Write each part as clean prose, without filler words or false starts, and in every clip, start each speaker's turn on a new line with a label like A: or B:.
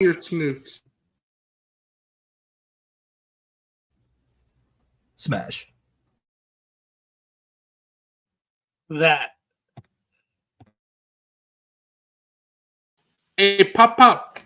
A: your snoots.
B: Smash.
C: That.
A: Hey, pop.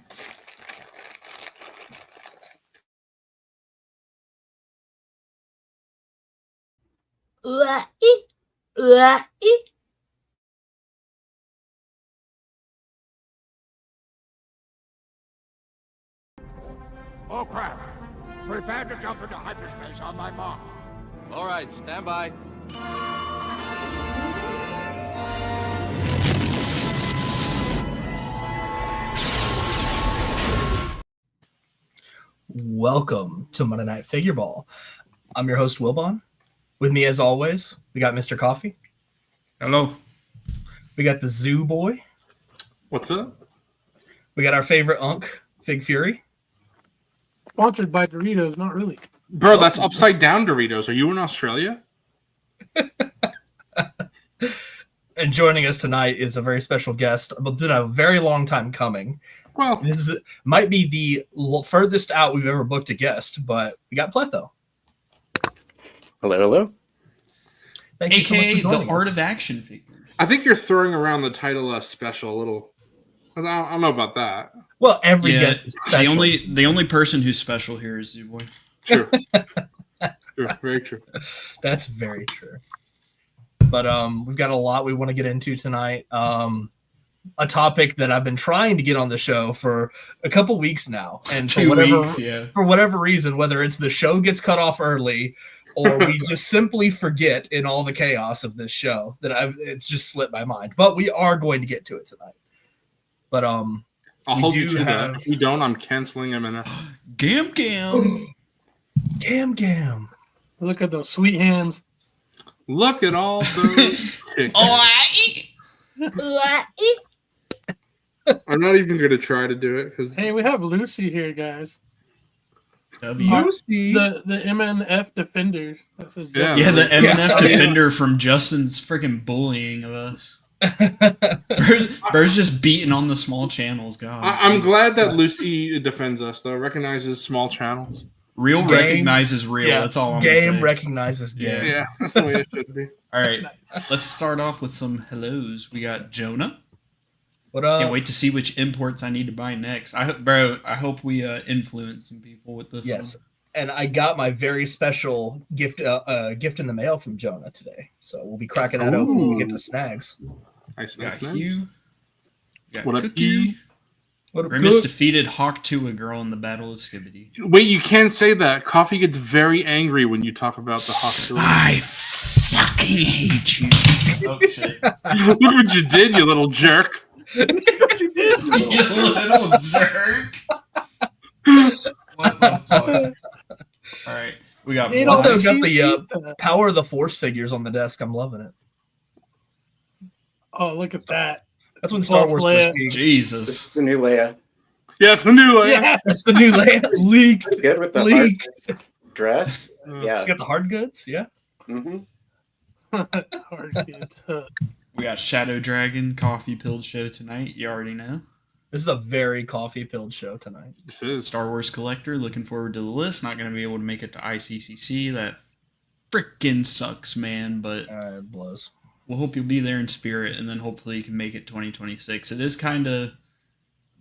D: Oh crap! Prepare to jump into hyperspace on my mark.
E: All right, stand by.
B: Welcome to Monday Night Figureball. I'm your host, Wilbon. With me, as always, we got MrCawfee.
A: Hello.
B: We got the Zoo Boy.
A: What's up?
B: We got our favorite Unk, Fig Fury.
C: Sponsored by Doritos, not really.
A: Bro, that's upside down Doritos. Are you in Australia?
B: And joining us tonight is a very special guest. It's been a very long time coming.
A: Well,
B: This might be the furthest out we've ever booked a guest, but we got Pletho.
F: Hello.
B: Thank you so much
G: AKA
B: for
G: the
B: joining
G: art
B: us.
G: of action figures.
A: I think you're throwing around the title special a little. I don't know about that.
B: Well, every guest is special.
G: The only person who's special here is Zoo Boy.
A: True. True. Very true.
B: That's very true. But we've got a lot we want to get into tonight. A topic that I've been trying to get on the show for a couple weeks now, and for whatever reason, whether it's the show gets cut off early or we just simply forget in all the chaos of this show it's just slipped my mind. But we are going to get to it tonight. But
A: I'll hold you to that. If we don't, I'm canceling M&S.
G: Gam.
B: Gam.
C: Look at those sweet hands.
A: Look at all those chickens. I'm not even going to try to do it because
C: Hey, we have Lucy here, guys.
B: Lucy.
C: The MNF defender. That says
A: Yeah.
G: Yeah, the MNF
B: Yeah.
G: defender from Justin's freaking bullying of us. Bird's just beating on the small channels, God.
A: I'm glad that Lucy defends us, though. Recognizes small channels.
G: Real
B: Game.
G: recognizes real.
B: Yeah,
G: That's all I'm going to
B: game
G: say.
B: recognizes game.
A: Yeah, that's the way it should be.
G: All right, let's start off with some hellos. We got Jonah.
B: What up?
G: Can't wait to see which imports I need to buy next. I hope we influence some people with this.
B: Yes.
G: one.
B: And I got my very special gift in the mail from Jonah today. So we'll be cracking that open when we get to snags.
A: Nice,
G: We got
A: nice.
G: Hugh. We got
A: What up,
G: Cookie.
A: Hugh?
B: What a
G: Grimace
B: good-
G: defeated Hawk 2 a girl in the Battle of Skibidi.
A: Wait, you can't say that. Coffee gets very angry when you talk about the hostility.
G: I fucking hate you. Oh shit.
A: Look what you did, you little jerk.
C: What you did?
G: You little jerk. What the fuck? Alright. We got
C: Ate
B: all
C: all
B: those
C: the
B: got
C: cheese
B: the,
C: pizza.
B: Power of the Force figures on the desk. I'm loving it.
C: Oh, look at that.
B: That's when Star
C: Both
B: Wars
C: Leia.
B: first came.
G: Jesus.
F: The new Leia.
A: Yeah, it's the new one.
C: Yeah.
B: That's the new layout. Leak.
F: Good with the
B: Leak.
F: hard dress.
B: You
F: Yeah.
B: got the hard goods. Yeah.
F: Mm-hmm.
C: Hard kids.
G: We got Shadow Dragon coffee pilled show tonight. You already know.
B: This is a very coffee-filled show tonight.
A: This is.
G: Star Wars collector. Looking forward to the list. Not going to be able to make it to ICCC. That freaking sucks, man. But
B: It blows.
G: we'll hope you'll be there in spirit, and then hopefully you can make it 2026. It is kind of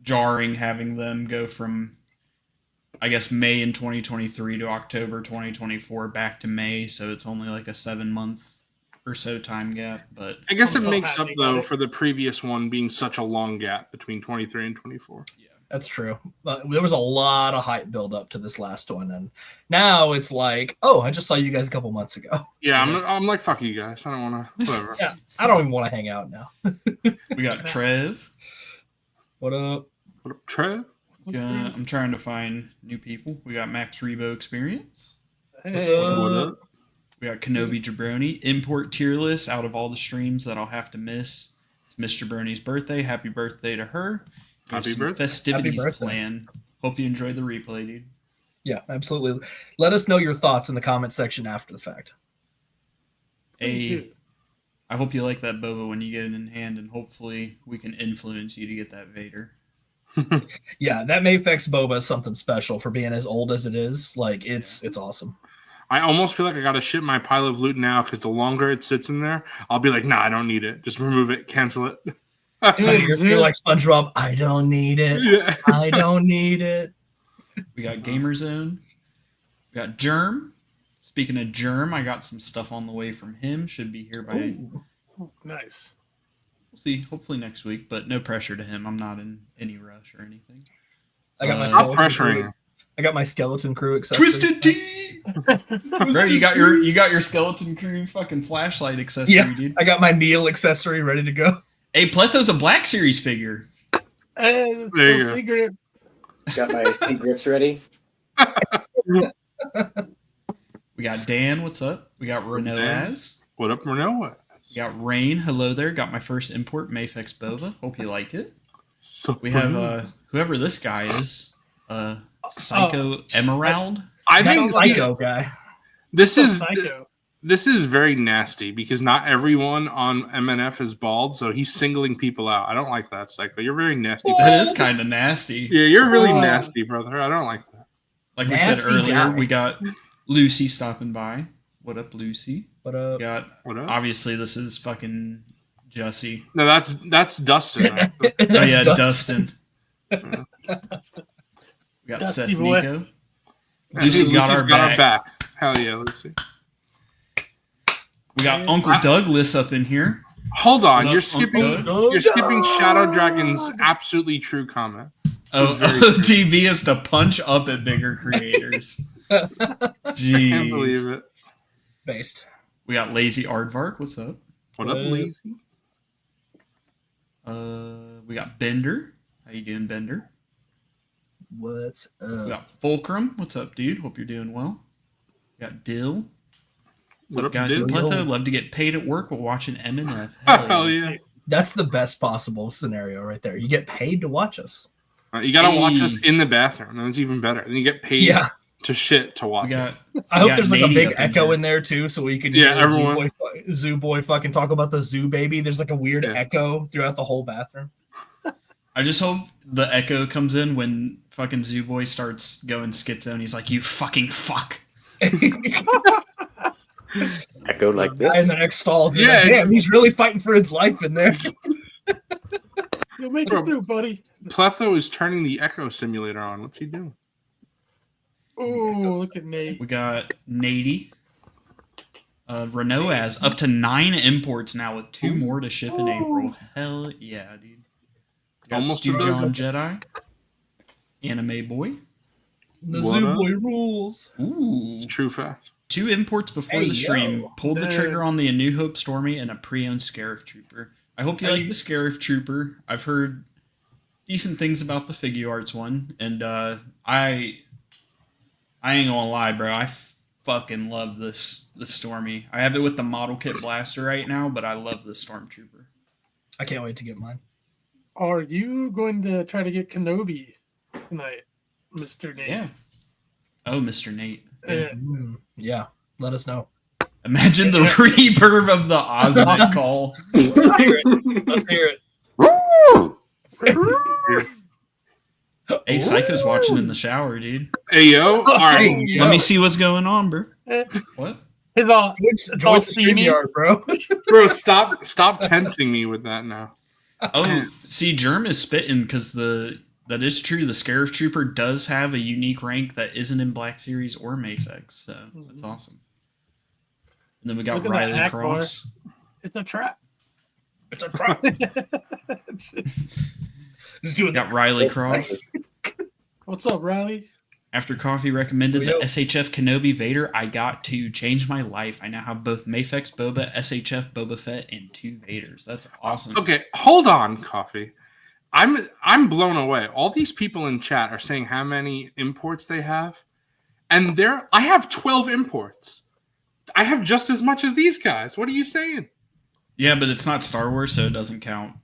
G: jarring having them go from, I guess, May in 2023 to October 2024 back to May, so it's only like a 7-month or so time gap. But
A: I guess it
C: I'm so
A: makes up,
C: happy
A: though,
C: about it.
A: for the previous one being such a long gap between 23 and 24.
B: That's true. But there was a lot of hype build up to this last one, and now it's like, oh, I just saw you guys a couple months ago.
A: Yeah, I'm like, fuck you guys. I don't want to, whatever.
B: Yeah, I don't even want to hang out now.
G: we got Trev.
B: What up?
A: What up, Trev?
G: Yeah, I'm trying to find new people. We got Max Rebo Experience.
C: Hey.
A: What up?
G: We got Kenobi Jabroni. Import tier list out of all the streams that I'll have to miss. It's Miss Jabroni's birthday. Happy birthday to her. We have
A: Happy
G: some
A: birthday.
G: festivities
B: Happy birthday.
G: planned. Hope you enjoy the replay, dude.
B: Yeah, absolutely. Let us know your thoughts in the comment section after the fact.
G: Hey, I hope you like that boba when you get it in hand, and hopefully we can influence you to get that Vader.
B: Yeah, that Mayfex boba is something special for being as old as it is. Like it's awesome.
A: I almost feel like I gotta ship my pile of loot now because the longer it sits in there, I'll be like, nah, I don't need it. Just remove it, cancel it.
C: Dude,
B: You're like SpongeBob. I don't need it.
A: Yeah.
B: I don't need it.
G: We got Gamer Zone. We got Germ. Speaking of Germ, I got some stuff on the way from him. Should be here by
B: Ooh.
C: Nice.
G: we'll see. Hopefully next week, but no pressure to him. I'm not in any rush or anything.
B: I got my
A: Stop
B: skeleton
A: pressuring
B: crew.
A: him.
B: I got my skeleton crew accessory.
G: Twisted Tea, bro. You got your skeleton crew fucking flashlight accessory,
B: Yeah.
G: dude.
B: I got my Neil accessory ready to go.
G: Hey, Pletho's a Black Series figure.
C: And
A: There you
C: no
A: go.
C: secret.
F: Got my seat grips ready.
G: We got Dan. What's up? We got Renault
A: Dan.
G: Az.
A: What up, Renault?
G: We got Rain. Hello there. Got my first import Mayfex Boba. Hope you like it.
A: So
G: We have whoever this guy is. Psycho Emerald.
A: I
B: That
A: think
B: Psycho guy.
A: this is
C: Psycho.
A: this is very nasty because not everyone on MNF is bald, so he's singling people out. I don't like that, Psycho. You're very nasty.
G: That is kind of nasty.
A: Yeah, you're really
C: Wow.
A: nasty, brother. I don't like that.
G: Like we said
B: Nasty
G: earlier,
B: guy.
G: we got Lucy stopping by. What up, Lucy?
B: But
G: We got
A: What up?
G: obviously this is fucking Jussie.
A: No, that's Dustin. Right?
G: Oh yeah, Dustin. We got
C: Dusty
G: Seth
C: boy.
G: Nico.
A: Lucy's
G: Lucy got our back.
A: Hell yeah, Lucy.
G: We got Uncle Douglas up in here.
A: Hold on,
G: What
A: you're
G: up,
A: skipping.
G: Uncle
A: You're skipping Shadow Dragon's absolutely true comment.
G: Oh,
A: Very true.
G: OTB is to punch up at bigger creators. Jeez.
A: Can't believe it.
B: based.
G: We got Lazy Aardvark. What's up?
A: What up, Lazy?
G: We got Bender. How you doing, Bender?
B: What's
G: We
B: up?
G: got Fulcrum. What's up, dude? Hope you're doing well. We got Dill.
A: What up,
G: Guys
A: dude?
G: in Pletho love to get paid at work while watching MNF. Hell
A: Hell
G: yeah.
A: yeah.
B: That's the best possible scenario right there. You get paid to watch us.
A: You gotta watch
G: Hey.
A: us in the bathroom. Then it's even better. Then you get paid
B: Yeah.
A: to shit to watch
G: We got.
B: I hope
G: got
B: there's like a
G: Nady
B: big
G: up
B: echo
G: here.
B: in there too, so we can
A: Yeah,
B: hear
A: everyone.
B: Zoo boy fucking talk about the zoo baby. There's like a weird
A: Yeah.
B: echo throughout the whole bathroom.
G: I just hope the echo comes in when fucking Zoo Boy starts going schizo and he's like, "You fucking fuck."
F: Echo like this.
B: In the next stall,
A: Yeah.
B: like, damn, he's really fighting for his life in there.
C: You'll make
A: Bro.
C: it through, buddy.
A: Pletho is turning the Echo simulator on. What's he doing?
C: Ooh, look at Nate.
G: We got Nady. Renault has up to 9 imports now with 2 more to ship in April. Hell yeah, dude. We got
A: Almost
G: Stu
A: a dozen.
G: John Jedi. Anime Boy.
B: The
A: What
B: zoo
A: up?
B: boy rules.
G: Ooh.
A: It's true fact.
G: 2 imports before
B: Hey,
G: the stream.
B: yo.
G: Pulled the
C: Dude.
G: trigger on the A New Hope Stormy and a pre-owned Scarif Trooper. I hope you like the Scarif Trooper. I've heard decent things about the Figure Arts one, and I ain't gonna lie, bro. I fucking love the Stormy. I have it with the model kit blaster right now, but I love the Stormtrooper.
B: I can't wait to get mine.
C: Are you going to try to get Kenobi tonight, Mr. Nate?
G: Yeah. Oh, Mr. Nate.
C: Yeah.
B: Yeah, let us know.
G: Imagine the reverb of the Oznet call.
B: Let's hear it. Let's hear it.
G: Hey, Psycho's watching in the shower, dude.
A: Hey yo, all right.
B: Hey, yo.
G: Let me see what's going on, bro. What?
C: It's all,
B: It's
C: all
B: all
C: steamy.
B: StreamYard, bro.
A: Bro, stop tempting me with that now.
G: Oh, see, Germ is spitting because that is true. The Scarif Trooper does have a unique rank that isn't in Black Series or Mayfex, so that's awesome. And then we got
C: Look at that
G: Riley
C: Akbar.
G: Cross.
C: it's a trap.
B: It's a trap.
C: Just-
B: Just doing
G: We got Riley Cross.
C: What's up, Riley?
G: After Coffee recommended
B: Yo.
G: the SHF Kenobi Vader, I got to change my life. I now have both Mayfex Boba, SHF Boba Fett, and 2 Vaders. That's awesome.
A: Okay, hold on, Coffee. I'm blown away. All these people in chat are saying how many imports they have, and I have 12 imports. I have just as much as these guys. What are you saying?
G: Yeah, but it's not Star Wars, so it doesn't count.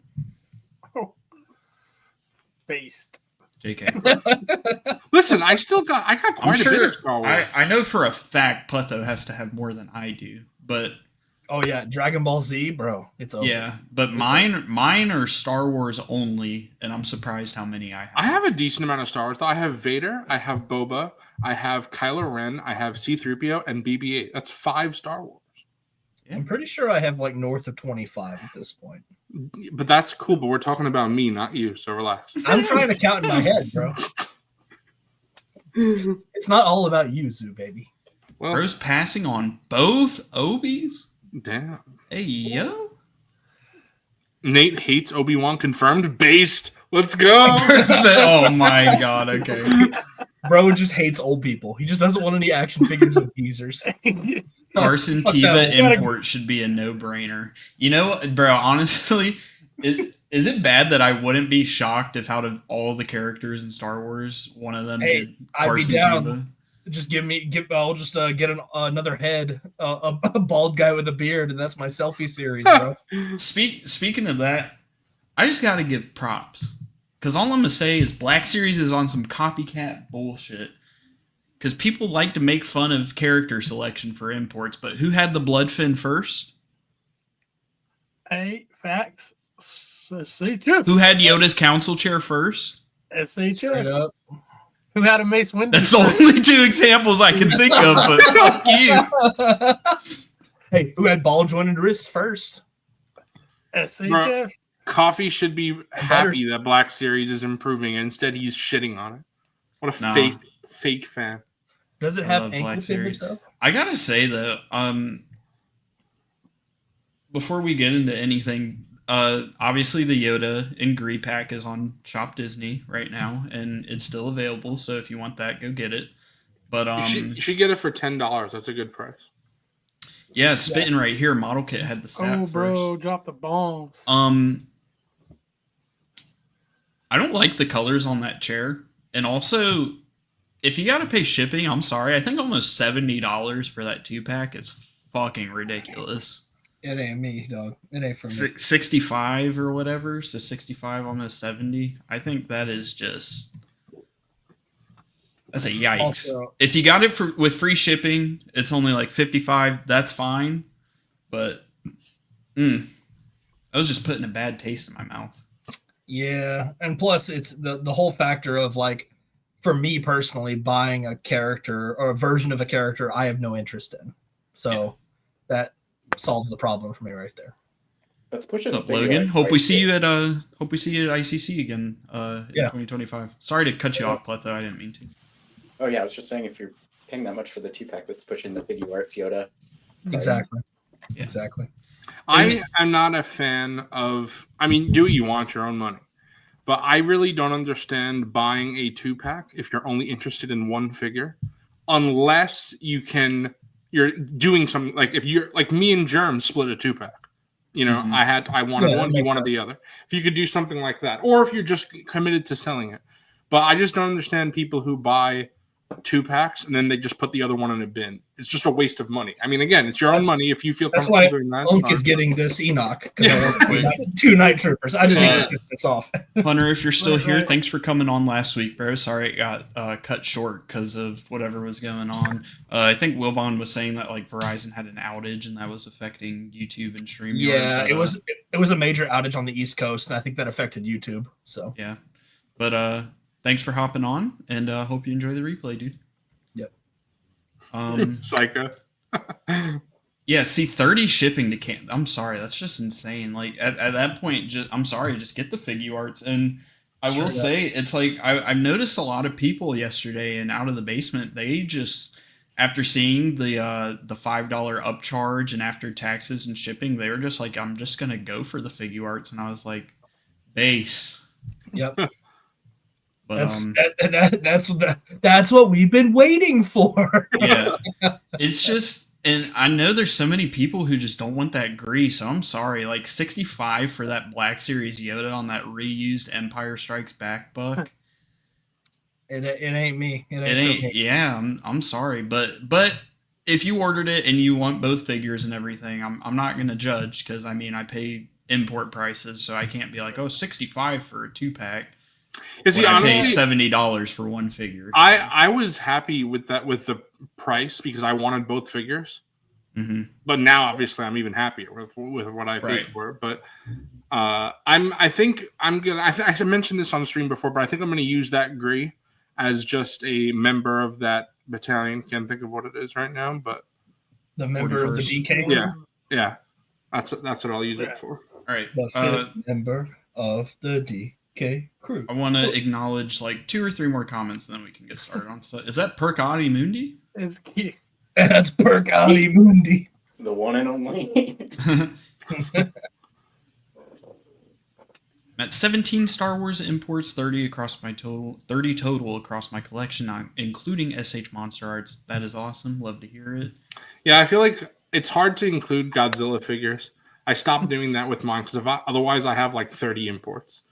C: Based.
G: JK.
A: Listen, I got
G: I'm
A: quite a bit
G: sure
A: of Star Wars.
G: I know for a fact Pletho has to have more than I do, but
B: Oh yeah, Dragon Ball Z, bro. It's over.
G: Yeah, but mine are Star Wars only, and I'm surprised how many I have.
A: I have a decent amount of Star Wars. Though. I have Vader, I have Boba, I have Kylo Ren, I have C-3PO, and BB-8. That's 5 Star Wars.
B: I'm pretty sure I have like north of 25 at this point.
A: But that's cool. But we're talking about me, not you. So relax.
B: I'm trying to count in my head, bro. It's not all about you, Zoo baby.
A: Well,
G: Bro's passing on both Obies.
A: damn.
G: Hey yo.
A: Nate hates Obi-Wan confirmed. Based. Let's go.
G: Oh my god. Okay.
B: Bro just hates old people. He just doesn't want any action figures of geezers.
G: Carson
B: Fuck
G: Tiva
B: that. We gotta-
G: import should be a no-brainer. You know, bro, honestly, is it bad that I wouldn't be shocked if out of all the characters in Star Wars, one of them
B: Hey,
G: did
B: I'd be
G: Carson
B: down.
G: Tiva?
B: Just I'll just get another head, a bald guy with a beard, and that's my selfie series, bro.
G: Speaking of that, I just got to give props. Because all I'm going to say is Black Series is on some copycat bullshit. Because people like to make fun of character selection for imports, but who had the Bloodfin first?
C: Hey, facts. SHF.
G: Who had Yoda's council chair first?
B: Straight
C: SHF.
B: up.
C: Who had a Mace Windu?
G: That's the only 2 examples I can think of, but fuck you.
B: Hey, who had ball jointed wrists first?
C: SHF.
A: Coffee should be happy that Black Series is improving. Instead, he's shitting on it. What a
G: Nah.
A: fake fan.
B: Does it
G: I
B: have
G: love
B: ankle
G: Black Series.
B: pivot though?
G: I gotta say though, before we get into anything, obviously the Yoda and Gree pack is on ShopDisney right now, and it's still available. So if you want that, go get it. But
A: You should get it for $10. That's a good price.
G: yeah, spitting right here. Model Kit had the stat
C: Oh, bro,
G: first.
C: drop the bombs.
G: I don't like the colors on that chair, and also, if you gotta pay shipping, I'm sorry. I think almost $70 for that 2-pack is fucking ridiculous.
B: It ain't me, dog. It ain't for me.
G: 65 or whatever, so 65, almost 70. I think that is just, that's a yikes.
B: Also-
G: If you got it with free shipping, it's only like 55. That's fine, but I was just putting a bad taste in my mouth.
B: Yeah, and plus it's the whole factor of like, for me personally, buying a character or a version of a character I have no interest in. So that solves the problem for me right there.
F: Let's push it.
G: What's up, Logan? Hope we see you at ICCC again in 2025. Sorry to cut you off, Pletho. I didn't mean to.
F: Oh yeah, I was just saying if you're paying that much for the 2-pack, let's push in the Figure Arts Yoda.
B: Exactly.
G: Yeah.
B: Exactly.
A: I am not a fan of. I mean, do what you want, your own money. But I really don't understand buying a 2-pack if you're only interested in one figure, unless you're doing something like if you're like me and Germ split a 2-pack. You know, I wanted one, he wanted the other. If you could do something like that, or if you're just committed to selling it. But I just don't understand people who buy 2-packs and then they just put the other one in a bin. It's just a waste of money. I mean, again, it's your own money. If you feel
B: That's
A: comfortable
B: why
A: doing that,
B: Unk
A: fine.
B: is getting this Enoch because I want 2 night troopers. I just need to skip this off.
G: Hunter, if you're still here,
C: Right.
G: thanks for coming on last week, bro. Sorry it got cut short because of whatever was going on. I think Wilbon was saying that like Verizon had an outage and that was affecting YouTube and StreamYard.
B: Yeah,
G: but,
B: it was a major outage on the East Coast, and I think that affected YouTube. So
G: yeah. But thanks for hopping on, and hope you enjoy the replay, dude.
B: Yep.
A: Psycho.
G: Yeah, see, 30 shipping to Canada. I'm sorry, that's just insane. Like at that point, I'm sorry, just get the Figure Arts. And I will say, it's like I've noticed a lot of people yesterday and out of the basement. They just, after seeing the $5 upcharge and after taxes and shipping, they were just like, I'm just gonna go for the Figure Arts. And I was like, base.
B: yep.
G: But
B: That's what we've been waiting for.
G: yeah, it's just, and I know there's so many people who just don't want that grease. So I'm sorry, like 65 for that Black Series Yoda on that reused Empire Strikes Back buck.
B: It ain't me. It
G: It
B: ain't.
G: ain't. Yeah, I'm sorry, but if you ordered it and you want both figures and everything, I'm not gonna judge because I mean I pay import prices, so I can't be like, oh, 65 for a 2-pack.
A: Is he
G: I
A: honestly
G: pay $70 for one figure.
A: I was happy with that with the price because I wanted both figures.
G: Mm-hmm.
A: But now, obviously, I'm even happier with what I paid
G: Right.
A: for it. But I think I'm gonna. I should mention this on the stream before, but I think I'm gonna use that Gree as just a member of that battalion. Can't think of what it is right now, but
B: The member of the
G: 41st.
B: DK.
A: yeah, that's what I'll use it for.
G: All right.
B: The fifth member of the DK crew.
G: I want to acknowledge like 2 or 3 more comments, and then we can get started on stuff. Is that Percati Mundi?
C: It's cute.
B: That's Percati Mundi.
F: The one and only.
G: At 17 Star Wars imports, 30 total across my collection, including SH Monster Arts. That is awesome. Love to hear it.
A: Yeah, I feel like it's hard to include Godzilla figures. I stopped doing that with mine because otherwise I have like 30 imports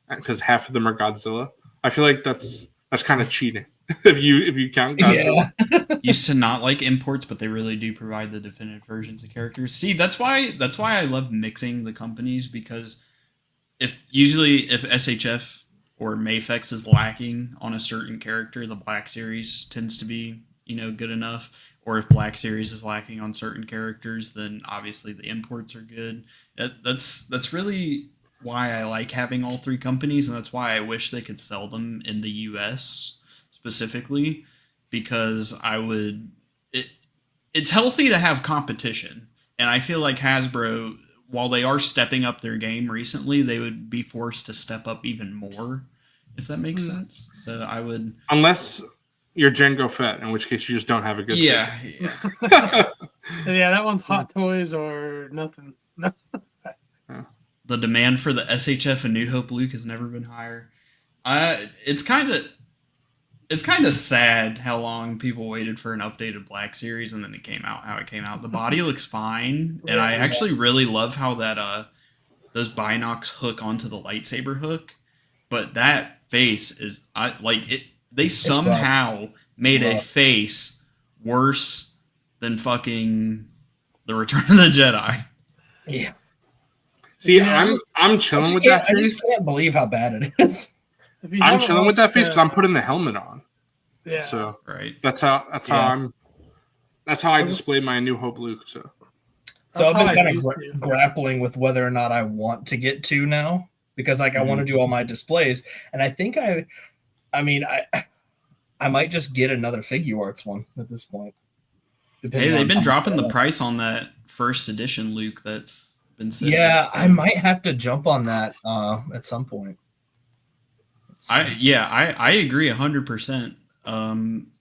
A: because half of them are Godzilla. I feel like that's kind of cheating if you count Godzilla.
B: Yeah.
G: Used to not like imports, but they really do provide the definitive versions of characters. See, that's why I love mixing the companies, because if SHF or Mafex is lacking on a certain character, the Black Series tends to be, good enough. Or if Black Series is lacking on certain characters, then obviously the imports are good. That's really why I like having all 3 companies, and that's why I wish they could sell them in the US specifically, because it's healthy to have competition. And I feel like Hasbro, while they are stepping up their game recently, they would be forced to step up even more, if that makes sense. So I would...
A: Unless you're Django Fett, in which case you just don't have a good
G: yeah.
C: Yeah, that one's Hot Toys or nothing. No.
G: The demand for the SHF and New Hope Luke has never been higher. It's kind of sad how long people waited for an updated Black Series, and then it came out how it came out. The body looks fine, and I actually really love how that those binocs hook onto the lightsaber hook, but that face is they somehow made a face worse than fucking the Return of the Jedi.
B: Yeah.
A: See, I'm chilling with that
B: I
A: face.
B: just can't believe how bad it is.
A: I'm chilling with that face because I'm putting the helmet on.
C: Yeah.
A: So
G: Right.
A: that's how I display my New Hope Luke. So
B: So I've been
C: how I
B: kind
C: used
B: of
C: to.
B: grappling with whether or not I want to get 2 now, because I want to do all my displays, and I think I might just get another Figure Arts one at this point.
G: Hey, they've been dropping the price on that first edition Luke that's been sitting.
B: Yeah, I might have to jump on that at some point.
G: I agree 100%. I'm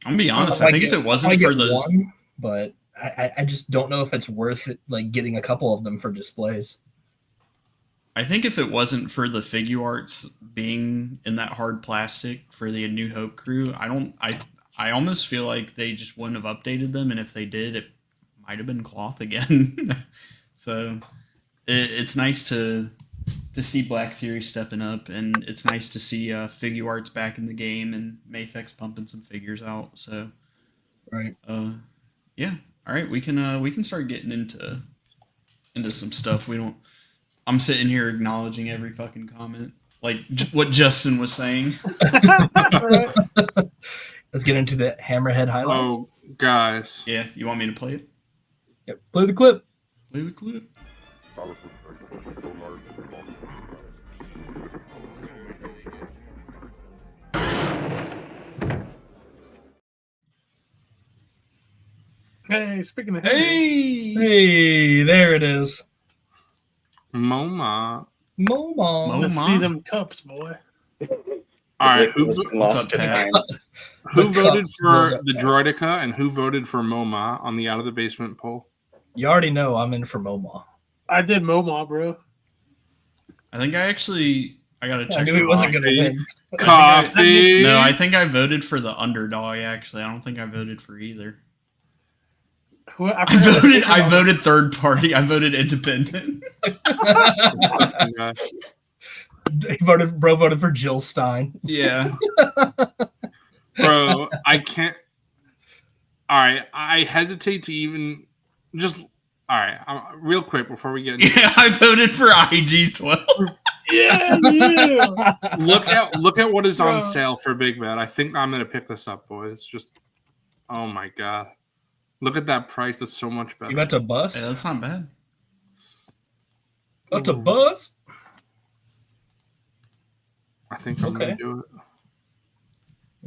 G: gonna be honest. I think if it wasn't for the
B: one, but I just don't know if it's worth it, like getting a couple of them for displays.
G: I think if it wasn't for the Figure Arts being in that hard plastic for the New Hope crew, I almost feel like they just wouldn't have updated them, and if they did, it might have been cloth again. So it's nice to see Black Series stepping up, and it's nice to see Figure Arts back in the game and Mafex pumping some figures out. So
B: Right.
G: Yeah. All right, we can start getting into some stuff. I'm sitting here acknowledging every fucking comment, like what Justin was saying.
B: Let's get into the Hammerhead highlights.
A: oh, guys,
G: Yeah, you want me to play it?
B: Yep. Play the clip.
G: Play the clip.
C: Hey, speaking of
B: Hey, there it is.
A: MoMA.
B: Moma.
C: let's
G: Moma.
C: see them cups, boy.
A: All right, who
F: Lost
G: up,
F: in
G: Pat?
F: time.
A: Who
B: The
A: voted
B: cups,
A: for
B: Moma.
A: the Droidica and who voted for MoMA on the Out of the Basement poll?
B: You already know I'm in for Moma.
C: I did MoMA, bro.
G: I think I gotta check.
B: I knew he wasn't going to
A: Coffee.
B: win.
A: Coffee.
G: No, I think I voted for the underdog. Actually, I don't think I voted for either. I voted third party. I voted independent.
B: Bro voted for Jill Stein.
G: Yeah.
A: Bro, I can't. All right, I hesitate to even just. All right, real quick before we get into
G: Yeah, I voted for IG-12.
C: Yeah.
A: look at what is on
C: Bro.
A: sale for Big Bad. I think I'm gonna pick this up, boys. Just oh my god, Look at that price. That's so much better.
B: You about to bust?
G: Yeah, that's not bad.
B: About to buzz?
A: I think I'm
B: Okay.
A: gonna do it.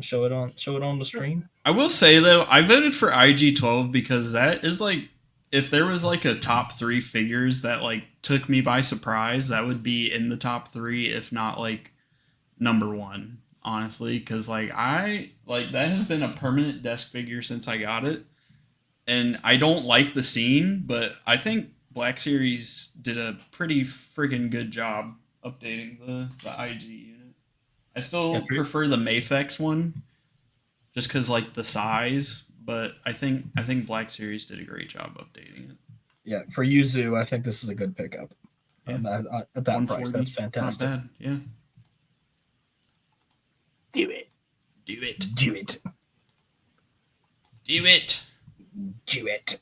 B: Show it on the stream.
G: I will say though, I voted for IG-12 because that is like, if there was like a top 3 figures that like took me by surprise, that would be in the top 3, if not like number 1, honestly. Because like that has been a permanent desk figure since I got it, and I don't like the scene, but I think Black Series did a pretty freaking good job updating the IG unit. I still prefer the Mafex one, just because like the size. But I think Black Series did a great job updating it.
B: Yeah, for Yuzu, I think this is a good pickup.
G: Yeah.
B: And at that price, that's fantastic.
G: Not bad. Yeah.
B: Do it.
G: Do it.
B: Do it.
G: Do it.
B: Do it.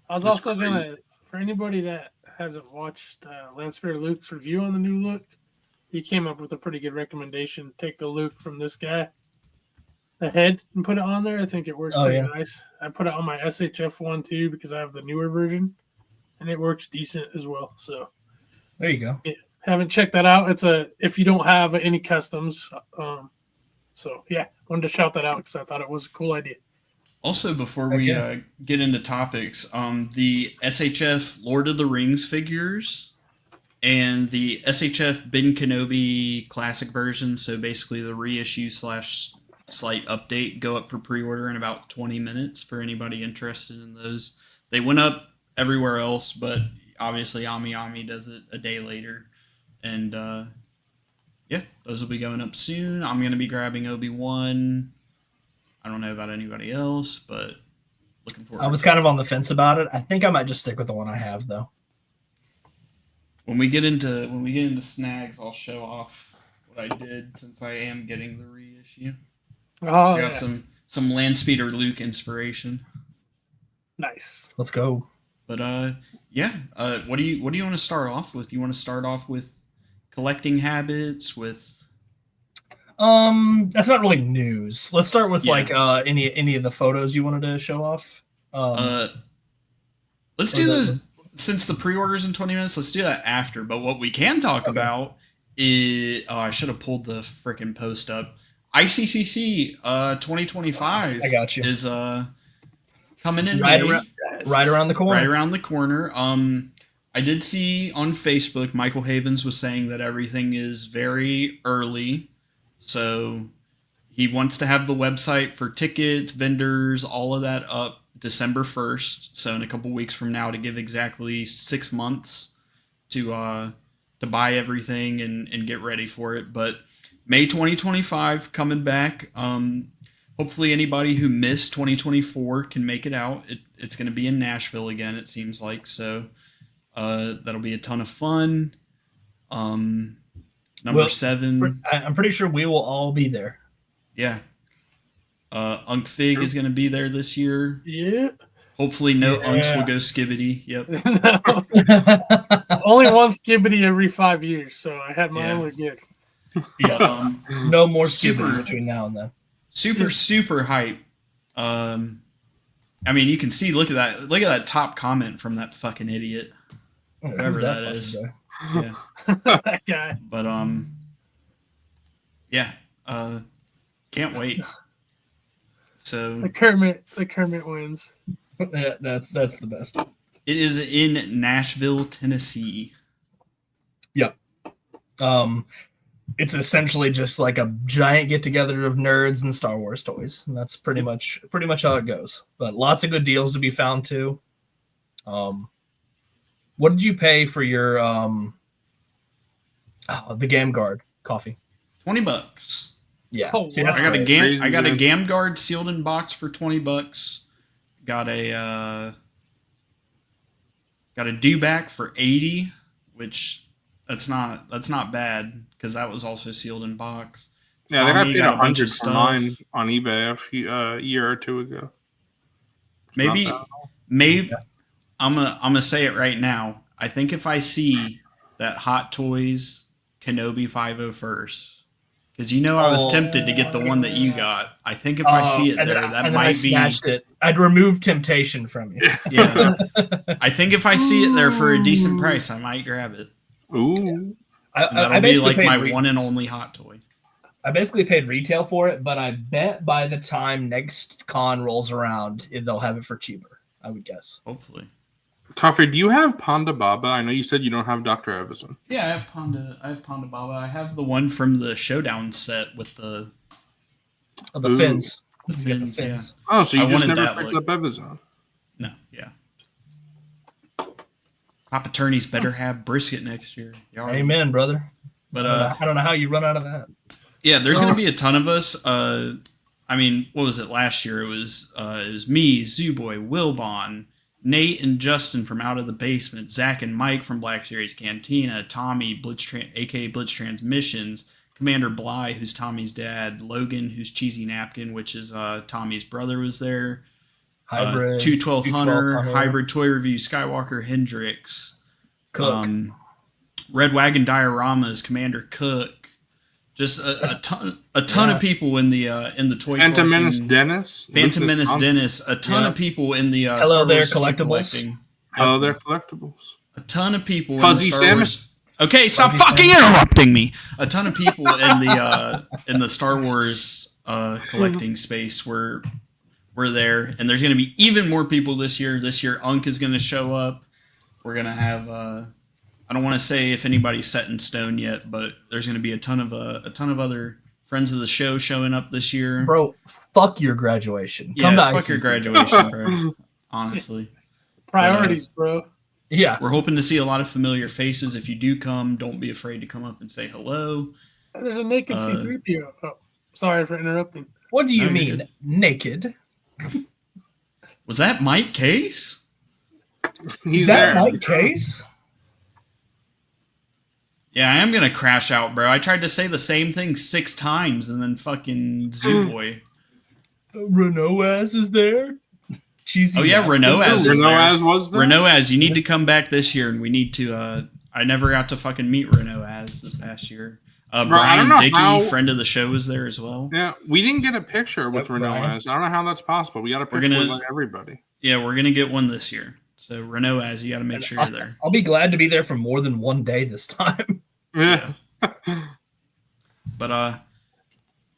C: I was also gonna, for anybody that hasn't watched Landspear Luke's review on the new look, he came up with a pretty good recommendation. Take the Luke from this guy, the head, and put it on there. I think it works pretty nice. I put it on my SHF one too because I have the newer version, and it works decent as well. So
B: there you go.
C: Yeah, haven't checked that out. It's if you don't have any customs. So yeah, wanted to shout that out because I thought it was a cool idea.
G: Also, before we get into topics, the SHF Lord of the Rings figures and the SHF Ben Kenobi classic version, so basically the reissue / slight update, go up for pre-order in about 20 minutes for anybody interested in those. They went up everywhere else, but obviously Ami does it a day later. And yeah, those will be going up soon. I'm going to be grabbing Obi-Wan. I don't know about anybody else, but looking forward.
B: I was kind of on the fence about it. I think I might just stick with the one I have, though.
G: When we get into snags, I'll show off what I did since I am getting the reissue.
C: Oh,
G: I got some Landspeeder Luke inspiration.
C: Nice.
B: Let's go.
G: But yeah. What do you want to start off with? You want to start off with collecting habits with?
B: That's not really news. Let's start with like any of the photos you wanted to show off.
G: Let's do those since the pre-orders in 20 minutes. Let's do that after. But what we can talk about is I should have pulled the freaking post up. ICCC 2025
B: I got you.
G: is coming in
B: right
G: May.
B: around the corner.
G: Right around the corner. I did see on Facebook Michael Havens was saying that everything is very early. So he wants to have the website for tickets, vendors, all of that up December 1st. So in a couple weeks from now, to give exactly 6 months to buy everything and get ready for it. But May 2025 coming back. Hopefully anybody who missed 2024 can make it out. It's going to be in Nashville again, it seems like. So that'll be a ton of fun. Number 7.
B: I'm pretty sure we will all be there.
G: Yeah. Unk Fig is going to be there this year.
C: Yeah.
G: Hopefully no Unks will go skibbity. Yep.
C: Only one skibbity every 5 years, so I had my only good.
B: Yeah. No more
G: Super-
B: super between now and then.
G: Super hype. I mean, you can see, look at that top comment from that fucking idiot. Whoever
B: Who's
G: that
B: fucking
G: is.
B: guy?
G: Yeah.
C: That guy.
G: But yeah. Can't wait. So
C: The Kermit wins.
B: Yeah, that's the best.
G: it is in Nashville, Tennessee.
B: Yep. It's essentially just like a giant get together of nerds and Star Wars toys, and that's pretty much how it goes. But lots of good deals to be found too. What did you pay for your the Gam Guard coffee?
G: $20.
B: Yeah.
C: Oh,
B: See,
C: wow.
B: that's
G: I got a
B: great.
G: Gam. I got a Gam Guard sealed in box for $20. Got a dewback for $80, which that's not bad because that was also sealed in box.
A: Yeah, I think I
G: Tommy
A: paid
G: got a bunch of
A: $100 for
G: stuff.
A: mine on eBay a year or two ago.
G: Maybe
A: Not
G: I'm gonna say it right now. I think if I see that Hot Toys Kenobi 501st Because I was tempted to get the one that you got. I think if I see it
B: and
G: there,
B: then-
G: that
B: and then I
G: might be.
B: snatched it. I'd remove temptation from you.
G: Yeah. I think if I see it there for a decent price, I might grab it.
A: Ooh.
G: And that'll
B: I
G: be
B: basically
G: like
B: paid
G: my one and only hot toy.
B: I basically paid retail for it, but I bet by the time next con rolls around, they'll have it for cheaper. I would guess.
G: Hopefully.
A: Coffee, do you have Ponda Baba? I know you said you don't have Dr. Evison.
G: Yeah, I have Ponda Baba. I have the one from the Showdown set with the
B: The
A: Ooh.
B: fins.
G: the
B: You get the
G: fins. Yeah.
B: fins.
A: Oh, so you
G: I
A: just
G: wanted
A: never
G: that
A: picked
G: look.
A: up Evison.
G: No, yeah. Pop attorneys better have brisket next year. Y'all are-
B: Amen, brother.
G: But
B: I don't know how you run out of that.
G: yeah, there's gonna be a ton of us. I mean, what was it last year? It was me, Zooboy, Wilbon, Nate and Justin from Out of the Basement, Zach and Mike from Black Series Cantina, Tommy, aka Blitz Transmissions, Commander Bly, who's Tommy's dad, Logan, who's Cheesy Napkin, which is Tommy's brother, was there.
B: Hybrid.
G: 212 Hunter,
B: Hunter.
G: Hybrid Toy Review, Skywalker Hendrix,
B: Cook.
G: Red Wagon Dioramas, Commander Cook. Just a ton of people in the toy.
A: Phantom Menace
G: collecting-
A: Dennis.
G: Phantom
A: Lucas
G: Menace
A: Thompson.
G: Dennis. A ton of people in the
B: Hello
G: Star
B: there,
G: Wars toy
B: collectibles.
G: collecting.
A: Hello there, collectibles.
G: A ton of people
A: Fuzzy
G: in the Star
A: Salmon?
G: Wars. Okay, stop
B: Fuzzy
G: fucking
B: Salmon.
G: interrupting me. A ton of people in the Star Wars collecting space were there, and there's going to be even more people this year. This year, Unk is going to show up. We're going to have. I don't want to say if anybody's set in stone yet, but there's going to be a ton of other friends of the show showing up this year.
B: Bro, fuck your graduation.
G: Yeah,
B: Come to
G: fuck your
B: ICCC.
G: graduation, bro. Honestly.
C: Priorities, bro.
B: Yeah.
G: We're hoping to see a lot of familiar faces. If you do come, don't be afraid to come up and say hello.
C: There's a naked C-3PO. Oh, sorry for interrupting.
B: What do you
G: No, you're
B: mean,
G: good.
B: naked?
G: Was that Mike Case?
A: He's
B: Is that
A: there.
B: Mike Case?
G: Yeah, I am going to crash out, bro. I tried to say the same thing 6 times and then fucking Zooboy.
B: Renault ass is there. Cheesy.
G: Oh, yeah, Renault as is
A: Renault
G: there.
A: as was there.
G: Renault as, you need to come back this year, and we need to, I never got to fucking meet Renault as this past year.
A: Bro, I don't
G: Brian
A: know
G: Dickey,
A: how-
G: friend of the show, was there as well.
A: Yeah, we didn't get a picture with
B: Yep,
A: Renault
B: Brian.
A: as. I don't know how that's possible. We got a
G: We're
A: picture
G: gonna-
A: with everybody.
G: Yeah, we're going to get one this year. So, Renault as, you got to make sure you're there.
B: I'll be glad to be there for more than one day this time.
A: Yeah.
G: But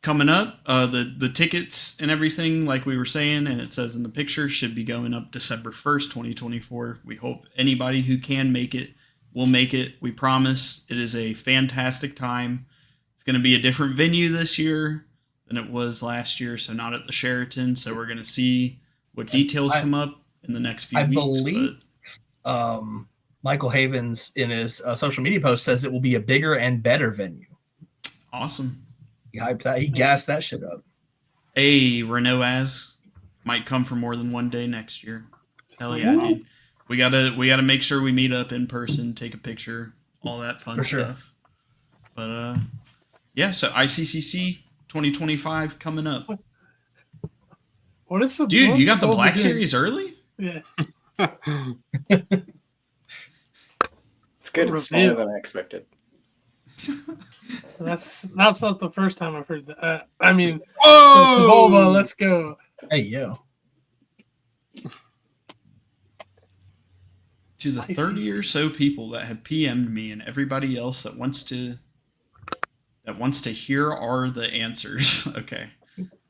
G: coming up, the tickets and everything, like we were saying, and it says in the picture, should be going up December 1st, 2024. We hope anybody who can make it will make it. We promise. It is a fantastic time. It's going to be a different venue this year than it was last year, so not at the Sheraton. So we're going to see what details come up in the next few
B: I
G: weeks.
B: believe- Michael Havens in his social media post says it will be a bigger and better venue.
G: Awesome.
B: He hyped that. He gassed that shit up.
G: A Renault as might come for more than one day next year. Hell yeah, dude. We gotta make sure we meet up in person, take a picture, all that fun
B: For sure.
G: stuff. But yeah, so ICCC 2025 coming up.
C: What is the
G: Dude,
C: what's
G: you got the
C: goal
G: Black
C: again?
G: Series early?
C: Yeah.
F: It's good. It's smaller than I expected.
C: That's not the first time I've heard that. I mean,
A: Oh,
C: Volvo, let's go.
B: Hey, yo.
G: To the 30 or so people that have PM'd me and everybody else that wants to hear are the answers. Okay.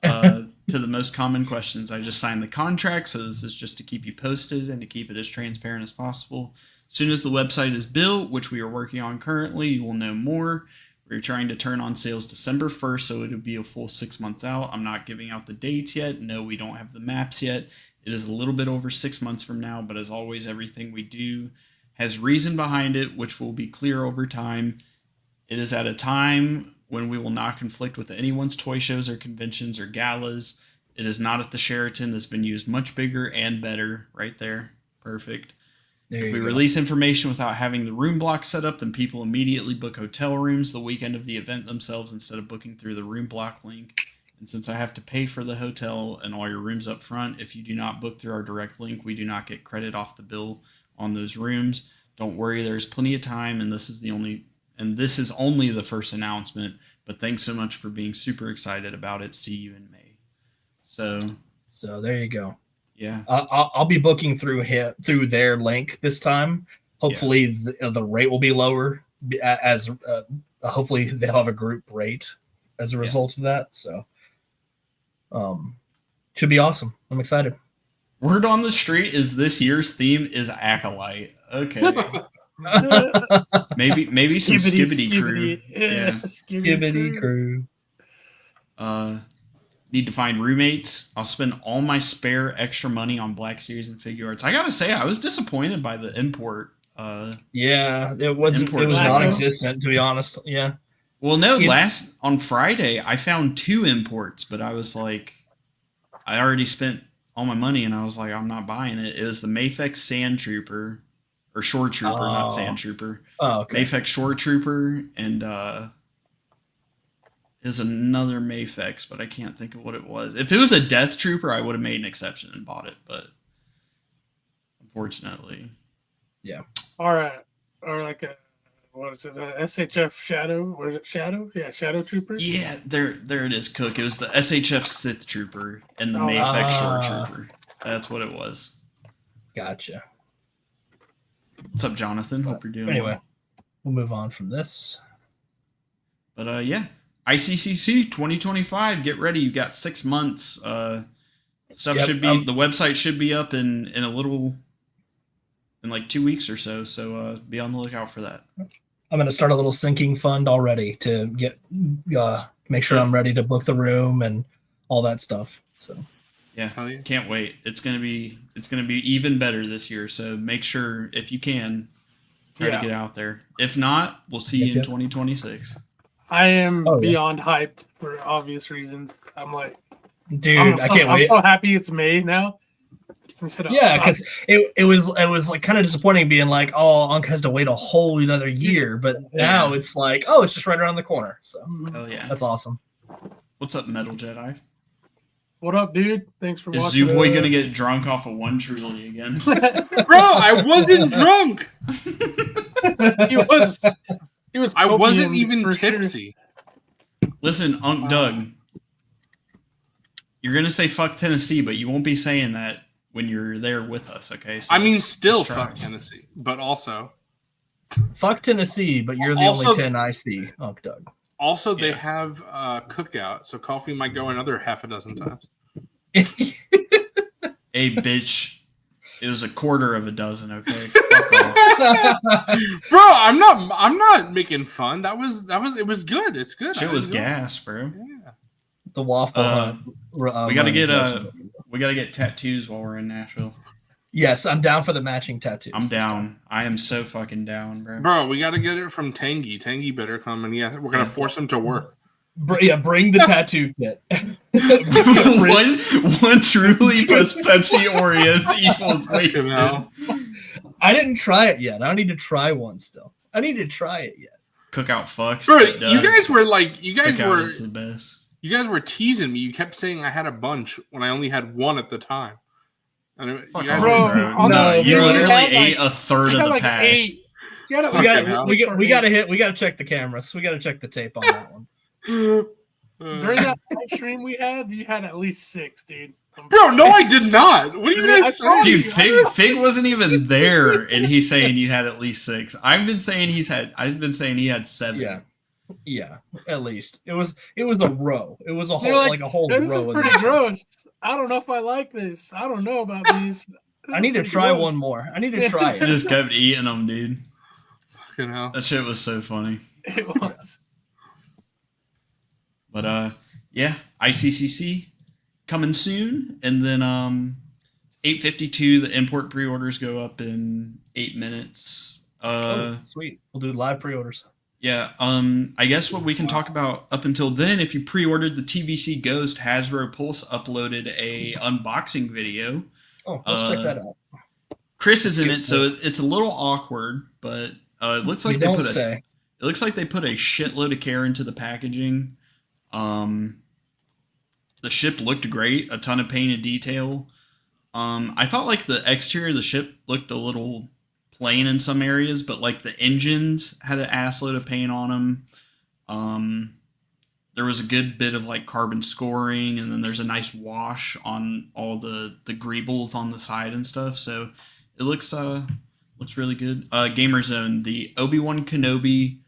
G: To the most common questions. I just signed the contract, so this is just to keep you posted and to keep it as transparent as possible. As soon as the website is built, which we are working on currently, you will know more. We're trying to turn on sales December 1st, so it'll be a full 6 months out. I'm not giving out the dates yet. No, we don't have the maps yet. It is a little bit over 6 months from now, but as always, everything we do has reason behind it, which will be clear over time. It is at a time when we will not conflict with anyone's toy shows or conventions or galas. It is not at the Sheraton. That's been used much bigger and better right there. Perfect.
B: There
G: If we
B: you go.
G: release information without having the room block set up, then people immediately book hotel rooms the weekend of the event themselves instead of booking through the room block link. And since I have to pay for the hotel and all your rooms up front, if you do not book through our direct link, we do not get credit off the bill on those rooms. Don't worry, there's plenty of time, and this is only the first announcement. But thanks so much for being super excited about it. See you in May.
B: So there you go.
G: Yeah.
B: I'll be booking through their link this time. Hopefully the rate will be lower as hopefully they'll have a group rate as a result of that. So should be awesome. I'm excited.
G: Word on the street is this year's theme is Acolyte. Okay. maybe some Skibbity crew.
C: Yeah,
B: Skibbity crew.
G: Need to find roommates. I'll spend all my spare extra money on Black Series and figure arts. I gotta say, I was disappointed by the import.
B: Yeah, it was non-existent, to be honest. Yeah.
G: Well, no, on Friday I found 2 imports, but I was like, I already spent all my money, and I was like, I'm not buying it. It was the Mafex Sand Trooper, or Shore Trooper, not Sand Trooper.
B: Oh, okay.
G: Mafex Shore Trooper, and is another Mafex, but I can't think of what it was. If it was a Death Trooper, I would have made an exception and bought it, but unfortunately.
B: Yeah.
C: Or like a, what is it? A SHF Shadow? Or is it Shadow? Yeah, Shadow Trooper.
G: Yeah, there it is, Cook. It was the SHF Sith Trooper and the Mafex Shore Trooper. That's what it was.
B: Gotcha.
G: What's up, Jonathan? Hope you're doing
B: anyway,
G: well.
B: We'll move on from this.
G: But yeah, ICCC 2025. Get ready. You got 6 months. Stuff should be the website should be up in like 2 weeks or so. So be on the lookout for that.
B: I'm going to start a little sinking fund already to get make sure I'm ready to book the room and all that stuff. So
G: yeah, can't wait. It's gonna be even better this year. So make sure if you can try to get out there. If not, we'll see you in 2026.
C: I am beyond hyped for obvious reasons. I'm like,
B: dude, I can't wait.
C: I'm so happy it's May now.
B: Because it was like kind of disappointing being like, oh, Unc has to wait a whole another year, but now it's like, oh, it's just right around the corner. So that's awesome.
G: What's up, Metal Jedi?
C: What up, dude? Thanks for watching.
G: Is Zoo Boy gonna get drunk off of One Truly again?
A: Bro, I wasn't drunk.
C: He was.
A: I wasn't even tipsy.
G: Sure. Listen, Unc Doug, you're gonna say fuck Tennessee, but you won't be saying that when you're there with us, okay? So
A: I mean, still fuck Tennessee, but also
B: fuck Tennessee, but you're the only 10 I see, Unc Doug.
A: Also, they have cookout, so coffee might go another half a dozen times.
G: Hey, bitch. It was a quarter of a dozen, okay?
A: Bro, I'm not making fun. It was good. It's good.
G: Shit was gas, bro.
A: Yeah.
B: The waffle.
G: We gotta get tattoos while we're in Nashville.
B: Yes, I'm down for the matching tattoos.
G: I'm down. I am so fucking down, bro.
A: Bro, we gotta get it from Tangy. Tangy better come, and we're gonna force him to work.
B: Bring the tattoo kit.
G: one Truly plus Pepsi Oreos equals wasted.
B: I didn't try it yet. I need to try one still. I need to try it yet.
G: Cookout fucks.
A: Bro, you guys were
G: the best.
A: You guys were teasing me. You kept saying I had a bunch when I only had one at the time. And you
G: literally ate a third of the pack.
B: We gotta check the cameras. We gotta check the tape on that one.
C: During that live stream we had, you had at least 6, dude.
A: Bro, no, I did not. What are you guys saying?
G: Dude, Fig wasn't even there, and he's saying you had at least 6. I've been saying he had 7.
B: Yeah, at least it was a row. It was a whole like a whole row.
C: This is pretty gross. I don't know if I like this. I don't know about these.
B: I need to try one more. I need to try it.
G: I just kept eating them, dude.
A: Fucking hell.
G: That shit was so funny.
C: It was.
G: But ICCC coming soon, and then 8:52 the import pre-orders go up in 8 minutes.
B: Sweet. We'll do live pre-orders.
G: Yeah, I guess what we can talk about up until then, if you pre-ordered the TVC Ghost, Hasbro Pulse uploaded a unboxing video.
B: Oh, let's check that out.
G: Chris is in it, so it's a little awkward, but it looks like it looks like they put a shitload of care into the packaging. The ship looked great, a ton of painted detail. I thought like the exterior of the ship looked a little plain in some areas, but like the engines had an assload of paint on them. there was a good bit of like carbon scoring, and then there's a nice wash on all the greebles on the side and stuff. So it looks really good. Gamer Zone, the Obi-Wan Kenobi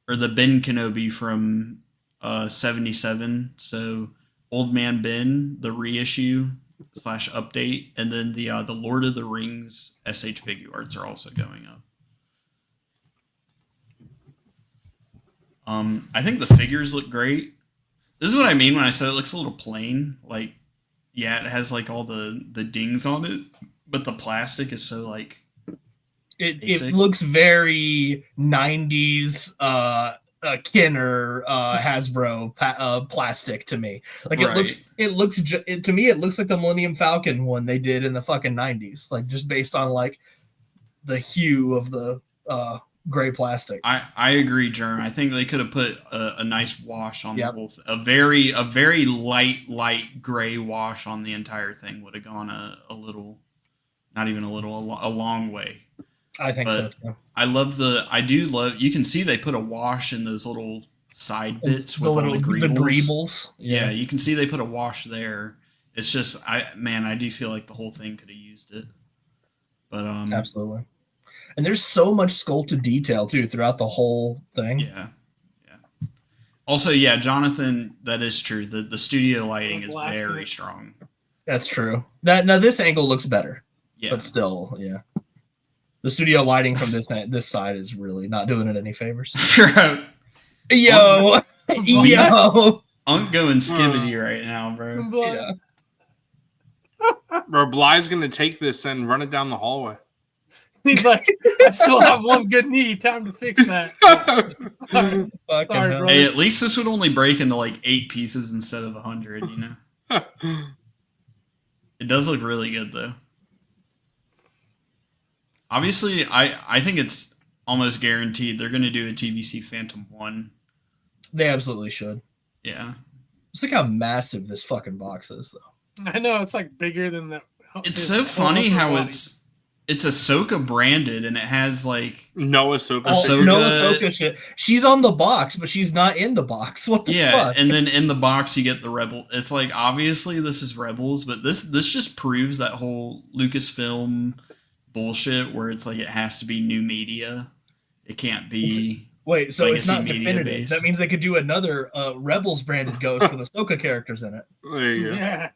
G: or the Ben Kenobi from 77. So Old Man Ben, the reissue / update, and then the Lord of the Rings SH figure arts are also going up. I think the figures look great. This is what I mean when I said it looks a little plain. Like, yeah, it has like all the dings on it, but the plastic is so like
B: it looks very 90s Kenner Hasbro plastic to me. Like it looks to me it looks like the Millennium Falcon one they did in the fucking 90s, like just based on like the hue of the gray plastic.
G: I agree, Germ. I think they could have put a nice wash on the whole a very light gray wash on the entire thing would have gone a little, not even a little, a long way.
B: I think so too.
G: I do love you can see they put a wash in those little side bits with all the
B: greebles.
G: Yeah, you can see they put a wash there. It's just I do feel like the whole thing could have used it. But
B: absolutely. And there's so much sculpted detail too throughout the whole thing.
G: Yeah. Also, yeah, Jonathan, that is true. The studio lighting is very strong.
B: That's true. Now this angle looks better.
G: Yeah.
B: But still, yeah. The studio lighting from this side is really not doing it any favors. Yo.
G: I'm going skibbity right now, bro.
B: Yeah.
A: Bro, Bly's gonna take this and run it down the hallway.
C: He's like, I still have one good knee. Time to fix that. Sorry, bro.
G: Hey, at least this would only break into like 8 pieces instead of 100, you know? It does look really good, though. Obviously, I think it's almost guaranteed they're going to do a TVC Phantom 1.
B: They absolutely should.
G: Yeah.
B: Just look how massive this fucking box is, though.
C: I know, it's like bigger than the...
G: It's so funny how it's Ahsoka branded, and it has like
A: no Ahsoka.
B: No Ahsoka shit. She's on the box, but she's not in the box. What the fuck?
G: And then in the box you get the Rebel. It's like obviously this is Rebels, but this just proves that whole Lucasfilm bullshit where it's like it has to be new media. It can't be.
B: Wait, so it's not definitive.
G: Based.
B: That means they could do another Rebels branded Ghost with Ahsoka characters in it.
A: There you go.
C: Yeah.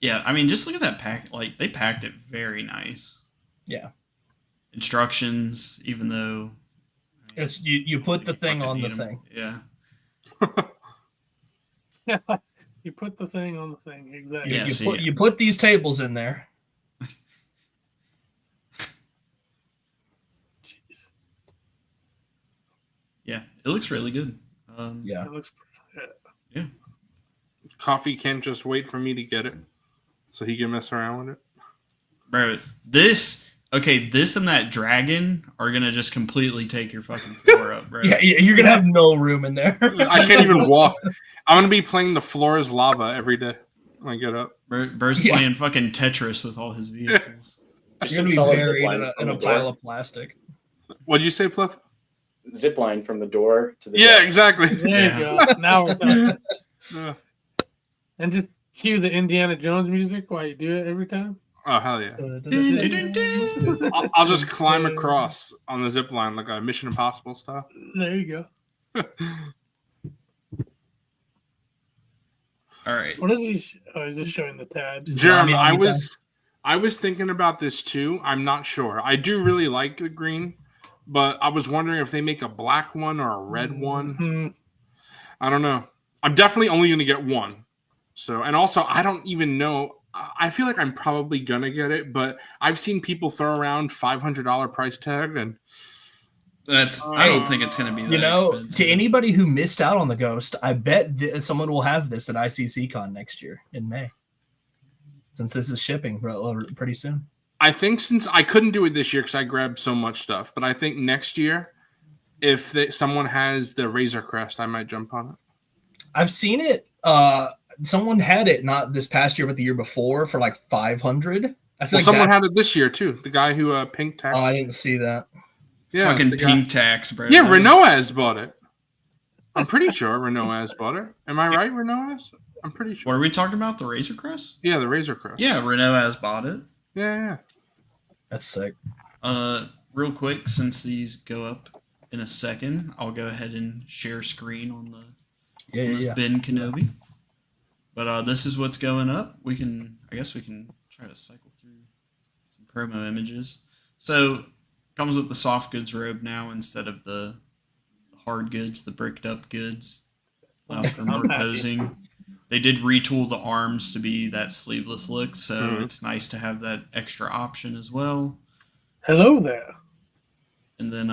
G: Yeah, I mean, just look at that pack. Like, they packed it very nice.
B: Yeah.
G: Instructions, even though...
B: It's you put the thing on the thing.
G: Yeah.
C: You put the thing on the thing, exactly.
G: Yeah,
B: you put these tables in there.
C: Jeez.
G: Yeah, it looks really good.
B: Yeah.
C: It looks...
G: Yeah.
A: Coffee can't just wait for me to get it. So he can mess around with it.
G: Bro, this and that dragon are going to just completely take your fucking floor up, bro.
B: Yeah, you're going to have no room in there.
A: I can't even walk. I'm going to be playing the floor is lava every day when I get up.
G: Bro's playing fucking Tetris with all his vehicles.
B: You're going to be buried in a pile of plastic.
A: What'd you say, Pletho?
F: Zip line from the door to the
A: Yeah, exactly.
C: There you go. Now we're done. And just cue the Indiana Jones music while you do it every time.
A: Oh, hell yeah. I'll just climb across on the zip line like a Mission Impossible style.
C: There you go.
G: All right.
C: What is he? Oh, he's just showing the tabs.
A: Jeremy, I was thinking about this too. I'm not sure. I do really like the green, but I was wondering if they make a black one or a red one.
C: Mm-hmm.
A: I don't know. I'm definitely only going to get one. So, and also, I don't even know. I feel like I'm probably going to get it, but I've seen people throw around $500 price tag. And
G: I don't think it's going to be that expensive.
B: To anybody who missed out on the Ghost, I bet someone will have this at ICCC next year in May. Since this is shipping pretty soon.
A: I think since I couldn't do it this year because I grabbed so much stuff, but I think next year, if someone has the Razor Crest, I might jump on it.
B: I've seen it. Someone had it not this past year, but the year before for like 500. I feel like
A: someone had it this year too. The guy who pink tax.
B: Oh, I didn't see that.
G: Yeah, fucking pink tax, bro.
A: Yeah, Renault has bought it. I'm pretty sure Renault has bought it. Am I right, Renault has? I'm pretty
G: What
A: sure.
G: are we talking about? The Razor Crest?
A: Yeah, the Razor Crest.
G: Yeah, Renault has bought it.
A: Yeah.
B: That's sick.
G: Real quick, since these go up in a second, I'll go ahead and share screen on this Ben Kenobi. But this is what's going up. I guess we can try to cycle through some promo images. So comes with the soft goods robe now instead of the hard goods, the bricked up goods. Allows for more posing. They did retool the arms to be that sleeveless look, so it's nice to have that extra option as well.
C: Hello there.
G: And then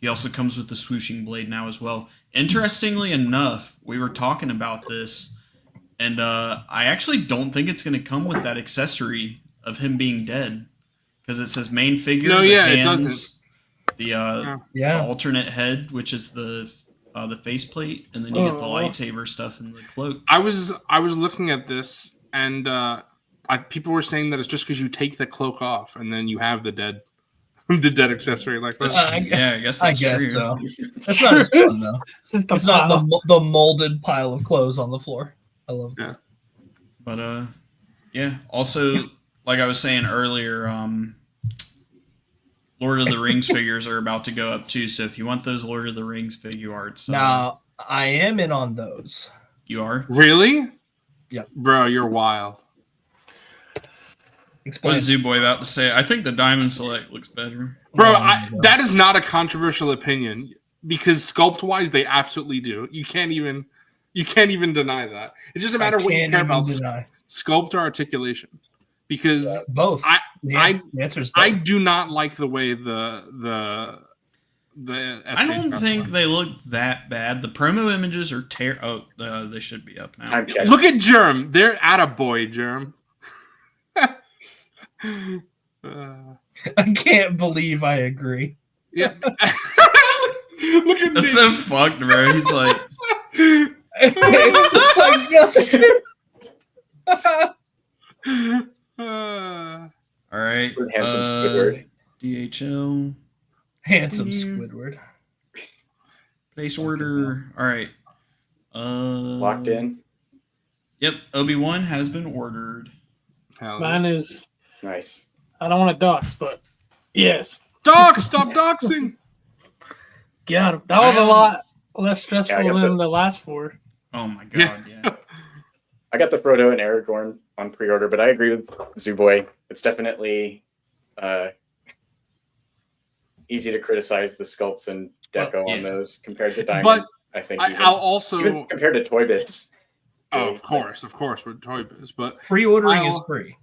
G: he also comes with the swooshing blade now as well. Interestingly enough, we were talking about this, and I actually don't think it's going to come with that accessory of him being dead, because it says main figure.
A: No,
G: the
A: yeah,
G: hands,
A: it doesn't.
G: The alternate head, which is the faceplate, and then you get the lightsaber stuff in the cloak.
A: I was looking at this, and people were saying that it's just because you take the cloak off and then you have the dead accessory like that.
G: I guess that's true.
B: So. That's not as fun though. It's not the molded pile of clothes on the floor. I love that.
G: But also, like I was saying earlier, Lord of the Rings figures are about to go up too. So if you want those Lord of the Rings figure arts,
B: now I am in on those.
G: You are?
A: Really?
B: Yep.
A: Bro, you're wild.
B: Explain.
G: What is Zooboy about to say? I think the Diamond Select looks better.
A: Bro, that is not a controversial opinion, because sculpt-wise, they absolutely do. You can't even deny that. It doesn't matter what you care about, sculpt or articulation, because
B: both.
A: I do not like the way the
G: I don't think they look that bad. The promo images are they should be up now.
A: Look at Germ. They're attaboy, Germ.
B: I can't believe I agree.
A: Yeah. Look at
G: That's so fucked, bro. He's like,
B: it's like
G: all right.
F: Handsome Squidward.
G: DHL.
B: Handsome Squidward.
G: Place order. All right.
F: Locked in.
G: Yep. Obi-Wan has been ordered.
C: Mine is
F: nice.
C: I don't want to dox, but yes.
A: Dox, stop doxing.
C: Got him. That was a lot less stressful than the last four.
G: Oh my god, yeah.
F: I got the Frodo and Aragorn on pre-order, but I agree with Zooboy. It's definitely easy to criticize the sculpts and deco on those compared to Diamond.
A: But
F: I think
A: I'll also
F: even compared to Toy Biz.
A: Oh, of course, with Toy Biz, but
B: pre-ordering is free.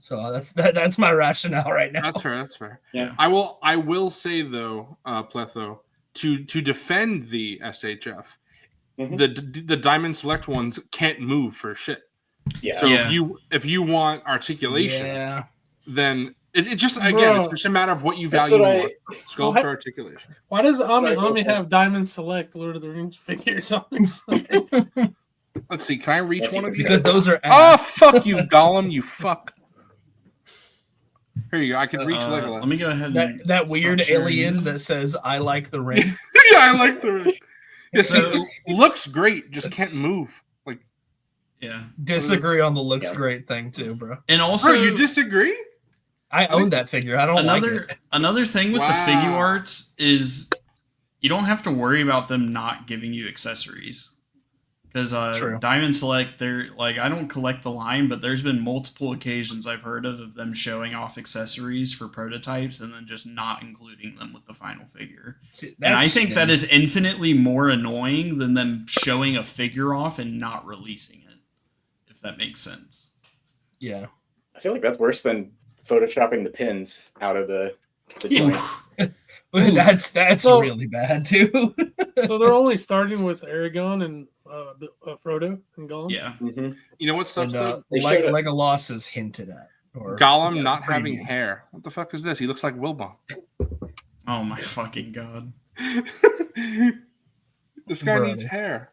B: So that's my rationale right now.
A: That's fair.
F: Yeah.
A: I will say though, Pletho, to defend the SHF, the Diamond Select ones can't move for shit.
F: Yeah.
A: So if you want articulation, then it just it's just a matter of what you value more. Sculpt or articulation.
C: Why does Ami have Diamond Select Lord of the Rings figures on his side?
A: Let's see. Can I reach one of these?
B: Because those are
A: Oh, fuck you, Gollum, you fuck. Here you go. I could reach Legolas.
G: Let me go ahead and
B: that weird alien that says "I like the ring."
A: Yeah, I like the ring. Yeah, so looks great, just can't move. Like,
G: yeah.
B: Disagree on the looks great thing too, bro.
G: And also,
A: you disagree?
B: I own that figure. I don't like it.
G: Another thing with the figure arts is you don't have to worry about them not giving you accessories. Because Diamond Select, they're like, I don't collect the line, but there's been multiple occasions I've heard of them showing off accessories for prototypes and then just not including them with the final figure.
B: See,
G: and I think that is infinitely more annoying than them showing a figure off and not releasing it, if that makes sense.
B: Yeah.
F: I feel like that's worse than photoshopping the pins out of the joint.
B: That's really bad too.
C: So they're only starting with Aragorn and Frodo and Gollum.
G: Yeah.
F: Mm-hmm.
A: You know what sucks?
B: Legolas is hinted at.
A: Gollum not having hair. What the fuck is this? He looks like Wilbon.
G: Oh my fucking god!
A: This guy needs hair.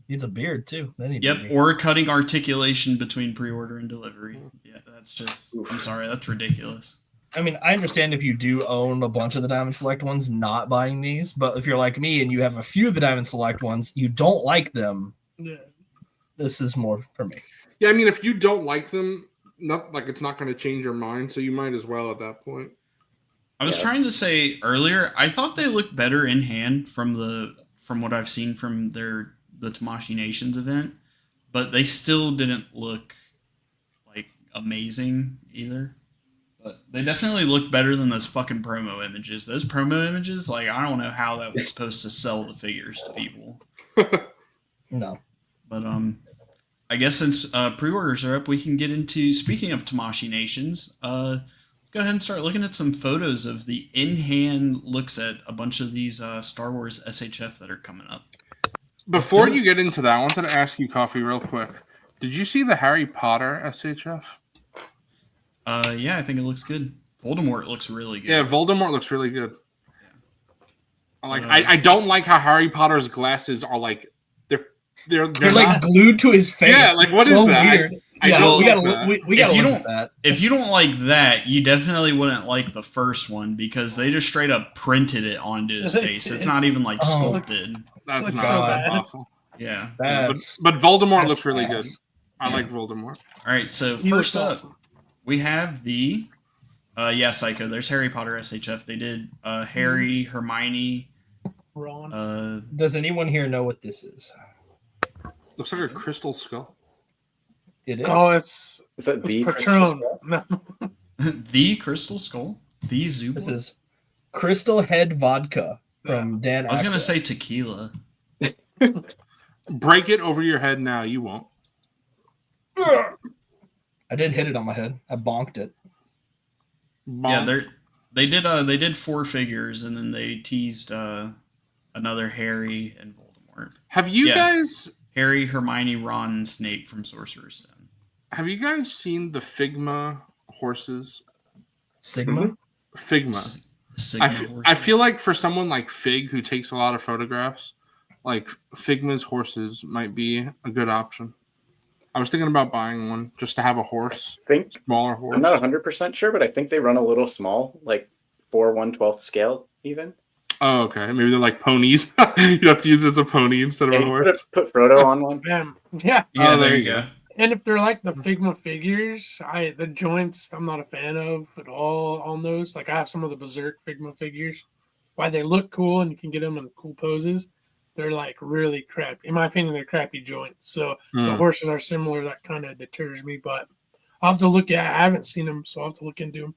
B: He needs a beard too.
G: Or cutting articulation between pre-order and delivery. Yeah, that's just. I'm sorry, that's ridiculous.
B: I mean, I understand if you do own a bunch of the Diamond Select ones, not buying these. But if you're like me and you have a few of the Diamond Select ones, you don't like them.
C: Yeah.
B: This is more for me.
A: Yeah, I mean, if you don't like them, it's not going to change your mind, so you might as well at that point.
G: I was trying to say earlier, I thought they looked better in hand from what I've seen from the Tamashi Nations event, but they still didn't look like amazing either. But they definitely look better than those fucking promo images. Those promo images, like, I don't know how that was supposed to sell the figures to people.
B: No.
G: But I guess since pre-orders are up, we can get into, speaking of Tamashi Nations, let's go ahead and start looking at some photos of the in-hand looks at a bunch of these Star Wars SHF that are coming up.
A: Before you get into that, I wanted to ask you, Coffee, real quick. Did you see the Harry Potter SHF?
G: Yeah, I think it looks good. Voldemort looks really good.
A: Yeah, Voldemort looks really good. Yeah. I don't like how Harry Potter's glasses are like they're
B: like
A: not
B: glued to his face.
A: Yeah, like what
B: so
A: is that?
B: Weird.
A: I
B: Yeah,
A: don't
B: we gotta
A: like
B: look. We gotta
G: If you
B: look at that.
G: If you don't like that, you definitely wouldn't like the first one because they just straight up printed it onto his face. It's not even like sculpted.
A: That's
C: Looks
A: not
C: so
A: that's
C: bad.
A: awful.
G: Yeah.
A: But Voldemort looks really good.
B: ass.
A: I like Voldemort.
G: All right, so
C: He
G: first
C: looks
G: up,
C: awesome.
G: we have the Psycho. There's Harry Potter SHF. They did Harry, Hermione.
C: Ron.
B: Does anyone here know what this is?
A: Looks like a crystal skull.
B: It is.
C: Oh, it's
F: Is that the
C: Patron. No.
G: The Crystal Skull. The Zubo.
B: This is Crystal Head Vodka from Dan.
G: I was gonna
B: Aykroyd.
G: say tequila.
A: Break it over your head now. You won't.
B: I did hit it on my head. I bonked it.
G: Yeah, they did 4 figures and then they teased another Harry and Voldemort.
A: Have you guys
G: Harry, Hermione, Ron, and Snape from Sorcerer's Stone.
A: have you guys seen the Figma horses?
B: Sigma.
A: Figma.
G: Sigma
A: I feel like for someone like Fig who takes a lot of photographs, like Figma's horses might be a good option. I was thinking about buying one just to have a horse, smaller horse.
F: I'm not 100% sure, but I think they run a little small, like 4/1/12 scale even.
A: Oh, okay. Maybe they're like ponies. You have to use it as a pony instead of a
F: And
A: horse.
F: put Frodo on one.
C: Bam. Yeah.
G: Yeah,
A: Oh,
G: there you go.
C: And if they're like the Figma figures, the joints I'm not a fan of at all on those. Like I have some of the Berserk Figma figures. Why they look cool and you can get them in cool poses, they're like really crappy. In my opinion, they're crappy joints. So the horses are similar. That kind of deters me. But I'll have to look at. I haven't seen them, so I'll have to look into them.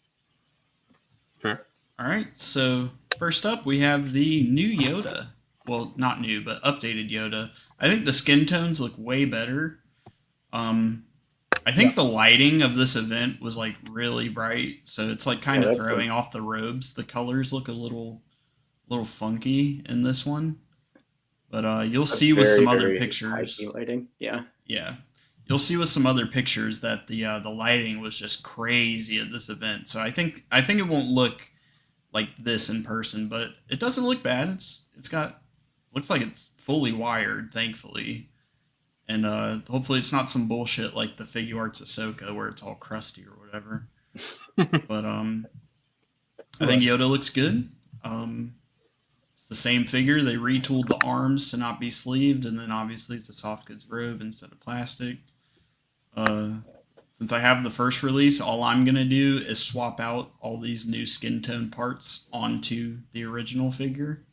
A: Fair.
G: All right, so first up we have the new Yoda. Well, not new, but updated Yoda. I think the skin tones look way better. I think the lighting of this event was like really bright, so it's like kind of throwing off the robes. The colors look a little funky in this one, but you'll see with some other pictures.
F: Lighting. Yeah.
G: Yeah, you'll see with some other pictures that the lighting was just crazy at this event. So I think it won't look like this in person, but it doesn't look bad. Looks like it's fully wired, thankfully. And hopefully it's not some bullshit like the Figuarts Ahsoka where it's all crusty or whatever. But I think Yoda looks good. It's the same figure. They retooled the arms to not be sleeved, and then obviously it's a soft goods robe instead of plastic. Since I have the first release, all I'm going to do is swap out all these new skin tone parts onto the original figure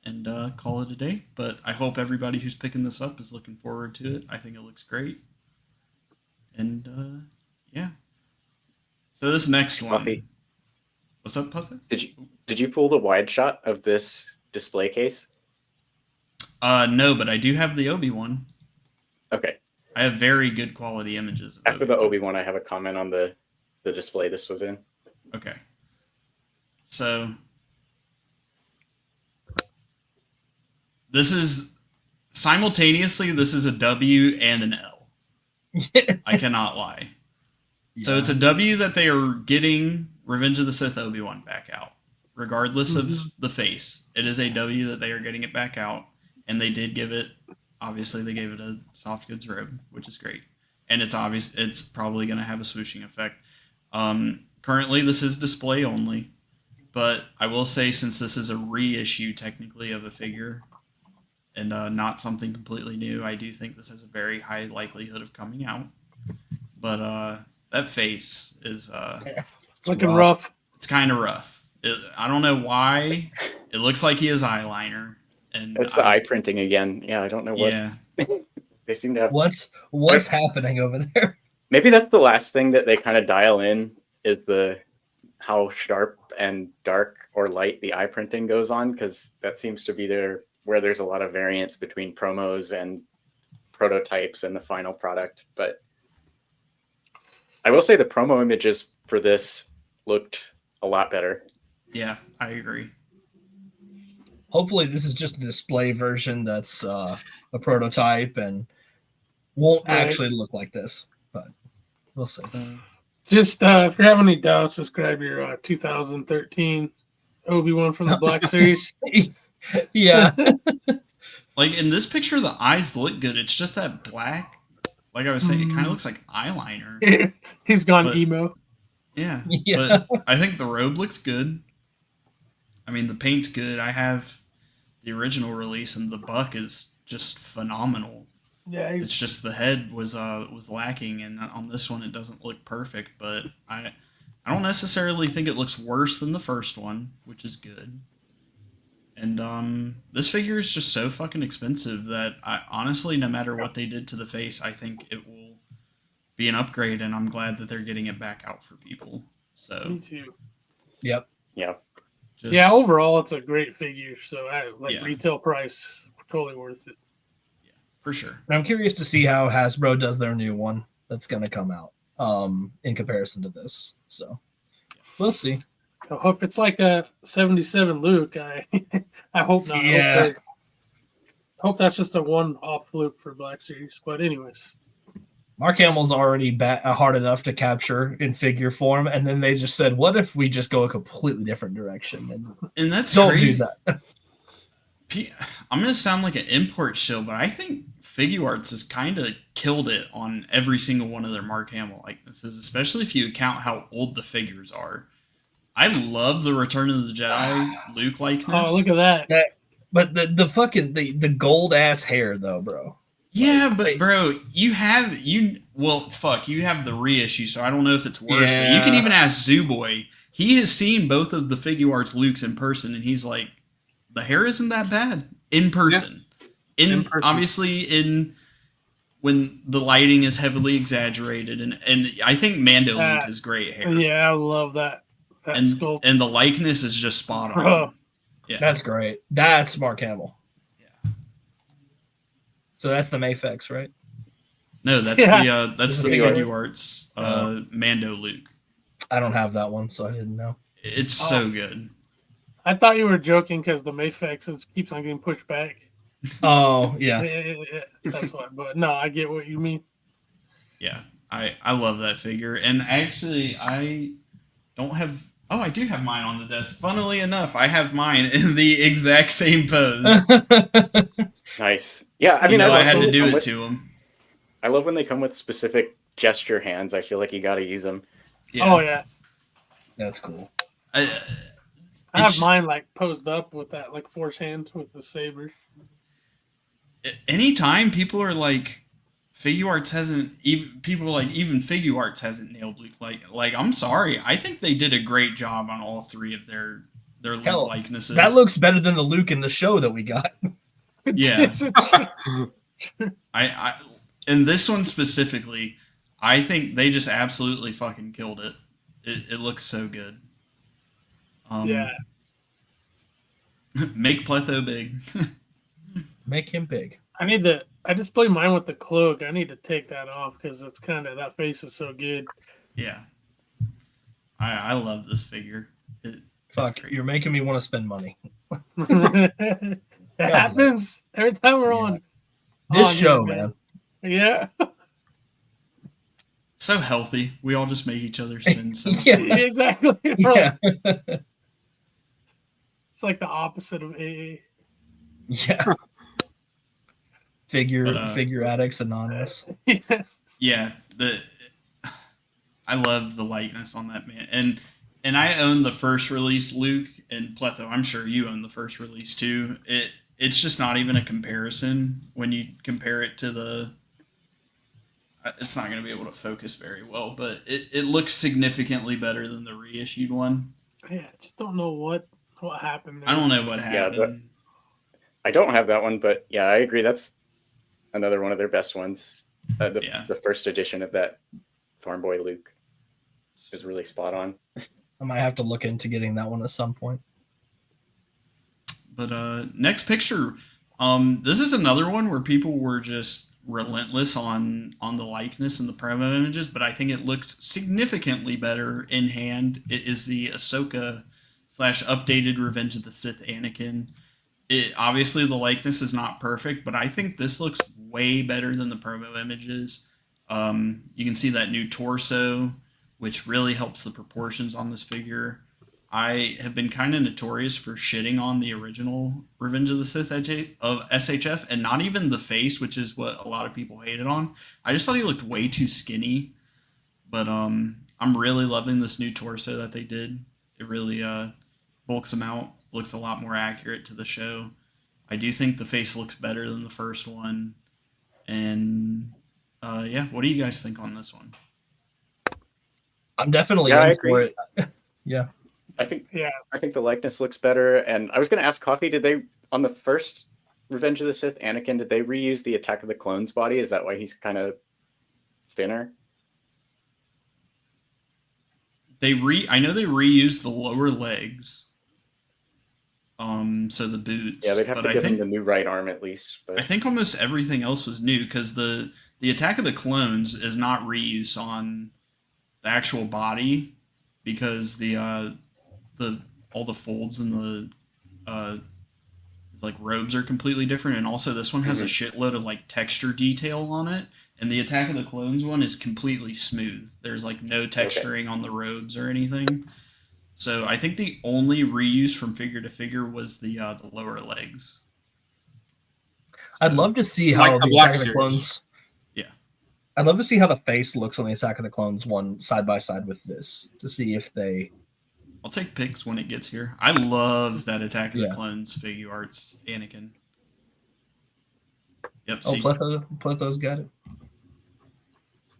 G: and call it a day. But I hope everybody who's picking this up is looking forward to it. I think it looks great. And yeah. So this next one.
F: Puppy.
G: What's up, Pletho?
F: Did you pull the wide shot of this display case?
G: No, but I do have the Obi one.
F: Okay.
G: I have very good quality images of
F: After the Obi one, I have a comment on the display this was in.
G: Okay. So this is simultaneously this is a W and an L. I cannot lie. Yeah. So it's a W that they are getting Revenge of the Sith Obi-Wan back out. Regardless of the face. It is a W that they are getting it back out. And they did give it, obviously they gave it a soft goods robe, which is great. And it's obvious it's probably going to have a swooshing effect. currently this is display only, but I will say since this is a reissue technically of a figure and not something completely new, I do think this has a very high likelihood of coming out. But that face is
C: It's looking rough.
G: It's kind of rough. I don't know why. It looks like he has eyeliner, and
F: That's the eye printing again. Yeah, I don't know what.
G: Yeah,
F: They seem to have.
B: What's happening over there?
F: Maybe that's the last thing that they kind of dial in is how sharp and dark or light the eye printing goes on, because that seems to be where there's a lot of variance between promos and prototypes and the final product. But I will say the promo images for this looked a lot better.
G: yeah, I agree.
B: Hopefully, this is just a display version that's a prototype and won't actually look like this. But we'll see.
C: Just if you have any doubts, just grab your 2013 Obi-Wan from the Black Series.
B: Yeah.
G: Like in this picture, the eyes look good. It's just that black. Like I was saying, it kind of looks like eyeliner.
C: He's gone emo.
G: Yeah,
B: Yeah.
G: but I think the robe looks good. I mean, the paint's good. I have the original release, and the buck is just phenomenal.
C: Yeah,
G: It's just the head was lacking, and on this one it doesn't look perfect. But I don't necessarily think it looks worse than the first one, which is good. And this figure is just so fucking expensive that I honestly, no matter what they did to the face, I think it will be an upgrade, and I'm glad that they're getting it back out for people. So
C: me too.
B: Yep.
F: Yeah.
C: Yeah, overall it's a great figure. So
G: Yeah.
C: retail price, totally worth it.
G: for sure.
B: And I'm curious to see how Hasbro does their new one that's going to come out in comparison to this. So we'll see.
C: I hope it's like a 77 Luke. I hope not.
B: Yeah.
C: I hope that's just a one-off Luke for Black Series. But anyways.
B: Mark Hamill's already hard enough to capture in figure form, and then they just said, "What if we just go a completely different direction?"
G: And that's
B: Don't
G: crazy.
B: do that.
G: I'm gonna sound like an import shill, but I think Figuarts has kind of killed it on every single one of their Mark Hamill likenesses, especially if you account how old the figures are. I love the Return of the Jedi Luke likeness.
C: Oh, look at that.
B: But the fucking the gold ass hair though, bro.
G: Yeah, but bro, you have the reissue, so I don't know if it's worse.
B: Yeah.
G: But you can even ask Zooboy. He has seen both of the Figuarts Lukes in person, and he's like, the hair isn't that bad in person. Yeah. In person. Obviously, when the lighting is heavily exaggerated, and I think Mando Luke has great hair.
C: Yeah, I love that sculpt.
G: And the likeness is just spot on.
C: Oh.
G: Yeah,
B: that's great. That's Mark Hamill. So that's the Mayfex, right?
G: No, that's the Figuarts Mando Luke.
B: I don't have that one, so I didn't know.
G: It's so good.
C: I thought you were joking because the Mayfex keeps on getting pushed back.
B: Oh, yeah.
C: That's why. But no, I get what you mean.
G: Yeah, I love that figure. And actually, I don't have... Oh, I do have mine on the desk. Funnily enough, I have mine in the exact same pose.
F: Nice. Yeah, I mean,
G: I had to do it to him.
F: I love when they come with specific gesture hands. I feel like you got to use them.
G: Yeah.
C: Oh, yeah.
B: That's cool.
C: I have mine like posed up with that like force hand with the saber.
G: Anytime people are like, Figuarts hasn't even Figuarts hasn't nailed Luke like I'm sorry. I think they did a great job on all three of their Luke likenesses.
B: That looks better than the Luke in the show that we got.
G: Yeah. I and this one specifically, I think they just absolutely fucking killed it. It looks so good.
C: Yeah.
G: Make Pletho big.
B: Make him big.
C: I just play mine with the cloak. I need to take that off because it's that face is so good.
G: Yeah. I love this figure.
B: Fuck, you're making me want to spend money.
C: It happens every time we're on
B: this show, man.
C: Yeah.
G: So healthy. We all just make each other spend so much.
B: Yeah,
C: exactly.
B: Yeah.
C: It's like the opposite of AA.
B: Yeah. Figure Addicts Anonymous.
G: Yeah. I love the likeness on that man. And I own the first release Luke, and Pletho, I'm sure you own the first release too. It's just not even a comparison when you compare it to the. It's not going to be able to focus very well, but it looks significantly better than the reissued one.
C: Yeah, I just don't know what happened there.
G: I don't know what happened.
F: I don't have that one, but yeah, I agree. That's another one of their best ones. The first edition of that Farm Boy Luke is really spot on.
B: I might have to look into getting that one at some point.
G: But next picture, this is another one where people were just relentless on the likeness and the promo images, but I think it looks significantly better in hand. It is the Ahsoka / updated Revenge of the Sith Anakin. Obviously the likeness is not perfect, but I think this looks way better than the promo images. You can see that new torso, which really helps the proportions on this figure. I have been kind of notorious for shitting on the original Revenge of the Sith of SHF, and not even the face, which is what a lot of people hated on. I just thought he looked way too skinny. But I'm really loving this new torso that they did. It really bulks him out, looks a lot more accurate to the show. I do think the face looks better than the first one. And what do you guys think on this one?
B: I'm definitely in for it. Yeah.
F: I think the likeness looks better. And I was going to ask Coffee, did they, on the first Revenge of the Sith Anakin, did they reuse the Attack of the Clones body? Is that why he's kind of thinner?
G: I know they reused the lower legs. So the boots.
F: Yeah, they'd have to give him the new right arm at least. But
G: I think almost everything else was new, because the Attack of the Clones is not reuse on the actual body, because all the folds and the like robes are completely different, and also this one has a shitload of like texture detail on it, and the Attack of the Clones one is completely smooth. There's like no texturing on the robes or anything. So I think the only reuse from figure to figure was the lower legs.
B: I'd love to see how the Attack of the Clones.
G: Yeah,
B: I'd love to see how the face looks on the Attack of the Clones one side by side with this, to see if they.
G: I'll take pics when it gets here. I love that Attack of the Clones figure arts Anakin. Yep.
B: Oh, Pletho's got it.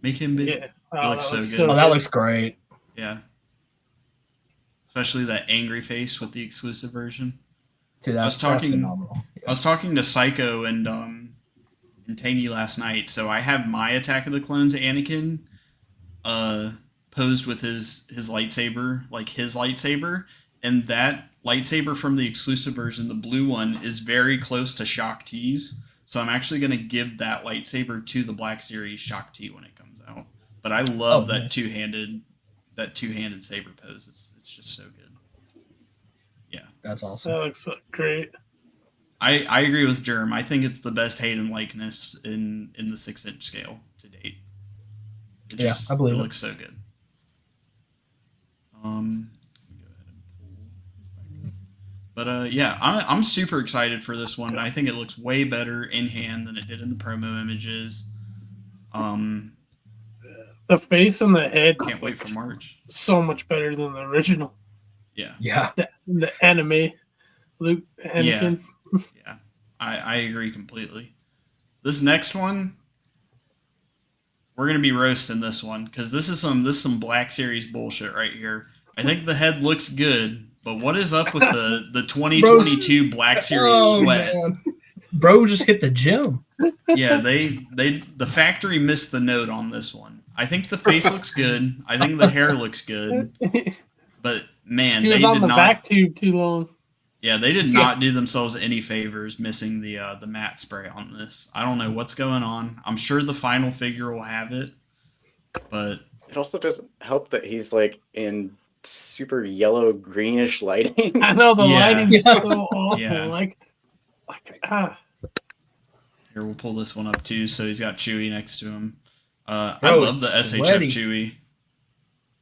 G: Make him big.
C: Yeah.
G: It looks so good.
B: Oh, that looks great.
G: Yeah. Especially that angry face with the exclusive version.
B: Dude, that's phenomenal. Yeah.
G: I was talking to Psycho and Tangy last night. So I have my Attack of the Clones Anakin posed with his lightsaber, like his lightsaber, and that lightsaber from the exclusive version, the blue one, is very close to Shock T's. So I'm actually going to give that lightsaber to the Black Series Shock T when it comes out. But I love that two-handed saber pose. It's just so good. Yeah,
B: that's awesome.
C: That looks great.
G: I agree with Germ. I think it's the best Hayden likeness in the 6-inch scale to date.
B: I believe
G: it looks so good. Go ahead and pull this back up. But I'm super excited for this one. I think it looks way better in hand than it did in the promo images.
C: The face and the head.
G: Can't wait for March.
C: So much better than the original.
G: Yeah.
B: Yeah.
C: The anime Luke Anakin.
G: Yeah. I agree completely. This next one, we're gonna be roasting this one, because this is some Black Series bullshit right here. I think the head looks good, but what is up with the 2022 Black Series sweat?
B: Man. Bro just hit the gym.
G: Yeah, the factory missed the note on this one. I think the face looks good. I think the hair looks good. But man,
C: he was
G: they
C: on
G: did
C: the
G: not
C: back tube too long.
G: Yeah, they did not do themselves any favors missing the matte spray on this. I don't know what's going on. I'm sure the final figure will have it, but
F: it also doesn't help that he's like in super yellow greenish lighting.
C: I know the lighting's so awful.
G: Yeah.
C: Here,
G: we'll pull this one up too. So he's got Chewie next to him. I love the SHF Chewie.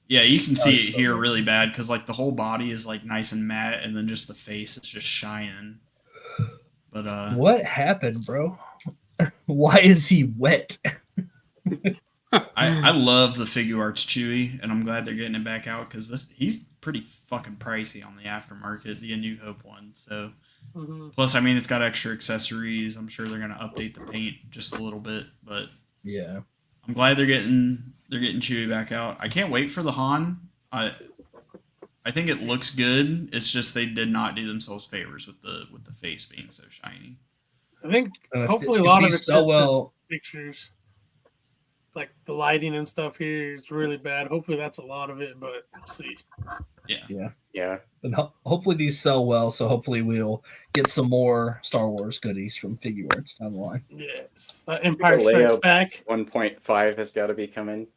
G: Yeah, you can see it here really bad because like the whole body is like nice and matte, and then just the face is just shining. But
B: what happened, bro? Why is he wet?
G: I love the Figure Arts Chewie, and I'm glad they're getting it back out because he's pretty fucking pricey on the aftermarket, the A New Hope one. So, plus, I mean, it's got extra accessories. I'm sure they're gonna update the paint just a little bit, but
B: yeah,
G: I'm glad they're getting Chewie back out. I can't wait for the Han. I think it looks good. It's just they did not do themselves favors with the face being so shiny.
C: I think
B: And
C: hopefully
B: if
C: a lot of
B: these
C: it's
B: sell
C: just
B: well,
C: pictures. Like the lighting and stuff here is really bad. Hopefully that's a lot of it, but we'll see.
F: Yeah.
B: and hopefully these sell well. So hopefully we'll get some more Star Wars goodies from Figure Arts down the line.
C: Yes. Empire Strikes Back.
F: 1.5 has got to be coming.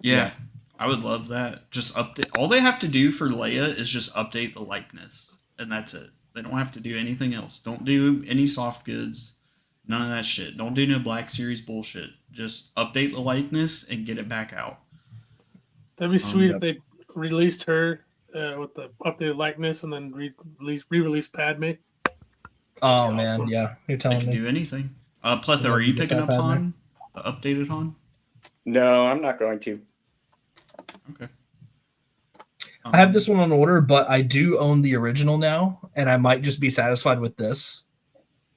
G: Yeah, I would love that. Just update. All they have to do for Leia is just update the likeness, and that's it. They don't have to do anything else. Don't do any soft goods. None of that shit. Don't do no Black Series bullshit. Just update the likeness and get it back out.
C: That'd be sweet if they released her with the updated likeness and then re-release Padme.
B: Oh man, yeah, you're
G: They
B: telling
G: can
B: me.
G: do anything. Pletho, are you picking up Han? The updated Han?
F: No, I'm not going to.
G: Okay.
B: I have this one on order, but I do own the original now, and I might just be satisfied with this.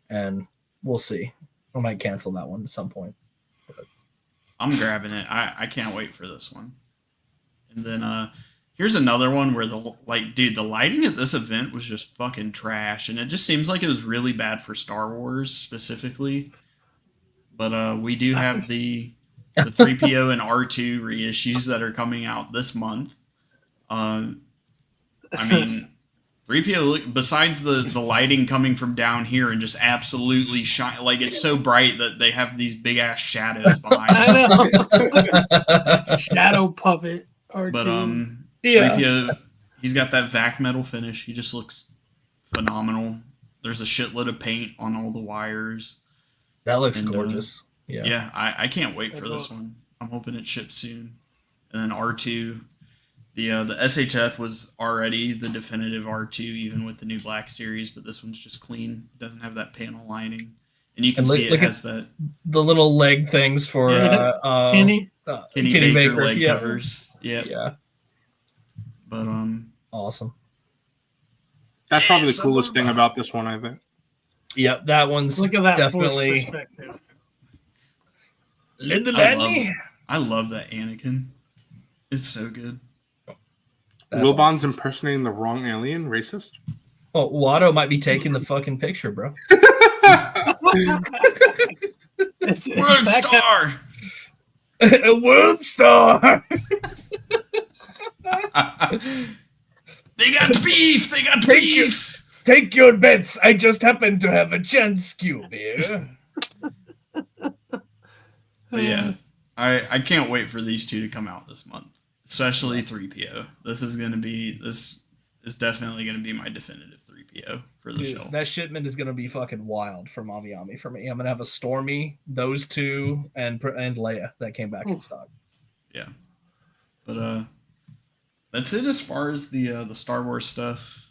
B: And we'll see. I might cancel that one at some point.
G: I'm grabbing it. I can't wait for this one. And then here's another one where the lighting at this event was just fucking trash, and it just seems like it was really bad for Star Wars specifically. But we do have the 3PO and R2 reissues that are coming out this month. I mean, 3PO, besides the lighting coming from down here and just absolutely shine, like it's so bright that they have these big ass shadows behind them.
C: I know. Shadow puppet. R2.
G: But 3PO, he's got that vac metal finish. He just looks phenomenal. There's a shitload of paint on all the wires.
B: That looks gorgeous.
G: Yeah, I can't wait for this one. I'm hoping it ships soon. And then R2, the SHF was already the definitive R2, even with the new Black Series, but this one's just clean. It doesn't have that panel lining, and you can see it has the
B: little leg things for
C: Kenny
G: Baker leg covers.
B: Yeah.
G: But
B: awesome.
A: That's probably the coolest thing about this one, I think.
B: Yep, that one's
C: Look at that
B: definitely.
C: perspective.
G: I love that Anakin. It's so good.
A: Wilbon's impersonating the wrong alien. Racist.
B: Oh, Watto might be taking the fucking picture, bro.
G: World star.
B: A world star.
G: They got beef. They got beef.
B: Take your bets. I just happen to have a chance cube here.
G: But yeah, I can't wait for these two to come out this month, especially 3PO. This is definitely gonna be my definitive 3PO for the show.
B: That shipment is gonna be fucking wild for Maviami for me. I'm gonna have a Stormy, those two, and Leia that came back in stock.
G: Yeah, but that's it as far as the Star Wars stuff.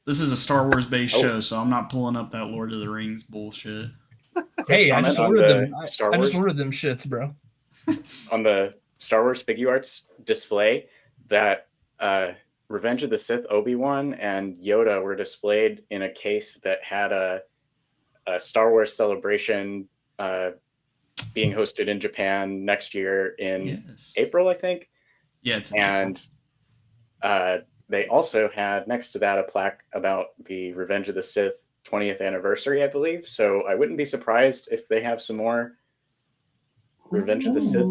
G: This is a Star Wars based show, so I'm not pulling up that Lord of the Rings bullshit.
B: Hey, I just ordered them. I
F: Star
B: just
F: Wars?
B: ordered them shits, bro.
F: On the Star Wars Figure Arts display, that Revenge of the Sith Obi-Wan and Yoda were displayed in a case that had a Star Wars celebration being hosted in Japan next year in April, I think.
G: Yeah, it's
F: and they also had next to that a plaque about the Revenge of the Sith 20th anniversary, I believe. So I wouldn't be surprised if they have some more Revenge of the Sith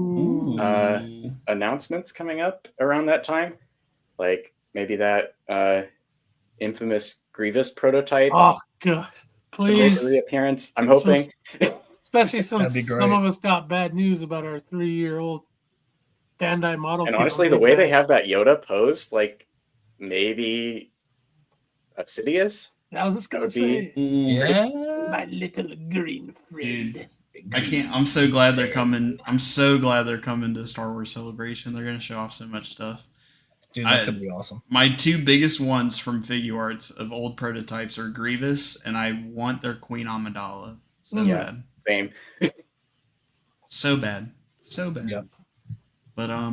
F: announcements coming up around that time. Like maybe that infamous Grievous prototype.
C: Oh god, please!
F: Reappearance. I'm hoping.
C: Especially since some of us got bad news about our 3-year-old Bandai model.
F: And honestly, the way they have that Yoda posed, like maybe a Sidious.
C: I was just gonna say, my little green friend.
G: Dude, I'm so glad they're coming. I'm so glad they're coming to Star Wars Celebration. They're gonna show off so much stuff.
B: Dude, that's gonna be awesome.
G: My two biggest ones from Figure Arts of old prototypes are Grievous, and I want their Queen Amidala. So bad.
F: Same.
G: So bad.
B: Yep.
G: But I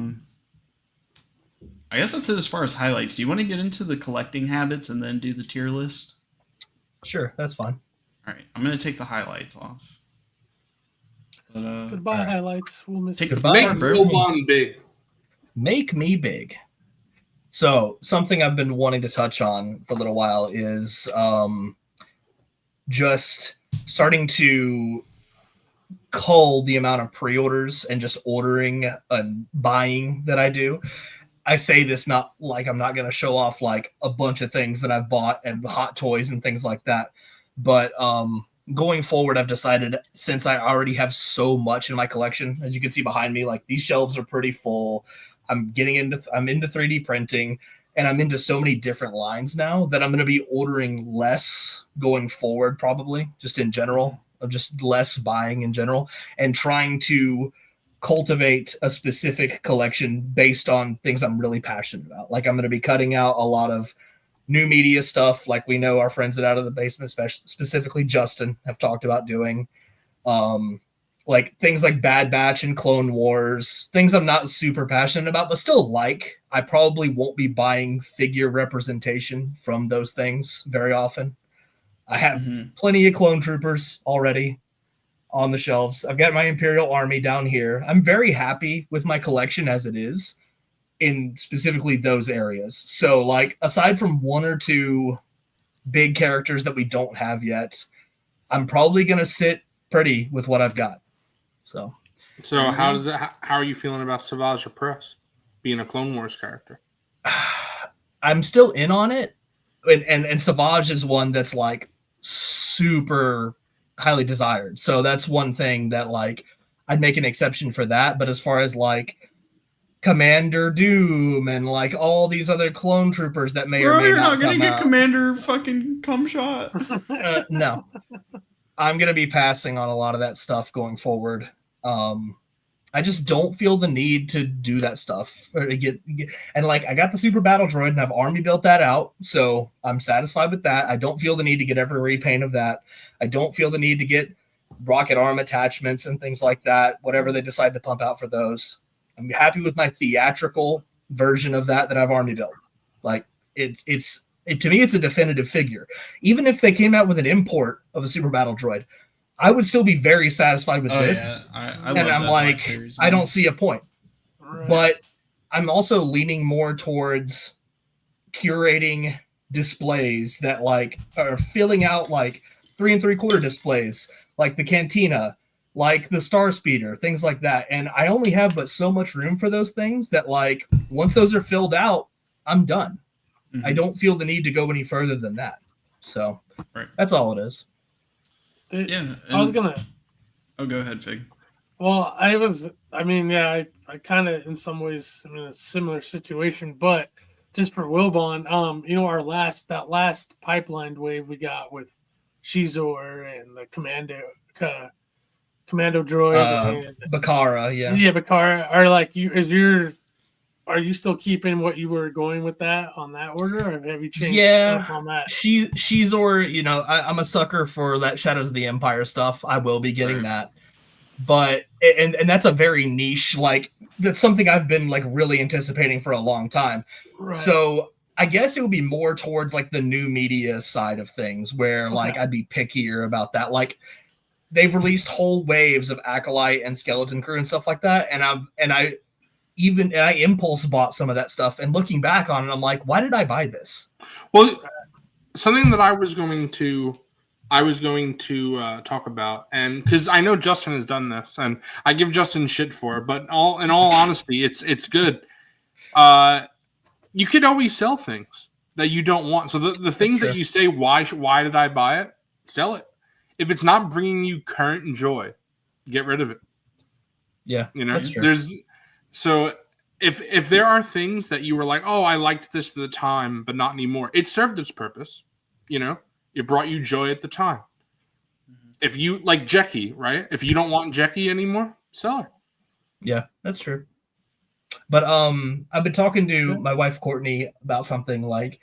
G: guess that's it as far as highlights. Do you want to get into the collecting habits and then do the tier list?
B: Sure, that's fine.
G: All right, I'm gonna take the highlights off. But,
C: Goodbye,
B: All right.
C: highlights. We'll miss
G: Take
C: you.
G: the
B: Goodbye.
G: fire,
A: Make
G: bro.
A: Wilbon big.
B: Make me big. So something I've been wanting to touch on for a little while is just starting to cull the amount of pre-orders and just ordering and buying that I do. I say this not like I'm not going to show off like a bunch of things that I've bought and hot toys and things like that. But going forward, I've decided, since I already have so much in my collection, as you can see behind me, like these shelves are pretty full. I'm into 3D printing, and I'm into so many different lines now that I'm going to be ordering less going forward, probably just in general, of just less buying in general, and trying to cultivate a specific collection based on things I'm really passionate about. Like I'm going to be cutting out a lot of new media stuff, like we know our friends at Out of the Basement, specifically Justin, have talked about doing. Like things like Bad Batch and Clone Wars, things I'm not super passionate about, but still like. I probably won't be buying figure representation from those things very often. I have plenty of clone troopers already on the shelves. I've got my Imperial Army down here. I'm very happy with my collection as it is in specifically those areas. So like aside from one or two big characters that we don't have yet, I'm probably going to sit pretty with what I've got. So
A: how are you feeling about Savage Press being a Clone Wars character?
B: I'm still in on it. And Savage is one that's like super highly desired. So that's one thing that like I'd make an exception for that. But as far as like Commander Doom and like all these other clone troopers that may or may
G: you're
B: not
G: not gonna
B: come
G: get
B: out,
G: Commander fucking cum shot.
B: no, I'm gonna be passing on a lot of that stuff going forward. I just don't feel the need to do that stuff or to get and like I got the Super Battle Droid and I've army built that out, so I'm satisfied with that. I don't feel the need to get every repaint of that. I don't feel the need to get rocket arm attachments and things like that, whatever they decide to pump out for those. I'm happy with my theatrical version of that I've army built. Like it's to me, it's a definitive figure. Even if they came out with an import of a Super Battle Droid, I would still be very satisfied with this.
G: Yeah. I
B: and
G: love
B: I'm
G: that
B: like,
G: series,
B: I
G: man.
B: don't see a point.
C: Right.
B: But I'm also leaning more towards curating displays that like are filling out like 3 3/4 displays, like the Cantina, like the Star Speeder, things like that. And I only have but so much room for those things that like once those are filled out, I'm done.
G: Mhm.
B: I don't feel the need to go any further than that. So
G: Right.
B: that's all it is.
G: Yeah.
C: I was gonna.
G: Oh, go ahead, Fig.
C: Well, I kind of in some ways I'm in a similar situation, but just for Wilbon, our last pipelined wave we got with Shizor and the commando droid and
B: Bakara, yeah.
C: yeah, Bakara are like are you still keeping what you were going with that on that order, or have you changed stuff on that?
B: Shizor, I'm a sucker for that Shadows of the Empire stuff. I will be getting that. But and that's a very niche, like that's something I've been like really anticipating for a long time.
C: Right.
B: So I guess it would be more towards like the new media side of things where like I'd be pickier about that. Like they've released whole waves of Acolyte and Skeleton Crew and stuff like that. And I impulse bought some of that stuff, and looking back on it, I'm like, why did I buy this?
A: Well, something that I was going to talk about, and because I know Justin has done this, and I give Justin shit for it, but in all honesty, it's good. You could always sell things that you don't want. So the things that you say, why did I buy it? Sell it. If it's not bringing you current joy, get rid of it.
B: Yeah, that's true.
A: So if there are things that you were like, oh, I liked this at the time, but not anymore, it served its purpose. It brought you joy at the time. Mm-hmm. If you like Jackie, right? If you don't want Jackie anymore, sell her.
B: Yeah, that's true. But I've been talking to my wife Courtney about something like,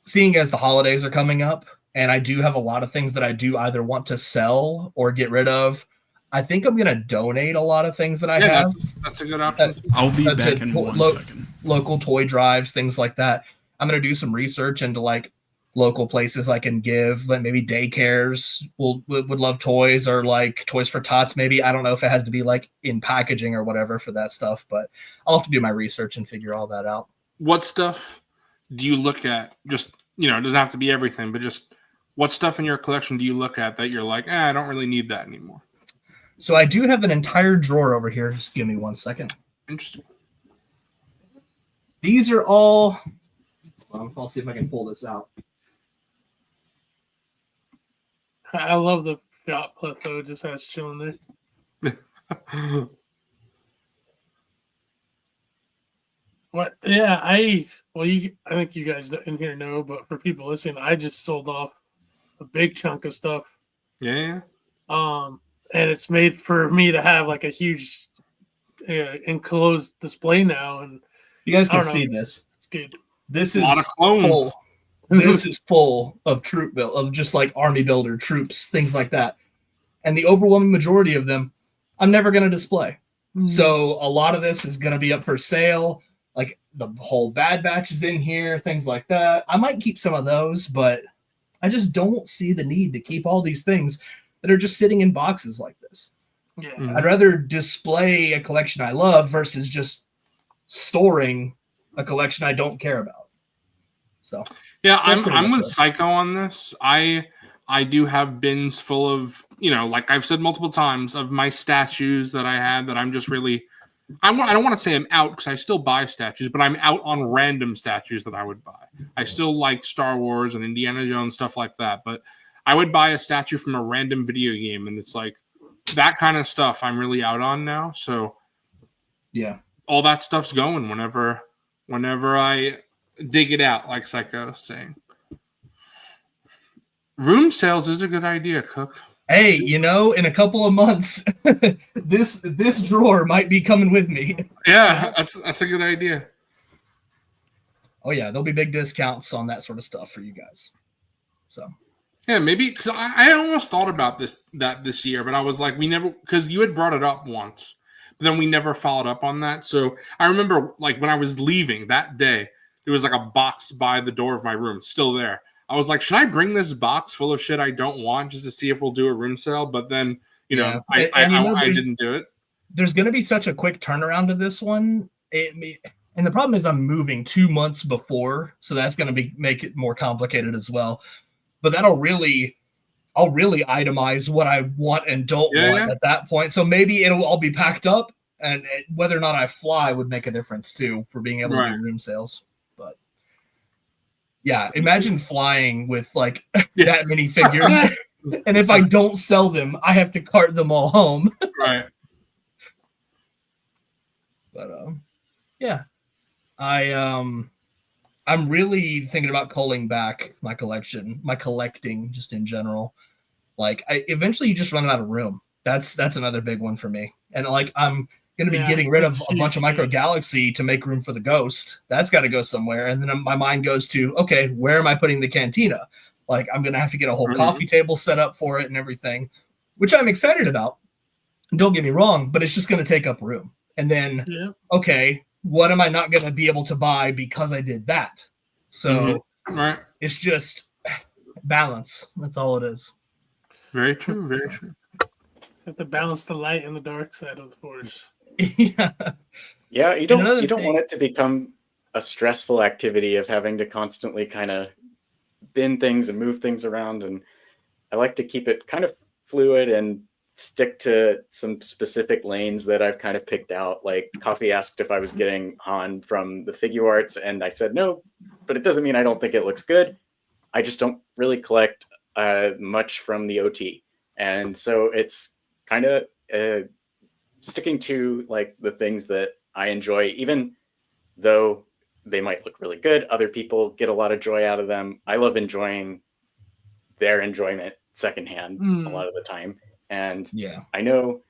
B: seeing as the holidays are coming up, and I do have a lot of things that I do either want to sell or get rid of. I think I'm gonna donate a lot of things that I
A: Yeah,
B: have.
A: that's a good option.
G: I'll be
B: That's
G: back
B: it.
G: in 1 second.
B: Local toy drives, things like that. I'm gonna do some research into like local places I can give, like maybe daycares would love toys, or like Toys for Tots. Maybe, I don't know if it has to be like in packaging or whatever for that stuff, but I'll have to do my research and figure all that out.
A: What stuff do you look at? Just, it doesn't have to be everything, but just what stuff in your collection do you look at that you're like, I don't really need that anymore?
B: So I do have an entire drawer over here. Just give me 1 second.
A: Interesting.
B: These are all. I'll see if I can pull this out.
C: I love the shop Pletho just has chilling there. What? Yeah, I think you guys in here know, but for people listening, I just sold off a big chunk of stuff.
A: Yeah.
C: And it's made for me to have like a huge enclosed display now, and
B: You guys can
C: I don't
B: see
C: know.
B: this.
C: it's good.
B: This
A: A
B: is
A: lot of clones.
B: full. This is full of troop build, of just like army builder troops, things like that. And the overwhelming majority of them, I'm never going to display. So a lot of this is going to be up for sale. Like the whole Bad Batch is in here, things like that. I might keep some of those, but I just don't see the need to keep all these things that are just sitting in boxes like this.
C: Yeah.
B: I'd rather display a collection I love versus just storing a collection I don't care about. So
A: Yeah,
B: That's pretty
A: I'm
B: much
A: with
B: it.
A: Psycho on this. I do have bins full of, like I've said multiple times, of my statues that I had that I'm just really, I don't want to say I'm out, because I still buy statues, but I'm out on random statues that I would buy. I still like Star Wars and Indiana Jones, stuff like that, but I would buy a statue from a random video game, and it's like that kind of stuff I'm really out on now. So
B: yeah.
A: all that stuff's going whenever I dig it out, like Psycho was saying. Room sales is a good idea, Cook.
B: Hey, in a couple of months, this drawer might be coming with me.
A: Yeah, that's a good idea.
B: Oh yeah, there'll be big discounts on that sort of stuff for you guys. So
A: Yeah, maybe, because I almost thought about this year, but I was like, we never, because you had brought it up once, but then we never followed up on that. So I remember, like, when I was leaving that day, there was like a box by the door of my room, still there. I was like, should I bring this box full of shit I don't want just to see if we'll do a room sale? But then, I didn't do it.
B: there's going to be such a quick turnaround to this one. And the problem is I'm moving 2 months before, so that's going to make it more complicated as well. But I'll really itemize what I want and don't want at that point. So maybe it'll all be packed up, and whether or not I fly would make a difference too for being able to do room sales. But yeah, imagine flying with like that many figures, and if I don't sell them, I have to cart them all home.
A: Right.
B: But yeah, I'm really thinking about culling back my collecting just in general. Like eventually you just run out of room. That's another big one for me. And like I'm going to be getting rid of a bunch of Micro Galaxy to make room for the Ghost. That's got to go somewhere. And then my mind goes to, okay, where am I putting the Cantina? Like I'm going to have to get a whole coffee table set up for it and everything, which I'm excited about. Don't get me wrong, but it's just going to take up room. And then, okay, what am I not going to be able to buy because I did that? So it's just balance. That's all it is.
A: Very true. Very true.
C: Have to balance the light and the dark side of the force.
F: Yeah, you don't want it to become a stressful activity of having to constantly kind of bin things and move things around. And I like to keep it kind of fluid and stick to some specific lanes that I've kind of picked out. Like Coffee asked if I was getting Han from the Figure Arts, and I said no, but it doesn't mean I don't think it looks good. I just don't really collect much from the OT. And so it's kind of sticking to like the things that I enjoy, even though they might look really good. Other people get a lot of joy out of them. I love enjoying their enjoyment secondhand a lot of the time. And I know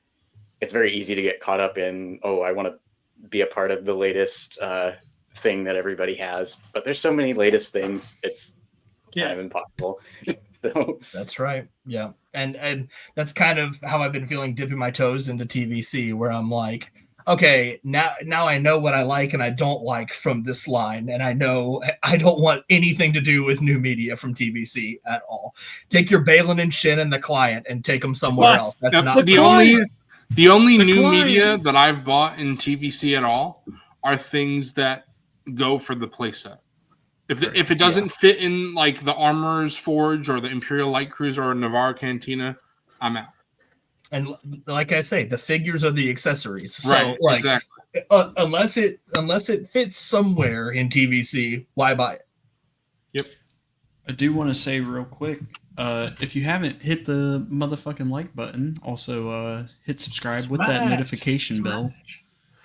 F: it's very easy to get caught up in, I want to be a part of the latest thing that everybody has. But there's so many latest things, it's kind of impossible. So
B: that's right. Yeah. And that's kind of how I've been feeling dipping my toes into TVC, where I'm like, okay, now I know what I like and I don't like from this line, and I know I don't want anything to do with new media from TVC at all. Take your Balin and Shin and the client and take them somewhere else. That's not
A: the only new
G: client.
A: media that I've bought in TVC at all are things that go for the playset. If it doesn't fit in like the Armorer's Forge or the Imperial Light Cruiser or Navarre Cantina, I'm out.
B: And like I say, the figures are the accessories. So
A: Right,
B: like
A: exactly.
B: unless it fits somewhere in TVC, why buy it?
A: Yep.
G: I do want to say real quick, if you haven't hit the motherfucking like button, also hit subscribe with that notification bell.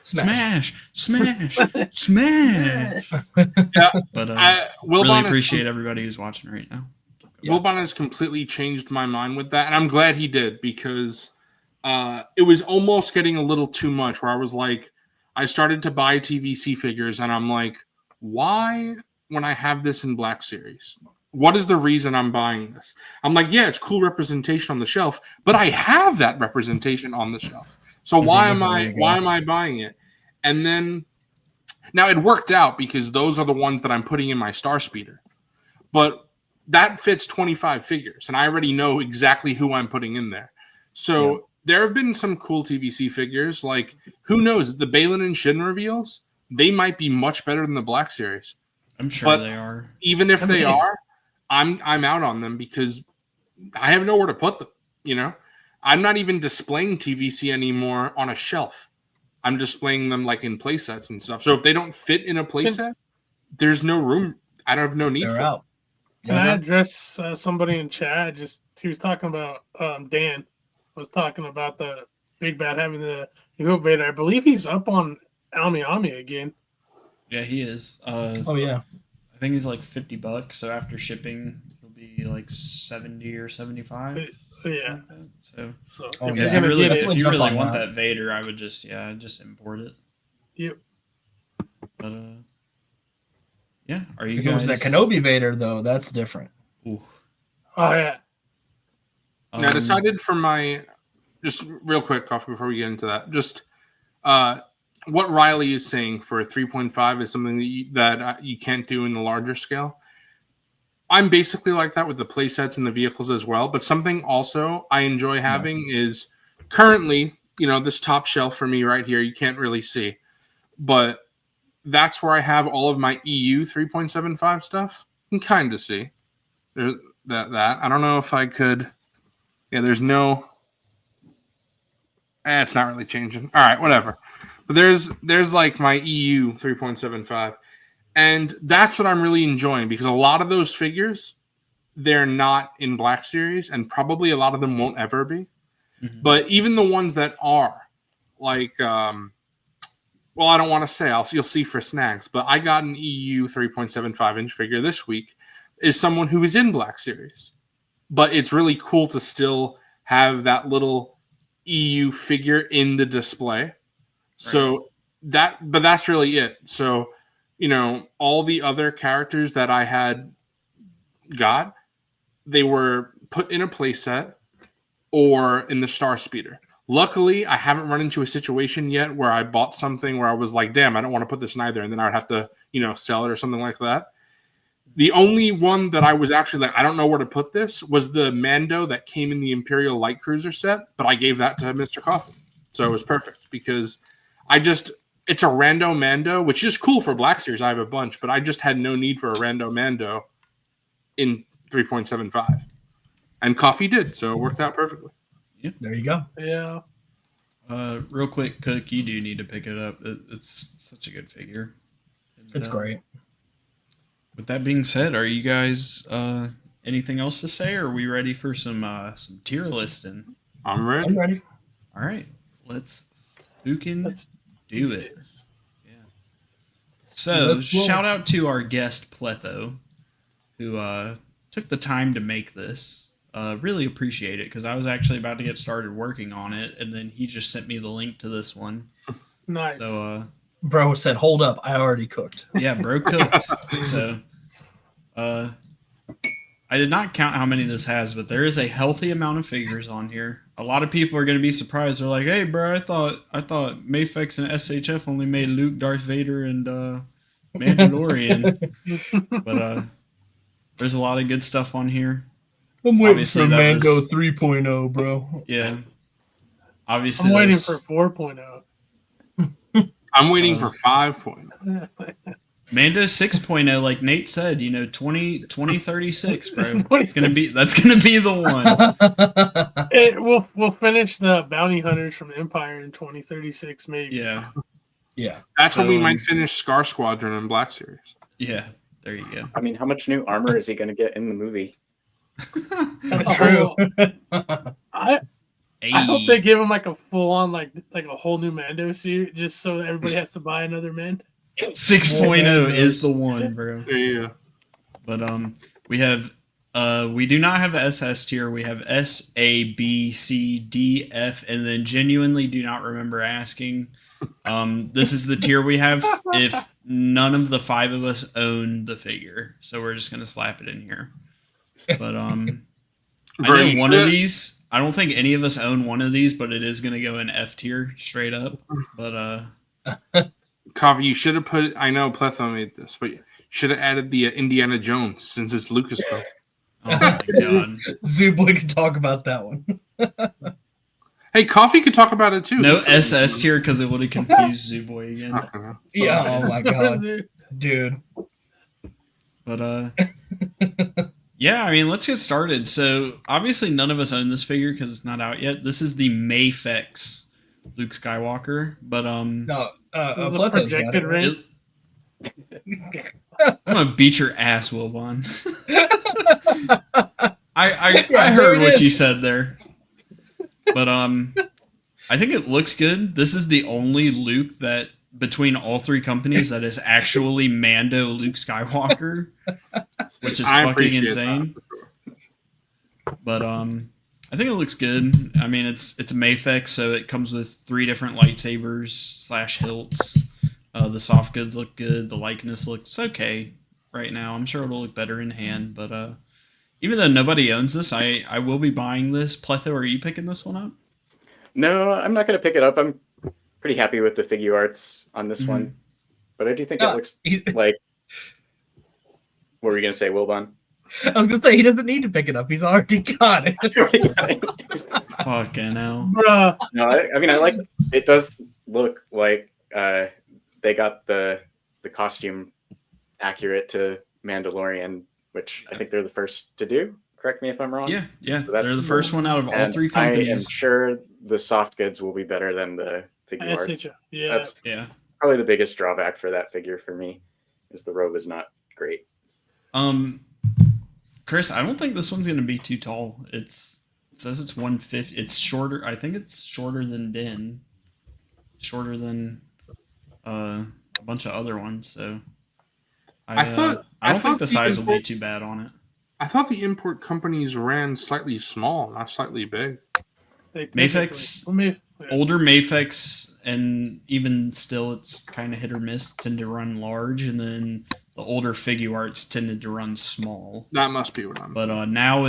G: Smash.
A: Yeah.
G: But
A: Wilbon
G: really appreciate everybody who's watching right now.
A: Wilbon has completely changed my mind with that, and I'm glad he did, because it was almost getting a little too much, where I was like, I started to buy TVC figures, and I'm like, why, when I have this in Black Series? What is the reason I'm buying this? I'm like, yeah, it's cool representation on the shelf, but I have that representation on the shelf. So why am I buying it? And then now it worked out, because those are the ones that I'm putting in my Star Speeder. But that fits 25 figures, and I already know exactly who I'm putting in there. So there have been some cool TVC figures. Like, who knows? The Balin and Shin reveals, they might be much better than the Black Series.
G: I'm sure they are.
A: Even if they are, I'm out on them, because I have nowhere to put them. You know, I'm not even displaying TVC anymore on a shelf. I'm displaying them like in play sets and stuff. So if they don't fit in a play set, there's no room. I don't have no need for them.
C: Can I address somebody in chat? He was talking about Dan was talking about the Big Bad having the New Vader. I believe he's up on Ami again.
G: Yeah, he is.
B: Oh yeah,
G: I think he's like $50. So after shipping, it'll be like 70 or 75.
C: Yeah.
G: So
C: if
G: if you really want that Vader, I would just import it.
C: Yep.
G: But yeah, are you
B: if
G: guys?
B: it was that Kenobi Vader though, that's different.
G: Ooh.
C: Oh yeah.
A: Now, I decided for my, just real quick, Coffee, before we get into that, just what Riley is saying for 3.5 is something that you can't do in the larger scale. I'm basically like that with the play sets and the vehicles as well. But something also I enjoy having is currently, this top shelf for me right here, you can't really see. But that's where I have all of my EU 3.75 stuff. You can kind of see that. I don't know if I could. Yeah, there's no. It's not really changing. All right, whatever. But there's like my EU 3.75. And that's what I'm really enjoying, because a lot of those figures, they're not in Black Series, and probably a lot of them won't ever be. Mm-hmm. But even the ones that are, like, I don't want to say, you'll see for snags, but I got an EU 3.75-inch figure this week, is someone who is in Black Series. But it's really cool to still have that little EU figure in the display. Right. So that's really it. So, all the other characters that I had got, they were put in a playset or in the Star Speeder. Luckily, I haven't run into a situation yet where I bought something where I was like, damn, I don't want to put this in either. And then I would have to, sell it or something like that. The only one that I was actually like, I don't know where to put this, was the Mando that came in the Imperial Light Cruiser set, but I gave that to MrCawfee. So it was perfect, because it's a rando Mando, which is cool for Black Series. I have a bunch, but I just had no need for a rando Mando in 3.75. And Coffee did, so it worked out perfectly.
B: Yep, there you go.
C: Yeah.
G: Real quick, Cook, you do need to pick it up. It's such a good figure.
B: It's great.
G: With that being said, are you guys anything else to say, or are we ready for some tier listing?
A: I'm ready.
B: I'm ready.
G: All right, let's do it. Yeah. So shout out to our guest Pletho, who took the time to make this. Really appreciate it, because I was actually about to get started working on it, and then he just sent me the link to this one.
C: Nice.
G: So
B: bro said, "Hold up, I already cooked."
G: Yeah, bro cooked. So I did not count how many this has, but there is a healthy amount of figures on here. A lot of people are going to be surprised. They're like, "Hey, bro, I thought Mafex and SHF only made Luke, Darth Vader, and Mandalorian." But there's a lot of good stuff on here.
B: I'm waiting
G: Obviously,
B: for
G: that
B: Mando
G: was-
B: 3.0, bro.
G: Yeah. Obviously,
C: I'm waiting
G: those-
C: for 4.0.
A: I'm waiting for 5.0.
G: Mando 6.0, like Nate said, 2036, bro.
C: 20.
G: That's gonna be the one.
C: We'll finish the bounty hunters from Empire in 2036, maybe.
G: Yeah.
B: Yeah.
A: That's when we
G: So-
A: might finish Scar Squadron and Black Series.
G: Yeah. There you go.
F: I mean, how much new armor is he going to get in the movie?
B: That's true.
C: I
G: Hey.
C: hope they give him like a full on like a whole new Mando suit, just so everybody has to buy another Mando.
G: 6.0 is the one, bro.
A: Yeah.
G: But we do not have a SS tier. We have S, A, B, C, D, F, and then genuinely do not remember asking. This is the tier we have if none of the 5 of us own the figure. So we're just gonna slap it in here. But I
A: Bro,
G: know
A: you
G: one of
A: should-
G: these. I don't think any of us own one of these, but it is gonna go in F tier straight up. But
A: Coffee, you should have put. I know Pletho made this, but you should have added the Indiana Jones since it's Lucasfilm.
G: oh my god.
B: Zooboy can talk about that one.
A: Hey, Coffee could talk about it too.
G: No SS tier because it would have confused Zooboy again.
A: Okay.
B: Yeah. Oh my god, dude.
G: But yeah, I mean, let's get started. So obviously none of us own this figure because it's not out yet. This is the Mafex Luke Skywalker, but
B: No,
C: The
B: Pletho's got
C: projected
B: it,
C: ring.
G: I'm gonna beat your ass, Wilbon. I
B: Yeah,
G: heard
B: there it
G: what you
B: is.
G: said there, but I think it looks good. This is the only Luke that between all 3 companies that is actually Mando Luke Skywalker, which is
A: I
G: fucking
A: appreciate
G: insane. But I think it looks good. I mean, it's a Mafex, so it comes with 3 different lightsabers / hilts. The soft goods look good. The likeness looks okay right now. I'm sure it'll look better in hand, but even though nobody owns this, I will be buying this. Pletho, are you picking this one up?
F: No, I'm not going to pick it up. I'm pretty happy with the figure arts on this one, but I do think it looks like. What were you going to say, Wilbon?
B: I was gonna say he doesn't need to pick it up. He's already got it.
G: Fucking hell.
C: Bruh.
F: No, I mean, I like it. Does look like they got the costume accurate to Mandalorian, which I think they're the first to do. Correct me if I'm wrong.
G: Yeah.
F: So that's
G: They're the first one out of all
F: And
G: 3
F: I am
G: companies.
F: sure the soft goods will be better than the figure arts.
C: SHF. Yeah.
F: That's
G: Yeah.
F: probably the biggest drawback for that figure for me, is the robe is not great.
G: Chris, I don't think this one's gonna be too tall. It says it's 150. It's shorter. I think it's shorter than Din. Shorter than a bunch of other ones. So I don't think the size will be too bad on it.
A: I thought the import companies ran slightly small, not slightly big.
G: Mafex- Older Mafex, and even still, it's kind of hit or miss, tend to run large, and then the older figure arts tended to run small.
A: That must be what I'm.
G: But now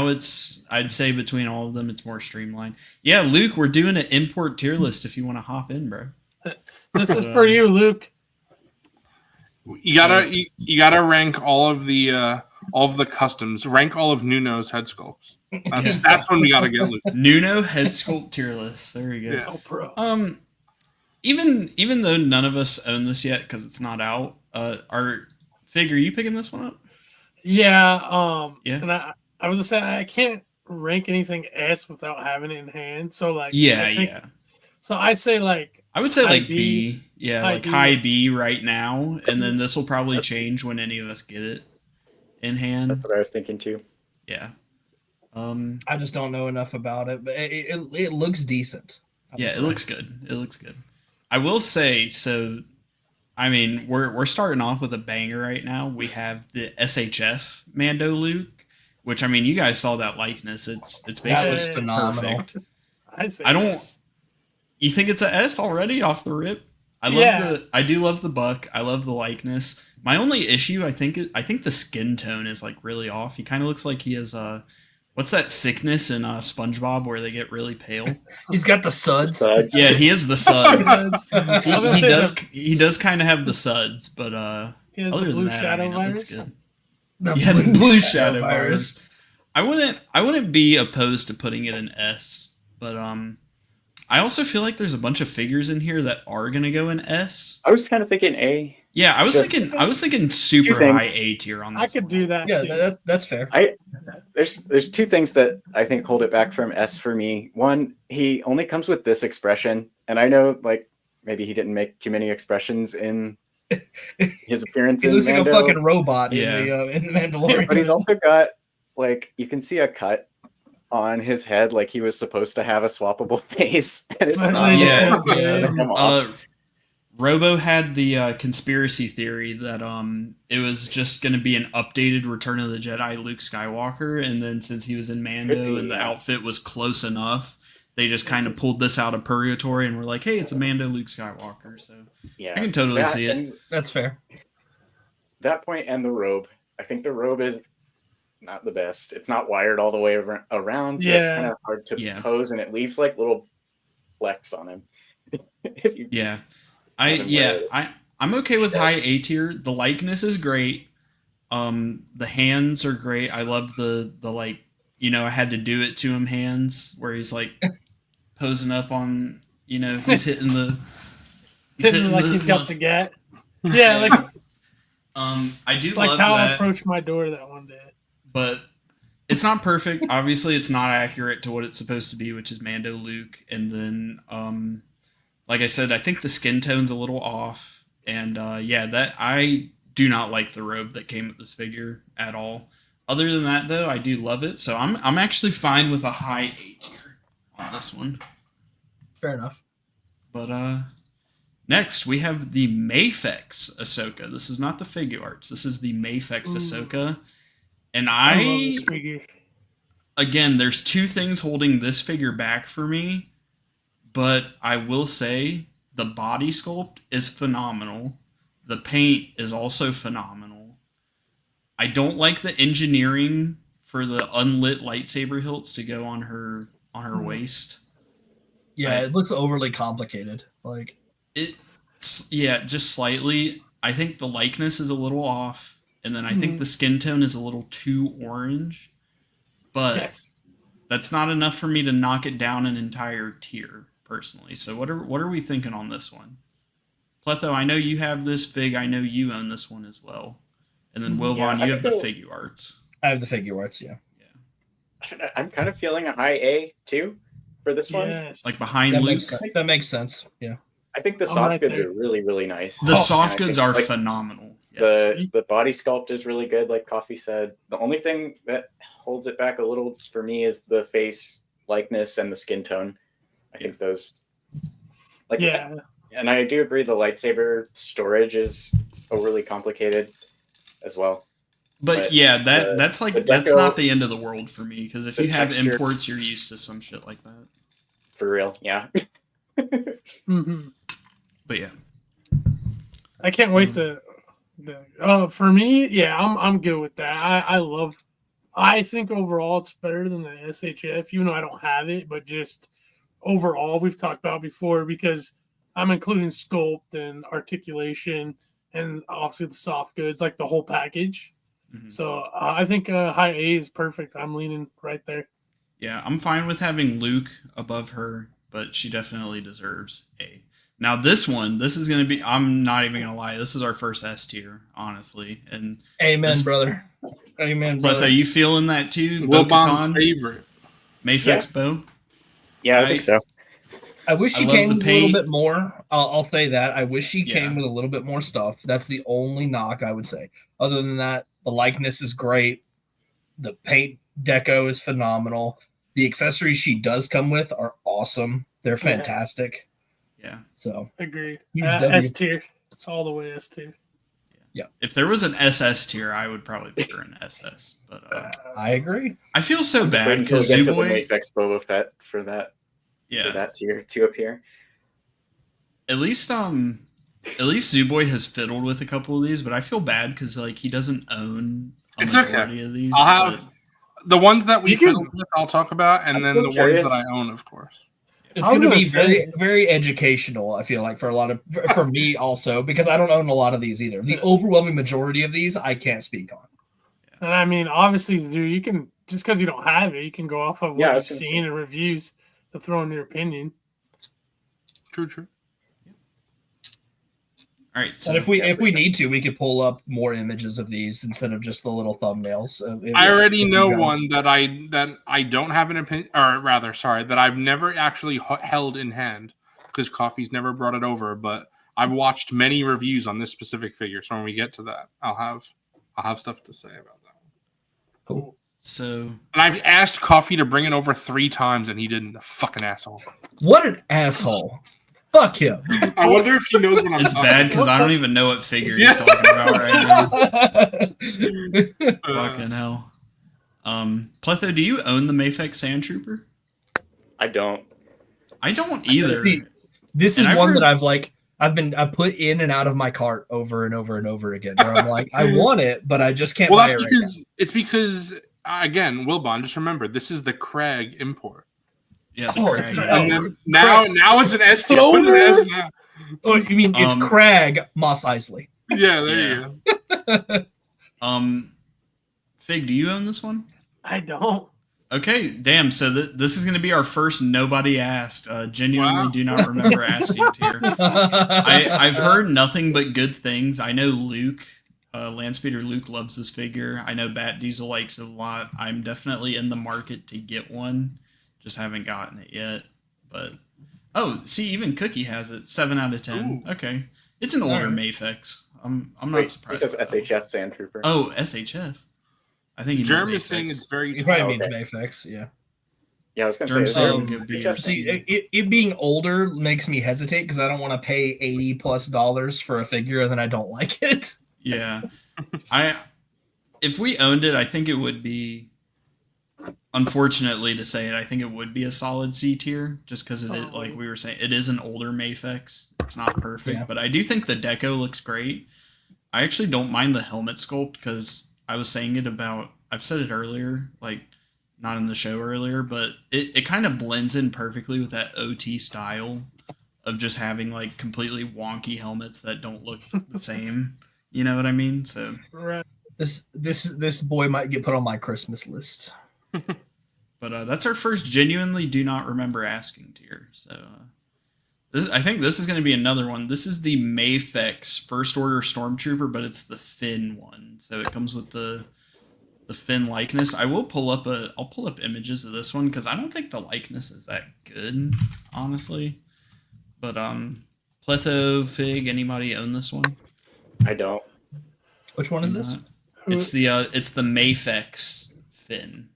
G: it's, I'd say between all of them, it's more streamlined. Yeah, Luke, we're doing an import tier list if you want to hop in, bro.
C: This is for you, Luke.
A: You gotta rank all of the customs. Rank all of Nuno's head sculpts. That's when we gotta get Luke.
G: Nuno head sculpt tier list. There you go.
A: Yeah.
C: Oh, bro.
G: Even though none of us own this yet because it's not out, our figure, you picking this one up?
C: Yeah.
G: Yeah.
C: And I was gonna say I can't rank anything S without having it in hand. So like.
G: Yeah,
C: I think-
G: yeah.
C: So I say like.
G: I would say
C: High
G: like
C: B.
G: B. Yeah,
C: High
G: like
C: B.
G: high B right now, and then this will probably
F: That's-
G: change when any of us get it in hand.
F: That's what I was thinking too.
G: Yeah.
B: I just don't know enough about it, but it looks decent. I would
G: Yeah, it
B: say.
G: looks good. It looks good. I will say, so I mean, we're starting off with a banger right now. We have the SHF Mando Luke, which I mean, you guys saw that likeness. It's basically
B: That is
C: Yeah,
B: phenomenal.
G: perfect.
C: I say.
G: I don't-
C: yes.
G: You think it's a S already off the rip? I
C: Yeah.
G: do love the buck. I love the likeness. My only issue, I think the skin tone is like really off. He kind of looks like he has what's that sickness in SpongeBob where they get really pale?
B: He's got the suds.
G: Yeah, he has the suds.
C: Suds.
G: he does kind of have the suds, but
C: He has
G: other
C: the
G: than
C: blue
G: that,
C: shadow
G: I mean, it looks
C: virus.
G: good.
B: The
G: Yeah, the blue shadow virus. I wouldn't be opposed to putting it in S, but I also feel like there's a bunch of figures in here that are gonna go in S.
F: I was kind of thinking A.
G: Yeah, I was thinking super
F: things.
G: high A tier on this.
C: I could do that.
B: Yeah,
C: too.
B: that's fair.
F: There's two things that I think hold it back from S for me. One, he only comes with this expression, and I know like maybe he didn't make too many expressions in his appearance
B: He
F: in
B: looks like a
F: Mando,
B: fucking robot
G: Yeah.
B: in the Mandalorian.
F: but he's also got like you can see a cut on his head, like he was supposed to have a swappable face, and it's not.
G: Yeah.
F: It doesn't come off.
G: Robo had the conspiracy theory that it was just going to be an updated Return of the Jedi Luke Skywalker, and then since he was in Mando and the outfit was close enough, they just kind of pulled this out of purgatory and were like, "Hey, it's a Mando Luke Skywalker." So
F: Yeah,
G: I can totally see it.
F: and
B: That's fair.
F: that point and the robe. I think the robe is not the best. It's not wired all the way around, so it's
C: Yeah.
F: kind of hard to
G: Yeah.
F: pose, and it leaves like little flecks on him. If you-
G: Yeah,
F: Let him wear it.
G: I'm okay with high A tier. The likeness is great. The hands are great. I love the like, I had to do it to him hands where he's like posing up on, he's hitting the.
C: Hitting like he's got the gat. Yeah, like
G: I do
C: like
G: love
C: how I
G: that,
C: approached my door that one day.
G: but it's not perfect. Obviously, it's not accurate to what it's supposed to be, which is Mando Luke. And then, like I said, I think the skin tone's a little off. And that I do not like the robe that came with this figure at all. Other than that, though, I do love it. So I'm actually fine with a high A tier on this one.
B: Fair enough.
G: But next we have the Mayfex Ahsoka. This is not the figure arts. This is the Mayfex Ahsoka. And
C: I love this figure.
G: again, there's two things holding this figure back for me, but I will say the body sculpt is phenomenal. The paint is also phenomenal. I don't like the engineering for the unlit lightsaber hilts to go on her waist.
B: Yeah, it looks overly complicated. Like
G: Just slightly. I think the likeness is a little off, and then I think the skin tone is a little too orange. But
C: Yes.
G: that's not enough for me to knock it down an entire tier, personally. So what are we thinking on this one? Pletho, I know you have this fig. I know you own this one as well. And then Wilbon, you have the figure arts.
B: I have the figure arts, yeah.
F: I'm kind of feeling a high A too for this one.
C: Yes.
G: Like behind
B: That
G: Luke.
B: makes sense. That makes sense. Yeah.
F: I think the
C: I'm
F: soft
C: right
F: goods
C: there.
F: are really, really nice.
G: The soft
F: And I
G: goods
F: think,
G: are
F: like,
G: phenomenal. Yes.
F: The body sculpt is really good, like Coffee said. The only thing that holds it back a little for me is the face likeness and the skin tone. I think those, like,
C: Yeah.
F: and I do agree the lightsaber storage is overly complicated as well.
G: But yeah, that's
F: the
G: that's
F: deco-
G: not the end of the world for me, because if
F: the
G: you have
F: texture-
G: imports, you're used to some shit like that.
F: For real, yeah.
C: hmm
G: But yeah.
C: I can't wait for me, yeah, I'm good with that. I think overall it's better than the SHF, even though I don't have it, but just overall we've talked about before, because I'm including sculpt and articulation and obviously the soft goods, like the whole package.
G: Mhm.
C: So I think high A is perfect. I'm leaning right there.
G: Yeah, I'm fine with having Luke above her, but she definitely deserves A. Now this is going to be, I'm not even going to lie, this is our first S tier, honestly. And
B: Amen,
G: This-
B: brother. Amen,
G: but
B: brother.
G: are you feeling that too?
A: Wilbon's
G: Bo-Katan,
A: favorite.
G: Mayfex Bo?
F: Yeah, I think so.
B: I wish
G: I
B: she
G: love
B: came
G: the
B: with a little
G: paint.
B: bit more. I'll say that. I wish she
G: Yeah.
B: came with a little bit more stuff. That's the only knock I would say. Other than that, the likeness is great. The paint deco is phenomenal. The accessories she does come with are awesome. They're
C: Yeah.
B: fantastic.
G: Yeah.
B: So
C: Agreed.
B: Huge W.
C: S tier. It's all the way S tier.
G: If there was an SS tier, I would probably put her in SS. But
B: I agree.
G: I feel so
F: Just wait
G: bad
F: until we
G: because
F: get to the
G: Zuboy,
F: Mayfex Boba Fett for that
G: yeah,
F: tier to appear.
G: at least At least Zooboy has fiddled with a couple of these, but I feel bad because like he doesn't own a
A: It's okay.
G: majority of these.
A: I'll have the ones that we
C: You can-
A: fiddled with. I'll talk about, and
F: I'm
A: then
F: still
A: the
F: curious.
A: ones that I own, of course.
B: It's
C: I was
B: going to
C: gonna
B: be
C: say-
B: very, very educational. I feel like for a lot of for me also because I don't own a lot of these either. The overwhelming majority of these I can't speak on.
C: And I mean, obviously, dude, you can just because you don't have it, you can go off of what
F: Yeah, I
C: you've
F: was gonna
C: seen
F: say.
C: and reviews to throw in your opinion.
A: True.
G: All right. So
B: And if we need to, we could pull up more images of these instead of just the little thumbnails.
A: I already
B: If you
A: know
B: guys-
A: one that I don't have an opinion, or rather, sorry, that I've never actually held in hand because Coffee's never brought it over. But I've watched many reviews on this specific figure, so when we get to that, I'll have stuff to say about that.
B: Cool.
G: So
A: And I've asked Coffee to bring it over 3 times, and he didn't. The fucking asshole.
B: What an asshole! Fuck him.
A: I wonder if he knows what I'm
G: it's
A: talking
G: bad because I don't even know what figure he's talking about right now.
A: about.
G: Fucking hell. Pletho, do you own the Mayfex Sand Trooper?
F: I don't.
G: I don't either.
B: See, this is
G: And I've
B: one
G: heard-
B: that I put in and out of my cart over and over and over again. Where I'm like, I want it, but I just can't
A: Well,
B: buy
A: that's
B: it right
A: because it's because again, Wilbon. Just remember, this is the Craig import,
G: Yeah, the
B: Oh,
G: Crag.
B: it's
A: and then now it's an S tier. Put it as now.
B: now. Oh, you mean it's
G: Um,
B: Crag Moss Isley?
A: Yeah, there you go.
G: Fig, do you own this one?
C: I don't.
G: Okay, damn. So this is going to be our first nobody asked. Genuinely
A: Wow.
G: do not remember asking tier. I've heard nothing but good things. I know Luke, Landspeeder Luke loves this figure. I know Bat Diesel likes it a lot. I'm definitely in the market to get one. Just haven't gotten it yet. But see, even Cookie has it. 7 out of 10.
A: Ooh.
G: Okay, it's an older
B: Alright.
G: Mayfex. I'm not
F: Wait, he
G: surprised.
F: says
G: about that.
F: SHF Sand Trooper.
G: Oh, SHF. I think he meant
A: Jeremy is saying
G: Mayfex.
A: it's very.
B: He probably
F: Oh,
B: means
F: okay.
B: Mayfex, yeah.
F: Yeah, I was gonna
G: Germ
F: say.
G: saying
B: Um,
G: could be
F: SHF
G: or
B: See,
G: something.
B: it being older makes me hesitate because I don't want to pay $80+ for a figure and then I don't like it.
G: Yeah, if we owned it, I think it would be. Unfortunately, to say it, I think it would be a solid C tier, just because it is, like we were saying, it is an older Mayfex. It's not perfect,
B: Yeah.
G: but I do think the deco looks great. I actually don't mind the helmet sculpt because I was saying it about. I've said it earlier, like not in the show earlier, but it kind of blends in perfectly with that OT style of just having like completely wonky helmets that don't look the same. You know what I mean? So
C: Right.
B: This boy might get put on my Christmas list.
G: but that's our first genuinely do not remember asking tier. So I think this is going to be another one. This is the Mayfex First Order Stormtrooper, but it's the Finn one. So it comes with the Finn likeness. I'll pull up images of this one because I don't think the likeness is that good, honestly. But Pletho, Fig, anybody own this one?
F: I don't.
B: Which one is this?
G: It's the Mayfex Finn,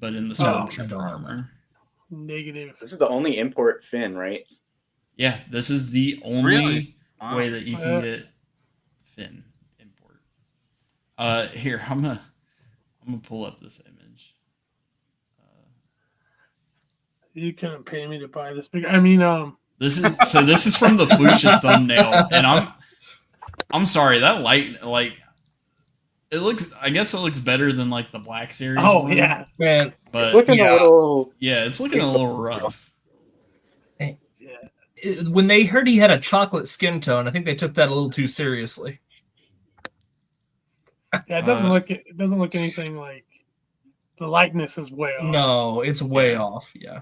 G: but in the
B: Oh,
G: Stormtrooper
B: I don't
G: armor.
C: Negative.
F: This is the only import Finn, right?
G: Yeah, this is the only
A: Really? Wow.
G: way that you can get Finn import. Here, I'm gonna pull up this image.
C: You couldn't pay me to buy this big. I mean,
G: This is from the Flushes thumbnail, and I'm sorry, that light, like, it looks, I guess it looks better than like the Black Series.
C: oh
G: one,
C: yeah,
B: Man,
G: but
F: It's looking
B: yeah.
F: a little.
G: yeah, it's looking a little rough.
B: when they heard he had a chocolate skin tone, I think they took that a little too seriously.
C: yeah. It doesn't look anything like the likeness is way off.
B: No, it's way off. Yeah.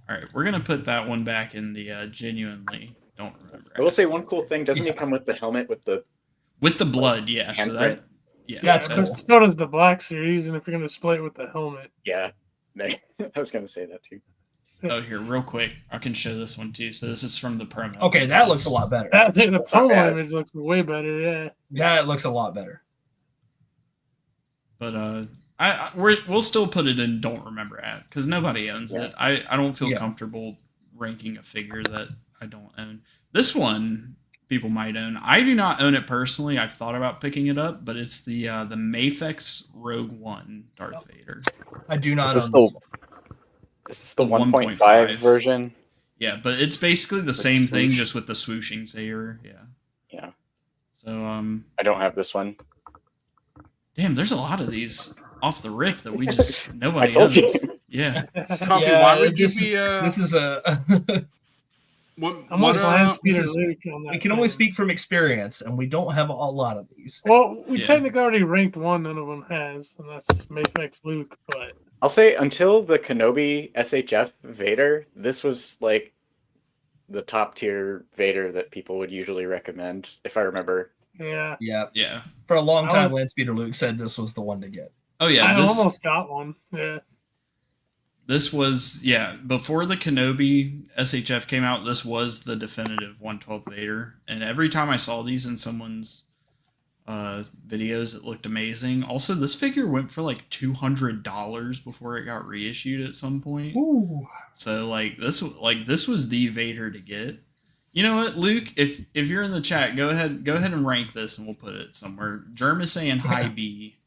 G: All right, we're gonna put that one back in the genuinely don't remember.
F: I will say one cool thing. Doesn't he come with the helmet with the?
G: With the blood, yeah. So that,
F: Handprint?
G: yeah,
B: That's
C: But
B: cool.
C: so does the Black Series, and if you're gonna display it with the helmet,
F: Yeah. I was gonna say that too.
G: Oh, here, real quick, I can show this one too. So this is from the promo.
B: Okay, that looks a lot better.
C: the
F: not
C: promo
F: bad.
C: image looks way better. Yeah.
B: That looks a lot better.
G: But we'll still put it in don't remember at because nobody owns
F: Yeah.
G: it. I don't feel
B: Yeah.
G: comfortable ranking a figure that I don't own. This one people might own. I do not own it personally. I've thought about picking it up, but it's the Mayfex Rogue One Darth Vader.
B: I do not
F: Is
B: own
F: this
B: this
F: the
B: one.
F: is this the
G: The
F: 1.5
G: 1.5
F: version?
G: Yeah, but it's basically the
F: With
G: same thing,
F: swoosh.
G: just with the swooshing saber. Yeah. So
F: I don't have this one.
G: damn, there's a lot of these off the rip that we just nobody
F: I told
G: owns.
F: you.
G: Yeah.
A: Coffee,
B: Yeah,
A: why would you
B: this-
A: be?
B: This is a.
C: I'm on
B: This
C: Land
B: is-
C: Speeder Luke on that.
B: We can only
C: thing.
B: speak from experience, and we don't have a lot of these.
C: Well, we
G: Yeah.
C: technically already ranked one. None of them has, and that's Mayflex Luke. But
F: I'll say until the Kenobi SHF Vader, this was like the top tier Vader that people would usually recommend, if I remember.
C: yeah,
B: Yeah,
G: Yeah.
B: for a long
C: I
B: time,
C: would-
B: Land Speeder Luke said this was the one to get.
G: Oh yeah.
C: I
G: This
C: almost got one. Yeah,
G: this was before the Kenobi SHF came out. This was the definitive 112 Vader, and every time I saw these in someone's videos, it looked amazing. Also, this figure went for like $200 before it got reissued at some point.
B: Ooh,
G: So this was the Vader to get. You know what, Luke? If you're in the chat, go ahead and rank this, and we'll put it somewhere. Germ is saying high B.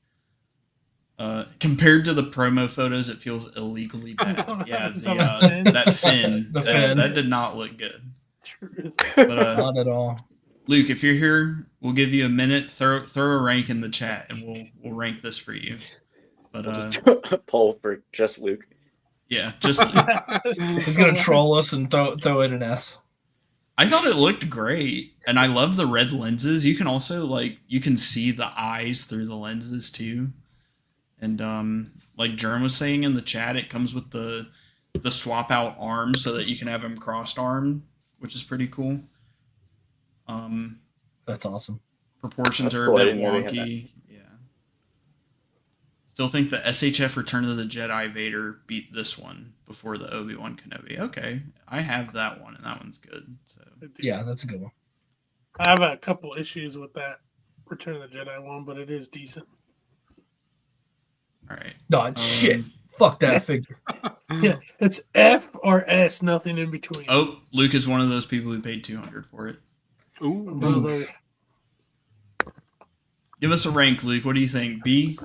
G: Compared to the promo photos, it feels illegally bad. Yeah, that fin,
B: The fin.
G: that did not look good.
C: true.
G: But
B: not at all.
G: Luke, if you're here, we'll give you a minute. Throw a rank in the chat, and we'll rank this for you. But
F: We'll just do a poll for just Luke.
G: yeah, just
B: He's gonna troll us and throw it an S.
G: I thought it looked great, and I love the red lenses. You can also you can see the eyes through the lenses too. And like Germ was saying in the chat, it comes with the swap out arms so that you can have him crossed armed, which is pretty cool.
B: That's awesome.
G: Proportions
F: That's
G: are
F: cool. I
G: a bit
F: didn't know they had
G: wonky. Yeah. Still think the SHF Return of the Jedi Vader beat this one before the Obi-Wan Kenobi. Okay, I have that one, and that one's good. So
B: Yeah, that's a good one.
C: I have a couple issues with that Return of the Jedi one, but it is decent.
G: all right.
B: No, shit. Fuck that figure.
C: Yeah, it's F or S, nothing in between.
G: Oh, Luke is one of those people who paid $200 for it.
A: Ooh.
C: Brother.
G: Give us a rank, Luke. What do you think? B?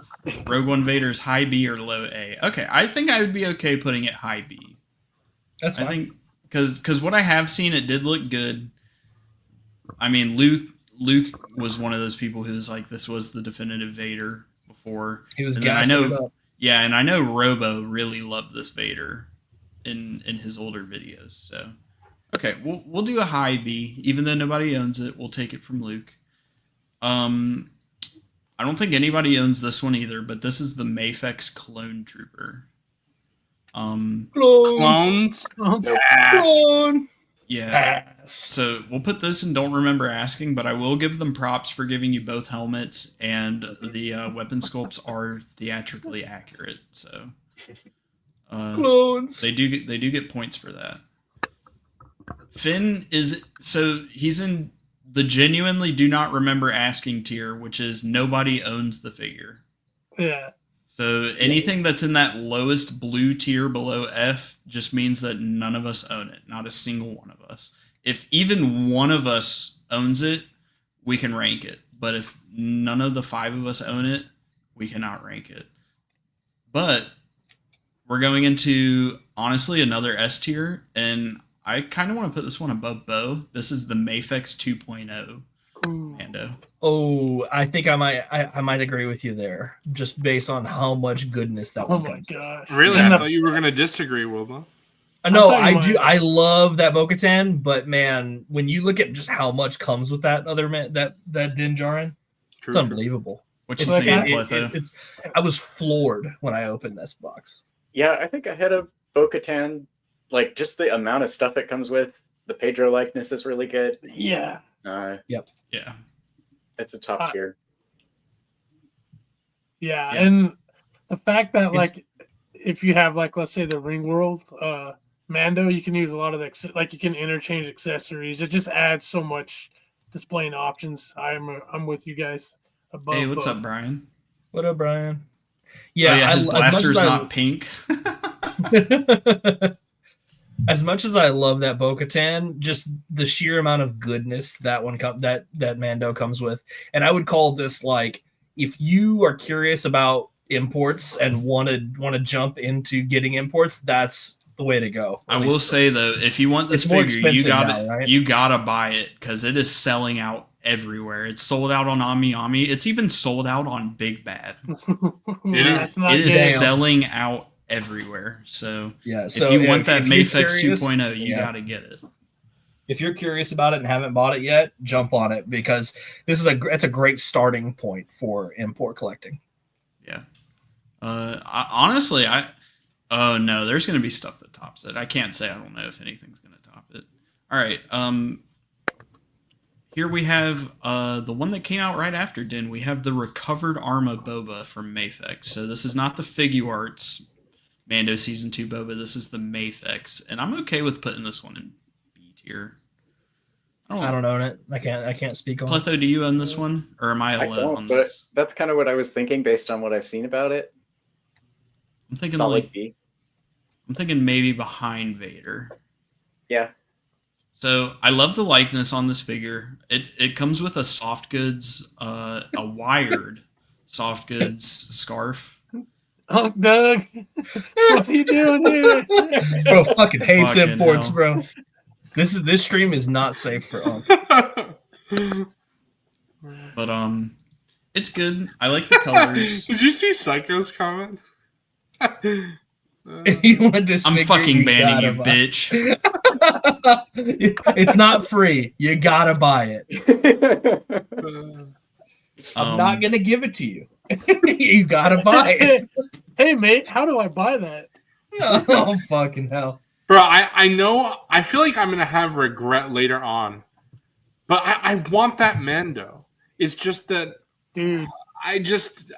G: Rogue One Vader's high B or low A? Okay, I think I would be okay putting it high B.
B: That's fine.
G: I think because what I have seen, it did look good. I mean, Luke was one of those people who was like, this was the definitive Vader before.
B: He was
G: And then
B: gassing it up.
G: Yeah, and I know Robo really loved this Vader in his older videos. So, okay, we'll do a high B, even though nobody owns it. We'll take it from Luke. I don't think anybody owns this one either, but this is the Mafex Clone Trooper.
A: Clones. Ash.
G: Yeah.
B: Ass.
G: So we'll put this in Don't Remember Asking, but I will give them props for giving you both helmets, and the weapon sculpts are theatrically accurate. So
B: Clones.
G: they do get points for that. Finn he's in the genuinely do not remember asking tier, which is nobody owns the figure.
C: Yeah.
G: So anything that's in that lowest blue tier below F just means that none of us own it. Not a single one of us. If even one of us owns it, we can rank it. But if none of the 5 of us own it, we cannot rank it. But we're going into, honestly, another S tier. And I kind of want to put this one above Bo. This is the Mafex 2.0
C: Ooh.
G: Mando.
B: Oh, I think I might agree with you there, just based on how much goodness that
C: Oh
B: one
C: my
B: comes.
C: gosh.
A: Really?
C: And
A: I
C: the-
A: thought you were going to disagree, Wilbon.
B: No,
C: thought you
B: I
C: might.
B: do. I love that Bo-Katan, but man, when you look at just how much comes with that other man, that Din Djarin,
A: True,
B: it's unbelievable.
G: What
B: It's
G: you
C: like
G: saying,
C: I-
G: Pletho?
B: I was floored when I opened this box.
F: Yeah, I think ahead of Bo-Katan, like just the amount of stuff it comes with. The Pedro likeness is really good.
C: Yeah.
G: Yeah.
F: It's a top tier.
C: Yeah.
G: Yeah.
C: And the fact that,
B: It's-
C: like, if you have, like, let's say the Ring World Mando, you can use a lot of the, like, you can interchange accessories. It just adds so much displaying options. I'm with you guys. Above,
G: Hey, what's up, Brian?
B: What up, Brian?
G: Yeah, his
B: as much
G: blaster's
B: as I-
G: not pink.
B: As much as I love that Bo-Katan, just the sheer amount of goodness that that Mando comes with, and I would call this, like, if you are curious about imports and want to jump into getting imports, that's the way to go.
G: I will say though, if you want this
B: It's more
G: figure,
B: expensive now, right?
G: you gotta buy it because it is selling out everywhere. It's sold out on Ami. It's even sold out on Big Bad.
C: That's not
G: It is
C: good.
G: selling out everywhere. So
B: Yeah.
G: if
B: So
G: you want that
B: if you're
G: Mayfix
B: curious-
G: 2.0, you
B: yeah.
G: got to get it.
B: If you're curious about it and haven't bought it yet, jump on it because it's a great starting point for import collecting.
G: Yeah. Honestly, oh no, there's going to be stuff that tops it. I can't say I don't know if anything's going to top it. All right. Here we have the one that came out right after Din. We have the Recovered Arma Boba from Mayfix. So this is not the Figuarts Mando Season 2 Boba. This is the Mayfix. And I'm okay with putting this one in B tier.
B: I don't own it. I can't speak on it.
G: Pletho, do you own this one? Or am I
F: I
G: alone on
F: don't, but
G: this?
F: that's kind of what I was thinking based on what I've seen about it.
G: I'm thinking
F: Solid B.
G: I'm thinking maybe behind Vader.
F: Yeah.
G: So I love the likeness on this figure. It comes with a soft goods, a wired soft goods scarf.
C: Oh, Doug, what are you doing here?
B: Bro, fucking hates
G: Fucking
B: imports,
G: hell.
B: bro. This stream is not safe for Unk.
G: But it's good. I like the colors.
A: Did you see Psycho's comment?
B: If you want this
G: I'm
B: figure,
G: fucking banning you,
B: gotta buy
G: bitch.
B: it. It's not free. You gotta buy it. I'm not gonna give it to you. You gotta buy it.
C: Hey, mate, how do I buy that?
B: Oh fucking hell!
A: Bro, I know. I feel like I'm gonna have regret later on, but I want that Mando. It's just that,
C: Dude,
A: I just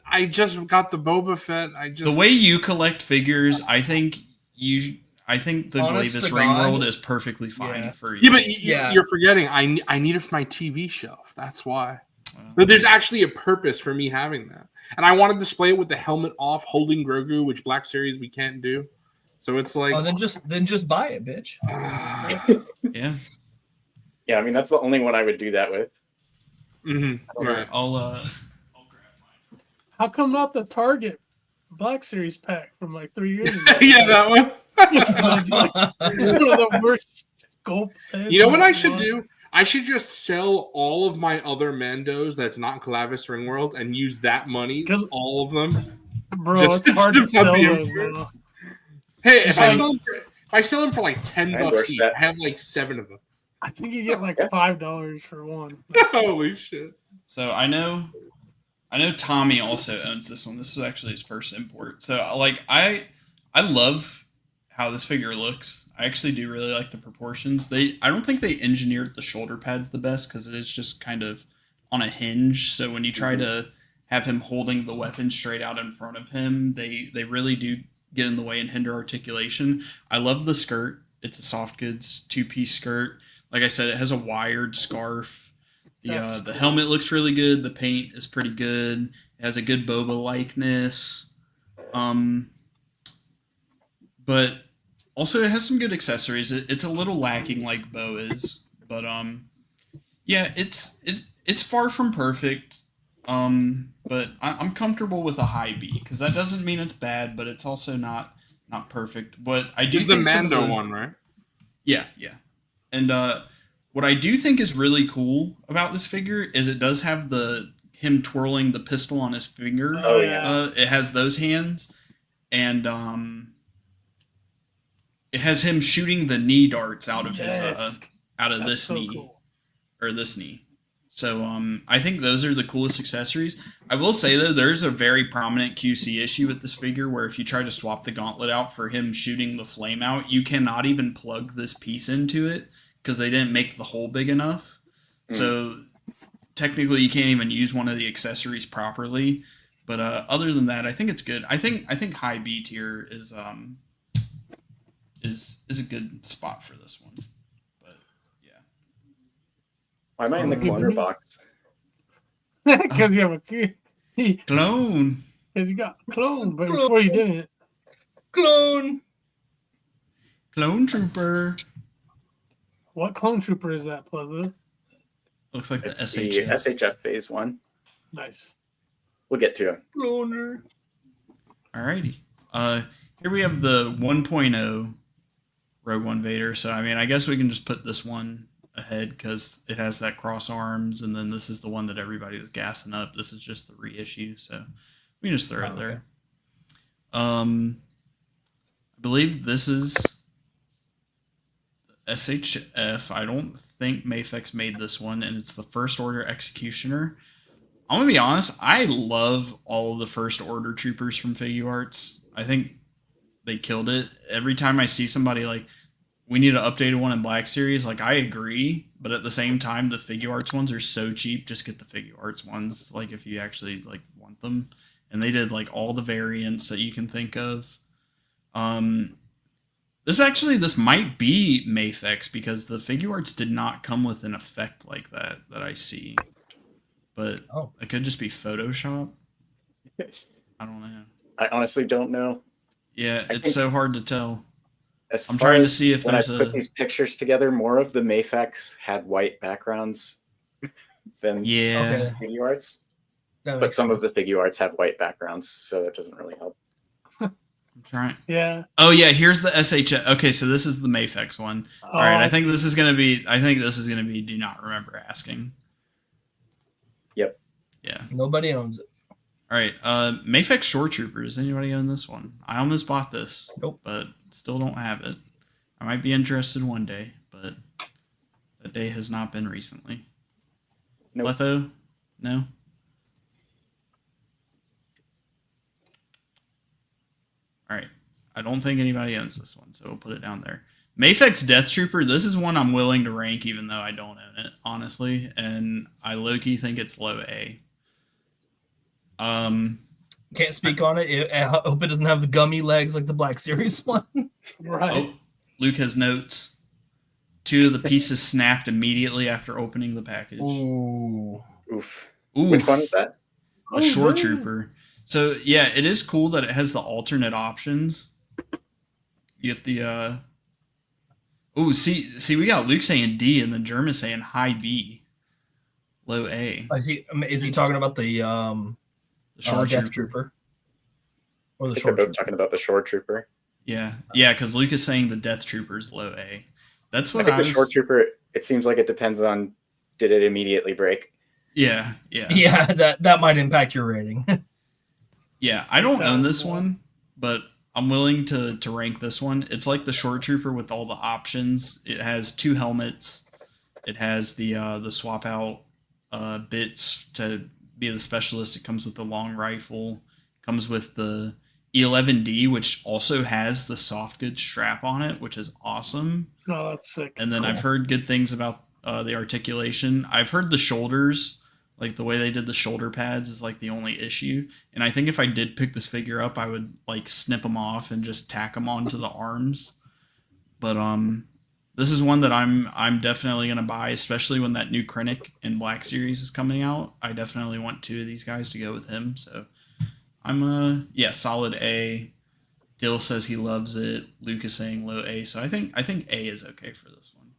A: got the Boba Fett.
G: The way you collect figures, I think the
B: Honest
G: Glavis
B: to
G: Ring
B: God,
G: World is perfectly fine
B: yeah.
G: for you.
A: Yeah, but
B: Yeah.
A: you're forgetting. I need it for my TV shelf. That's why.
G: Well,
A: But there's actually a purpose for me having that, and I want to display it with the helmet off, holding Grogu, which Black Series we can't do. So it's like,
B: Oh, then just buy it, bitch.
G: yeah.
F: Yeah, I mean that's the only one I would do that with.
A: right.
G: I'll grab mine.
C: how come not the Target Black Series pack from like 3 years ago?
A: Yeah, that one.
C: One of the worst sculpts.
A: You know what I should do? I should just sell all of my other Mandos that's not Glavis Ring World and use that money,
C: Good-
A: all of them.
C: Bro,
A: Just
C: it's hard to
A: to
C: sell
A: put the
C: those
A: import.
C: now.
A: Hey, if I
B: So-
A: sell them for like $10
F: endorse
A: each,
F: that.
A: I have like 7 of them.
C: I think you get like $5 for one.
A: Holy shit!
G: So I know Tommy also owns this one. This is actually his first import. So like I love how this figure looks. I actually do really like the proportions. I don't think they engineered the shoulder pads the best because it is just kind of on a hinge. So when you try to have him holding the weapon straight out in front of him, they really do get in the way and hinder articulation. I love the skirt. It's a soft goods 2-piece skirt. Like I said, it has a wired scarf. The helmet looks really good. The paint is pretty good. It has a good Boba likeness. But also it has some good accessories. It's a little lacking like Bo is, but yeah, it's far from perfect. But I'm comfortable with a high B because that doesn't mean it's bad, but it's also not perfect. But I do
A: This is the
G: think some of
A: Mando
G: the-
A: one, right?
G: Yeah. And what I do think is really cool about this figure is it does have him twirling the pistol on his finger.
F: Oh, yeah.
G: It has those hands, and it has him shooting the knee darts out of
C: Yes.
G: his out of
C: That's
G: this
C: so
G: knee
C: cool.
G: or this knee. So I think those are the coolest accessories. I will say though, there's a very prominent QC issue with this figure where if you try to swap the gauntlet out for him shooting the flame out, you cannot even plug this piece into it because they didn't make the hole big enough. So technically you can't even use one of the accessories properly. But other than that, I think it's good. I think high B tier is a good spot for this one. But yeah.
F: Why am I in the cloner box?
C: Because you have a kid. Because
G: Clone.
C: you got clone, but before you didn't.
B: Clone.
G: Clone Trooper.
C: What clone trooper is that, Pletho?
G: Looks like the
F: It's the
G: SHF.
F: SHF phase 1.
C: Nice.
F: We'll get to it.
B: Cloner.
G: Alrighty. Here we have the 1.0 Rogue One Vader. So I mean, I guess we can just put this one ahead because it has that cross arms, and then this is the one that everybody was gassing up. This is just the reissue, so we can just throw it there. I believe this is SHF. I don't think Mafex made this one, and it's the First Order Executioner. I'm gonna be honest, I love all of the First Order troopers from Figuarts. I think they killed it. Every time I see somebody like, we need an updated one in Black Series, like, I agree, but at the same time, the Figuarts ones are so cheap, just get the Figuarts ones, like, if you actually, like, want them. And they did, like, all the variants that you can think of. This might be Mafex, because the Figuarts did not come with an effect like that I see. But it could just be Photoshop. I don't know.
F: I honestly don't know.
G: Yeah, it's so hard to tell.
F: I'm trying to see if
G: there's
F: when I put these pictures together, more of the Mafex had white backgrounds than Figuarts. But some of the Figuarts have white backgrounds, so that doesn't really help.
G: I'm trying.
C: Yeah.
G: Oh yeah, here's the SHF. Okay, so this is the Mafex one. All right, I think this is gonna be. Do not remember asking.
F: Yep.
G: Yeah.
B: Nobody owns it.
G: All right, Mafex Shore Troopers. Anybody own this one? I almost bought this.
B: Nope.
G: But still don't have it. I might be interested one day, but that day has not been recently.
F: Nope.
G: Pletho? No? All right. I don't think anybody owns this one, so we'll put it down there. Mafex Death Trooper, this is one I'm willing to rank even though I don't own it, honestly. And I low-key think it's low A.
B: Can't speak on it. I hope it doesn't have the gummy legs like the Black Series one.
C: Right.
G: Oh, Luke has notes. 2 of the pieces snapped immediately after opening the package.
B: Ooh.
F: Oof.
G: Ooh.
F: Which one is that?
G: A Shore Trooper. So, yeah, it is cool that it has the alternate options. You get the... Ooh, see, we got Luke saying D and then German saying high B. Low A.
B: Is he talking about the
G: Shore
B: Death Trooper? Or the
F: I think
B: Shore
F: they're both
B: Trooper?
F: talking about the Shore Trooper.
G: Yeah, because Luke is saying the Death Trooper is low A. That's what
F: I think the Shore Trooper, it seems like it depends on, did it immediately break?
G: Yeah.
B: Yeah, that might impact your rating.
G: Yeah, I don't own this one, but I'm willing to rank this one. It's like the Shore Trooper with all the options. It has 2 helmets. It has the swap out bits to be the specialist. It comes with the long rifle. Comes with the E11D, which also has the soft goods strap on it, which is awesome.
C: Oh, that's sick.
G: And then
C: Cool.
G: I've heard good things about the articulation. I've heard the shoulders, like the way they did the shoulder pads is like the only issue. And I think if I did pick this figure up, I would like snip them off and just tack them onto the arms. But this is one that I'm definitely gonna buy, especially when that new Krennic in Black Series is coming out. I definitely want 2 of these guys to go with him. So I'm solid A. Dill says he loves it. Luke is saying low A. So I think A is okay for this one.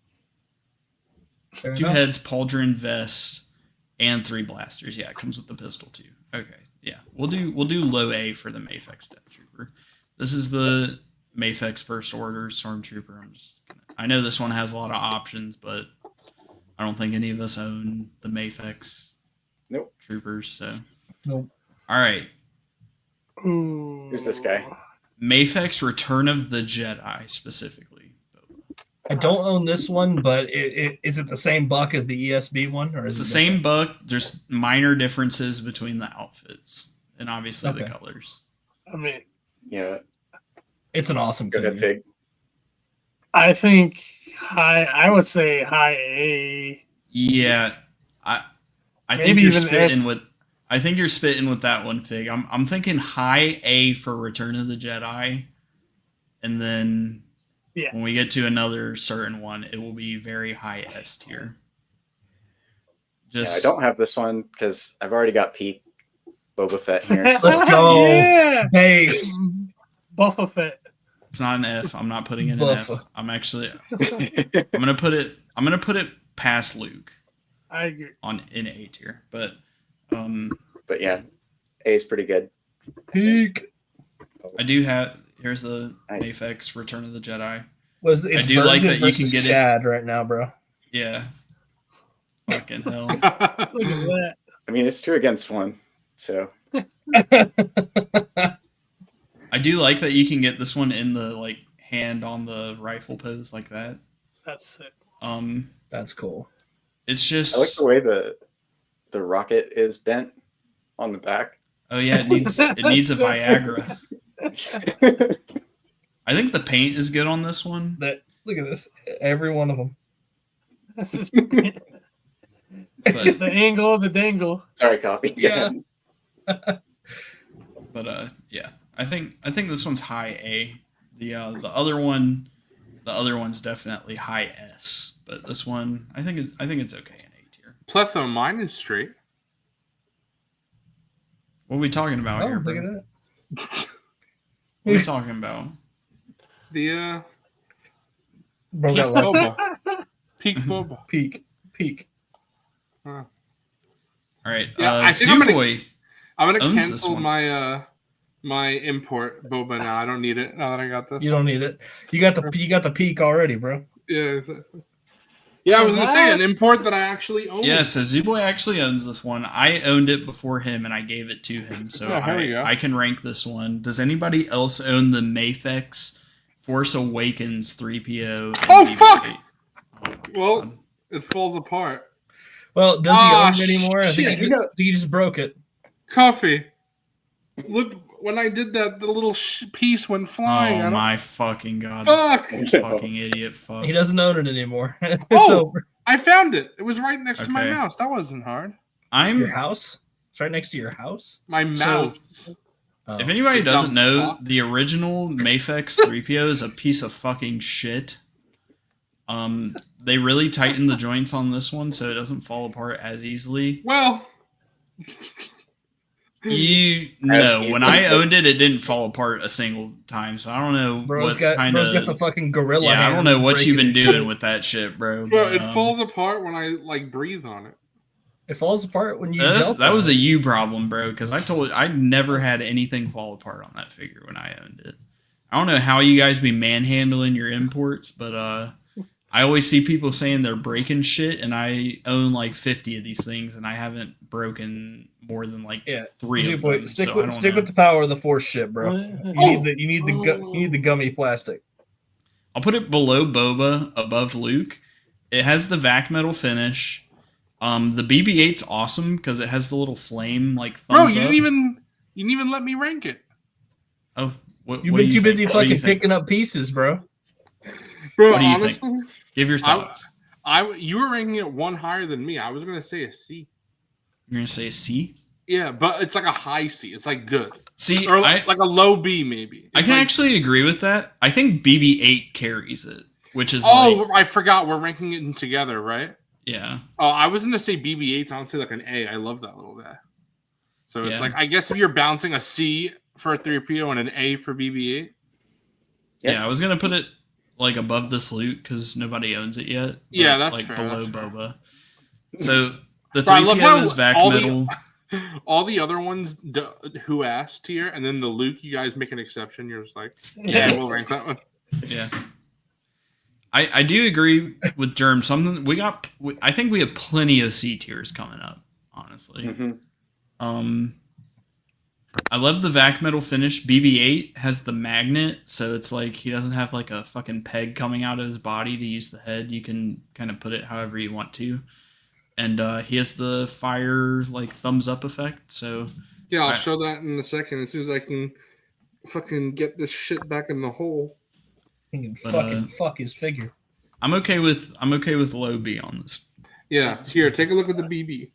B: Fair
G: 2
B: enough.
G: heads, pauldron vest, and 3 blasters. Yeah, it comes with the pistol too. Okay, yeah, we'll do low A for the Mafex Death Trooper. This is the Mafex First Order Stormtrooper. I know this one has a lot of options, but I don't think any of us own the Mafex troopers. So
B: Nope.
G: All right,
C: Ooh.
F: Who's this guy?
G: Mafex Return of the Jedi specifically.
B: I don't own this one, but is it the same buck as the ESB one, or
G: It's
B: is
G: the
B: it
G: same
B: different?
G: buck. There's minor differences between the outfits and obviously the
B: Okay.
G: colors.
C: I mean,
F: Yeah.
B: It's an awesome
F: Go ahead,
B: figure.
F: Fig.
C: I think I would say high A.
G: Yeah, I think
C: Maybe
G: you're
C: even
G: spitting
C: S.
G: with. I think you're spitting with that one, Fig. I'm thinking high A for Return of the Jedi, and then when we get to another certain one, it will be very high S tier.
F: Yeah, I don't have this one because I've already got Peak Boba Fett here.
B: Let's go.
C: Yeah.
B: Base.
C: Boba Fett.
G: It's not an F. I'm not putting it in F.
B: Buffa.
G: I'm actually. I'm gonna put it past Luke
C: I agree.
G: in A tier, but
F: But yeah, A is pretty good.
B: Peak.
G: I do have. Here's the
F: Nice.
G: Mafex Return of the Jedi.
B: It's
G: I do like
B: Virgin
G: that you can
B: versus
G: get it-
B: Chad right now, bro.
G: Yeah. Fucking hell.
C: Look at that.
F: I mean, it's 2 against 1, so
G: I do like that you can get this one in the like hand on the rifle pose like that.
C: That's sick.
B: That's cool.
G: It's just
F: I like the way the rocket is bent on the back.
G: oh yeah, it needs a
C: So
G: Viagra. I think the paint is good on this one.
B: Look at this. Every one of them.
C: That's just
G: But
C: it's the angle of the dangle.
F: Sorry, Coffee.
B: Yeah.
G: but yeah. I think this one's high A. The other one's definitely high S. But this one I think it's okay in A tier.
A: Pletho, mine is straight.
G: What are we talking about
B: Oh,
G: here,
B: look
G: bro?
B: at that.
G: What are we talking about?
A: The
B: Bro
A: peak
B: got like
A: boba. Peak boba.
B: peak.
A: Huh.
G: All right.
A: Yeah, I think I'm gonna-
G: Boy.
A: I'm gonna
G: Owns this
A: cancel
G: one.
A: my import boba now. I don't need it now that I got this.
B: You don't need it. You got the peak already, bro.
A: Yeah, exactly. Yeah, I was gonna say an import that I actually own.
G: Yeah, so Z-Boy actually owns this one. I owned it before him, and I gave it to him. So
A: Yeah, here we go.
G: I can rank this one. Does anybody else own the Mafex Force Awakens 3PO? and
A: Oh,
G: BB-8?
A: fuck!
G: Oh,
A: Well,
G: God.
A: it falls apart.
B: Well, does
A: Ah,
B: he own it anymore? I think
A: shit.
B: he just broke it.
A: Coffee. Look, when I did that, the little piece went flying. I
G: Oh
A: don't-
G: my fucking God.
A: Fuck!
G: This fucking idiot. Fuck.
B: He doesn't own it anymore. It's
A: Oh!
B: over.
A: I found it. It was right next to my
G: Okay.
A: mouse. That wasn't hard.
B: Your house? It's right next to your house.
A: My mouse.
B: Oh.
G: If anybody
A: The
G: doesn't
A: dumb
G: know,
A: fuck.
G: the original Mafex 3PO is a piece of fucking shit. They really tightened the joints on this one so it doesn't fall apart as easily.
A: Well,
G: When I owned it, it didn't fall apart a single time. So I don't know
B: Bro's
G: what
B: got
G: kind
B: bro's got
G: of
B: the fucking gorilla.
G: yeah. I don't
B: hands
G: know what you've been
B: breaking it.
G: doing with that shit, bro.
A: bro,
G: but,
A: it falls apart when I like breathe on it.
B: It falls apart when you.
G: That
B: jump
G: was
B: on
G: a
B: it.
G: you problem, bro. Because I never had anything fall apart on that figure when I owned it. I don't know how you guys be manhandling your imports, but I always see people saying they're breaking shit, and I own like 50 of these things, and I haven't broken more than like 3 of them.
B: Stick
G: so I don't
B: with
G: know.
B: the power of the force shit, bro.
C: Oh.
B: You need the gummy plastic.
G: I'll put it below Boba, above Luke. It has the vac metal finish. The BB-8's awesome because it has the little flame like thumbs
A: Bro,
G: up.
A: you didn't even let me rank it.
G: Oh, what,
B: You've
G: what do
B: been
G: you
B: too busy
G: think? What do you
B: fucking
G: think?
B: picking up pieces, bro.
A: Bro,
G: What do you
A: honestly,
G: think? Give your thoughts.
A: you were ranking it one higher than me. I was gonna say a C.
G: You're gonna say a C?
A: Yeah, but it's like a high C. It's like good.
G: See,
A: Or like a low B maybe.
G: I
A: It's
G: can
A: like-
G: actually agree with that. I think BB-8 carries it, which is
A: Oh,
G: like,
A: I forgot we're ranking it in together, right?
G: yeah.
A: Oh, I was gonna say BB-8's honestly like an A. I love that little guy. So it's
G: Yeah.
A: like I guess if you're bouncing a C for a 3PO and an A for BB-8.
G: Yeah, I was gonna put it like above this Luke because nobody owns it yet.
A: Yeah,
G: but,
A: that's
G: like
A: fair,
G: below
A: that's fair.
G: Boba. So the
A: Bro, I love
G: 3PO
A: how
G: is vac
A: all the-
G: metal.
A: All the other ones, who asked tier, and then the Luke, you guys make an exception. You're just like,
G: Yeah.
A: yeah, we'll rank that one.
G: Yeah. I do agree with Germ. I think we have plenty of C tiers coming up, honestly.
F: Mhm.
G: I love the vac metal finish. BB-8 has the magnet, so it's like he doesn't have like a fucking peg coming out of his body to use the head. You can kind of put it however you want to. And he has the fire like thumbs up effect, so
A: Yeah, I'll
G: I-
A: show that in a second as soon as I can fucking get this shit back in the hole.
B: He can
G: But,
B: fucking fuck his figure.
G: I'm okay with low B on this.
A: Yeah, here, take a look at the BB.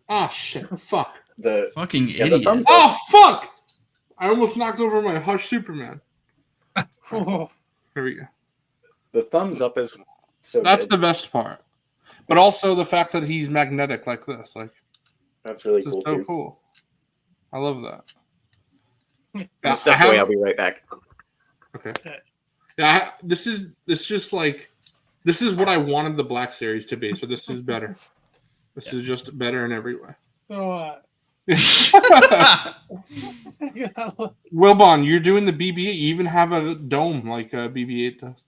A: Ah, shit, fuck.
F: The
G: Fucking
F: Yeah, the
G: idiot.
F: thumbs
A: Oh, fuck! I almost knocked over my Hush Superman.
C: Oh,
A: Here we go.
F: the thumbs up is so
A: That's
F: good.
A: the best part. But also the fact that he's magnetic like this. Like,
F: That's really
A: this is
F: cool
A: so
F: too.
A: cool. I love that.
F: I'll
A: I
F: step
A: have-
F: away. I'll be right back.
A: Okay. Yeah, this is what I wanted the Black Series to be. So this is better. This is just better in every way.
C: so
A: Wilbon, you're doing the BB-8. You even have a dome like BB-8 does.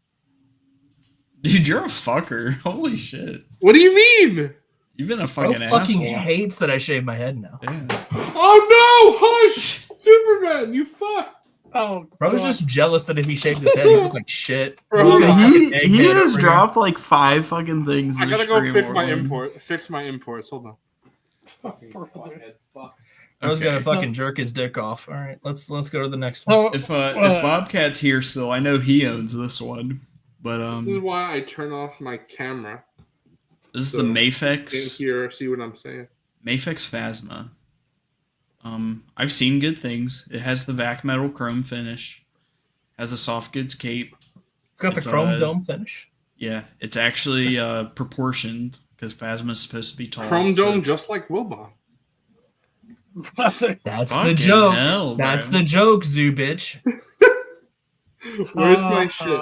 G: Dude, you're a fucker. Holy shit.
A: What do you mean?
G: You've been a
B: Bro
G: fucking
B: fucking
G: asshole.
B: hates that I shave my head now.
G: Yeah.
A: Oh no! Hush! Superman, you fuck!
C: Oh,
B: Bro's
C: God.
B: just jealous that if he shaved his head, he looked like shit.
A: Bro,
B: He's got like an
H: He
B: egghead
H: has
B: over
H: dropped like 5 fucking things.
A: I
H: this
A: gotta go
H: stream
A: fix my
H: already.
A: fix my imports. Hold on. Fucking
C: Brother.
A: fuckhead, fuck.
B: here. Bro's
G: Okay.
B: gonna fucking jerk his dick off. All right, let's go to the next one.
C: Oh,
G: If Bobcat's here still, I know he owns this one. But
A: This is why I turn off my camera.
G: this is
A: So,
G: the
A: Can't
G: Mafex
A: hear, see what I'm saying.
G: Phasma. I've seen good things. It has the vac metal chrome finish. Has a soft goods cape.
B: It's got the
G: It's,
B: chrome dome finish.
G: Yeah, it's actually proportioned because Phasma's supposed to be tall.
A: Chrome
G: so
A: dome,
G: it's-
A: just like Wilbon.
C: brother.
B: That's the
G: Fucking
B: joke.
G: hell,
B: That's
G: bro.
B: the joke, zoo bitch.
A: Where's my shit?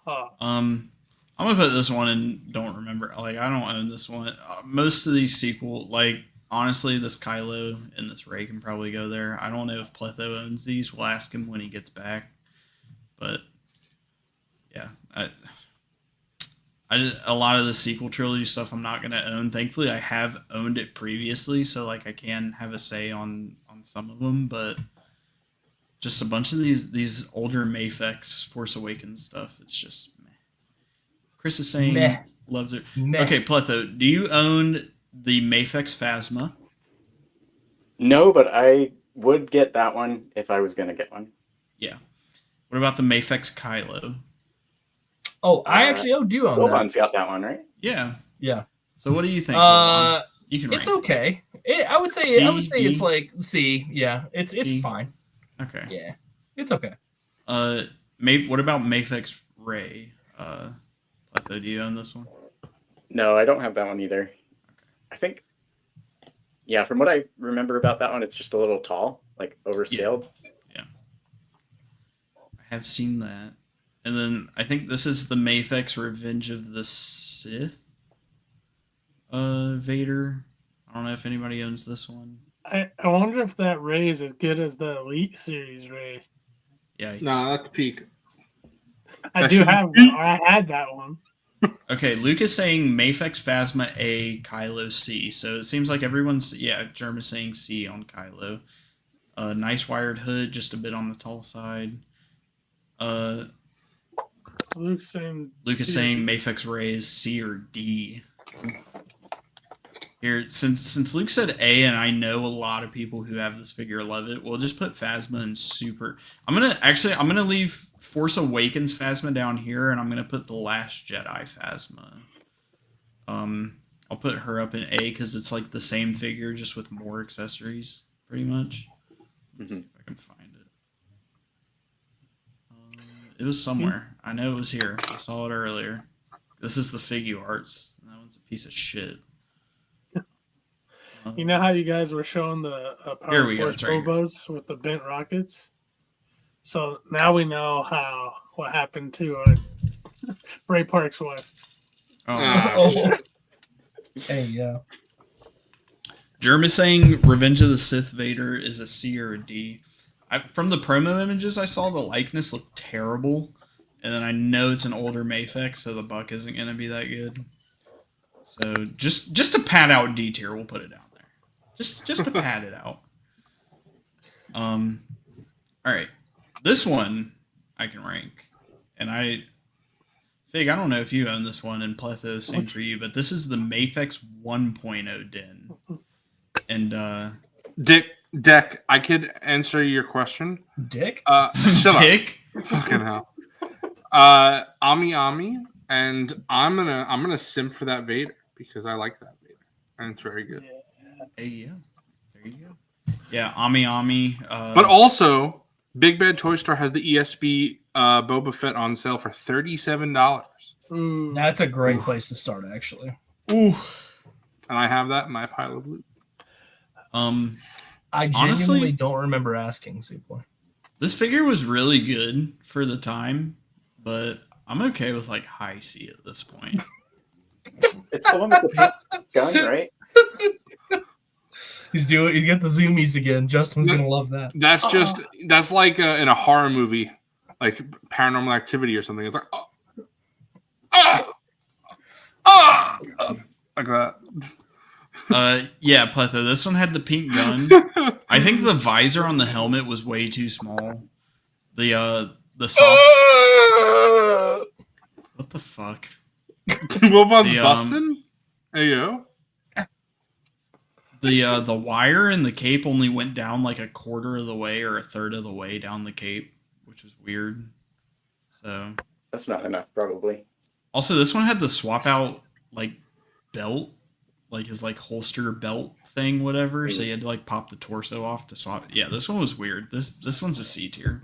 G: I'm gonna put this one in. Don't remember. Like I don't own this one. Most of these sequel, like honestly, this Kylo and this Rey can probably go there. I don't know if Pletho owns these. We'll ask him when he gets back. But yeah, a lot of the sequel trilogy stuff I'm not gonna own. Thankfully, I have owned it previously, so like I can have a say on some of them. But just a bunch of these older Mafex Force Awakens stuff. It's just meh. Chris is saying
B: Meh.
G: loves it.
B: Meh.
G: Okay, Pletho, do you own the Mafex Phasma?
F: No, but I would get that one if I was gonna get one.
G: Yeah. What about the Mafex Kylo?
B: Oh, I actually do own that.
F: Wilbon's got that one, right?
G: Yeah.
B: Yeah.
G: So what do you think? Wilbon? You can
B: It's
G: rank
B: okay. I would say
G: C,
B: it's
G: D?
B: like C. Yeah, it's
G: D?
B: fine.
G: it. Okay.
B: Yeah, it's okay.
G: What about Mafex Rey? Pletho, do you own this one?
F: No, I don't have that one either. I think, yeah, from what I remember about that one, it's just a little tall, like overscaled.
G: I have seen that. And then I think this is the Mafex Revenge of the Sith Vader. I don't know if anybody owns this one.
C: I wonder if that Ray is as good as the Elite Series Ray.
G: Yeah.
A: Nah, that's peak.
C: I
A: That
C: do
A: should
C: have
A: be-
C: one. I had that one.
G: Okay, Luke is saying Mafex Phasma A, Kylo C. So it seems like everyone's, Germ is saying C on Kylo. Nice wired hood, just a bit on the tall side.
C: Luke's saying.
G: Luke is
C: C.
G: saying Mafex Ray is C or D. Here, since Luke said A, and I know a lot of people who have this figure love it, we'll just put Phasma in super. I'm gonna leave Force Awakens Phasma down here, and I'm gonna put the Last Jedi Phasma. I'll put her up in A because it's like the same figure, just with more accessories, pretty much. See if I can find it. It was somewhere. I know it was here. I saw it earlier. This is the Figure Arts. That one's a piece of shit.
C: You know how you guys were showing the
G: Here
C: Power
G: we go,
C: Force
G: it's right here.
C: Bobos with the bent rockets? So now we know what happened to Ray Park's wife.
G: Oh,
A: Ah,
B: Oh.
A: shit.
B: Hey, yeah.
G: Germ is saying Revenge of the Sith Vader is a C or a D. From the promo images I saw, the likeness looked terrible. And then I know it's an older Mafex, so the buck isn't going to be that good. So just to pad out D tier, we'll put it down there. Just to pad it out. All right. This one I can rank. And Fig, I don't know if you own this one, and Pletho, same for you, but this is the Mafex 1.0 Den. And
A: Deck, I could answer your question.
B: Dick?
A: Shut up.
G: Dick.
A: Fucking hell. Ami, and I'm gonna simp for that Vader because I like that Vader, and it's very good.
G: Hey, yeah. There you go. Yeah, Ami.
A: But also, Big Bad Toy Store has the ESB Boba Fett on sale for $37,
C: Ooh.
B: That's a great place to start, actually.
G: ooh.
A: and I have that in my pile of loot.
B: I genuinely
G: Honestly-
B: don't remember asking, Super.
G: This figure was really good for the time, but I'm okay with like high C at this point.
F: It's the one with the pink gun, right?
B: He's got the zoomies again. Justin's gonna love that.
A: That's like in a horror movie, like Paranormal Activity or something. It's like, Like that.
G: Yeah, Pletho. This one had the pink gun. I think the visor on the helmet was way too small. The soft. What the fuck?
A: Wilbon's busting? There you go.
G: The wire in the cape only went down like a quarter of the way or a third of the way down the cape, which was weird. So
F: That's not enough, probably.
G: also this one had the swap out like belt, like his like holster belt thing, whatever. So you had to like pop the torso off to swap. Yeah, this one was weird. This one's a C tier.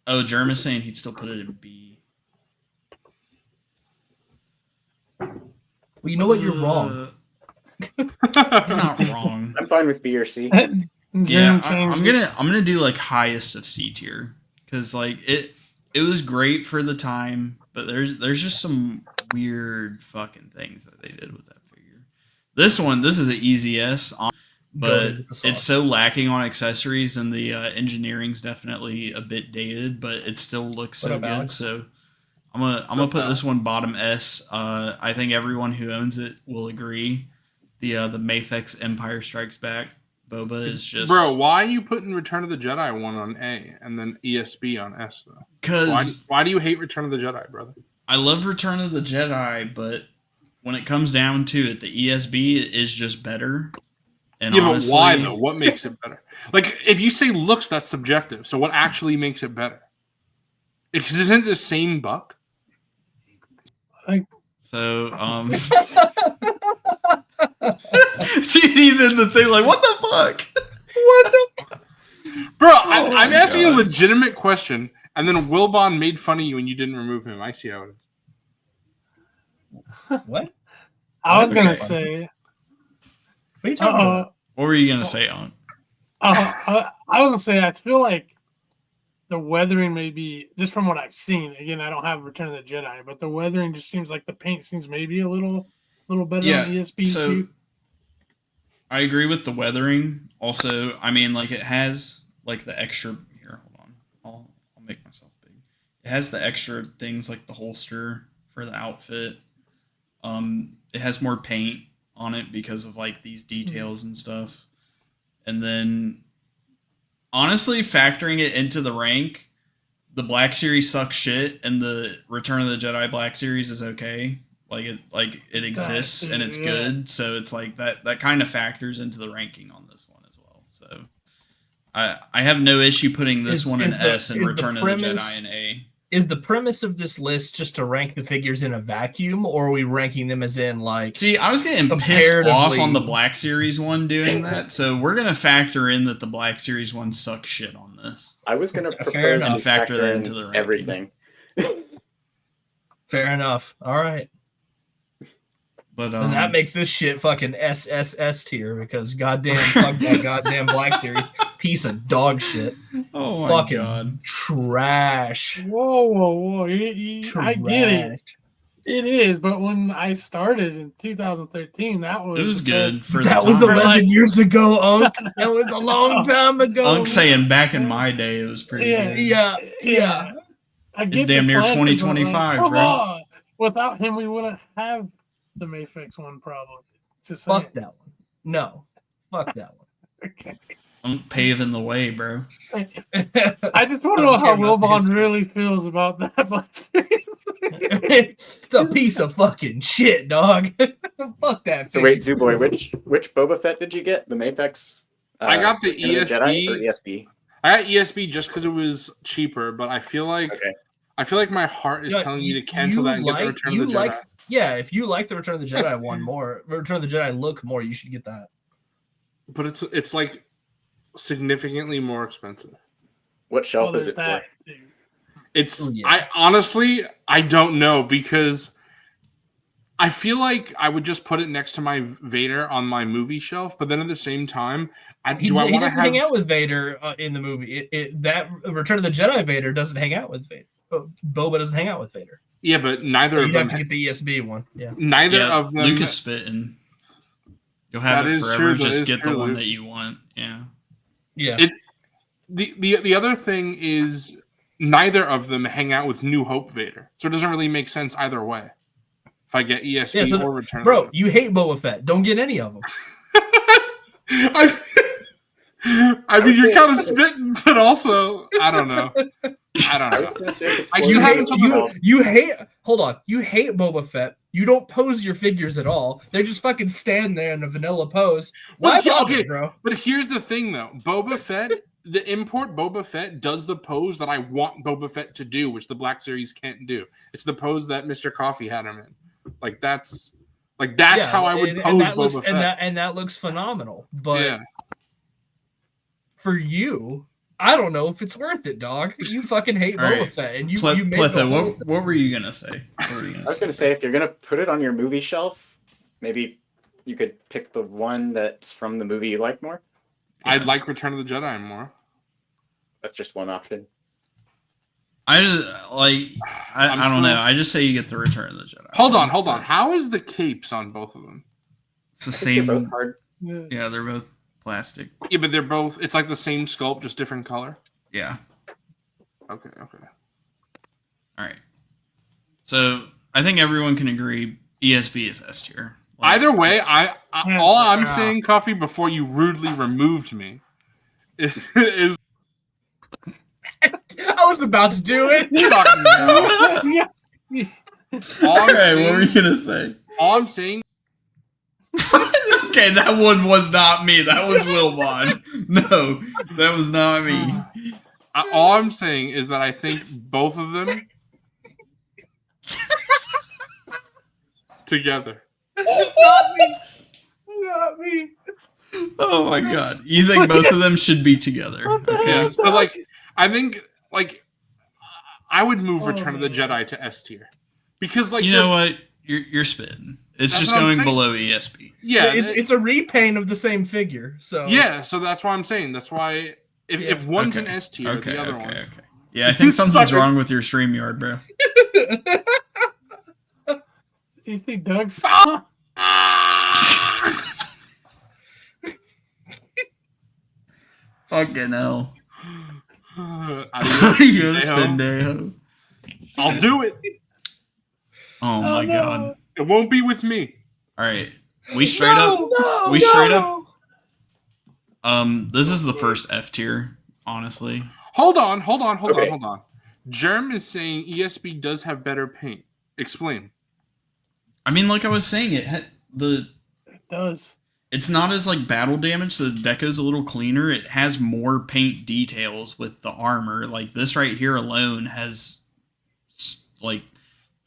G: Oh, Germ is saying he'd still put it in B.
B: Well, you know what? You're wrong.
G: He's not wrong.
F: I'm fine with B or C.
G: Yeah, I'm gonna do like highest of C tier because like it was great for the time, but there's just some weird fucking things that they did with that figure. This is an easy S, but it's so lacking on accessories, and the engineering's definitely a bit dated, but it still looks so good.
B: Alex?
G: So I'm gonna put this one bottom S. I think everyone who owns it will agree. The Mafex Empire Strikes Back Boba is just...
A: Bro, why are you putting Return of the Jedi one on A and then ESB on S, though?
G: Because...
A: Why do you hate Return of the Jedi, brother?
G: I love Return of the Jedi, but when it comes down to it, the ESB is just better. And
A: yeah,
G: honestly,
A: but why, though? What makes it better? Like, if you say looks, that's subjective. So what actually makes it better? Because isn't it the same buck?
G: So, he's in the thing like, what the fuck? What the fuck?
A: Bro, I'm asking a legitimate question, and then Wilbon made fun of you and you didn't remove him. I see how it is.
B: What?
C: I was going to say...
B: What are you talking about?
G: What were you going to say, On?
C: I was going to say, I feel like the weathering may be, just from what I've seen, again, I don't have Return of the Jedi, but the weathering just seems like the paint seems maybe a little better on ESB.
G: So I agree with the weathering. Also, I mean, like it has like the extra. Here, hold on. I'll make myself big. It has the extra things like the holster for the outfit. It has more paint on it because of like these details and stuff. And then, honestly, factoring it into the rank, the Black Series sucks shit, and the Return of the Jedi Black Series is okay. Like it exists and it's good, so it's like that kind of factors into the ranking on this one as well. So I have no issue putting this one in S and Return of the Jedi in A.
B: Is the premise of this list just to rank the figures in a vacuum, or are we ranking them as in like?
G: See, I was getting pissed off on the Black Series one doing that, so we're gonna factor in that the Black Series one sucks shit on this.
F: I was gonna propose
G: and factor that into the ranking.
F: Everything.
B: Fair enough. All right.
G: But
B: and that makes this shit fucking SSS tier because goddamn fuck that goddamn Black Series piece of dog shit.
G: Oh my
B: fucking
G: god,
B: trash.
C: Whoa! I get it. It is, but when I started in 2013, that was
G: good for the
B: that
G: time.
B: was 11 years ago, Unc. That was a long time ago.
G: Unc saying back in my day it was pretty good.
B: Yeah.
C: I
G: It's
C: get
G: damn near
C: slant,
G: 2025,
C: come
G: bro.
C: on. Without him, we wouldn't have the Mafex one problem. Just
B: fuck that one. No, fuck that one.
C: Okay.
G: I'm paving the way, bro.
C: I just want to know how Wilbon really feels about that Black Series.
B: It's a piece of fucking shit, dog. Fuck that.
F: So wait, Zooboy, which Boba Fett did you get? The Mafex?
A: I got the ESB.
F: Jedi or ESB?
A: I got ESB just because it was cheaper, but I feel like my heart is telling me to cancel that and get the Return of the Jedi.
B: Yeah, if you like the Return of the Jedi one more, Return of the Jedi look more, you should get that.
A: But it's like significantly more expensive.
F: What shelf is it for?
A: It's I honestly don't know because I feel like I would just put it next to my Vader on my movie shelf, but then at the same time,
B: he doesn't hang out with Vader in the movie. That Return of the Jedi Vader doesn't hang out with Vader. Boba doesn't hang out with Vader.
A: Yeah, but neither of them.
B: You have to get the ESB one. Yeah.
A: Neither of them.
G: Luke is spitting. You'll have it forever. Just get the one that you want. Yeah.
B: Yeah.
A: The other thing is neither of them hang out with New Hope Vader, so it doesn't really make sense either way. If I get ESB or Return of the
B: Bro,
A: Jedi.
B: you hate Boba Fett. Don't get any of them.
A: I mean, you're kind of spitting, but also, I don't know.
F: I was gonna say it's
B: You hate. Hold on. You hate Boba Fett. You don't pose your figures at all. They just fucking stand there in a vanilla pose. Why bother, bro?
A: But here's the thing, though. Boba Fett, the import Boba Fett does the pose that I want Boba Fett to do, which the Black Series can't do. It's the pose that MrCawfee had him in. That's how I would pose Boba Fett.
B: And that looks phenomenal. But for you, I don't know if it's worth it, dog. You fucking hate Boba Fett, and you made
G: Pletho, what were you gonna say?
F: I was gonna say, if you're gonna put it on your movie shelf, maybe you could pick the one that's from the movie you like more.
A: I'd like Return of the Jedi more.
F: That's just one option.
G: I don't know. I just say you get the Return of the Jedi.
A: Hold on. How is the capes on both of them?
G: It's the same.
F: They're both hard.
G: Yeah, they're both plastic.
A: Yeah, but they're both. It's like the same sculpt, just different color.
G: Yeah.
A: Okay.
G: All right. So I think everyone can agree ESB is S tier.
A: Either way, all I'm saying, Coffee, before you rudely removed me, is
B: I was about to do it.
G: What were you gonna say?
A: All I'm saying.
G: Okay, that one was not me. That was Wilbon. No, that was not me.
A: All I'm saying is that I think both of them together.
B: Not me.
G: Oh my god! You think both of them should be together? Okay.
A: Yeah, so I think I would move Return of the Jedi to S tier because
G: you know what, you're spitting. It's just going below ESB.
A: Yeah,
B: it's a repaint of the same figure. So
A: yeah, so that's why I'm saying. That's why if one's an S tier, the other one.
G: Okay. Yeah, I think something's wrong with your StreamYard, bro.
C: You think Doug's?
G: Fucking hell.
A: Adios, pendejo. I'll do it.
G: Oh my god.
A: It won't be with me.
G: All right. We straight up. This is the first F tier, honestly.
A: Hold on. Germ is saying ESB does have better paint. Explain.
G: I mean, like I was saying, it
C: does.
G: It's not as like battle damage, so the deco's a little cleaner. It has more paint details with the armor. Like this right here alone has like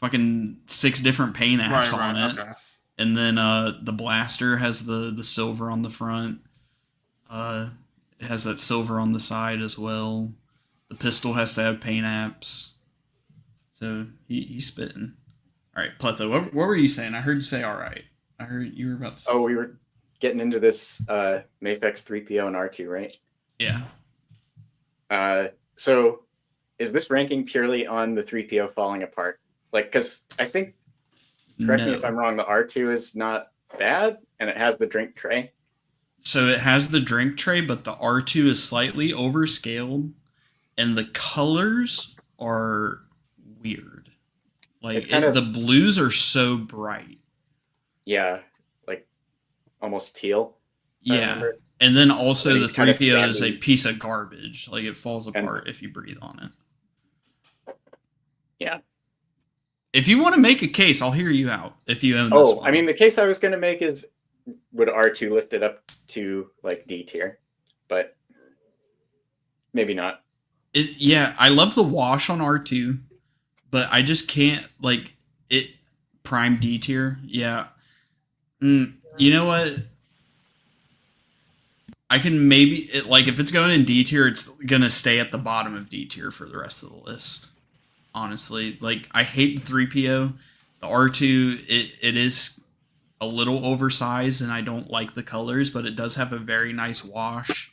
G: fucking 6 different paint apps on it. Okay. And then the blaster has the silver on the front. It has that silver on the side as well. The pistol has to have paint apps. So he's spitting. All right, Pletho, what were you saying? I heard you say all right. I heard you were about to say
F: we were getting into this Mafex 3PO and R2, right?
G: Yeah.
F: So is this ranking purely on the 3PO falling apart? Like, because I think, correct me if I'm wrong, the R2 is not bad, and it has the drink tray.
G: So it has the drink tray, but the R2 is slightly overscaled, and the colors are weird. Like, the blues are so bright.
F: Yeah, like almost teal.
G: Yeah, and then also the 3PO is a piece of garbage. Like, it falls apart if you breathe on it.
F: Yeah.
G: If you want to make a case, I'll hear you out. If you own this one.
F: I mean, the case I was going to make is, would R2 lift it up to like D tier? But maybe not.
G: Yeah, I love the wash on R2, but I just can't like it. Prime D tier, yeah. You know what? I can maybe if it's going in D tier, it's gonna stay at the bottom of D tier for the rest of the list. Honestly, like I hate the 3PO. The R2, it is a little oversized, and I don't like the colors, but it does have a very nice wash,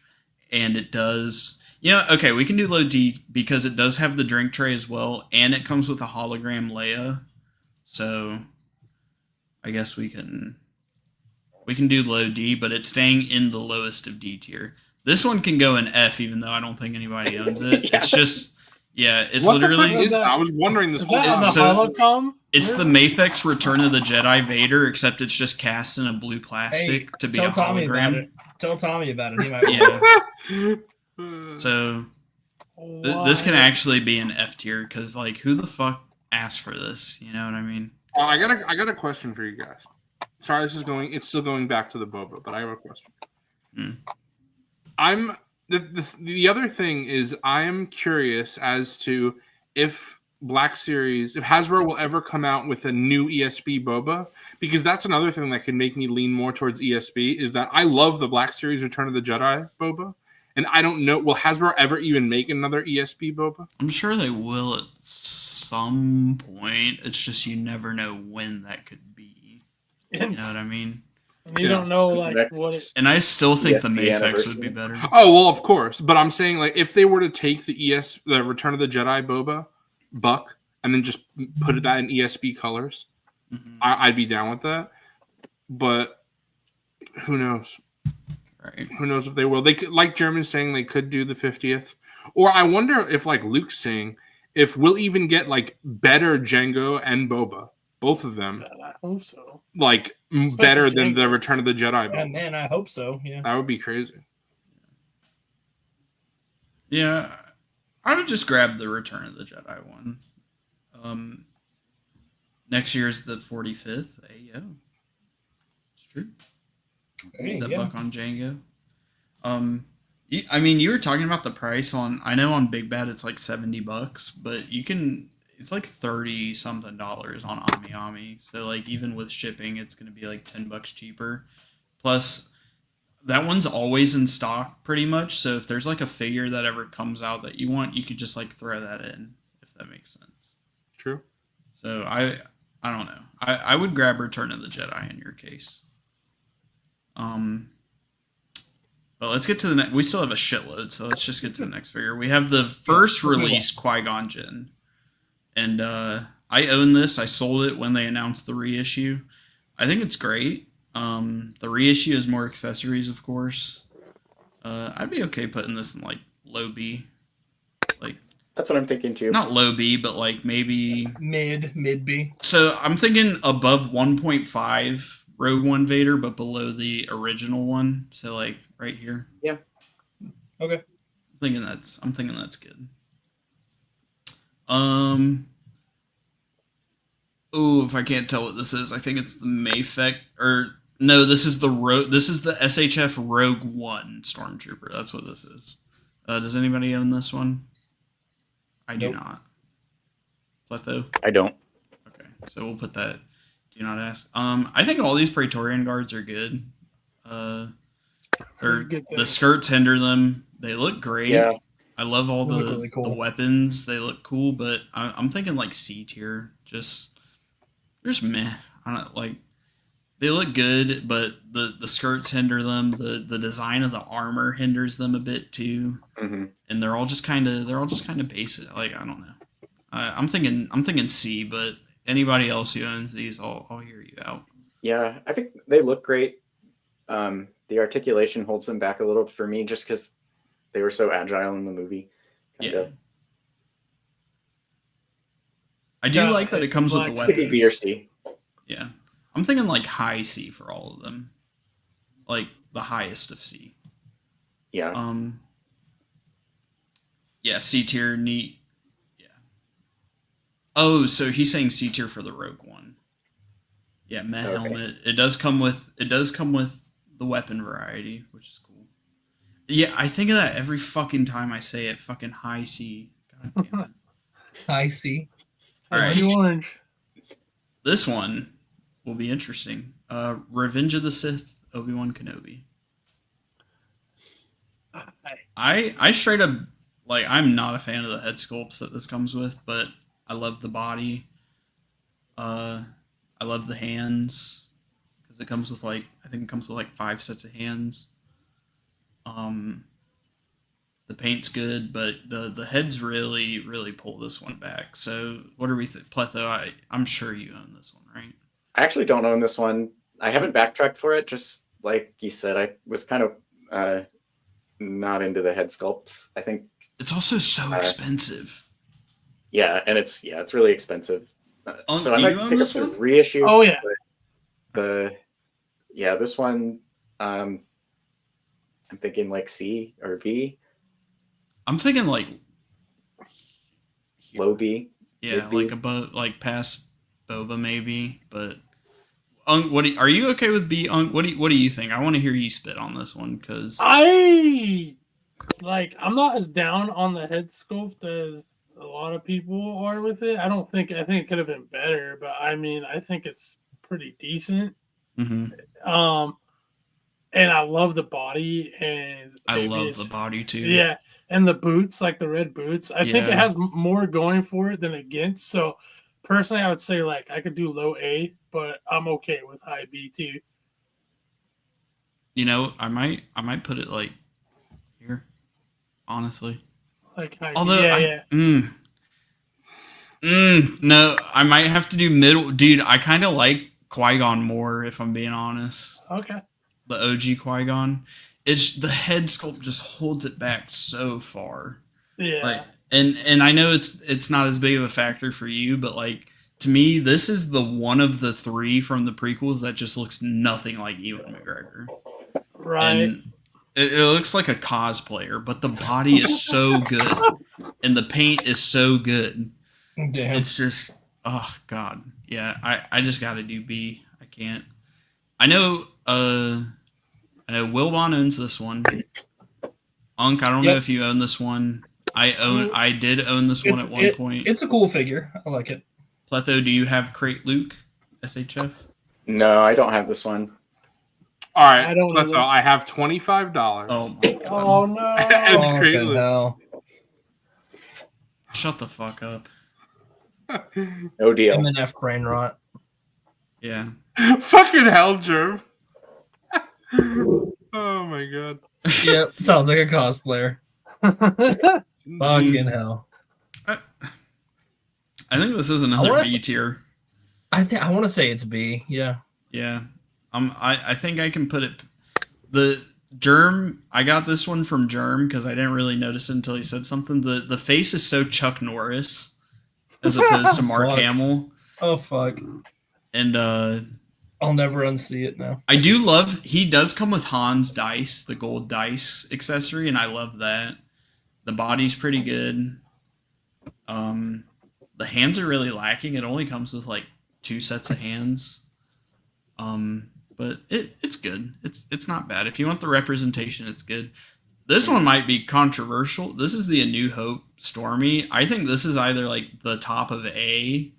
G: and it does. Okay, we can do low D because it does have the drink tray as well, and it comes with a hologram Leia. So I guess we can do low D, but it's staying in the lowest of D tier. This one can go in F, even though I don't think anybody owns it. Yeah. It's just, Yeah, it's
A: What the
G: literally
A: fuck is that? I was wondering this
C: Is
A: whole
C: that on
A: time.
C: the
G: So-
C: holocom?
G: it's the Mafex Return of the Jedi Vader, except it's just cast in a blue plastic to be a
B: Tell Tommy about
G: hologram.
B: it. Tell Tommy about it. He might.
G: Yeah. So this can actually be an F tier because like who the fuck asked for this? You know what I mean?
A: I got a question for you guys. Sorry, it's still going back to the Boba, but I have a question. I'm the other thing is I'm curious as to if if Hasbro will ever come out with a new ESB Boba, because that's another thing that can make me lean more towards ESB, is that I love the Black Series Return of the Jedi Boba, and I don't know, will Hasbro ever even make another ESB Boba?
G: I'm sure they will at some point. It's just you never know when that could be. You
C: And
G: know what I mean?
C: you don't know
F: It's
C: like
F: next-
C: what it.
G: And I still think the
F: ESB
G: Mafex would be
F: anniversary.
G: better.
A: Oh well, of course, but I'm saying like if they were to take the Return of the Jedi Boba buck and then just put that in ESB colors,
G: Mhm.
A: I'd be down with that. But who knows?
G: Right.
A: Who knows if they will? They could, like German's saying, they could do the 50th, or I wonder if, like Luke's saying, if we'll even get like better Jango and Boba, both of them,
C: I hope so.
A: like better than
C: Jango.
A: the Return of the Jedi
B: Yeah,
A: Boba.
B: man, I hope so. Yeah.
A: That would be crazy.
G: Yeah, I would just grab the Return of the Jedi one. Next year's the 45th. Hey yo, it's true.
B: There
G: Use
B: you
G: that
B: go.
G: buck on Django. I mean, you were talking about the price on. I know on Big Bad it's like $70, but you can. It's like $30 something on Ami. So like even with shipping, it's gonna be like $10 cheaper. Plus, that one's always in stock pretty much. So if there's like a figure that ever comes out that you want, you could just like throw that in, if that makes sense.
A: True.
G: So I don't know. I would grab Return of the Jedi in your case. But let's get to the next. We still have a shitload, so let's just get to the next figure. We have the first release Qui-Gon Jinn, and I own this. I sold it when they announced the reissue. I think it's great. The reissue has more accessories, of course. I'd be okay putting this in like low B, like
F: That's what I'm thinking too.
G: not low B, but like maybe
B: Mid B.
G: So I'm thinking above 1.5 Rogue One Vader, but below the original one. So like right here.
F: Yeah.
B: Okay.
G: I'm thinking that's good. Oh, if I can't tell what this is, I think it's the Mafex, or no, this is the SHF Rogue One Stormtrooper. That's what this is. Does anybody own this one? I do
B: Nope.
G: not. Pletho?
F: I don't.
G: Okay, so we'll put that. Do not ask. I think all these Praetorian guards are good. The skirts hinder them. They look great.
F: Yeah.
G: I love all
B: They
G: the,
B: look really cool.
G: the weapons. They look cool, but I'm thinking like C tier. Just meh. I don't like. They look good, but the skirts hinder them. The design of the armor hinders them a bit too, and they're all just kind of basic. Like I don't know. I'm thinking C, but anybody else who owns these, I'll hear you out.
F: Yeah, I think they look great. The articulation holds them back a little for me just because they were so agile in the movie.
G: Yeah. I do like that it comes with the
F: It could be
G: weapons.
F: B or C.
G: Yeah. I'm thinking like high C for all of them. Like the highest of C.
F: Yeah.
G: Yeah, C tier, neat. Yeah. Oh, so he's saying C tier for the Rogue One. Yeah, meh helmet. It does come with the weapon variety, which is cool. Yeah, I think of that every fucking time I say it. Fucking high C. God damn it.
B: I see.
G: All right.
C: Orange.
G: This one will be interesting. Revenge of the Sith, Obi-Wan Kenobi. I straight up, like, I'm not a fan of the head sculpts that this comes with, but I love the body. I love the hands, because it comes with, like, I think it comes with, like, 5 sets of hands. The paint's good, but the heads really, really pull this one back. So what do we think? Pletho, I'm sure you own this one, right?
F: I actually don't own this one. I haven't backtracked for it. Just like you said, I was kind of not into the head sculpts. I think
G: It's also so expensive.
F: Yeah, and it's really expensive. So I
G: do
F: might
G: you own
F: pick up
G: this
F: the
G: one?
F: reissue.
C: Oh yeah.
F: This one, I'm thinking like C or B,
G: I'm thinking like
F: low B.
G: yeah,
F: mid B.
G: like above, like past Boba maybe. But are you okay with B? What do you think? I want to hear you spit on this one because
C: I'm not as down on the head sculpt as a lot of people are with it. I think it could have been better, but I mean, I think it's pretty decent.
G: mm-hmm.
C: And I love the body, and
G: I love the body too.
C: Yeah, and the boots, like the red boots. I think it
G: Yeah.
C: has more going for it than against. So personally, I would say like I could do low A, but I'm okay with high B too.
G: You know, I might put it like here, honestly.
C: Like high
G: Although,
C: B.
G: no, I might have to do middle. Dude, I kind of like Qui-Gon more, if I'm being honest.
C: Okay.
G: The OG Qui-Gon. It's the head sculpt just holds it back so far.
C: Yeah.
G: Like, and I know it's not as big of a factor for you, but like to me, this is the one of the three from the prequels that just looks nothing like Ewan McGregor.
C: Right.
G: And it looks like a cosplayer, but the body is so good, and the paint is so good.
B: Damn.
G: It's just, oh god, yeah. I just got to do B. I can't. I know Wilbon owns this one. Unk, I don't know if you own this one. I did own this one at one point.
B: It's a cool figure. I like it.
G: Pletho, do you have Crate Luke SHF?
F: No, I don't have this one.
A: All right,
C: I don't
A: Pletho,
C: know.
A: I have $25.
G: Oh my god.
C: Oh no.
A: And Crate Luke.
B: Hell.
G: Shut the fuck up.
F: No deal.
B: MNF brain rot.
G: Yeah.
A: Fucking hell, Germ. Oh my god.
B: Yep. Sounds like a cosplayer. Fucking hell.
G: I think this is another B tier.
B: I want to say it's B. Yeah.
G: Yeah. I think I can put it. The Germ, I got this one from Germ because I didn't really notice it until he said something. The face is so Chuck Norris as opposed to Mark
B: Fuck.
G: Hamill.
B: Oh fuck.
G: And
B: I'll never unsee it now.
G: I do love, he does come with Han's dice, the gold dice accessory, and I love that. The body's pretty good. The hands are really lacking. It only comes with like 2 sets of hands. But it's good. It's not bad. If you want the representation, it's good. This one might be controversial. This is the A New Hope Stormy. I think this is either like the top of A.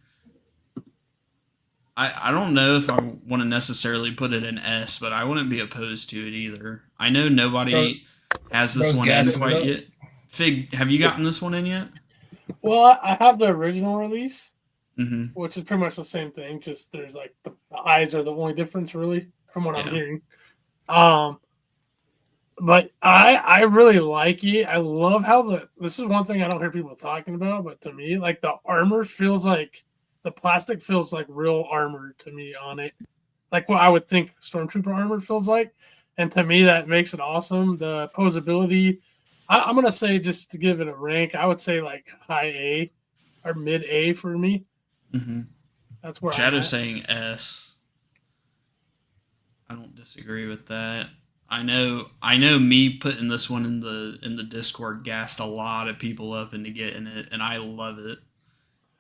G: I don't know if I want to necessarily put it in S, but I wouldn't be opposed to it either. I know nobody has this one in quite yet. Fig, have you gotten this one in yet?
C: Well, I have the original release,
G: Mm-hmm.
C: which is pretty much the same thing. Just there's like the eyes are the only difference, really, from what I'm hearing. But I really like it. I love how this is one thing I don't hear people talking about, but to me, like the armor feels like the plastic feels like real armor to me on it, like what I would think Stormtrooper armor feels like, and to me that makes it awesome. The posability, I'm gonna say, just to give it a rank, I would say like high A or mid A for me.
G: Mm-hmm.
C: That's where
G: Shadow's saying S. I don't disagree with that. I know me putting this one in the Discord gassed a lot of people up into getting it, and I love it.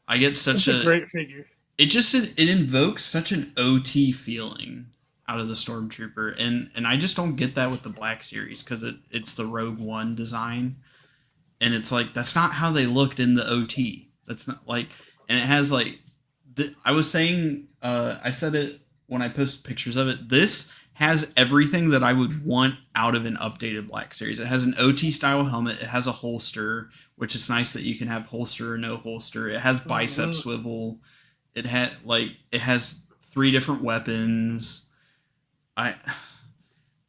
G: I get such
C: a great figure.
G: It invokes such an OT feeling out of the Stormtrooper, and I just don't get that with the Black Series because it's the Rogue One design, and it's like that's not how they looked in the OT. That's not like, and it has like, I was saying, I said it when I posted pictures of it. This has everything that I would want out of an updated Black Series. It has an OT style helmet. It has a holster, which is nice that you can have holster or no holster. It has bicep swivel. It has 3 different weapons. I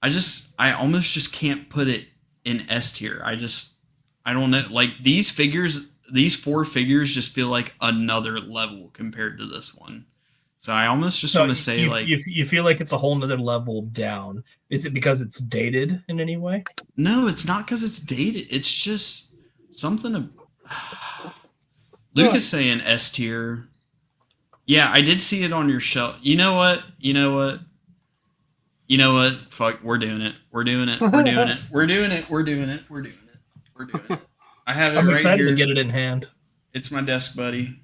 G: almost just can't put it in S tier. I don't know. Like these 4 figures just feel like another level compared to this one. So I almost just want to say
B: you feel like it's a whole nother level down. Is it because it's dated in any way?
G: No, it's not because it's dated. It's just something Luke is saying S tier. Yeah, I did see it on your shelf. You know what? Fuck, we're doing it. We're doing it. I have it
B: I'm
G: right
B: excited
G: here.
B: to get it in hand.
G: It's my desk buddy.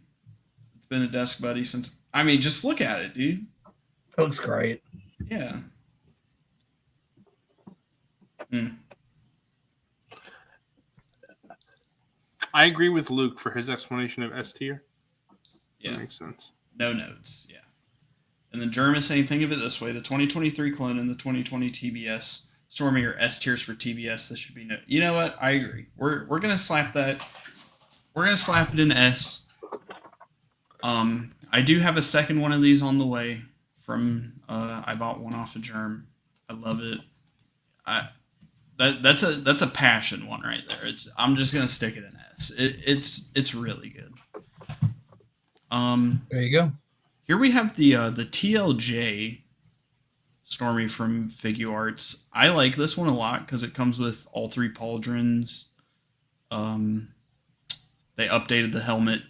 G: It's been a desk buddy since. I mean, just look at it, dude.
B: It looks great.
G: Yeah.
A: I agree with Luke for his explanation of S tier.
G: Yeah.
A: That makes sense.
G: No notes. Yeah. And then Germ is saying, think of it this way: the 2023 clone and the 2020 TBS Stormy are S tiers for TBS. This should be no. You know what? I agree. We're gonna slap that. We're gonna slap it in S. I do have a second one of these on the way from. I bought one off of Germ. I love it. That's a passion one right there. I'm just gonna stick it in S. It's really good.
B: There you go.
G: Here we have the TLJ Stormy from Figuarts. I like this one a lot because it comes with all three pauldrons. They updated the helmet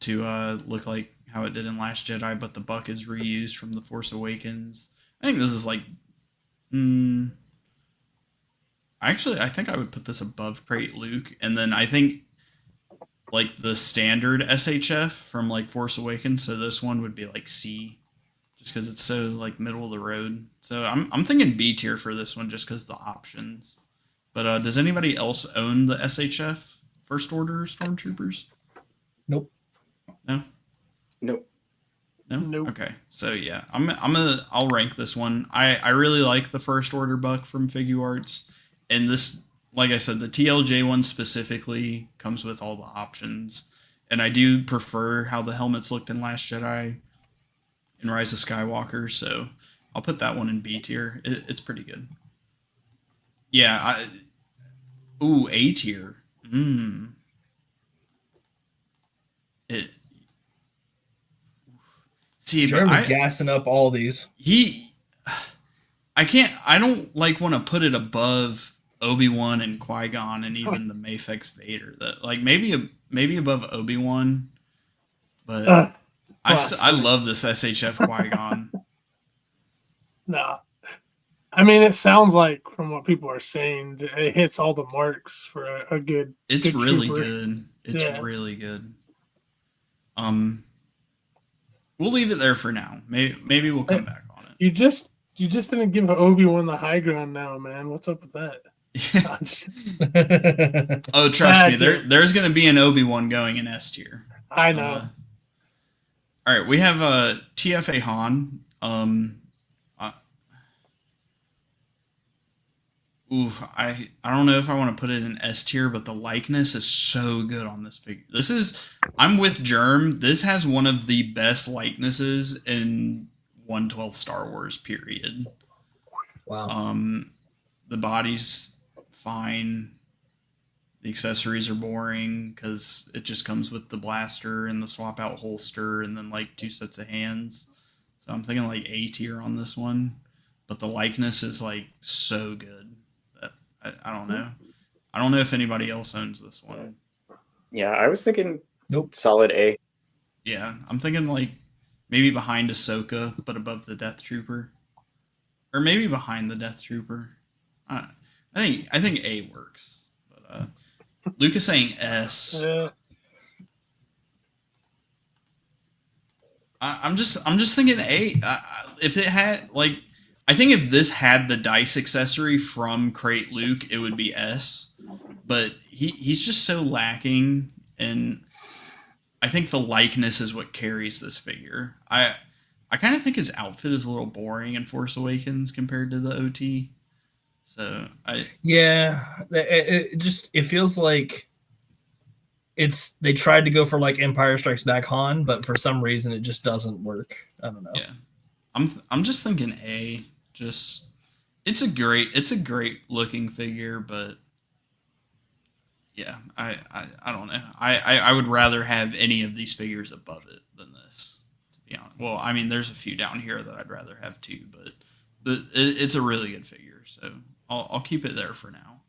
G: to look like how it did in Last Jedi, but the buck is reused from The Force Awakens. I think this is like... Actually, I think I would put this above Crate Luke, and then I think like the standard SHF from like Force Awakens, so this one would be like C, just because it's so like middle of the road. So I'm thinking B tier for this one, just because the options. But does anybody else own the SHF First Order Stormtroopers?
B: Nope.
G: No.
F: Nope.
G: No.
C: Nope.
G: Okay. So yeah, I'll rank this one. I really like the First Order buck from Figuarts, and this, like I said, the TLJ one specifically comes with all the options, and I do prefer how the helmets looked in Last Jedi and Rise of Skywalker. So I'll put that one in B tier. It's pretty good. Yeah. A tier. See,
B: Jeremy's gassing up all these.
G: I don't like want to put it above Obi-Wan and Qui-Gon and even the Mafex Vader. That like maybe above Obi-Wan, but I love this SHF Qui-Gon.
C: Nah. I mean, it sounds like from what people are saying, it hits all the marks for a good.
G: It's
C: good
G: really
C: trooper.
G: good. It's really good. We'll leave it there for now. Maybe we'll come back on it.
C: You just didn't give Obi-Wan the high ground now, man. What's up with that?
G: Oh, trust me, there's going to be an Obi-Wan going in S tier.
C: I know.
G: All right, we have TFA Han. I don't know if I want to put it in S tier, but the likeness is so good on this figure. I'm with Germ. This has one of the best likenesses in 1/12 Star Wars, period.
B: Wow.
G: The body's fine. The accessories are boring because it just comes with the blaster and the swap out holster and then like 2 sets of hands. So I'm thinking like A tier on this one, but the likeness is like so good. I don't know. I don't know if anybody else owns this one.
F: Yeah, I was thinking
B: Nope.
F: solid A.
G: Yeah, I'm thinking like maybe behind Ahsoka, but above the Death Trooper, or maybe behind the Death Trooper. I think A works, but Luke is saying S. I'm just thinking A. If it had like. I think if this had the dice accessory from Crate Luke, it would be S. But he's just so lacking, and I think the likeness is what carries this figure. I kind of think his outfit is a little boring in Force Awakens compared to the OT. So it feels like they tried to go for like Empire Strikes Back Han, but for some reason it just doesn't work. I don't know. Yeah, I'm just thinking A. It's a great looking figure, but yeah, I don't know. I would rather have any of these figures above it than this, to be honest. Well, I mean, there's a few down here that I'd rather have too, but it's a really good figure, so I'll keep it there for now.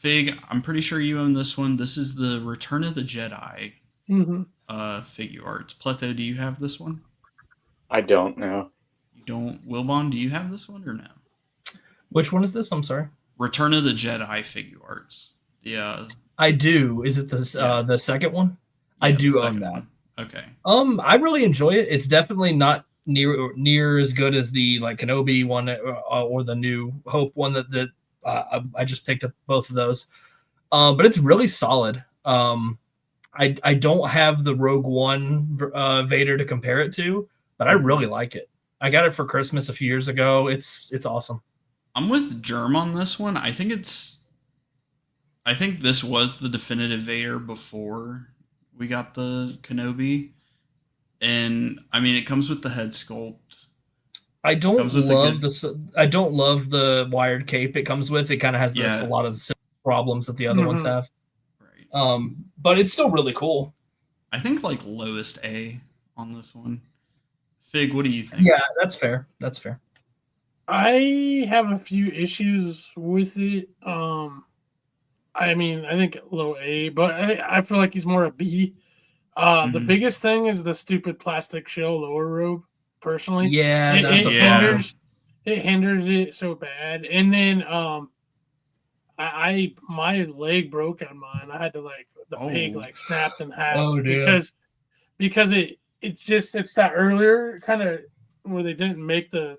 G: Fig, I'm pretty sure you own this one. This is the Return of the Jedi figure arts. Pletho, do you have this one?
F: I don't know.
G: You don't. Wilbon, do you have this one or no?
B: Which one is this? I'm sorry.
G: Return of the Jedi figure arts. Yeah.
B: I do. Is it the second one? I
G: Yeah,
B: do
G: the
B: own
G: second
B: that.
G: one. Okay.
B: I really enjoy it. It's definitely not near as good as the like Kenobi one or the New Hope one that I just picked up both of those. But it's really solid. I don't have the Rogue One Vader to compare it to, but I really like it. I got it for Christmas a few years ago. It's awesome.
G: I'm with Germ on this one. I think this was the definitive Vader before we got the Kenobi. And I mean, it comes with the head sculpt.
B: I don't love the wired cape it comes with. It kind of has a lot of the similar problems that the other ones have.
G: Right.
B: But it's still really cool.
G: I think like lowest A on this one. Fig, what do you think?
B: Yeah, that's fair. That's fair.
C: I have a few issues with it. I mean, I think low A, but I feel like he's more a B. The biggest thing is the stupid plastic shell lower robe. Personally,
B: yeah,
C: that's a problem. It hinders it so bad. And then, my leg broke on mine. I had to the pig snapped in half because it's that earlier kind of where they didn't make that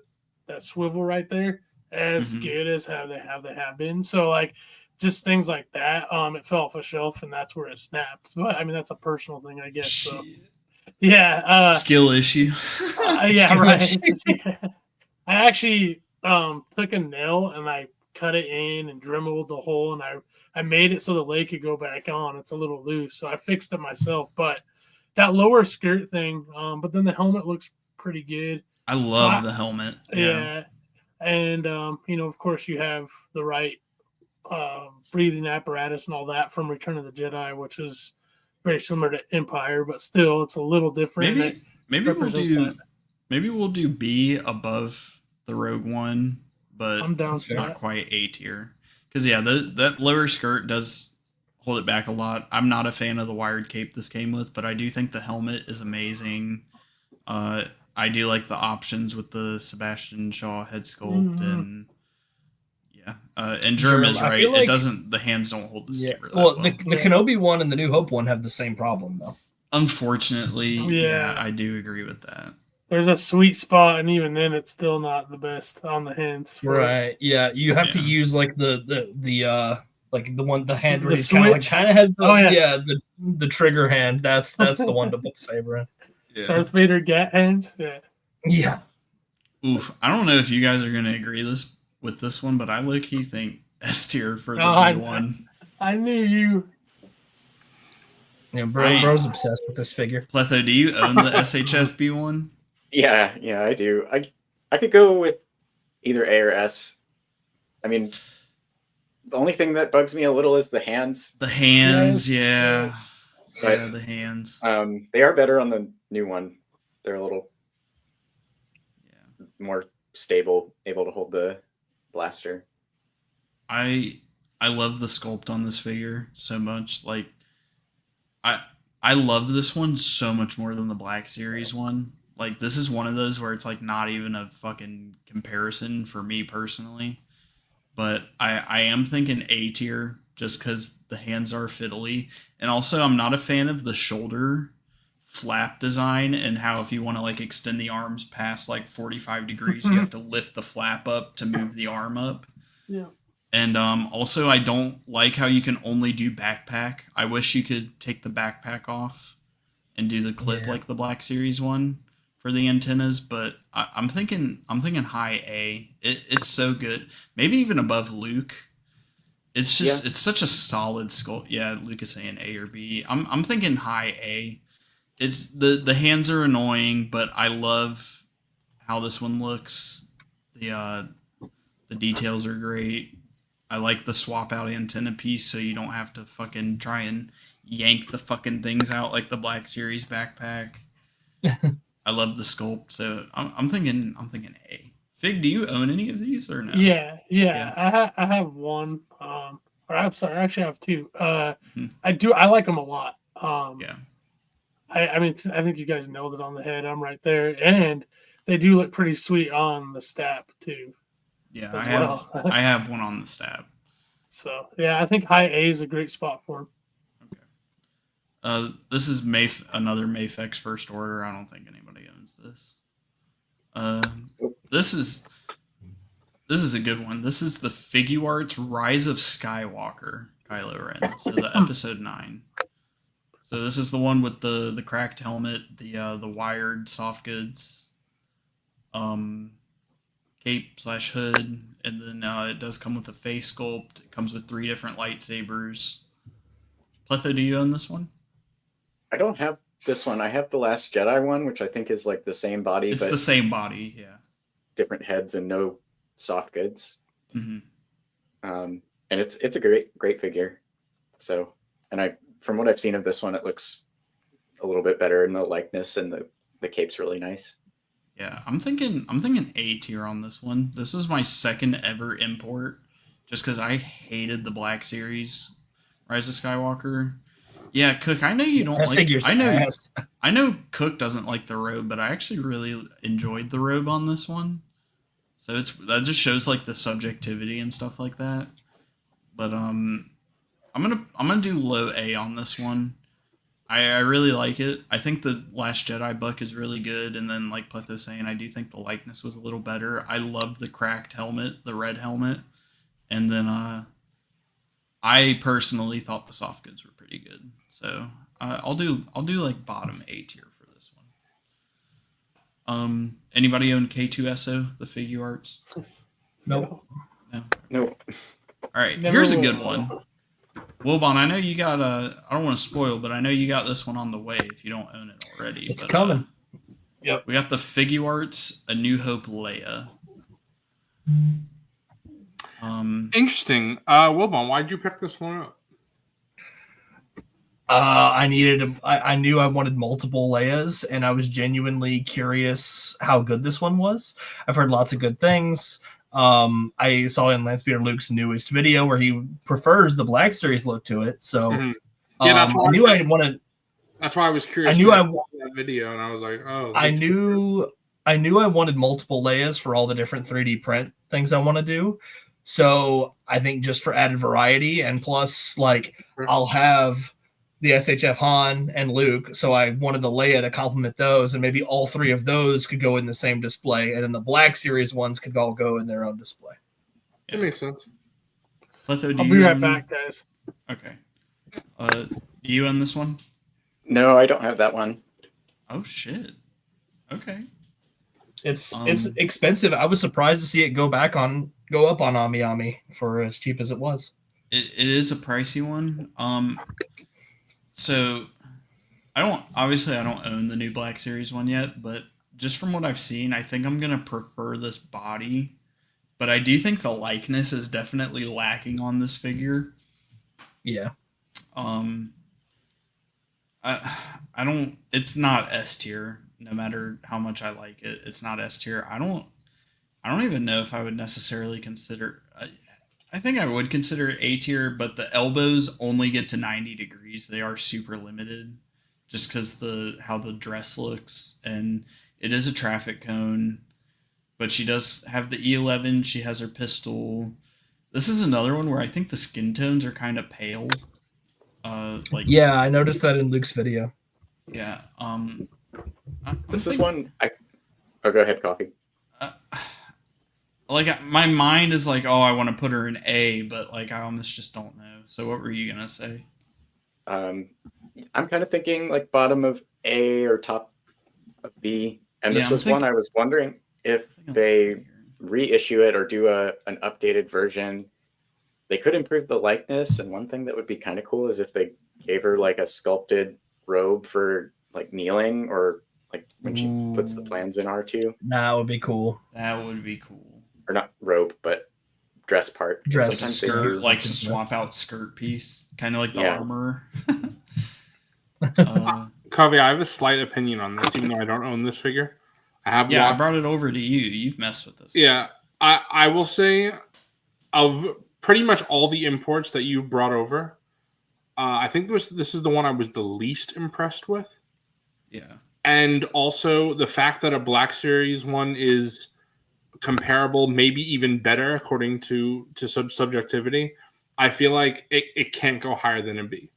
C: swivel right there as good as how they have been. So just things like that. It fell off a shelf and that's where it snapped. But I mean that's a personal thing, I guess. So yeah,
G: skill issue.
C: Yeah, right. I actually took a nail and I cut it in and dremeled the hole and I made it so the leg could go back on. It's a little loose, so I fixed it myself. But that lower skirt thing, but then the helmet looks pretty good.
G: I love the helmet.
C: Yeah. And of course you have the right breathing apparatus and all that from Return of the Jedi, which is very similar to Empire, but still it's a little different.
G: Maybe we'll do B above the Rogue One, but
C: I'm down
G: it's not quite A tier. Because that lower skirt does hold it back a lot. I'm not a fan of the wired cape this came with, but I do think the helmet is amazing. I do like the options with the Sebastian Shaw head sculpt and and Germ is right. The hands don't hold the saber.
B: The Kenobi one and the New Hope one have the same problem though.
G: Unfortunately, I do agree with that.
C: There's a sweet spot, and even then, it's still not the best on the hands.
B: Right? Yeah, you have to use the hand where it kind of has the trigger hand. That's the one to put the saber in.
G: Yeah.
C: Darth Vader gat hands. Yeah.
B: Yeah.
G: Oof. I don't know if you guys are gonna agree with this one, but I low-key think S tier for the B1.
C: I knew you.
B: Yeah, bro's obsessed with this figure.
G: Pletho, do you own the SHF B1?
F: Yeah, I do. I could go with either A or S. I mean, the only thing that bugs me a little is the hands.
G: The hands,
F: But,
G: the hands.
F: They are better on the new one. They're a little more stable, able to hold the blaster.
G: I love the sculpt on this figure so much. I love this one so much more than the Black Series one. This is one of those where it's not even a fucking comparison for me personally. But I am thinking A tier just because the hands are fiddly. And also I'm not a fan of the shoulder flap design and how if you want to extend the arms past 45 degrees, you have to lift the flap up to move the arm up.
C: Yeah.
G: And also I don't like how you can only do backpack. I wish you could take the backpack off and do the clip like the Black Series one for the antennas, but I'm thinking high A. It's so good. Maybe even above Luke. It's just it's such a solid sculpt. Yeah, Luke is saying A or B. I'm thinking high A. It's the hands are annoying, but I love how this one looks. The details are great. I like the swap out antenna piece so you don't have to fucking try and yank the fucking things out like the Black Series backpack. I love the sculpt, so I'm thinking A. Fig, do you own any of these or no?
C: Yeah. I have one. Or I'm sorry, I actually have two.
G: Hmm.
C: I like them a lot.
G: Yeah.
C: I mean, I think you guys nailed it on the head. I'm right there, and they do look pretty sweet on the stab too.
G: Yeah,
C: As
G: I have one on the stab.
C: So yeah, I think high A is a great spot for him.
G: This is another Mayfex first order. I don't think anybody owns this. This is a good one. This is the Figuarts Rise of Skywalker Kylo Ren. So the episode 9. So this is the one with the cracked helmet, the wired soft goods, cape/hood, and then it does come with a face sculpt. It comes with 3 different lightsabers. Pletho, do you own this one?
F: I don't have this one. I have the Last Jedi one, which I think is like the same body,
G: It's
F: but
G: the same body, yeah.
F: different heads and no soft goods.
G: Mm-hmm.
F: And it's a great figure. So, and from what I've seen of this one, it looks a little bit better in the likeness, and the cape's really nice.
G: Yeah, I'm thinking A tier on this one. This was my second ever import, just because I hated the Black Series Rise of Skywalker. Yeah, Cook, I know you don't
B: That
G: like.
B: figure's ass.
G: I know Cook doesn't like the robe, but I actually really enjoyed the robe on this one. So that just shows like the subjectivity and stuff like that. But I'm gonna do low A on this one. I really like it. I think the Last Jedi buck is really good, and then like Pletho saying, I do think the likeness was a little better. I loved the cracked helmet, the red helmet, and then I personally thought the soft goods were pretty good. So I'll do like bottom A tier for this one. Anybody own K2SO, the Figuarts?
B: Nope.
G: No.
F: Nope.
G: All right,
C: Never
G: here's a
C: will.
G: good one. Wilbon, I know you got I don't want to spoil, but I know you got this one on the way if you don't own it already.
B: It's
G: but,
B: coming.
G: Yep. We got the Figuarts A New Hope Leia.
A: Interesting. Wilbon, why'd you pick this one up?
B: I knew I wanted multiple Leias, and I was genuinely curious how good this one was. I've heard lots of good things. I saw in Landspeeder Luke's newest video where he prefers the Black Series look to it. So
A: Yeah, that's why
B: I knew I wanted.
A: That's why I was curious.
B: I knew I
A: that video, and I was like, oh.
B: I knew I wanted multiple Leias for all the different 3D print things I want to do. So I think just for added variety, and plus, like, I'll have the SHF Han and Luke, so I wanted the Leia to complement those, and maybe all 3 of those could go in the same display, and then the Black Series ones could all go in their own display.
A: It makes sense.
G: Pletho,
C: I'll be right back, guys.
G: Okay. Do you own this one?
F: No, I don't have that one.
G: Oh shit. Okay.
B: It's expensive. I was surprised to see it go up on Ami Ami for as cheap as it was.
G: It is a pricey one. So I don't own the new Black Series one yet, but just from what I've seen, I think I'm gonna prefer this body. But I do think the likeness is definitely lacking on this figure.
B: Yeah.
G: I don't. It's not S tier. No matter how much I like it, it's not S tier. I don't even know if I would necessarily consider. I think I would consider it A tier, but the elbows only get to 90 degrees. They are super limited, just because how the dress looks, and it is a traffic cone. But she does have the E11. She has her pistol. This is another one where I think the skin tones are kind of pale.
B: Yeah, I noticed that in Luke's video.
G: Yeah.
F: This is one. Oh, go ahead, Coffee.
G: Like my mind is like, oh, I want to put her in A, but like I almost just don't know. So what were you gonna say?
F: I'm kind of thinking like bottom of A or top of B. And this was one I was wondering if they reissue it or do an updated version. They could improve the likeness, and one thing that would be kind of cool is if they gave her like a sculpted robe for like kneeling, or like when she puts the plans in R2.
B: That would be cool.
G: That would be cool.
F: Or not robe, but dress part.
B: Dress
F: Sometimes
G: skirt,
F: they use,
G: like to swap out skirt piece, kind of like the
F: Yeah.
G: armor.
A: Covey, I have a slight opinion on this, even though I don't own this figure. I
G: brought it over to you. You've messed with this.
A: Yeah, I will say, of pretty much all the imports that you've brought over. I think this is the one I was the least impressed with.
G: Yeah.
A: And also the fact that a Black Series one is comparable, maybe even better according to subjectivity. I feel like it can't go higher than a B,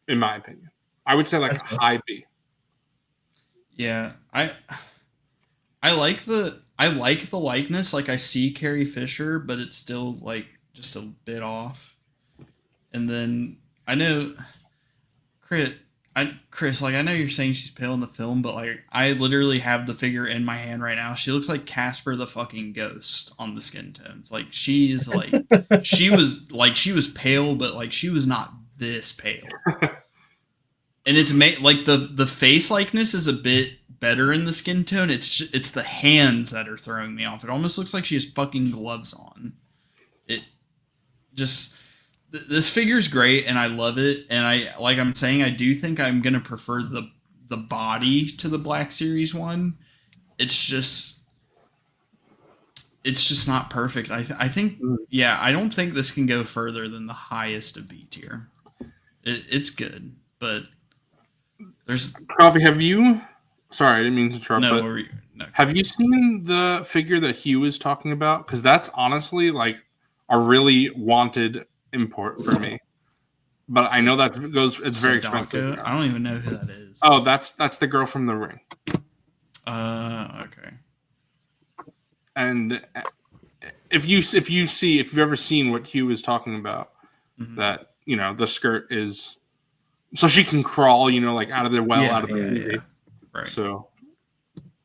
A: in my opinion. I would say like a high B.
G: Yeah, I like the likeness. Like I see Carrie Fisher, but it's still like just a bit off. And then I know Chris, like I know you're saying she's pale in the film, but like I literally have the figure in my hand right now. She looks like Casper the fucking Ghost on the skin tones. Like she is like she was pale, but like she was not this pale. And it's like the face likeness is a bit better in the skin tone. It's the hands that are throwing me off. It almost looks like she has fucking gloves on. It just this figure's great and I love it. And I'm saying I do think I'm gonna prefer the body to the Black Series one. It's just not perfect. I think I don't think this can go further than the highest of B tier. It's good, but there's
A: Coffee, have you? Sorry, I didn't mean to interrupt.
G: No,
A: have you seen the figure that Hugh was talking about? Because that's honestly like a really wanted import for me. But I know that it's very expensive.
G: I don't even know who that is.
A: Oh, that's the girl from The Ring.
G: Okay.
A: And if you've ever seen what Hugh is talking about, that the skirt is so she can crawl, like out of the well, out of the movie.
G: Yeah. Right.
A: So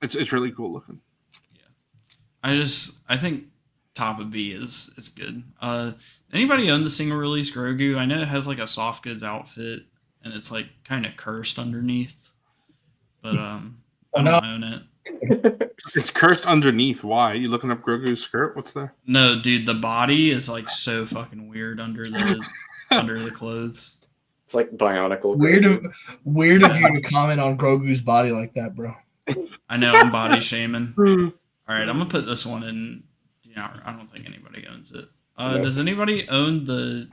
A: it's really cool looking.
G: Yeah. I think top of B is good. Anybody own the single release Grogu? I know it has like a soft goods outfit and it's like kind of cursed underneath. But I don't own it.
A: It's cursed underneath. Why? You looking up Grogu's skirt? What's there?
G: No, dude, the body is like so fucking weird under the clothes.
F: It's like Bionicle.
B: Weird of you to comment on Grogu's body like that, bro.
G: I know, I'm body shaming. All right, I'm gonna put this one in. I don't think anybody owns it.
F: No.
G: Does anybody own the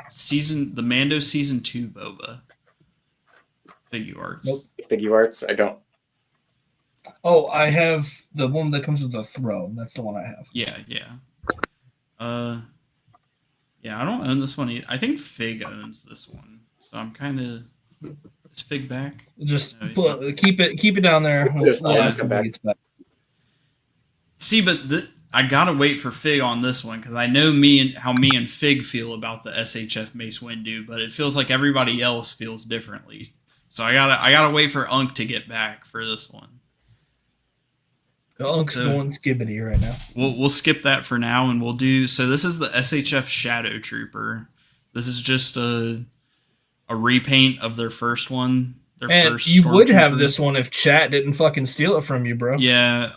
G: Mando season 2 Boba figure arts?
F: Nope. Figure arts, I don't.
B: Oh, I have the one that comes with the throne. That's the one I have.
G: Yeah. I don't own this one either. I think Fig owns this one. So I'm kind of. Is Fig back?
B: Just keep it down there. We'll ask him when he gets back.
G: See, but I gotta wait for Fig on this one because I know how me and Fig feel about the SHF Mace Windu, but it feels like everybody else feels differently. So I gotta wait for Unk to get back for this one.
B: Unk's going skibbity right now.
G: We'll skip that for now, and we'll do. So this is the SHF Shadow Trooper. This is just a repaint of their first one.
B: You would have this one if chat didn't fucking steal it from you, bro.
G: Yeah,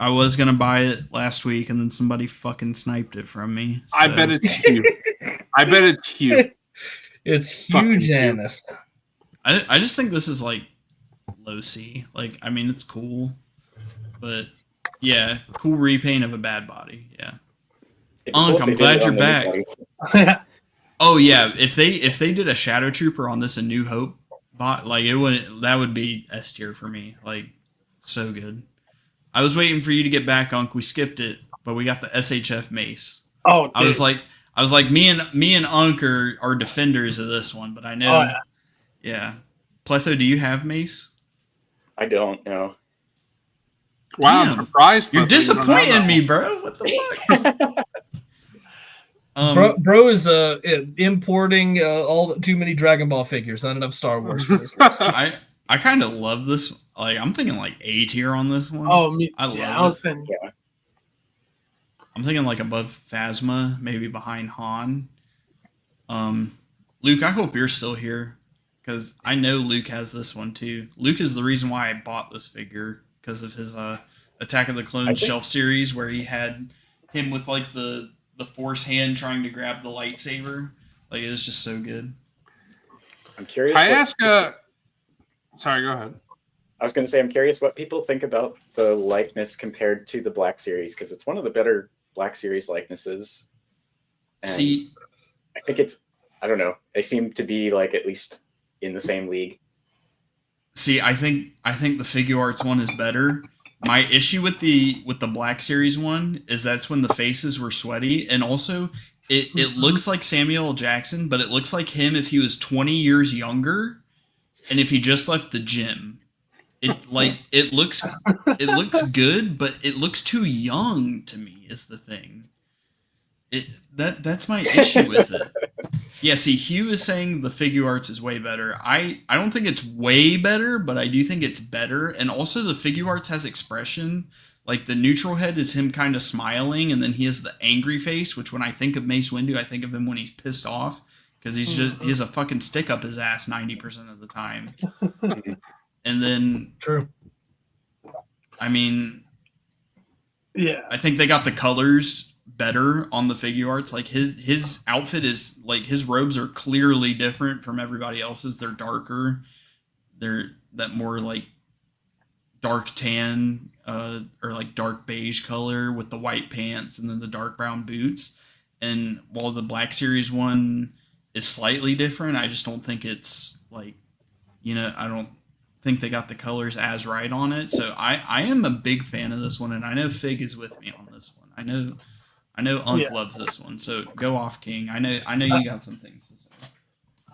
G: I was gonna buy it last week, and then somebody fucking sniped it from me. So.
A: I bet it's huge.
B: It's huge, Annis.
G: I just think this is like low C. Like, I mean, it's cool, but yeah, cool repaint of a bad body. Yeah. Unk, I'm glad you're back. Oh yeah, if they did a Shadow Trooper on this A New Hope bot, like that would be S tier for me. Like, so good. I was waiting for you to get back, Unk. We skipped it, but we got the SHF Mace.
C: Oh, dude.
G: I was like, me and Unk are defenders of this one, but I know.
C: Oh,
G: yeah. Pletho, do you have Mace?
F: I don't know.
A: Wow,
G: Damn.
A: I'm surprised.
G: You're
A: Pletho,
G: disappointing me, bro. What the fuck?
B: Bro is importing all too many Dragon Ball figures, not enough Star Wars for this list.
G: I kind of love this. Like, I'm thinking like A tier on this one.
C: Oh, me.
G: I love it.
C: I was thinking.
F: Yeah.
G: I'm thinking like above Phasma, maybe behind Han. Luke, I hope you're still here because I know Luke has this one too. Luke is the reason why I bought this figure because of his Attack of the Clones shelf series where he had him with like the Force hand trying to grab the lightsaber. Like, it was just so good.
F: I'm curious.
A: I ask. Sorry, go ahead.
F: I was going to say, I'm curious what people think about the likeness compared to the Black Series because it's one of the better Black Series likenesses. And
G: See,
F: I think I don't know. They seem to be like at least in the same league.
G: I think the figure arts one is better. My issue with the Black Series one is that's when the faces were sweaty, and also it looks like Samuel L. Jackson, but it looks like him if he was 20 years younger, and if he just left the gym. It looks good, but it looks too young to me. Is the thing. That's my issue with it. Yeah, see, Hugh is saying the figure arts is way better. I don't think it's way better, but I do think it's better. And also the figure arts has expression. Like the neutral head is him kind of smiling, and then he has the angry face, which when I think of Mace Windu, I think of him when he's pissed off because he has a fucking stick up his ass 90% of the time. And then
B: True.
G: I mean,
C: Yeah.
G: I think they got the colors better on the figure arts. Like his outfit is like his robes are clearly different from everybody else's. They're darker. They're that more like dark tan or like dark beige color with the white pants and then the dark brown boots. And while the Black Series one is slightly different, I just don't think it's like, I don't think they got the colors as right on it. So I am a big fan of this one, and I know Fig is with me on this one. I know Unc loves this one, so go off, King. I know you got some things to say.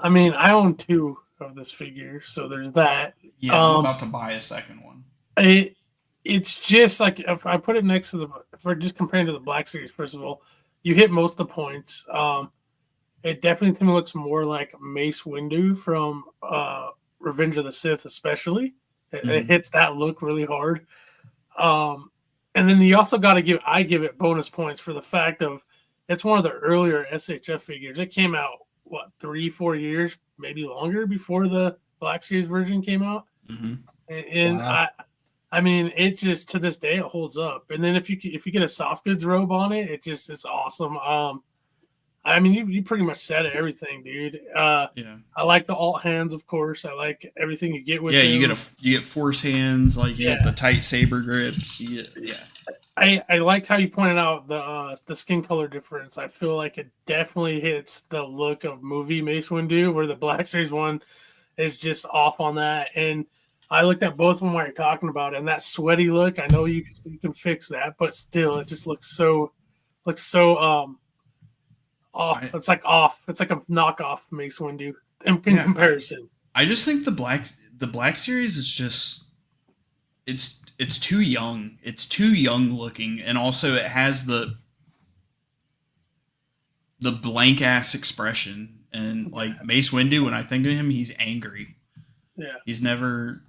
C: I mean, I own 2 of this figure, so there's that.
G: Yeah, I'm about to buy a second one.
C: It's just like if I put it next to if we're just comparing to the Black Series, first of all, you hit most of the points. It definitely to me looks more like Mace Windu from Revenge of the Sith, especially. It hits that look really hard. And then you also got to I give it bonus points for the fact of it's one of the earlier SHF figures. It came out, 3-4 years, maybe longer before the Black Series version came out.
G: Mm-hmm.
C: And wow. I mean, it just to this day it holds up. And then if you get a soft goods robe on it, it's awesome. I mean, you pretty much said everything, dude. Yeah. I like the alt hands, of course. I like everything you get with him.
G: You get force hands, like you get the tight saber grips.
C: I liked how you pointed out the skin color difference. I feel like it definitely hits the look of movie Mace Windu, where the Black Series one is just off on that. And I looked at both of them while you're talking about it, and that sweaty look. I know you can fix that, but still, it just looks so off. It's like off. It's like a knockoff Mace Windu in comparison.
G: I just think the Black Series is just it's too young. It's too young looking, and also it has the blank ass expression. And like Mace Windu, when I think of him, he's angry.
C: Yeah,
G: he's never,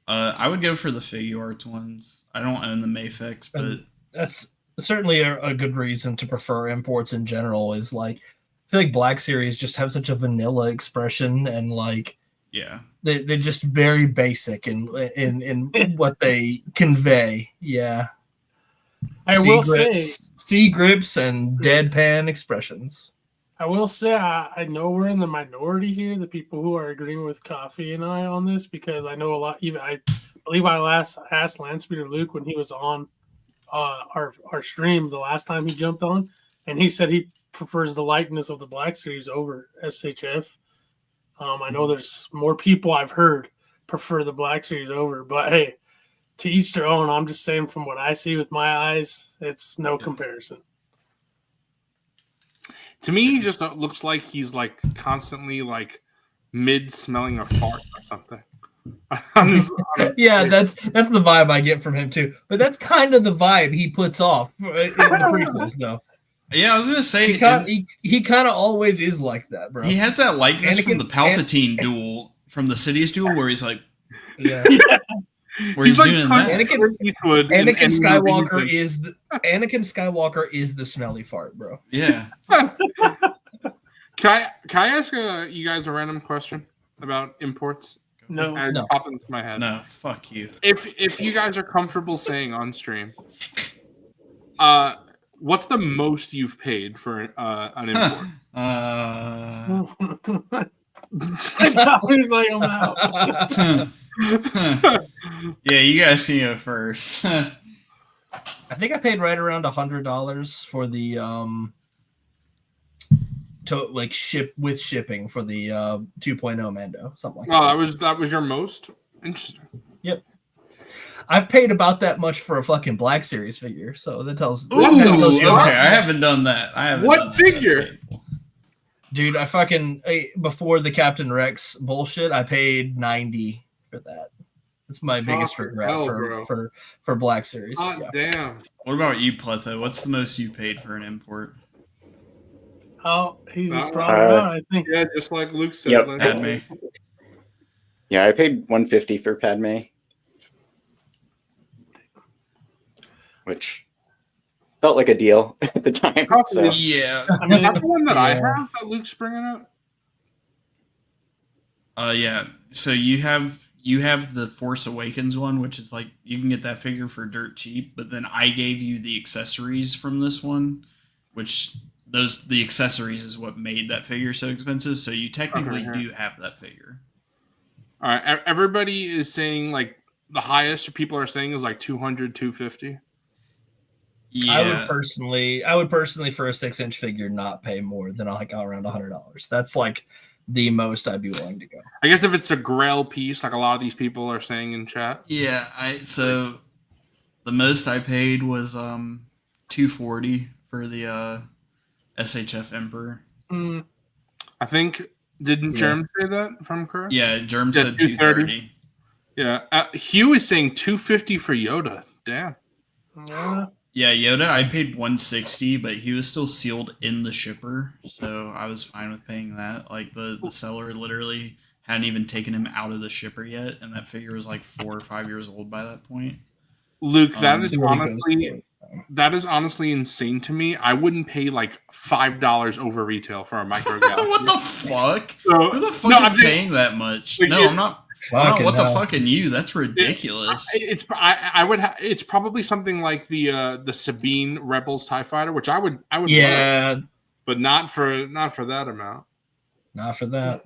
G: I would go for the figure arts ones. I don't own the Mafex, but
B: that's certainly a good reason to prefer imports in general. Is like I feel like Black Series just have such a vanilla expression, and like they're just very basic in what they convey. Yeah,
C: I will say
B: C grips and deadpan expressions.
C: I will say I know we're in the minority here, the people who are agreeing with Coffee and I on this, because I know a lot. Even I believe I last asked Landspeeder Luke when he was on our stream the last time he jumped on, and he said he prefers the likeness of the Black Series over SHF. I know there's more people I've heard prefer the Black Series over, but hey, to each their own. I'm just saying from what I see with my eyes, it's no comparison.
A: To me, he just looks like he's like constantly like mid smelling a fart or something.
B: Yeah, that's the vibe I get from him too. But that's kind of the vibe he puts off in the prequels, though.
G: Yeah, I was gonna say
B: he kind of always is like that, bro.
G: He has that likeness from the Palpatine duel, from the Sidious duel, where he's like,
B: yeah.
G: Where he's
A: like
G: doing that.
B: Anakin Skywalker is the smelly fart, bro.
G: Yeah.
A: Can I ask you guys a random question about imports?
C: No.
A: It popped into my head.
G: No, fuck you.
A: If you guys are comfortable saying on stream, what's the most you've paid for an import?
C: He's like, I'm out.
G: Yeah, you guys can go first.
B: I think I paid right around $100 for the ship with shipping for the 2.0 Mando, something like
A: Well,
B: that.
A: that was your most interesting.
B: Yep. I've paid about that much for a fucking Black Series figure, so that tells.
G: Ooh,
B: that tells you
G: okay, I haven't done that.
A: What
G: done that.
A: figure?
G: That's painful.
B: Dude, I fucking before the Captain Rex bullshit, I paid $90 for that. That's my biggest
A: Fucking
B: regret
A: hell, bro.
B: for Black Series.
A: God damn.
G: What about you, Pletho? What's the most you paid for an import?
C: Oh, he's just
A: Uh,
C: brought it out, I think.
A: Yeah, just like Luke said.
F: Yep.
A: like-
G: Padme.
F: Yeah, I paid $150 for Padme, which felt like a deal at the time. So.
G: Yeah.
C: I mean,
A: Is that the one that I
B: Yeah.
A: have that Luke's bringing up?
G: Yeah. So you have the Force Awakens one, which is like you can get that figure for dirt cheap, but then I gave you the accessories from this one, which the accessories is what made that figure so expensive. So you technically
A: Okay.
G: do have that figure.
A: All right. Everybody is saying like the highest people are saying is like 200, 250.
G: Yeah.
B: I would personally for a 6-inch figure not pay more than like around $100. That's like the most I'd be willing to go.
A: I guess if it's a Greel piece, like a lot of these people are saying in chat.
G: Yeah, so the most I paid was $240 for the SHF Emperor.
C: Mm,
A: I think didn't
B: Yeah.
A: Germ say that if I'm correct?
G: Yeah, Germ
A: Yeah,
G: said
A: 230.
G: 230.
A: Yeah. Hugh is saying 250 for Yoda. Damn.
C: yeah.
G: Yeah, Yoda, I paid 160, but he was still sealed in the shipper, so I was fine with paying that. Like the seller literally hadn't even taken him out of the shipper yet, and that figure was like 4 or 5 years old by that point.
A: Luke, that is
B: See what he goes
A: honestly that is honestly insane to me. I wouldn't pay like $5 over retail for a micro galaxy.
G: What the fuck?
A: So,
G: Who the fuck
A: no,
G: is
A: I'm just-
G: paying that much?
A: Like,
G: No,
A: you-
G: I'm not.
B: Fucking
G: what the
B: hell.
G: fuck in you? That's ridiculous.
A: I would it's probably something like the Sabine Rebels TIE Fighter, which I would buy,
B: Yeah,
A: but not for that amount.
B: not for that.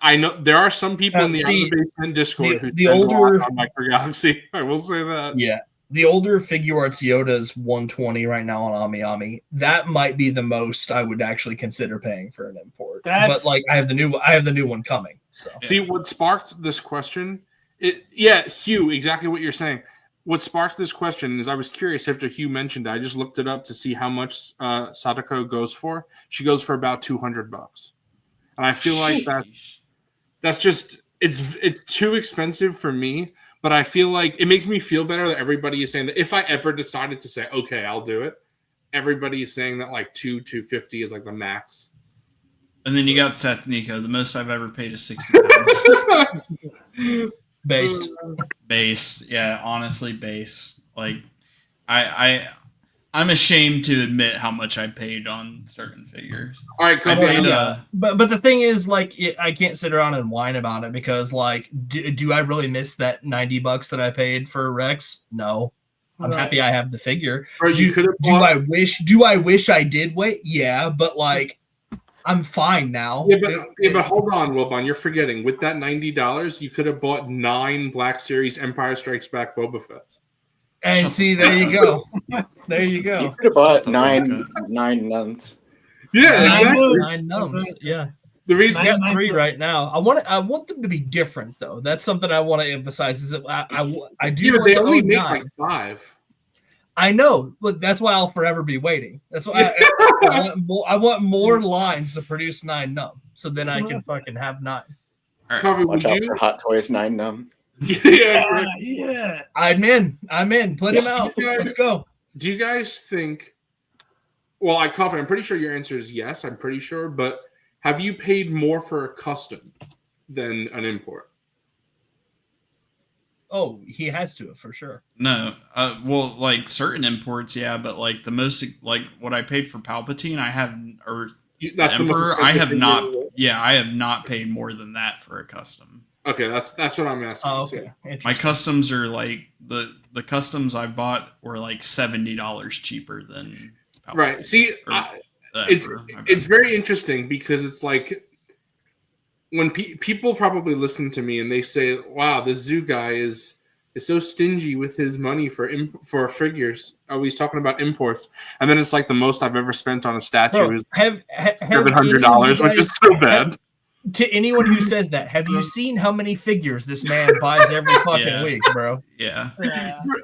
A: I know there are some people in the
B: See,
A: Outer Basement Discord who
B: the
A: spend a lot
B: older-
A: on Micro Galaxy. I will say that.
B: Yeah. The older figure arts Yoda's 120 right now on Ami Ami. That might be the most I would actually consider paying for an import.
C: That's-
B: But like I have the new one coming. So
A: See what sparked this question? Hugh, exactly what you're saying. What sparked this question is I was curious after Hugh mentioned it. I just looked it up to see how much Sadako goes for. She goes for about $200, and I feel like that's just it's too expensive for me. But I feel like it makes me feel better that everybody is saying that if I ever decided to say okay, I'll do it. Everybody is saying that like $250 is like the max.
G: And then you got Seth Nico. The most I've ever paid is £60.
B: based.
G: Base, yeah, honestly, base. Like, I'm ashamed to admit how much I paid on certain figures.
A: All right,
G: I
A: Kobe,
G: paid,
B: But the thing is, like, I can't sit around and whine about it because, like, do I really miss that $90 that I paid for Rex? No, I'm
C: Right.
B: happy I have the figure.
A: bro, you could have
B: Do I wish I did wait? Yeah, but like, I'm fine now.
A: but hold on, Wilbon. You're forgetting. With that $90, you could have bought 9 Black Series Empire Strikes Back Boba Fett's.
B: And see, there you go. There you
F: You
B: go.
F: could have bought
G: Shut the fuck
F: nine nuns.
A: Yeah,
C: Nine
A: exactly.
C: nuns.
B: 9 numbers. Yeah.
A: The reason,
B: I got 3 right now. I want them to be different though. That's something I want to emphasize. Is that I do
A: yeah, but
B: want
A: they
B: to
A: only
B: own
A: make
B: 9.
A: like 5.
B: I know, but that's why I'll forever be waiting. That's why I want more lines to produce 9 num, so then I can fucking have 9.
A: Cover,
F: Watch
A: would
F: out
A: you?
F: for Hot Toys 9 num.
A: Yeah.
C: Yeah.
B: I'm in. Put him out. Let's go.
A: Do you guys think? Well, I'm pretty sure your answer is yes. I'm pretty sure, but have you paid more for a custom than an import?
B: Oh, he has to for sure.
G: No, well, like certain imports, yeah, but like the most, like what I paid for Palpatine, I have, or
A: That's the most
G: Emperor, I
A: expensive
G: have
A: thing
G: not.
A: you-
G: Yeah, I have not paid more than that for a custom.
A: Okay, that's what I'm asking.
B: Oh,
A: So-
B: okay.
G: My
B: Interesting.
G: customs are like the customs I bought were like $70 cheaper than Palpatine.
A: Right. See,
G: Or the
A: it's
G: Emperor, my bad.
A: it's very interesting because it's like when people probably listen to me and they say, "Wow, this zoo guy is is so stingy with his money for figures. Oh, he's talking about imports, and then it's like the most I've ever spent on a statue
B: Bro,
A: is
B: have
A: $700, which is so bad.
B: To anyone who says that, have you seen how many figures this man buys every fucking week, bro?
G: Yeah.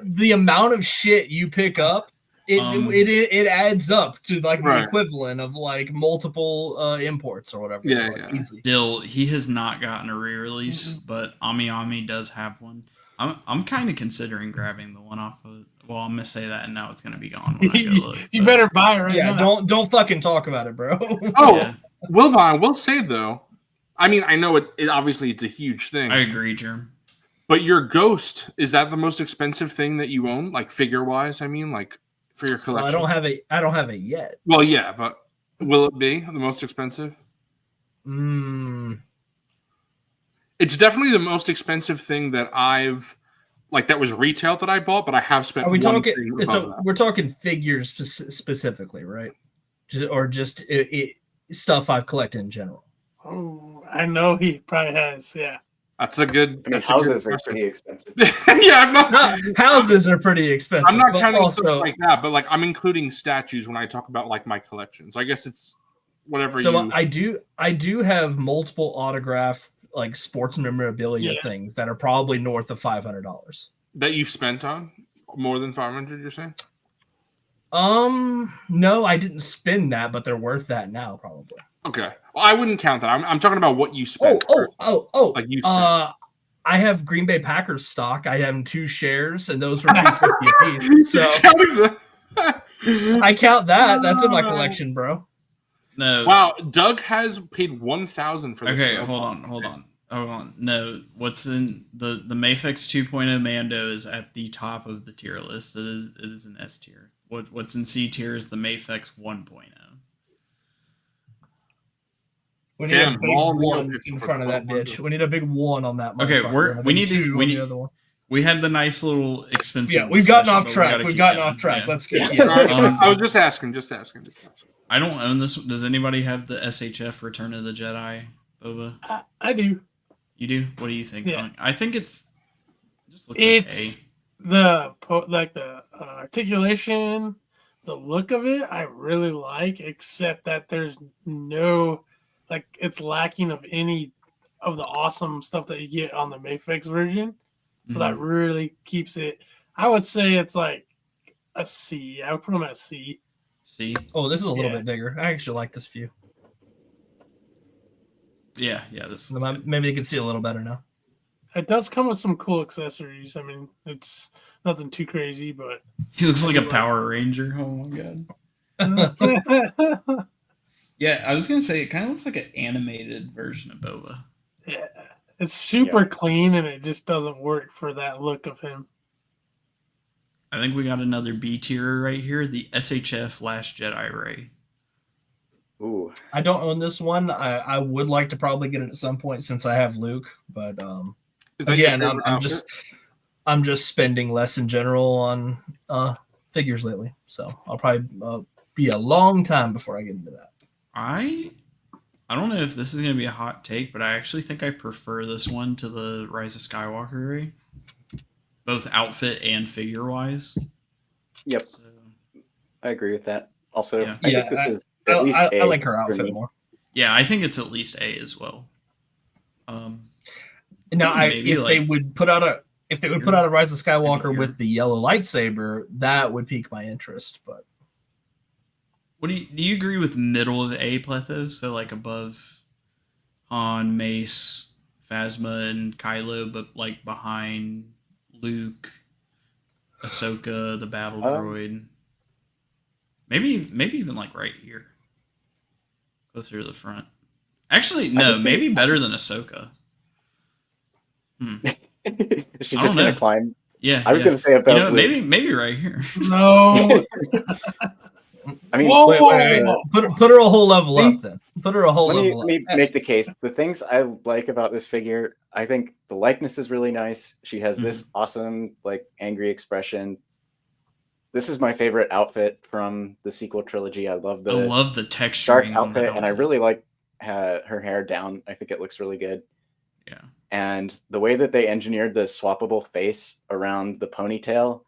B: The amount of shit you pick up, it adds up to like the equivalent of like multiple imports or whatever.
A: Yeah.
B: Easily.
G: Still, he has not gotten a re-release, but Ami Ami does have one. I'm kind of considering grabbing the one off of. Well, I'm gonna say that, and now it's gonna be gone when I go look.
C: You better buy it right now.
B: Don't fucking talk about it, bro.
A: Wilbon, I will say though. I mean, I know it obviously it's a huge thing.
G: I agree, Germ.
A: But your Ghost, is that the most expensive thing that you own? Like figure-wise, I mean, like for your collection?
B: Well, I don't have it yet.
A: Well, yeah, but will it be the most expensive? It's definitely the most expensive thing that I've that was retail that I bought, but I have spent.
B: Are we talking? So we're talking figures specifically, right? Or just stuff I've collected in general.
C: Oh, I know he probably has. Yeah,
A: that's a good.
F: I mean, houses are pretty expensive.
A: Yeah, I'm not.
B: Houses are pretty expensive.
A: I'm not counting stuff like that, but like I'm including statues when I talk about like my collection. So I guess it's whatever.
B: So I do have multiple autograph like sports memorabilia things that are probably north of $500
A: that you've spent on more than 500. You're saying?
B: No, I didn't spend that, but they're worth that now probably.
A: Okay, well, I wouldn't count that. I'm talking about what you spent.
B: Oh!
A: Like you spent.
B: I have Green Bay Packers stock. I have 2 shares, and those were $250 a piece. So I count that. That's in my collection, bro.
G: No.
A: Wow, Doug has paid $1,000 for this.
G: Okay, hold on. No, what's in the Mayfix 2.0 Mando is at the top of the tier list. It is an S tier. What's in C tier is the Mayfix 1.0.
B: We need a big one in front of that bitch. We need a big one on that.
G: Okay, we had the nice little expensive.
B: Yeah, we've gotten off track.
G: Yeah.
B: Let's get.
A: I was just asking.
G: I don't own this. Does anybody have the SHF Return of the Jedi, Boba?
C: I do.
G: You do? What do you think?
C: Yeah.
G: I think it just looks
C: it's the articulation, the look of it. I really like, except that there's no. It's lacking of any of the awesome stuff that you get on the Mayfix version. So that really keeps it. I would say it's like a C. I would put them at C.
G: C.
B: Oh, this is a little bit bigger. I actually like this view.
G: Yeah. This.
B: Maybe you can see a little better now.
C: It does come with some cool accessories. I mean, it's nothing too crazy, but
G: he looks like a Power Ranger. Oh my god. Yeah, I was gonna say it kind of looks like an animated version of Boba.
C: Yeah, it's super clean, and it just doesn't work for that look of him.
G: I think we got another B tier right here, the SHF Last Jedi Ray.
F: Ooh,
B: I don't own this one. I would like to probably get it at some point since I have Luke, but again, I'm just spending less in general on figures lately, so I'll probably be a long time before I get into that.
G: I don't know if this is going to be a hot take, but I actually think I prefer this one to the Rise of Skywalker Ray, both outfit and figure-wise.
F: Yep. So, I agree with that. Also,
B: I
F: think this is at least A.
B: I like her outfit more.
G: Yeah, I think it's at least A as well.
B: Now, if they would put out a Rise of Skywalker with the yellow lightsaber, that would pique my interest, but.
G: Do you agree with middle of A Pletho? So like above Han, Mace, Phasma, and Kylo, but like behind Luke, Ahsoka, the battle droid. Maybe even like right here, closer to the front. Actually, no, maybe better than Ahsoka.
F: Is she just gonna climb?
G: Yeah,
F: I was gonna say about
G: maybe right here.
C: No.
F: I mean,
B: wait. Put her a whole level up then. Put her a whole level up.
F: Let me make the case. The things I like about this figure, I think the likeness is really nice. She has this awesome, like, angry expression. This is my favorite outfit from the sequel trilogy. I love the
G: texture
F: dark outfit, and I really like her hair down. I think it looks really good.
G: Yeah.
F: And the way that they engineered the swappable face around the ponytail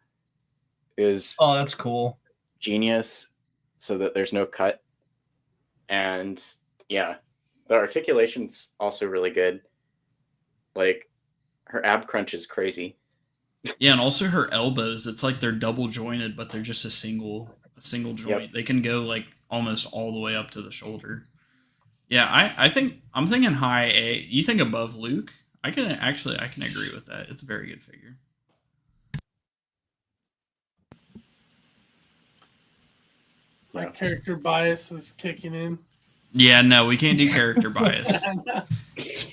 F: is
B: Oh, that's cool.
F: genius, so that there's no cut. And yeah, the articulation's also really good. Like, her ab crunch is crazy.
G: Yeah, and also her elbows, it's like they're double jointed, but they're just a single joint.
F: Yep.
G: They can go like almost all the way up to the shoulder. Yeah, I think I'm thinking high A. You think above Luke? I can agree with that. It's a very good figure.
C: My
F: Yeah.
C: character bias is kicking in.
G: Yeah, no, we can't do character bias.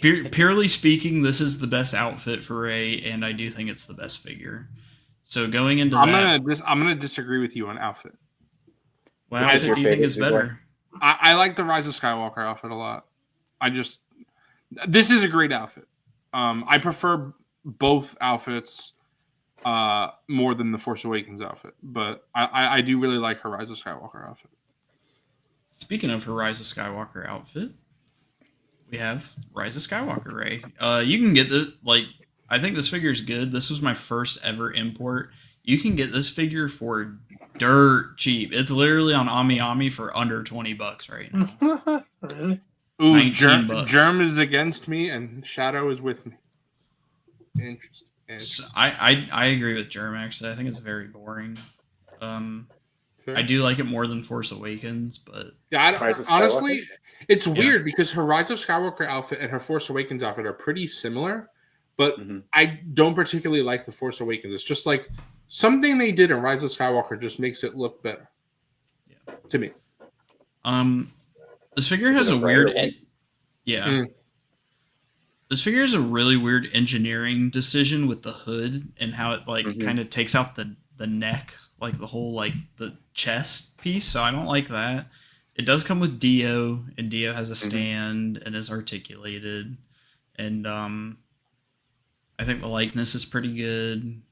G: Purely speaking, this is the best outfit for Rey, and I do think it's the best figure. So going into
A: I'm
G: that,
A: gonna disagree with you on outfit.
G: what
F: Which is
G: outfit
F: your
G: do you think
F: favorite
G: is
F: Zubor?
G: better?
A: I like the Rise of Skywalker outfit a lot. This is a great outfit. I prefer both outfits more than the Force Awakens outfit, but I do really like her Rise of Skywalker outfit.
G: Speaking of her Rise of Skywalker outfit, we have Rise of Skywalker Rey. You can get the I think this figure is good. This was my first ever import. You can get this figure for dirt cheap. It's literally on AmiAmi for under $20 right now.
C: Really?
A: Ooh,
G: 19 bucks.
A: Germ is against me, and Shadow is with me. Interesting.
G: So I agree with Germ, actually. I think it's very boring.
A: Fair.
G: I do like it more than Force Awakens, but
A: Yeah,
F: Rise of
A: honestly,
F: Skywalker?
A: it's weird because her Rise of Skywalker outfit and her Force Awakens outfit are pretty similar, but
F: Mhm.
A: I don't particularly like the Force Awakens. It's just like something they did in Rise of Skywalker just makes it look better.
G: Yeah.
A: To me.
G: this figure
F: Is
G: has
F: it
G: a
F: a brighter
G: weird
F: white?
G: yeah.
A: Mm.
G: This figure has a really weird engineering decision with the hood and how it
F: Mhm.
G: kind of takes out the neck, like the whole the chest piece. So I don't like that. It does come with Dio, and Dio has a stand and is articulated, and I think the likeness is pretty good.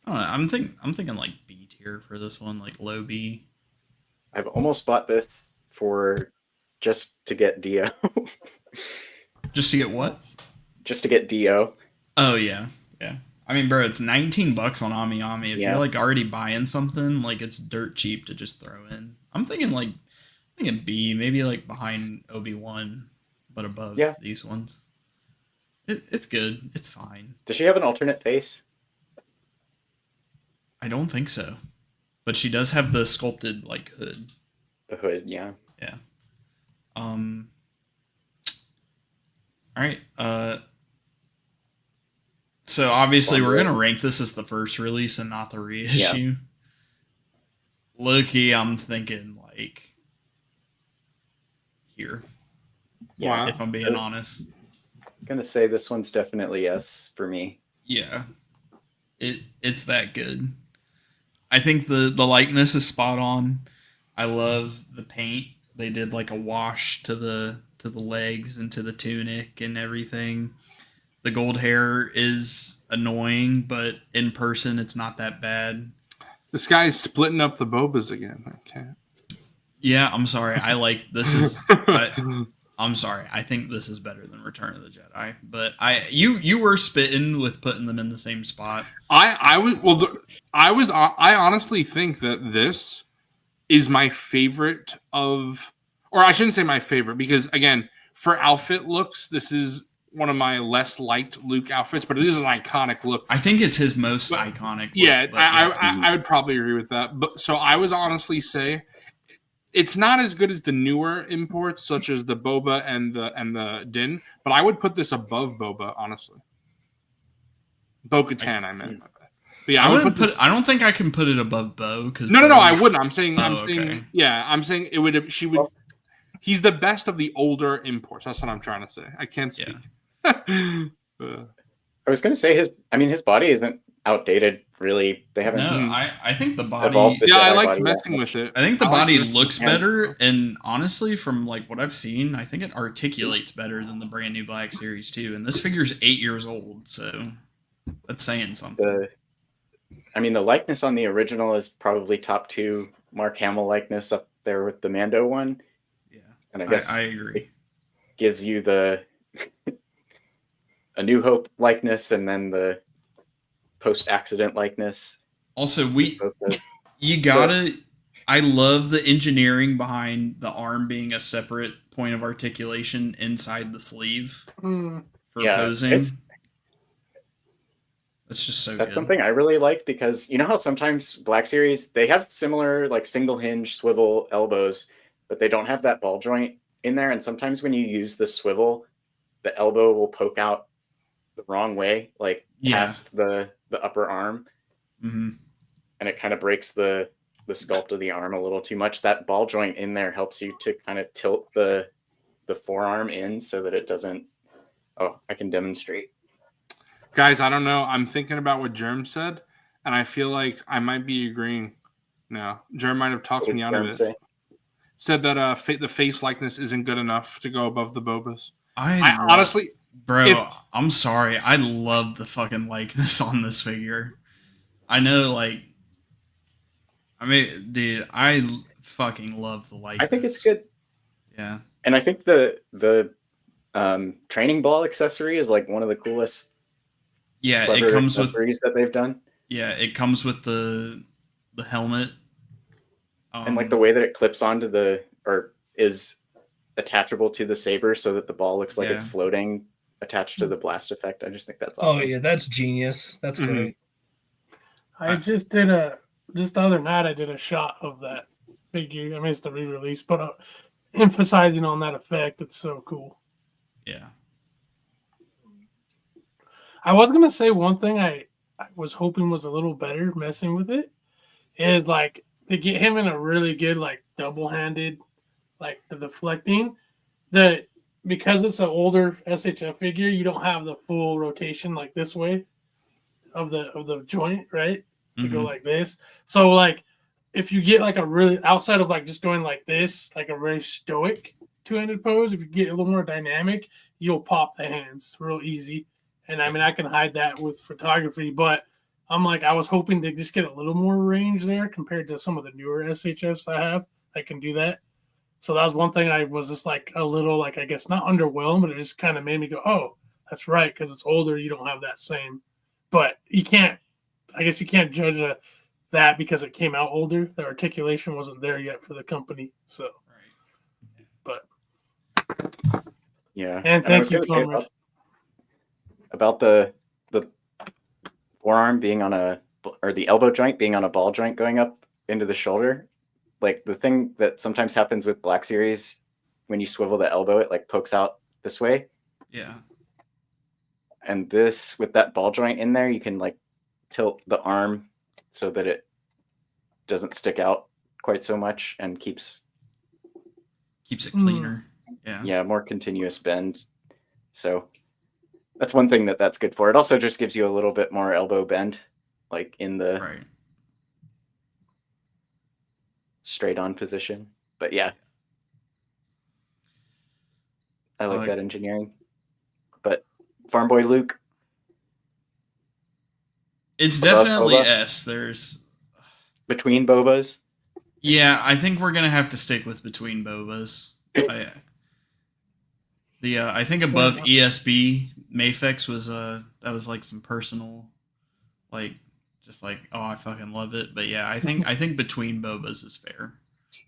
G: I don't know, I'm thinking like B tier for this one, like low B.
F: I've almost bought this for just to get Dio.
G: Just to get what?
F: Just to get Dio.
G: Oh yeah, yeah. I mean, bro, it's $19 on AmiAmi. If
F: Yeah.
G: you're already buying something, it's dirt cheap to just throw in. I'm thinking B, maybe behind Obi-Wan, but above these ones. It's good. It's fine.
F: Does she have an alternate face?
G: I don't think so, but she does have the sculpted hood.
F: The hood, yeah.
G: Yeah. All right. So obviously we're gonna rank this as the first release and not the reissue. Loki, I'm thinking here.
A: Wow.
G: If I'm being honest.
F: I'm gonna say this one's definitely yes for me.
G: Yeah. It's that good. I think the likeness is spot on. I love the paint. They did a wash to the legs and to the tunic and everything. The gold hair is annoying, but in person it's not that bad.
A: This guy's splitting up the bobas again. Okay.
G: Yeah, I'm sorry. I'm sorry. I think this is better than Return of the Jedi. But you were spitting with putting them in the same spot.
A: I honestly think that this is my favorite of, or I shouldn't say my favorite, because again, for outfit looks, this is one of my less liked Luke outfits, but it is an iconic look.
G: I think it's his most iconic look.
A: Yeah,
G: but
A: I would probably agree with that. But so I would honestly say it's not as good as the newer imports, such as the Boba and the Din, but I would put this above Boba, honestly. Bo-Katan, I meant. But yeah, I would put.
G: I don't think I can put it above Bo.
A: No, I wouldn't. I'm saying.
G: Okay.
A: Yeah, I'm saying it would. She would. He's the best of the older imports. That's what I'm trying to say. I can't speak.
F: I was gonna say his body isn't outdated, really. They haven't.
G: No, I think the body.
F: evolved the
A: Yeah, I
F: Jedi
A: like
F: body
A: messing
F: that
A: with it.
G: I think the
A: I like
G: body
A: it.
G: looks better, and honestly, from what I've seen, I think it articulates better than the brand new Black Series 2. And this figure's 8 years old, so that's saying something.
F: The likeness on the original is probably top 2 Mark Hamill likeness up there with the Mando one.
G: Yeah,
F: And I guess
G: I agree.
F: it gives you the A New Hope likeness and then the post-accident likeness.
G: Also,
F: Both the-
G: you gotta. I love the engineering behind the arm being a separate point of articulation inside the sleeve for posing.
F: It's
G: just so
F: That's
G: good.
F: something I really like because you know how sometimes Black Series, they have similar like single hinge swivel elbows, but they don't have that ball joint in there. And sometimes when you use the swivel, the elbow will poke out the wrong way, like past the upper arm.
G: Mm-hmm.
F: And it kind of breaks the sculpt of the arm a little too much. That ball joint in there helps you to kind of tilt the forearm in so that it doesn't. Oh, I can demonstrate.
A: Guys, I don't know. I'm thinking about what Germ said, and I feel like I might be agreeing now. Germ might have talked me out of it.
F: Say?
A: Said that the face likeness isn't good enough to go above the Bobas.
G: I
A: honestly...
G: Bro, I'm sorry. I love the fucking likeness on this figure. I know, like... I mean, dude, I fucking love the likeness.
F: I think it's good.
G: Yeah.
F: And I think the training ball accessory is like one of the coolest.
G: Yeah, it comes with
F: accessories that they've done.
G: Yeah, it comes with the helmet.
F: And like the way that it clips onto or is attachable to the saber so that the ball looks like it's floating attached to the blast effect. I just think that's awesome.
B: Oh yeah, that's genius. That's great.
C: I just did the other night I did a shot of that figure. I mean, it's the re-release, but emphasizing on that effect. It's so cool.
G: Yeah.
C: I was going to say one thing I was hoping was a little better messing with it is like to get him in a really good, like double-handed, like the deflecting, because it's an older SHF figure, you don't have the full rotation like this way of the joint, right? To go like this. So like if you get like a really outside of like just going like this, like a very stoic two-handed pose, if you get a little more dynamic, you'll pop the hands real easy. And I mean I can hide that with photography, but I'm like I was hoping to just get a little more range there compared to some of the newer SHFs I have that can do that. So that was one thing I was just like a little like I guess not underwhelmed, but it just kind of made me go, oh, that's right, because it's older, you don't have that same. But you can't judge that because it came out older. The articulation wasn't there yet for the company. So, but
F: yeah.
C: And thank you
F: about the forearm being or the elbow joint being on a ball joint going up into the shoulder. Like the thing that sometimes happens with Black Series when you swivel the elbow, it like pokes out this way.
G: Yeah.
F: And this with that ball joint in there, you can like tilt the arm so that it doesn't stick out quite so much and keeps
G: it cleaner.
F: Yeah, more continuous bend. So that's one thing that's good for. It also just gives you a little bit more elbow bend, like in the straight on position. But yeah, I like that engineering. But Farm Boy Luke,
G: it's definitely S. There's
F: between Bobas.
G: Yeah, I think we're gonna have to stick with between Bobas. I think above ESB Mafex was that was like some personal, like just like oh I fucking love it. But yeah, I think between Bobas is fair,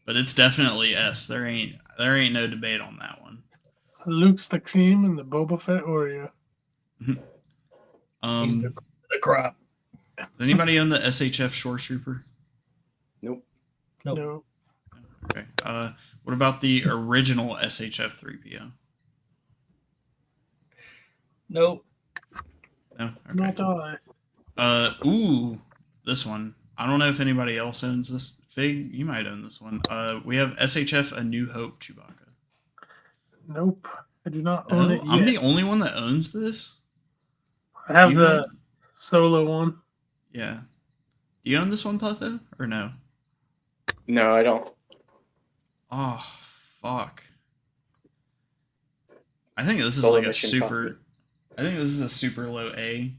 G: but it's definitely S. There ain't no debate on that one.
C: Luke's the cream and the Boba Fett Oreo.
B: He's the crop.
G: Does anybody own the SHF Shore Trooper?
F: Nope.
C: No.
G: Okay. What about the original SHF 3PO?
B: Nope.
G: No. Okay.
C: Not I.
G: Ooh, this one. I don't know if anybody else owns this. Fig, you might own this one. We have SHF A New Hope Chewbacca.
C: Nope. I do not own it yet.
G: I'm the only one that owns this.
C: I have the solo one.
G: Yeah. Do you own this one, Pletho, or no?
F: No, I don't.
G: Oh, fuck. I think this is
F: Solo
G: like a
F: mission
G: super...
F: coffee.
G: I think this is a super low A.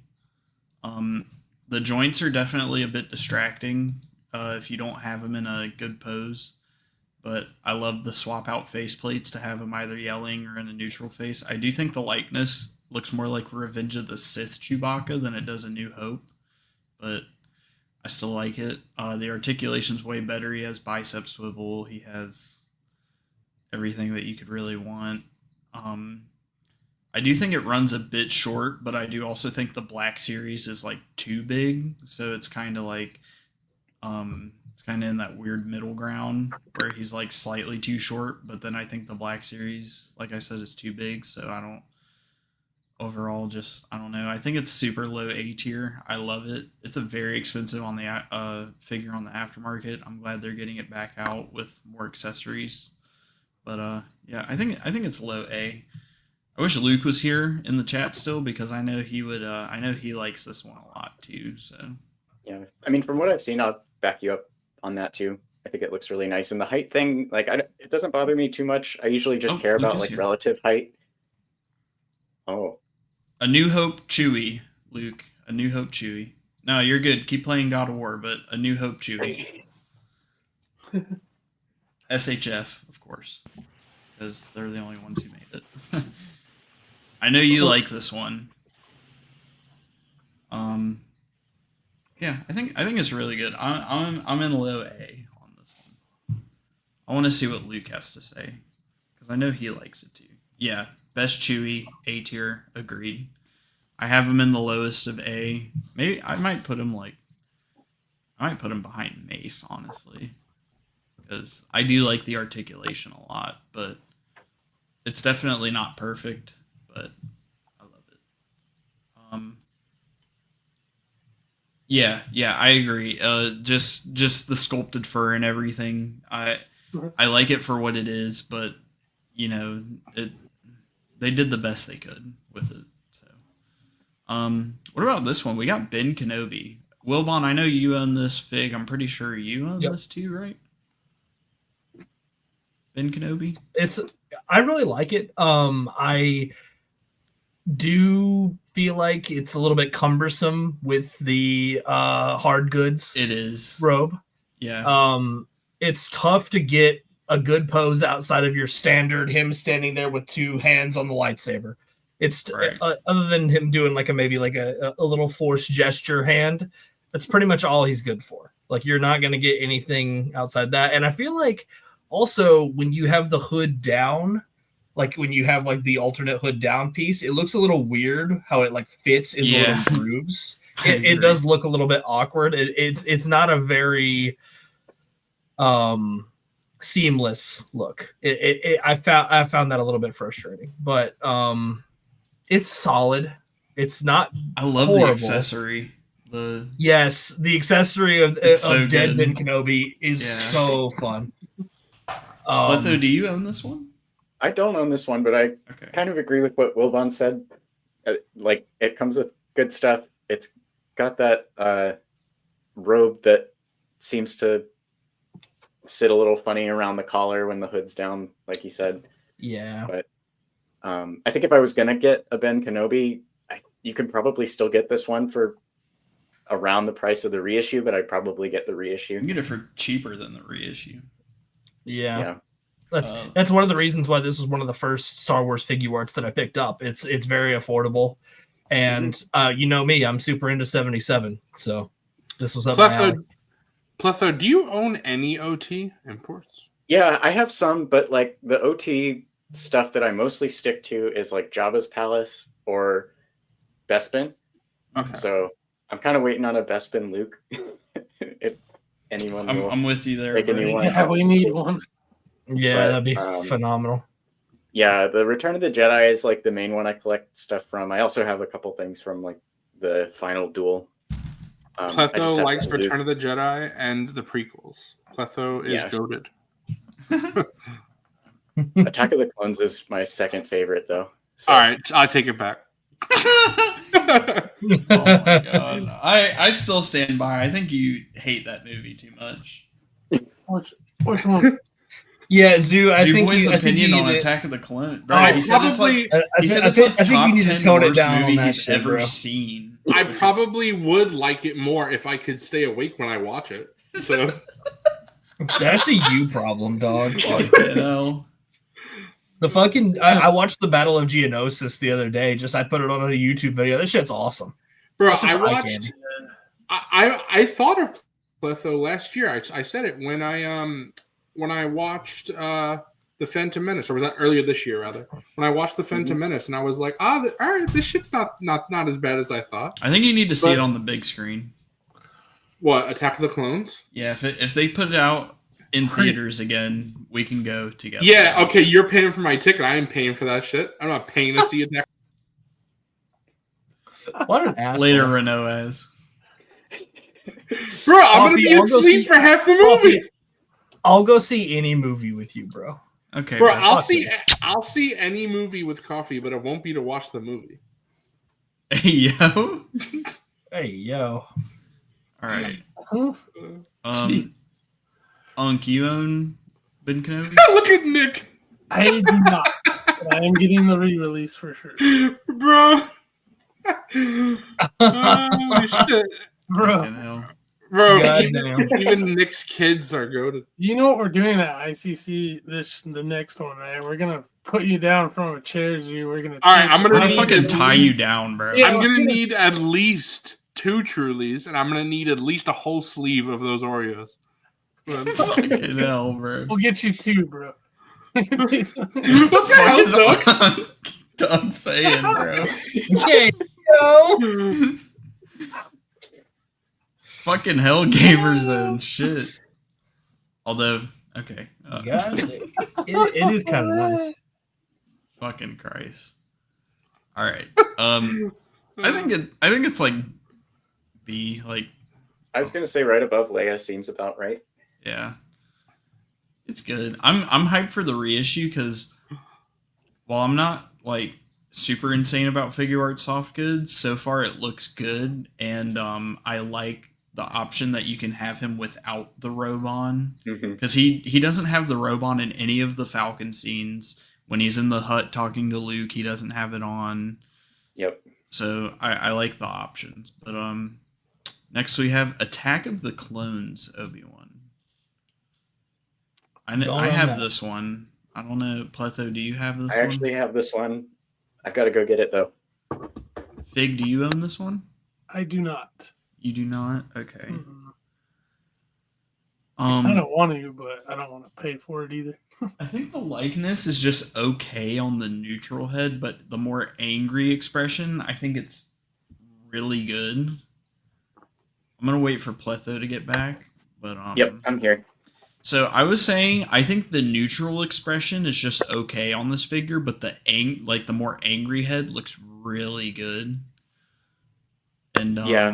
G: The joints are definitely a bit distracting if you don't have them in a good pose. but I love the swap out faceplates to have him either yelling or in a neutral face. I do think the likeness looks more like Revenge of the Sith Chewbacca than it does A New Hope, but I still like it. The articulation's way better. He has bicep swivel. He has everything that you could really want. I do think it runs a bit short, but I do also think the Black Series is like too big, so it's kind of like it's kind of in that weird middle ground where he's like slightly too short, but then I think the Black Series, like I said, is too big, so I don't know. I think it's super low A tier. I love it. It's a very expensive on the figure on the aftermarket. I'm glad they're getting it back out with more accessories. But yeah, I think it's low A. I wish Luke was here in the chat still because I know he would. I know he likes this one a lot too. So
F: yeah, I mean, from what I've seen, I'll back you up on that too. I think it looks really nice, and the height thing, like, it doesn't bother me too much. I usually just care about like relative height. Oh,
G: A New Hope Chewie, Luke. A New Hope Chewie. No, you're good. Keep playing God of War, but A New Hope Chewie. SHF, of course, because they're the only ones who made it. I know you like this one. Yeah, I think it's really good. I'm in low A on this one. I want to see what Luke has to say because I know he likes it too. Yeah, best Chewie, A tier, agreed. I have him in the lowest of A. Maybe I might put him behind Mace, honestly, because I do like the articulation a lot, but it's definitely not perfect. But I love it. Yeah, I agree. Just the sculpted fur and everything. I like it for what it is, but you know, they did the best they could with it. So, what about this one? We got Ben Kenobi. Wilbon, I know you own this fig. I'm pretty sure you own this too, right? Ben Kenobi.
B: I really like it. I do feel like it's a little bit cumbersome with the hard goods.
G: It is
B: robe.
G: Yeah.
B: It's tough to get a good pose outside of your standard him standing there with two hands on the lightsaber. It's right. Other than him doing like maybe a little force gesture hand. That's pretty much all he's good for. Like, you're not going to get anything outside that. And I feel like also when you have the hood down, like when you have like the alternate hood down piece, it looks a little weird how it like fits in little grooves. It does look a little bit awkward. It's not a very seamless look. I found that a little bit frustrating, but it's solid. It's not. I love horrible.
G: The accessory. The
B: accessory of so Dead Ben Kenobi is so fun.
G: Pletho, do you own this one?
F: I don't own this one, but I kind of agree with what Wilbon said. Like, it comes with good stuff. It's got that robe that seems to sit a little funny around the collar when the hood's down, like you said.
B: Yeah.
F: But I think if I was going to get a Ben Kenobi, you could probably still get this one for around the price of the reissue, but I'd probably get the reissue.
G: You can get it for cheaper than the reissue.
B: Yeah. That's one of the reasons why this is one of the first Star Wars figure arts that I picked up. It's very affordable, and you know me, I'm super into 77, so this was up my alley.
A: Pletho, do you own any OT imports?
F: Yeah, I have some, but like the OT stuff that I mostly stick to is like Jabba's Palace or Bespin.
A: Okay.
F: So I'm kind of waiting on a Bespin Luke. If anyone will,
G: I'm with you there.
C: Yeah, we need one.
B: Yeah, that'd be phenomenal.
F: Yeah, the Return of the Jedi is like the main one I collect stuff from. I also have a couple things from like the Final Duel.
A: Pletho likes Return of the Jedi and the prequels. Pletho is goated.
F: Attack of the Clones is my second favorite, though. So.
A: All right, I'll take it back.
G: Oh my god, I still stand by. I think you hate that movie too much.
C: Which one?
B: Yeah, Zoo. I think
G: Boy's opinion on Attack of the Clones. He said it's like top 10 worst movie he's ever seen.
A: I probably would like it more if I could stay awake when I watch it. So
B: That's a you problem, dog.
G: You know.
B: The fucking I watched the Battle of Geonosis the other day. I put it on a YouTube video. That shit's awesome.
A: Bro,
B: That's just
A: I
B: eye
A: watched.
B: candy.
A: I thought of Pletho last year. I said it when I watched the Phantom Menace, or was that earlier this year rather? When I watched the Phantom Menace, and I was like, all right, this shit's not as bad as I thought.
G: I think you need to see it on the big screen.
A: What, Attack of the Clones?
G: Yeah, if they put it out in theaters again, we can go together.
A: Yeah, okay, you're paying for my ticket. I ain't paying for that shit. I'm not paying to see Attack.
B: What an asshole.
G: Later, Renault as.
A: Bro, I'm gonna
B: Coffee,
A: be
B: I'll go
A: asleep
B: see-
A: for half the
B: Coffee,
A: movie.
B: I'll go see any movie with you, bro.
G: Okay,
A: Bro,
G: bro.
A: I'll see any movie with Coffee, but it won't be to watch the movie.
G: Hey, yo.
B: Hey, yo.
G: All right.
B: Jeez.
G: Unk, you own Ben Kenobi?
A: Look at Nick.
C: I do not. But I am getting the re-release for sure.
A: Bro. Holy shit.
C: Bro,
G: Fucking hell.
A: Bro,
B: Goddamn.
A: even Nick's kids are goated.
C: you know what we're doing at ICC the next one, right? We're gonna put you down from a chair zoo. We're gonna.
A: All right, I'm
G: I'm
A: gonna
G: gonna
A: need
G: fucking
A: at
G: tie
A: least-
G: you down, bro.
C: Yeah.
A: I'm gonna need at least 2 Trulies, and I'm gonna need at least a whole sleeve of those Oreos.
G: Fucking hell, bro.
C: We'll get you 2, bro.
A: What the hell is up?
G: Done saying, bro.
B: Okay, yo.
G: Fucking hell, Gamer Zone. Shit. Although, okay.
B: God, it is kind of nice.
G: Fucking Christ. All right. I think it's like B. Like,
F: I was gonna say right above Leia seems about right.
G: yeah, it's good. I'm hyped for the reissue because while I'm not like super insane about figure art soft goods, so far it looks good, and I like the option that you can have him without the robe on, because he doesn't have the robe on in any of the Falcon scenes. When he's in the hut talking to Luke, he doesn't have it on.
F: Yep.
G: So I like the options. But next we have Attack of the Clones Obi-Wan. I have this one. I don't know, Pletho, do you have this
F: I
G: one?
F: actually have this one. I've got to go get it though.
G: Fig, do you own this one?
C: I do not.
G: You do not? Okay.
C: I don't want to, but I don't want to pay for it either.
G: I think the likeness is just okay on the neutral head, but the more angry expression, I think it's really good. I'm gonna wait for Pletho to get back, but
F: Yep, I'm here.
G: So I was saying, I think the neutral expression is just okay on this figure, but the the more angry head looks really good. And
F: Yeah,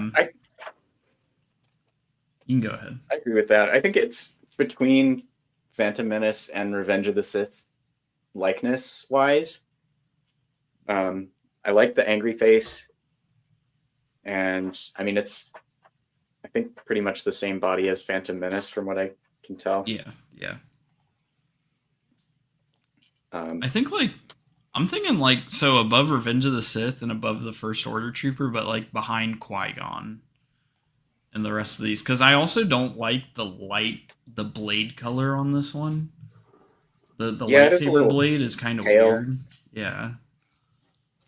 G: you can go ahead.
F: I agree with that. I think it's between Phantom Menace and Revenge of the Sith likeness wise. I like the angry face, and I mean it's I think pretty much the same body as Phantom Menace from what I can tell.
G: Yeah.
F: Um,
G: I think I'm thinking so above Revenge of the Sith and above the First Order Trooper, but like behind Qui-Gon and the rest of these, because I also don't like the blade color on this one. The
F: Yeah, it is a
G: lightsaber
F: little
G: blade is kind of
F: pale.
G: weird. Yeah,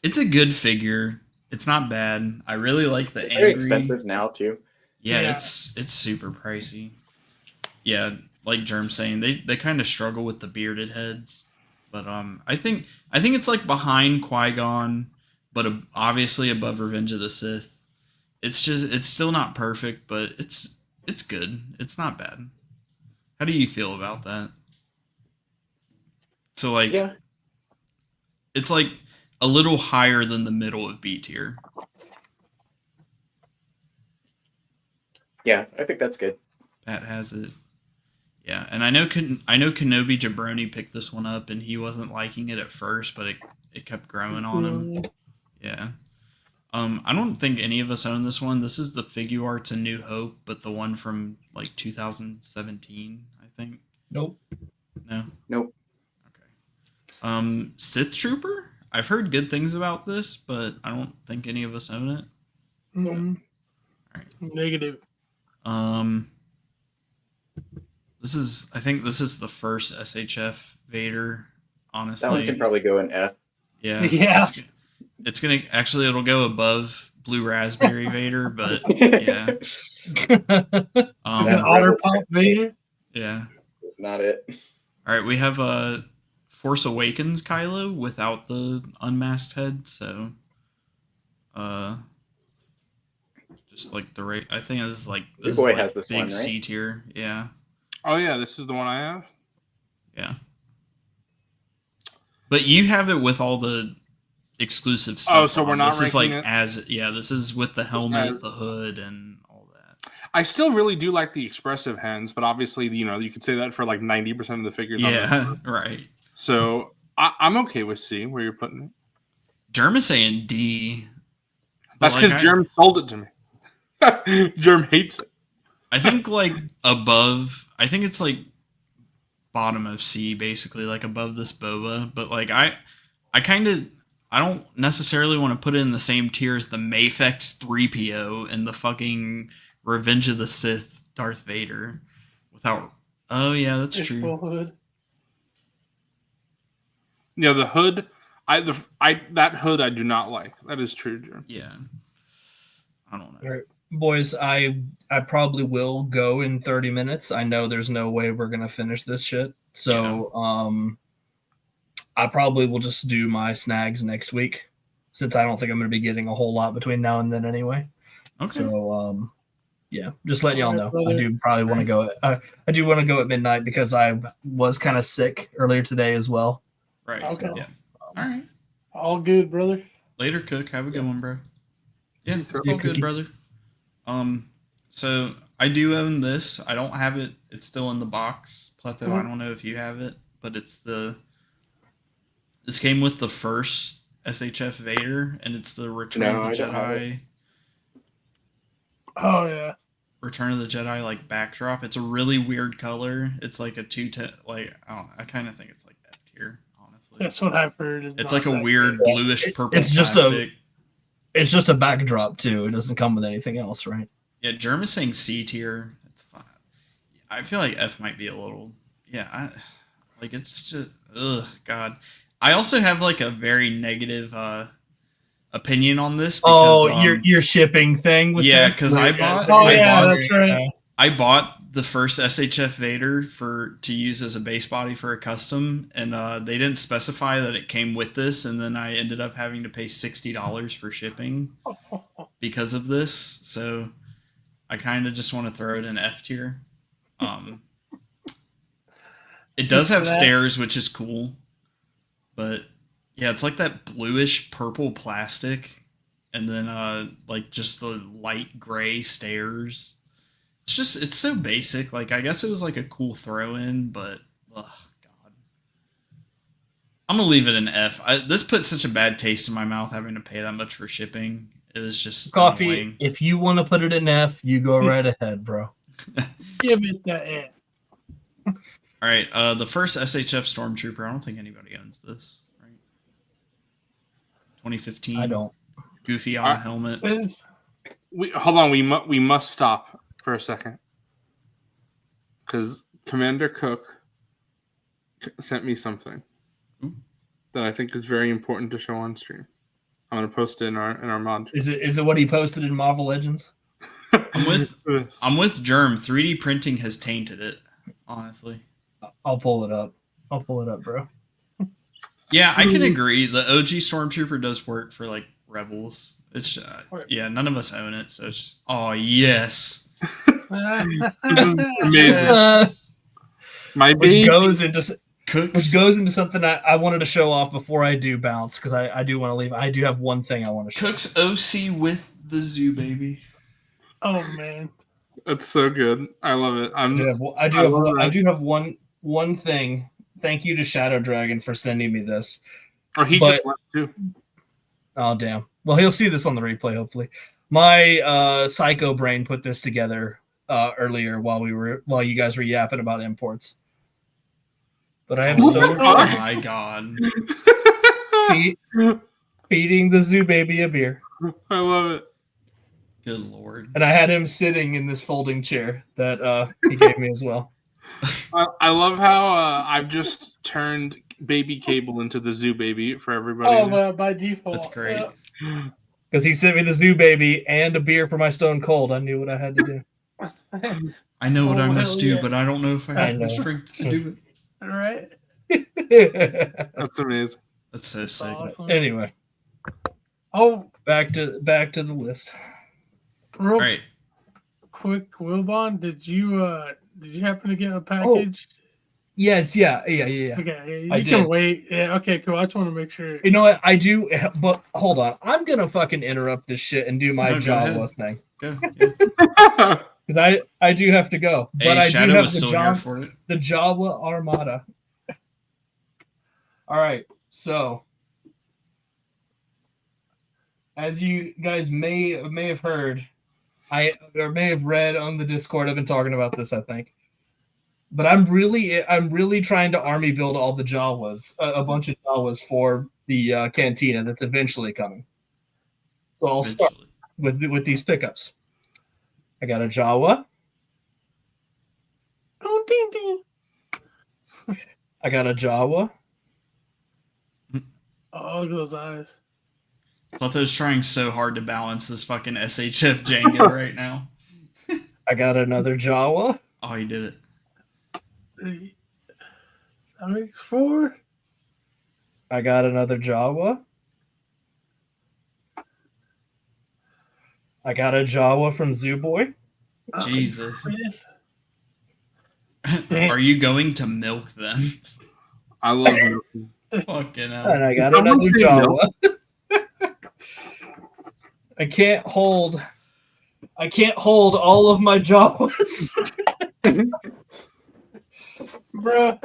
G: it's a good figure. It's not bad. I really like the
F: it's
G: angry.
F: very expensive now too.
G: Yeah,
C: Yeah.
G: it's super pricey. Yeah, like Germ's saying, they kind of struggle with the bearded heads, but I think it's like behind Qui-Gon, but obviously above Revenge of the Sith. It's still not perfect, but it's good. It's not bad. How do you feel about that? So
F: Yeah,
G: it's like a little higher than the middle of B tier.
F: yeah, I think that's good.
G: Pat has it. Yeah, and I know Kenobi Jabroni picked this one up, and he wasn't liking it at first, but it kept growing on him. Yeah. I don't think any of us own this one. This is the Figuarts A New Hope, but the one from like 2017, I think.
B: Nope.
G: No.
F: Nope.
G: Okay. Sith Trooper. I've heard good things about this, but I don't think any of us own it.
C: Mhm.
G: Alright.
C: Negative.
G: I think this is the first SHF Vader. Honestly,
F: That one can probably go in F.
G: yeah,
C: Yeah.
G: It's gonna actually it'll go above Blue Raspberry Vader, but yeah,
C: An otter pop Vader.
G: yeah.
F: That's not it.
G: All right, we have Force Awakens Kylo without the unmasked head, so just like the rate. I think it's like
F: Your
G: this
F: boy
G: is like
F: has this
G: big
F: one, right?
G: C tier, yeah,
A: Oh yeah, this is the one I have.
G: yeah. But you have it with all the exclusive stuff.
A: Oh, so we're
G: on.
A: not
G: This is like
A: ranking it?
G: this is with the helmet,
A: as-
G: the hood, and all that.
A: I still really do like the expressive hands, but obviously, you could say that for like 90% of the figures. on
G: Yeah,
A: the
G: right.
A: So I'm okay with C where you're putting it.
G: Germ is saying D. but,
A: That's because
G: like,
A: Germ sold it to me. Germ hates it.
G: I think like above. I think it's like bottom of C, basically, like above this boba. But like I don't necessarily want to put it in the same tier as the Mafex 3PO and the fucking Revenge of the Sith Darth Vader. Without. Oh yeah, that's true.
C: Fishbowl hood.
A: Yeah, the hood. That hood I do not like. That is true, Germ.
G: Yeah. I don't know.
B: All right, boys, I probably will go in 30 minutes. I know there's no way we're gonna finish this shit. So I probably will just do my snags next week, since I don't think I'm gonna be getting a whole lot between now and then anyway.
G: Okay.
B: So yeah, just letting y'all know.
C: Alright,
B: I
C: brother.
B: do probably want to go I do want to go at midnight because I was kind of sick earlier today as well.
G: Right.
C: Okay.
G: So, yeah. All right.
C: All good, brother.
G: Later, Cook. Have a good one, bro. Yeah, it's
B: Yeah,
G: all good,
B: Cookie.
G: brother. So I do own this. I don't have it. It's still in the box. Pletho, I don't know if you have it, but this came with the first SHF Vader, and it's the Return
F: No,
G: of
F: I
G: the
F: don't have
G: Jedi.
C: Oh yeah.
G: Return of the Jedi like backdrop. It's a really weird color. It's like a 210. Like I kind of think it's like F tier, honestly.
C: That's what I've heard. Is
G: It's
C: not
G: like a
C: that
G: weird
C: good.
G: bluish purple
B: It's just
G: plastic.
B: It's just a backdrop too. It doesn't come with anything else, right?
G: Yeah, Germ is saying C tier. It's fine. I feel like F might be a little. Yeah, it's just. Ugh, God. I also have like a very negative opinion on this. Because,
B: your shipping thing. With
G: yeah,
B: this?
G: because I bought.
C: Oh
G: I
C: yeah,
G: bought,
C: that's right.
G: I bought the first SHF Vader to use as a base body for a custom, and they didn't specify that it came with this, and then I ended up having to pay $60 for shipping because of this. So I kind of just want to throw it in F tier. It does have stairs, which is cool, but yeah, it's like that bluish purple plastic, and then like just the light gray stairs. It's so basic. Like, I guess it was like a cool throw in, but ugh, God. I'm gonna leave it an F. This put such a bad taste in my mouth having to pay that much for shipping. It was just
B: Coffee.
G: annoying.
B: If you want to put it in F, you go right ahead, bro.
C: Give it the F.
G: All right, the first SHF Stormtrooper. I don't think anybody owns this, right? 2015.
B: I don't.
G: Goofy on a helmet.
A: Hold on. We must stop for a second because Commander Cook sent me something that I think is very important to show on stream. I'm gonna post it in our mod.
B: Is it what he posted in Marvel Legends?
G: I'm with Germ. 3D printing has tainted it, honestly.
B: I'll pull it up. Bro.
G: Yeah, I can agree. The OG Stormtrooper does work for like Rebels. It's yeah, none of us own it, so it's just yes.
A: This is amazing. My
B: Which
A: baby
B: goes into
G: Cooks.
B: something I wanted to show off before I do bounce, because I do want to leave. I do have one thing I want to show.
G: Cooks OC with the zoo baby.
C: Oh man.
A: That's so good. I love it.
B: I do have one thing. Thank you to Shadow Dragon for sending me this.
A: Or he just left too.
B: Oh damn. Well, he'll see this on the replay hopefully. My psycho brain put this together earlier while you guys were yapping about imports. But I am
G: Oh
B: so
G: my God.
B: feeding the zoo baby a beer.
A: I love it.
G: Good Lord.
B: And I had him sitting in this folding chair that he gave me as well.
A: I love how I've just turned Baby Cable into the Zoo Baby for everybody.
C: Oh, by default.
G: That's great.
C: Yeah.
B: Because he sent me the Zoo Baby and a beer for my Stone Cold. I knew what I had to do.
G: I know what I
C: Oh,
G: must
C: hell
G: do,
C: yeah.
G: but I don't know if I
B: I
G: have the
B: know.
G: strength to do it.
C: All right.
A: That's amazing.
G: That's so
C: That's
G: sick.
C: awesome.
B: Anyway,
C: Oh,
B: back to the list.
C: real
G: All right.
C: quick, Wilbon, did you happen to get a package?
B: Yes, yeah.
C: Okay,
B: I
C: you can
B: did.
C: wait. Yeah, okay, cool. I just want to make sure.
B: You know what? I do, but hold on. I'm gonna fucking interrupt this shit and do my
G: No, go
B: Jawa
G: ahead.
B: thing
G: Go. Yeah.
B: because I do have to go. But
G: Hey,
B: I do
G: Shadow
B: have
G: was
B: the
G: still here for it.
B: the Jawa Armada. All right, so as you guys may have heard, or may have read on the Discord, I've been talking about this, I think. But I'm really trying to army build all the Jawas, a bunch of Jawas for the cantina that's eventually coming. So I'll start
G: Eventually.
B: with these pickups. I got a Jawa.
C: Oh, ding ding.
B: I got a Jawa.
C: Oh, look at those eyes.
G: Pletho's trying so hard to balance this fucking SHF Django right now.
B: I got another Jawa.
G: Oh, he did it.
C: That makes 4.
B: I got another Jawa. I got a Jawa from Zoo Boy.
G: Jesus.
C: Damn.
G: Are you going to milk them?
A: I love milking.
G: Fucking hell.
B: And I got
A: Someone
B: another
A: say
B: Jawa. I can't hold all of my Jawas.
C: Bro,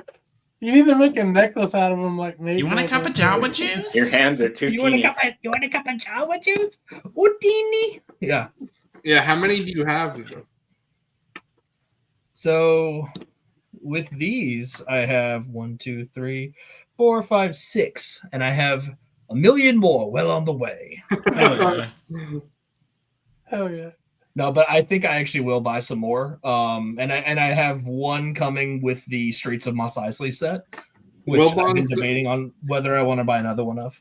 C: you need to make a necklace out of them like me.
G: You want a cup of Jawa juice?
F: Your hands are too teeny.
B: You want a cup of Jawa juice? Udini? Yeah.
A: Yeah, how many do you have now?
B: So with these, I have 1, 2, 3, 4, 5, 6, and I have a million more well on the way.
G: Oh, yeah.
C: Hell yeah.
B: No, but I think I actually will buy some more. And I have one coming with the Streets of Mos Eisley set, which I've been
A: Wilbon's
B: debating on whether I want to buy another one of.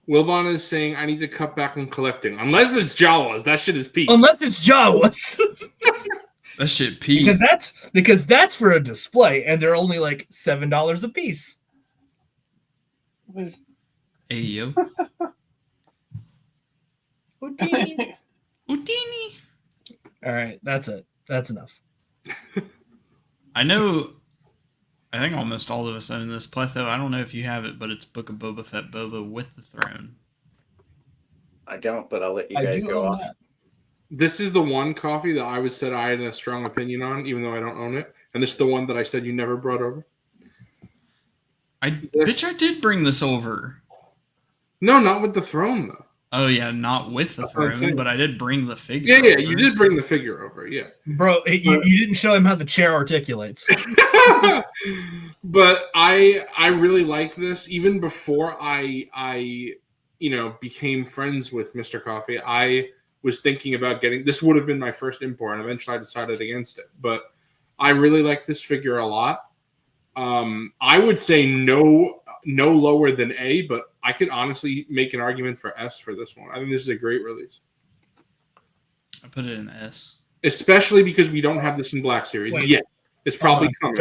A: Wilbon is saying I need to cut back on collecting. Unless it's Jawas. That shit is peak.
B: Unless it's Jawas.
G: That shit peaked.
B: because that's for a display, and they're only like $7 a piece.
G: Hey, yo.
B: Houdini.
G: Houdini.
B: All right, that's it. That's enough.
G: I think almost all of us own this. Pletho, I don't know if you have it, but it's Book of Boba Fett Boba with the throne.
F: I don't, but I'll let you
B: I
F: guys
B: do
F: go
B: own
F: off.
B: that.
A: This is the one coffee that I said I had a strong opinion on, even though I don't own it. And this is the one that I said you never brought over.
G: Bitch, I did bring this over.
A: No, not with the throne, though.
G: Oh, yeah, not with the
A: That's what I'm
G: throne,
A: saying.
G: but I did bring the figure.
A: Yeah,
G: over.
A: you did bring the figure over, yeah.
B: Bro, you didn't show him how the chair articulates.
A: But I really like this. Even before I became friends with MrCawfee, I was thinking about getting this. Would have been my first import, and eventually I decided against it. But I really like this figure a lot. I would say no lower than A, but I could honestly make an argument for S for this one. I think this is a great release,
G: I put it in S.
A: especially because we don't have this in Black Series yet. It's probably coming.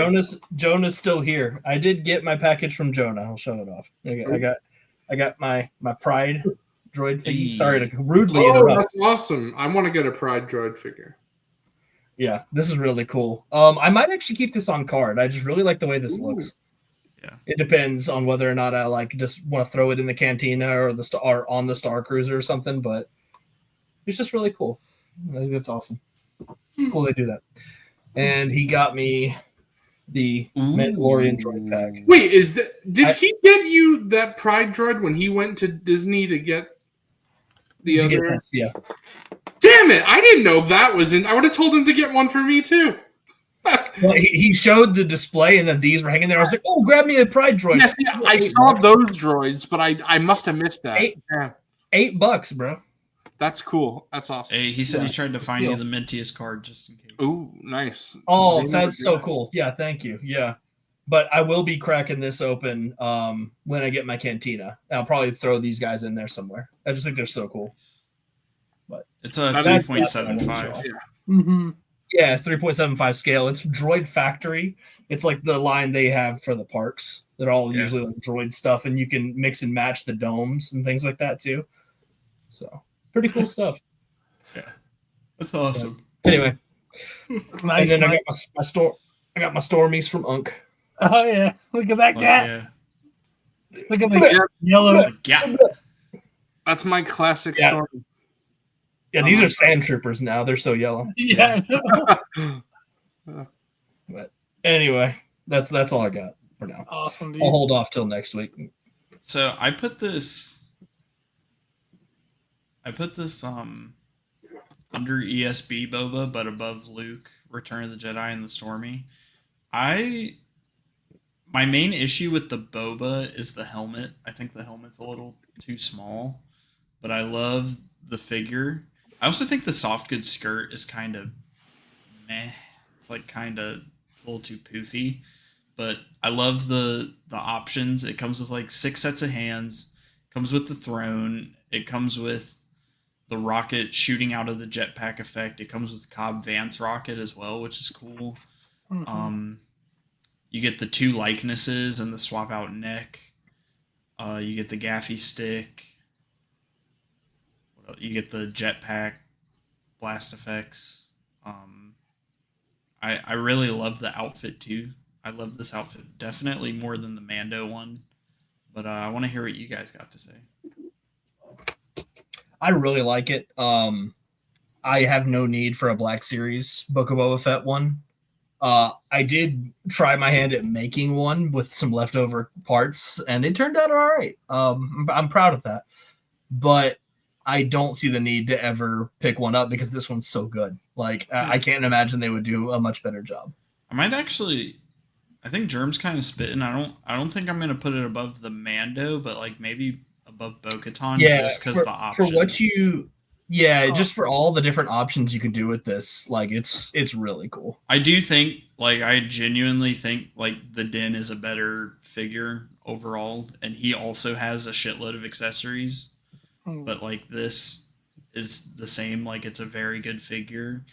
B: Jonah's still here. I did get my package from Jonah. I'll show it off. I got my Pride droid figure.
G: Hey.
B: Sorry to rudely
A: Oh,
B: interrupt.
A: that's awesome! I want to get a Pride droid figure.
B: Yeah, this is really cool. I might actually keep this on card. I just really like the way this looks.
G: Yeah.
B: It depends on whether or not I just want to throw it in the cantina or on the Star Cruiser or something, but it's just really cool. I think that's awesome. It's cool they do that. And he got me the Mandalorian droid pack.
A: Wait, did he get you that Pride droid when he went to Disney to get the other?
B: Yeah.
A: Damn it! I didn't know that was in. I would have told him to get one for me too.
B: Well, he showed the display and then these were hanging there. I was like, oh, grab me a Pride droid.
A: Yes, yeah, I saw those droids, but I must have missed that. Yeah.
B: $8, bro.
A: That's cool. That's awesome.
G: Hey, he said he tried to find
B: Still.
G: you the mintiest card just in case.
A: Ooh, nice.
B: Oh,
A: Green
B: that's
A: would be
B: so
A: nice.
B: cool. Yeah, thank you. Yeah. But I will be cracking this open when I get my cantina. I'll probably throw these guys in there somewhere. I just think they're so cool. But
G: It's a
A: That's-
G: 3.75.
C: Mm-hmm.
B: yeah, it's 3.75 scale. It's Droid Factory. It's like the line they have for the parks. They're all
G: Yeah.
B: usually like droid stuff, and you can mix and match the domes and things like that too. So pretty cool stuff.
G: That's awesome.
B: Anyway,
C: Nice.
B: and then I
C: nice.
B: got my store. I got my Stormies from Unk.
C: Oh yeah, look at that
G: Like,
C: cat.
G: yeah.
C: Look at the yellow.
G: Like, yeah.
A: That's my classic
B: Yeah.
A: story.
B: Yeah, these are sand troopers now. They're so yellow.
C: Yeah.
B: But anyway, that's all I got for now.
C: Awesome, dude.
B: I'll hold off till next week.
G: So I put this under ESB Boba, but above Luke, Return of the Jedi, and the Stormy. My main issue with the Boba is the helmet. I think the helmet's a little too small, but I love the figure. I also think the soft goods skirt is kind of meh. It's like it's a little too poofy, but I love the options. It comes with like 6 sets of hands. Comes with the throne. It comes with the rocket shooting out of the jetpack effect. It comes with Cobb Vanth's rocket as well, which is cool.
C: Mhm.
G: You get the 2 likenesses and the swap out neck. You get the gaffy stick. You get the jetpack blast effects. I really love the outfit too. I love this outfit definitely more than the Mando one. But I want to hear what you guys got to say.
B: I really like it. I have no need for a Black Series Book of Boba Fett one. I did try my hand at making one with some leftover parts, and it turned out all right. I'm proud of that. But I don't see the need to ever pick one up because this one's so good. Like, I can't imagine they would do a much better job.
G: I might actually. I think Germ's kind of spitting. I don't think I'm gonna put it above the Mando, but like maybe above Bo-Katan just because the options.
B: For what you, just for all the different options you can do with this, like it's really cool.
G: I do think, like, I genuinely think like the Din is a better figure overall, and he also has a shitload of accessories. But like this is the same. Like, it's a very good figure.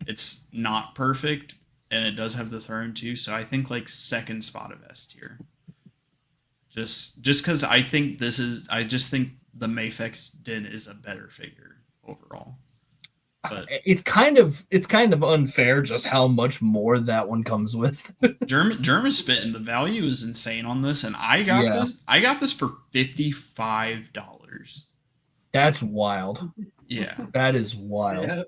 G: It's not perfect, and it does have the throne too. So I think like second spot of S tier. Just because I think I just think the Mafex Din is a better figure overall. But
B: it's kind of unfair just how much more that one comes with.
G: Germ is spitting. The value is insane on this, and I got this for $55.
B: That's wild.
G: Yeah.
B: That is wild.
C: Yeah.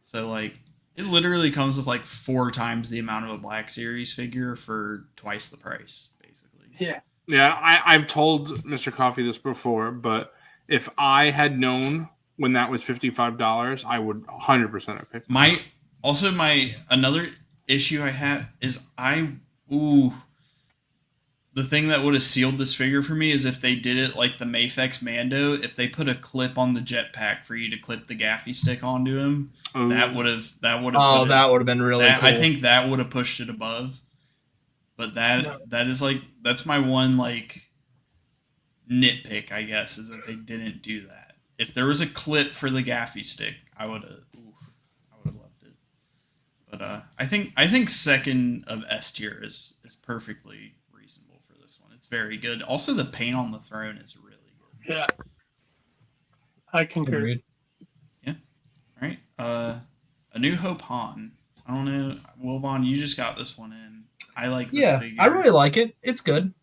G: So like it literally comes with like 4 times the amount of a Black Series figure for twice the price, basically.
C: Yeah.
A: Yeah, I've told MrCawfee this before, but if I had known when that was $55, I would 100% have picked it.
G: Another issue I have is the thing that would have sealed this figure for me is if they did it like the Mafex Mando, if they put a clip on the jetpack for you to clip the gaffy stick onto him, that would have
B: that would have been really cool.
G: I think that would have pushed it above. But that is like, that's my one like nitpick, I guess, is that they didn't do that. If there was a clip for the gaffy stick, I would have loved it. But I think second of S tier is perfectly reasonable for this one. It's very good. Also, the paint on the throne is really good.
C: Yeah. I concur.
B: Agreed.
G: Yeah. All right. A New Hope Han. I don't know, Wilbon, you just got this one in. I like this figure.
B: I really like it. It's good.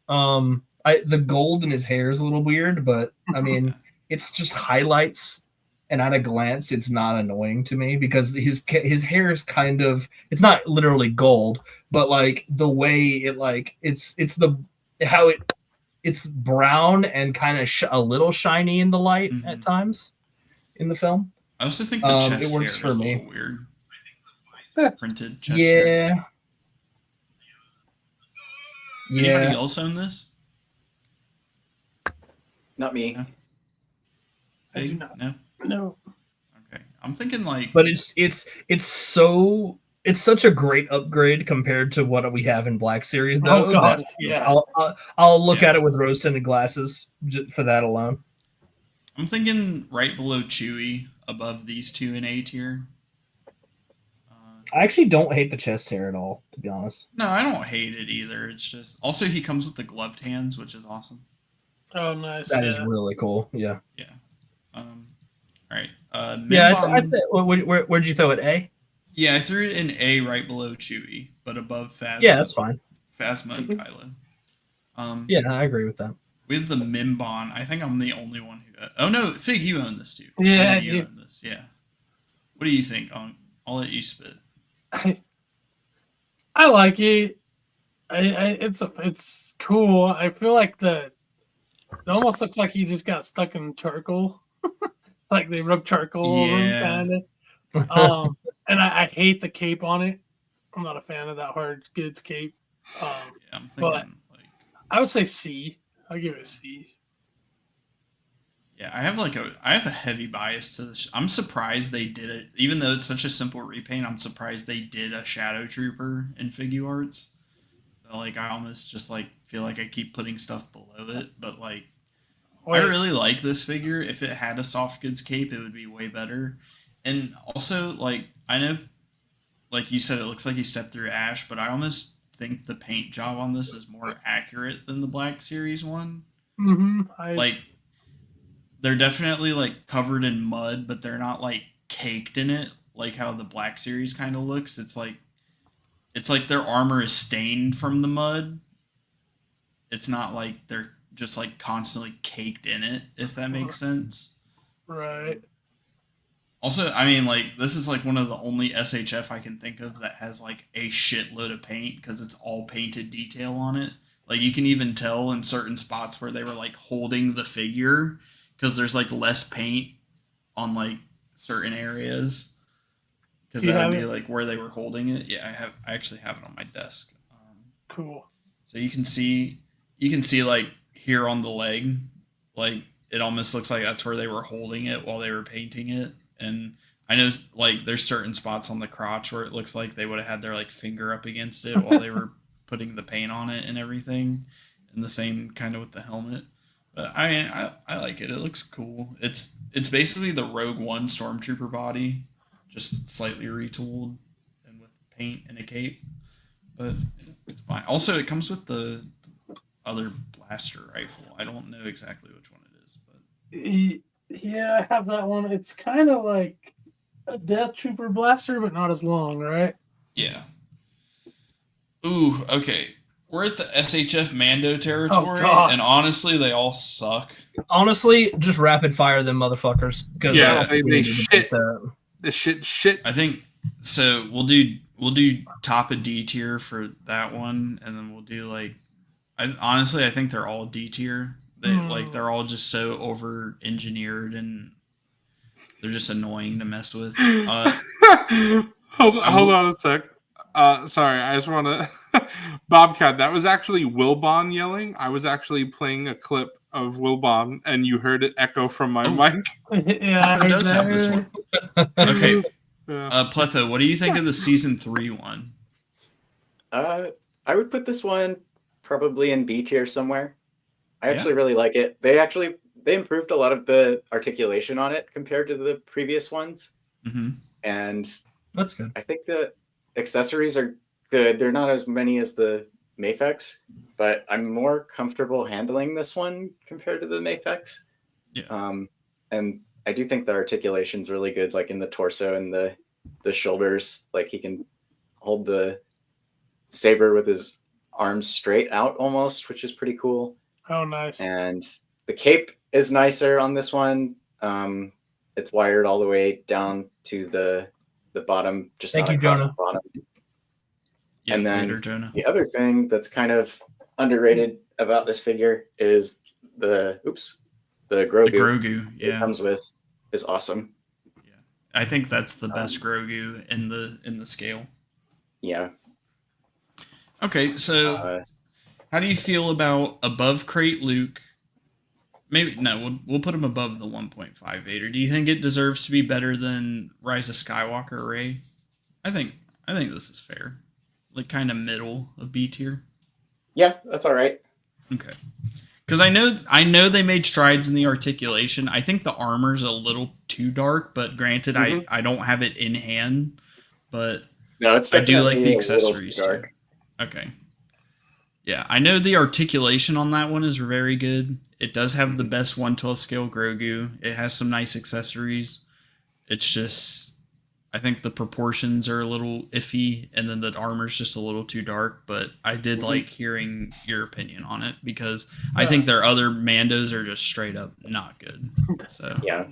B: The gold in his hair is a little weird, but I mean, it's just highlights, and at a glance, it's not annoying to me because his hair is kind of, it's not literally gold, but like the way it like it's brown and kind of a little shiny in the light at times in the film.
G: I also think the chest
B: it works
G: hair
B: for
G: is
B: me.
G: a little weird. Printed chest hair. Anybody else own this?
F: Not me.
G: No?
C: I do not.
G: No?
C: No.
G: Okay, I'm thinking like.
B: But it's such a great upgrade compared to what we have in Black Series, though.
C: Oh god,
B: that
C: yeah.
B: I'll look
G: Yeah.
B: at it with rose-tinted glasses for that alone.
G: I'm thinking right below Chewie, above these two in A tier.
B: I actually don't hate the chest hair at all, to be honest.
G: No, I don't hate it either. It's just also he comes with the gloved hands, which is awesome.
C: Oh nice.
B: That is really cool. Yeah.
G: Yeah. All right.
B: Yeah,
G: Minbon-
B: I'd say, where'd you throw it? A?
G: Yeah, I threw it in A right below Chewie, but above Phasma.
B: Yeah, that's fine.
G: Phasma and Kylo.
B: Yeah, I agree with that.
G: We have the Minbon. I think I'm the only one who. Oh no, Fig, you own this too.
C: Yeah,
G: you own this. Yeah. What do you think? I'll let you spit.
C: I like it. It's cool. I feel like it almost looks like he just got stuck in charcoal. Like they rubbed charcoal over him, kind of. And I hate the cape on it. I'm not a fan of that hard goods cape.
G: I'm thinking
C: but I would say C. I'll give it a C.
G: Yeah, I have a heavy bias to this. I'm surprised they did it, even though it's such a simple repaint. I'm surprised they did a Shadow Trooper in Figure Arts. Like I almost just like feel like I keep putting stuff below it, but like I really like this figure. If it had a soft goods cape, it would be way better. And also, like I know, like you said, it looks like he stepped through ash, but I almost think the paint job on this is more accurate than the Black Series one. Like. They're definitely like covered in mud, but they're not like caked in it like how the Black Series kind of looks. It's like their armor is stained from the mud. It's not like they're just like constantly caked in it, if that makes sense.
C: Right.
G: Also, I mean, like this is like one of the only SHF I can think of that has like a shitload of paint because it's all painted detail on it. Like you can even tell in certain spots where they were like holding the figure. Because there's like less paint on like certain areas. Because that would be like where they were holding it. Yeah, I actually have it on my desk.
C: Cool.
G: So you can see like here on the leg, like it almost looks like that's where they were holding it while they were painting it. And I know like there's certain spots on the crotch where it looks like they would have had their like finger up against it while they were putting the paint on it and everything. And the same kind of with the helmet. But I mean, I like it. It looks cool. It's basically the Rogue One Stormtrooper body, just slightly retooled and with paint and a cape. But it's fine. Also, it comes with the other blaster rifle. I don't know exactly which one it is, but
C: yeah, I have that one. It's kind of like a Death Trooper blaster, but not as long, right?
G: Yeah. Ooh, okay. We're at the SHF Mando territory, and honestly, they all suck.
B: Honestly, just rapid fire them motherfuckers. Because
A: they shit. The shit.
G: I think so. We'll do top of D tier for that one, and then we'll do like. I think they're all D tier. They're all just so over engineered and they're just annoying to mess with.
A: Hold on a sec. Sorry, I just want to. Bobcat, that was actually Wilbon yelling. I was actually playing a clip of Wilbon, and you heard it echo from my mic.
C: Yeah,
G: Who does have this one? Okay.
A: Yeah.
G: Pletho, what do you think of the season 3 one?
F: I would put this one probably in B tier somewhere. I actually really like it. They improved a lot of the articulation on it compared to the previous ones.
G: Mm-hmm.
F: And
B: that's good.
F: I think the accessories are good. They're not as many as the Mafex, but I'm more comfortable handling this one compared to the Mafex.
G: Yeah.
F: And I do think the articulation's really good, like in the torso and the shoulders. Like he can hold the saber with his arms straight out almost, which is pretty cool.
C: Oh, nice.
F: And the cape is nicer on this one. It's wired all the way down to the bottom, just
B: Thank
F: not
B: you,
F: across
B: Jonah.
F: the bottom.
G: Yeah,
F: and then
G: later, Jonah.
F: The other thing that's kind of underrated about this figure is the Grogu.
G: The Grogu,
F: it
G: yeah.
F: comes with is awesome.
G: Yeah. I think that's the best Grogu in the scale.
F: Yeah.
G: Okay, so how do you feel about above crate Luke, maybe no. We'll put him above the 1.5 Vader. Do you think it deserves to be better than Rise of Skywalker Rey? I think this is fair. Like kind of middle of B tier.
F: Yeah, that's all right.
G: Okay. Because I know they made strides in the articulation. I think the armor's a little too dark, but granted, I don't have it in hand. But
F: No, it's
G: I do like
F: definitely
G: the
F: a little too
G: accessories too.
F: dark.
G: Okay. Yeah, I know the articulation on that one is very good. It does have the best 1/12 scale Grogu. It has some nice accessories. It's just, I think the proportions are a little iffy, and then the armor's just a little too dark. But I did like hearing your opinion on it because I think their other Mandos are just straight up not good. So
F: Yeah.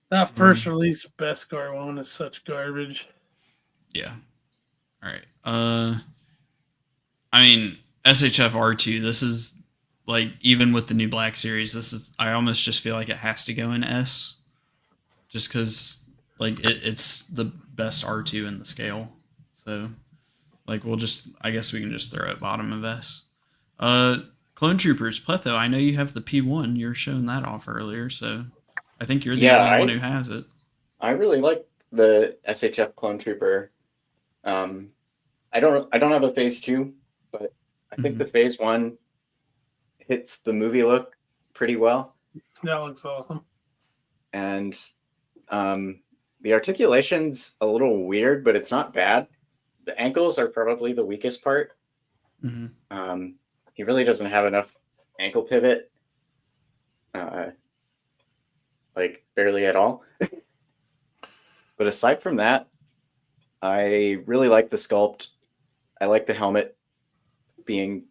C: That first release Beskar one is such garbage.
G: yeah. All right. I mean, SHF R2, this is like, even with the new Black Series, this is, I almost just feel like it has to go in S. Just because, like, it's the best R2 in the scale. So, like, I guess we can just throw it bottom of S. Clone Troopers, Pletho, I know you have the P1. You were showing that off earlier, so I think you're the only one who has it.
F: I really like the SHF Clone Trooper. I don't have a Phase 2, but I think the Phase 1 hits the movie look pretty well.
C: That looks awesome. And
F: the articulation's a little weird, but it's not bad. The ankles are probably the weakest part. He really doesn't have enough ankle pivot, like barely at all. But aside from that, I really like the sculpt. I like the helmet being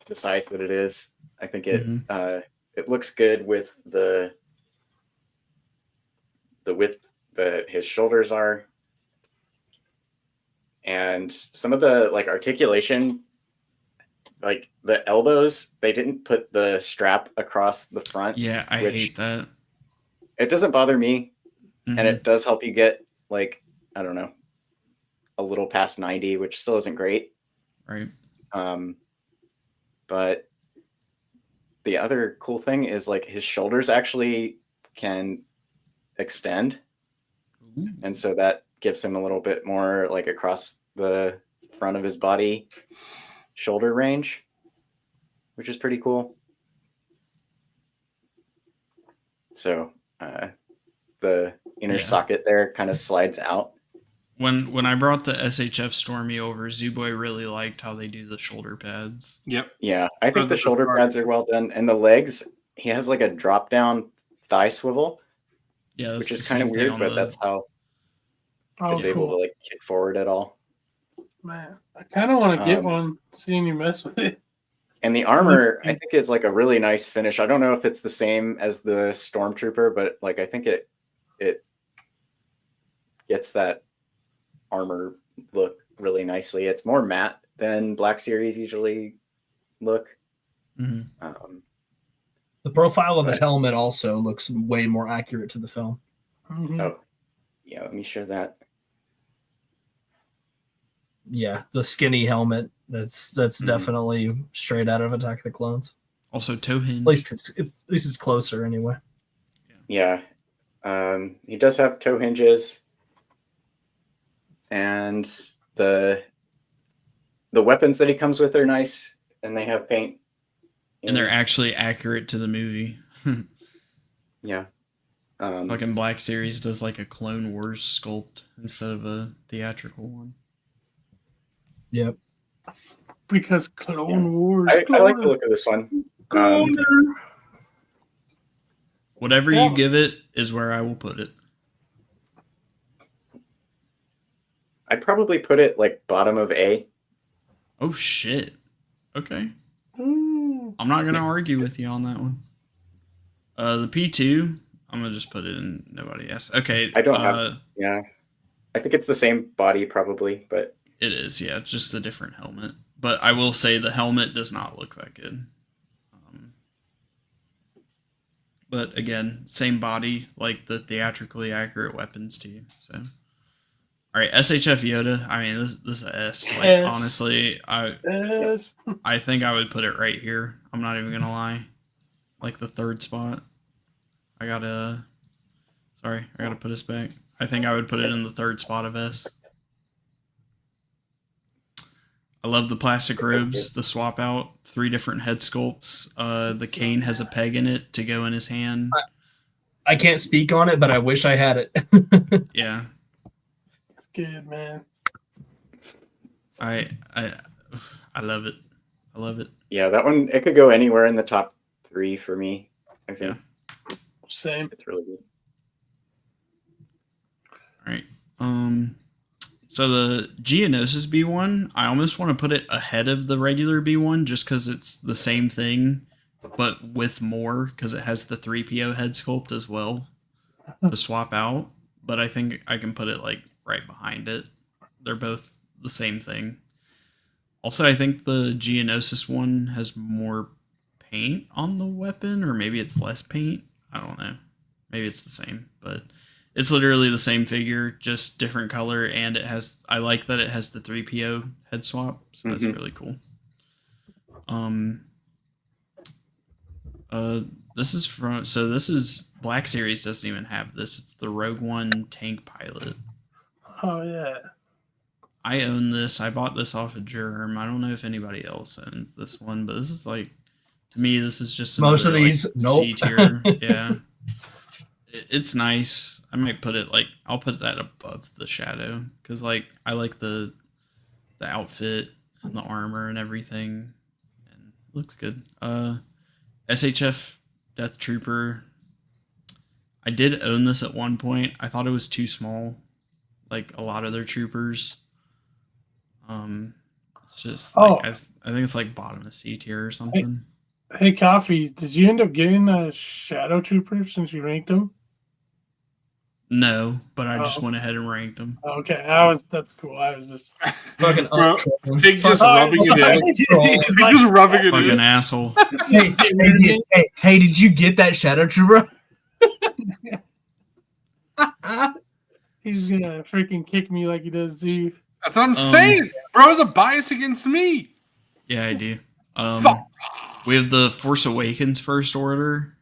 F: the size that it is. I think it looks good with the width that his shoulders are, and some of the like articulation, like the elbows, they didn't put the strap across the front.
G: Yeah, I hate that.
F: It doesn't bother me, and it does help you get, like, I don't know, a little past 90, which still isn't great.
G: Right.
F: But the other cool thing is, like, his shoulders actually can extend. And so that gives him a little bit more, like, across the front of his body shoulder range, which is pretty cool. So the inner socket there kind of slides out.
G: When I brought the SHF Stormy over, Zooboy really liked how they do the shoulder pads.
A: Yep.
F: Yeah, I think the shoulder pads are well done. And the legs, he has like a drop down thigh swivel.
G: Yeah,
F: which is kind of weird, but that's how it's able to like kick forward at all.
C: Man, I kind of want to get one, seeing you mess with it.
F: And the armor, I think, is like a really nice finish. I don't know if it's the same as the Stormtrooper, but like I think it gets that armor look really nicely. It's more matte than Black Series usually look.
B: The profile of the helmet also looks way more accurate to the film.
F: Oh, yeah. Let me show that.
B: Yeah, the skinny helmet. That's definitely straight out of Attack of the Clones.
G: Also, toe hinge.
B: At least it's closer anyway.
F: Yeah, he does have toe hinges, and the weapons that he comes with are nice, and they have paint.
G: And they're actually accurate to the movie.
F: Yeah.
G: Fucking Black Series does like a Clone Wars sculpt instead of a theatrical one.
B: Yep.
C: Because Clone Wars.
F: I like the look of this one.
G: Whatever you give it is where I will put it.
F: I'd probably put it like bottom of A.
G: Oh shit. Okay. I'm not gonna argue with you on that one. The P2, I'm gonna just put it in nobody else. Okay.
F: I don't have. Yeah. I think it's the same body probably, but
G: it is. Yeah, it's just a different helmet. But I will say the helmet does not look that good. But again, same body, like the theatrically accurate weapons too. So, all right, SHF Yoda. I mean, this is a S. Like, honestly, I think I would put it right here. I'm not even gonna lie. like the third spot. I gotta put us back. I think I would put it in the third spot of S. I love the plastic robes, the swap out, 3 different head sculpts. The cane has a peg in it to go in his hand.
B: I can't speak on it, but I wish I had it.
G: Yeah.
C: It's good, man.
G: I love it. I love it.
F: Yeah, that one, it could go anywhere in the top 3 for me. I think
C: Same.
F: it's really good.
G: All right. So the Geonosis B1, I almost want to put it ahead of the regular B1 just because it's the same thing, but with more, because it has the 3PO head sculpt as well to swap out. But I think I can put it like right behind it. They're both the same thing. Also, I think the Geonosis one has more paint on the weapon, or maybe it's less paint. I don't know. Maybe it's the same, but it's literally the same figure, just different color, and it has. I like that it has the 3PO head swap, so that's really cool. This is Black Series doesn't even have this. It's the Rogue One tank pilot.
C: Oh yeah.
G: I own this. I bought this off of Germ. I don't know if anybody else owns this one, but this is like, to me, this is just
B: Most of
G: another,
B: these,
G: like,
B: nope.
G: C tier. Yeah, it's nice. I might put it like, I'll put that above the Shadow because like I like the outfit and the armor and everything, and it looks good. SHF Death Trooper. I did own this at one point. I thought it was too small, like a lot of their troopers. It's just like I think it's like bottom of C tier or something.
C: Hey, Coffee, did you end up getting a Shadow Trooper since you ranked him?
G: No, but I just went ahead and ranked them.
C: Okay, that's cool. I was just
B: Fucking
A: Bro, Fig just rubbing it in. He's just rubbing it
G: Fucking
A: in.
G: asshole.
B: Hey, did you get that Shadow Trooper?
C: he's gonna freaking kick me like he does Z.
A: That's what I'm saying. Bro has a bias against me.
G: Yeah, I do.
A: Fuck.
G: We have the Force Awakens First Order,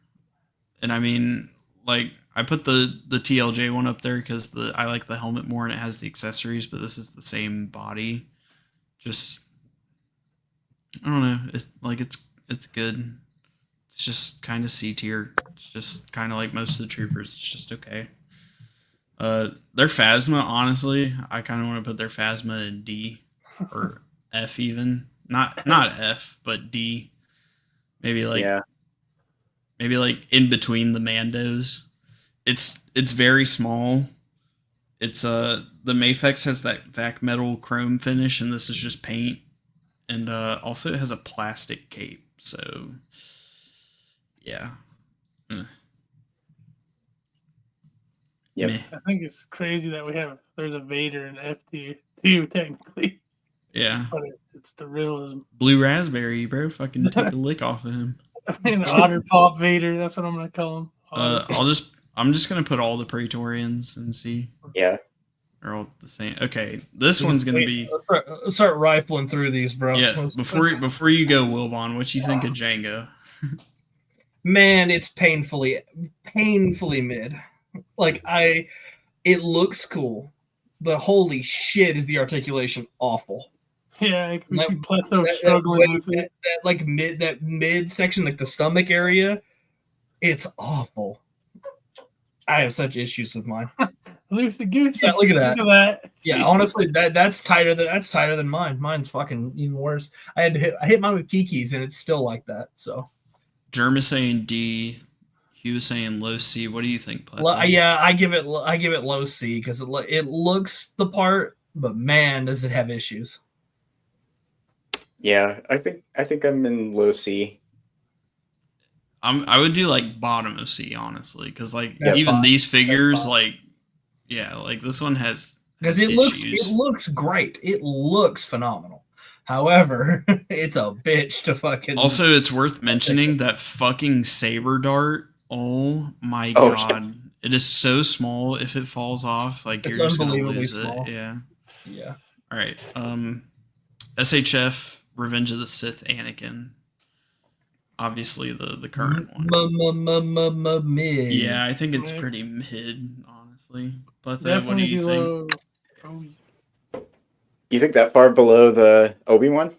G: and I mean, like, I put the TLJ one up there because I like the helmet more and it has the accessories, but this is the same body. Just, I don't know. It's good. It's just kind of C tier. It's just kind of like most of the troopers. It's just okay. Their Phasma, honestly, I kind of want to put their Phasma in D or F even. Not F, but D. Maybe like in between the Mandos. It's very small. It's the Mafex has that vac metal chrome finish, and this is just paint. And also it has a plastic cape. So yeah.
F: Yep.
G: Meh.
C: I think it's crazy that there's a Vader in F tier too, technically.
G: Yeah.
C: But it's the realism.
G: Blue Raspberry, bro. Fucking take a lick off of him.
C: I mean, Otter Pop Vader. That's what I'm gonna call him.
G: I'm just gonna put all the Praetorians and see.
F: Yeah.
G: They're all the same. Okay, this one's gonna be.
B: Let's start rifling through these, bro.
G: Yeah. Before you go, Wilbon, what you think of Django?
B: Man, it's painfully mid. Like it looks cool, but holy shit, is the articulation awful.
C: Yeah, we see
B: That-
C: Pletho struggling with it.
B: that mid section, like the stomach area, it's awful. I have such issues with mine.
C: Loosey goosey.
B: Yeah, look at that. Yeah,
C: See?
B: honestly, that's tighter than mine. Mine's fucking even worse. I hit mine with Kiki's and it's still like that. So
G: Germ is saying D. He was saying low C. What do you think, Pletho?
B: I give it low C because it looks the part, but man, does it have issues.
F: Yeah, I think I'm in low C.
G: I would do like bottom of C, honestly, because like
B: That's
G: even
B: fine.
G: these figures,
B: fine.
G: like like this one has
B: Because it looks great. It looks phenomenal. However, it's a bitch to fucking.
G: Also, it's worth mentioning that fucking saber dart. Oh my
F: Oh,
G: god, it is so small. If it falls off, like
B: It's
G: you're just gonna
B: unbelievably
G: lose
B: small.
G: it. Yeah.
B: Yeah.
G: All right. SHF Revenge of the Sith Anakin. obviously the current one.
B: Mid.
G: Yeah, I think it's
C: Mid.
G: pretty mid, honestly. But what do
C: Definitely
G: you
C: below.
G: think?
C: Oh,
F: You think that far below the Obi-Wan?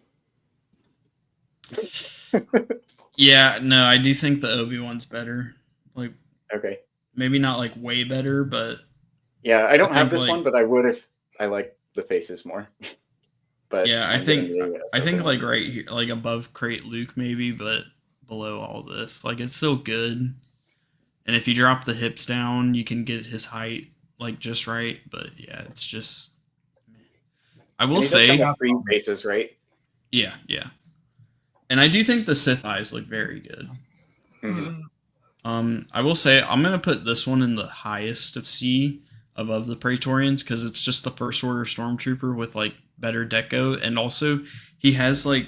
G: Yeah, no, I do think the Obi-Wan's better. Like,
F: Okay.
G: maybe not like way better, but
F: Yeah, I don't
G: I
F: have
G: think,
F: this
G: like-
F: one, but I would if I liked the faces more. But
G: yeah,
F: I'm getting the
G: I think
F: Obi-Wan.
G: like right here, like above Crate Luke maybe, but below all this, like it's still good. And if you drop the hips down, you can get his height like just right. But yeah, it's just. I will
F: And he does
G: say,
F: come with 3 faces, right?
G: yeah. And I do think the Sith eyes look very good.
F: Mhm.
G: I will say I'm gonna put this one in the highest of C above the Praetorians because it's just the First Order Stormtrooper with like better deco, and also he has the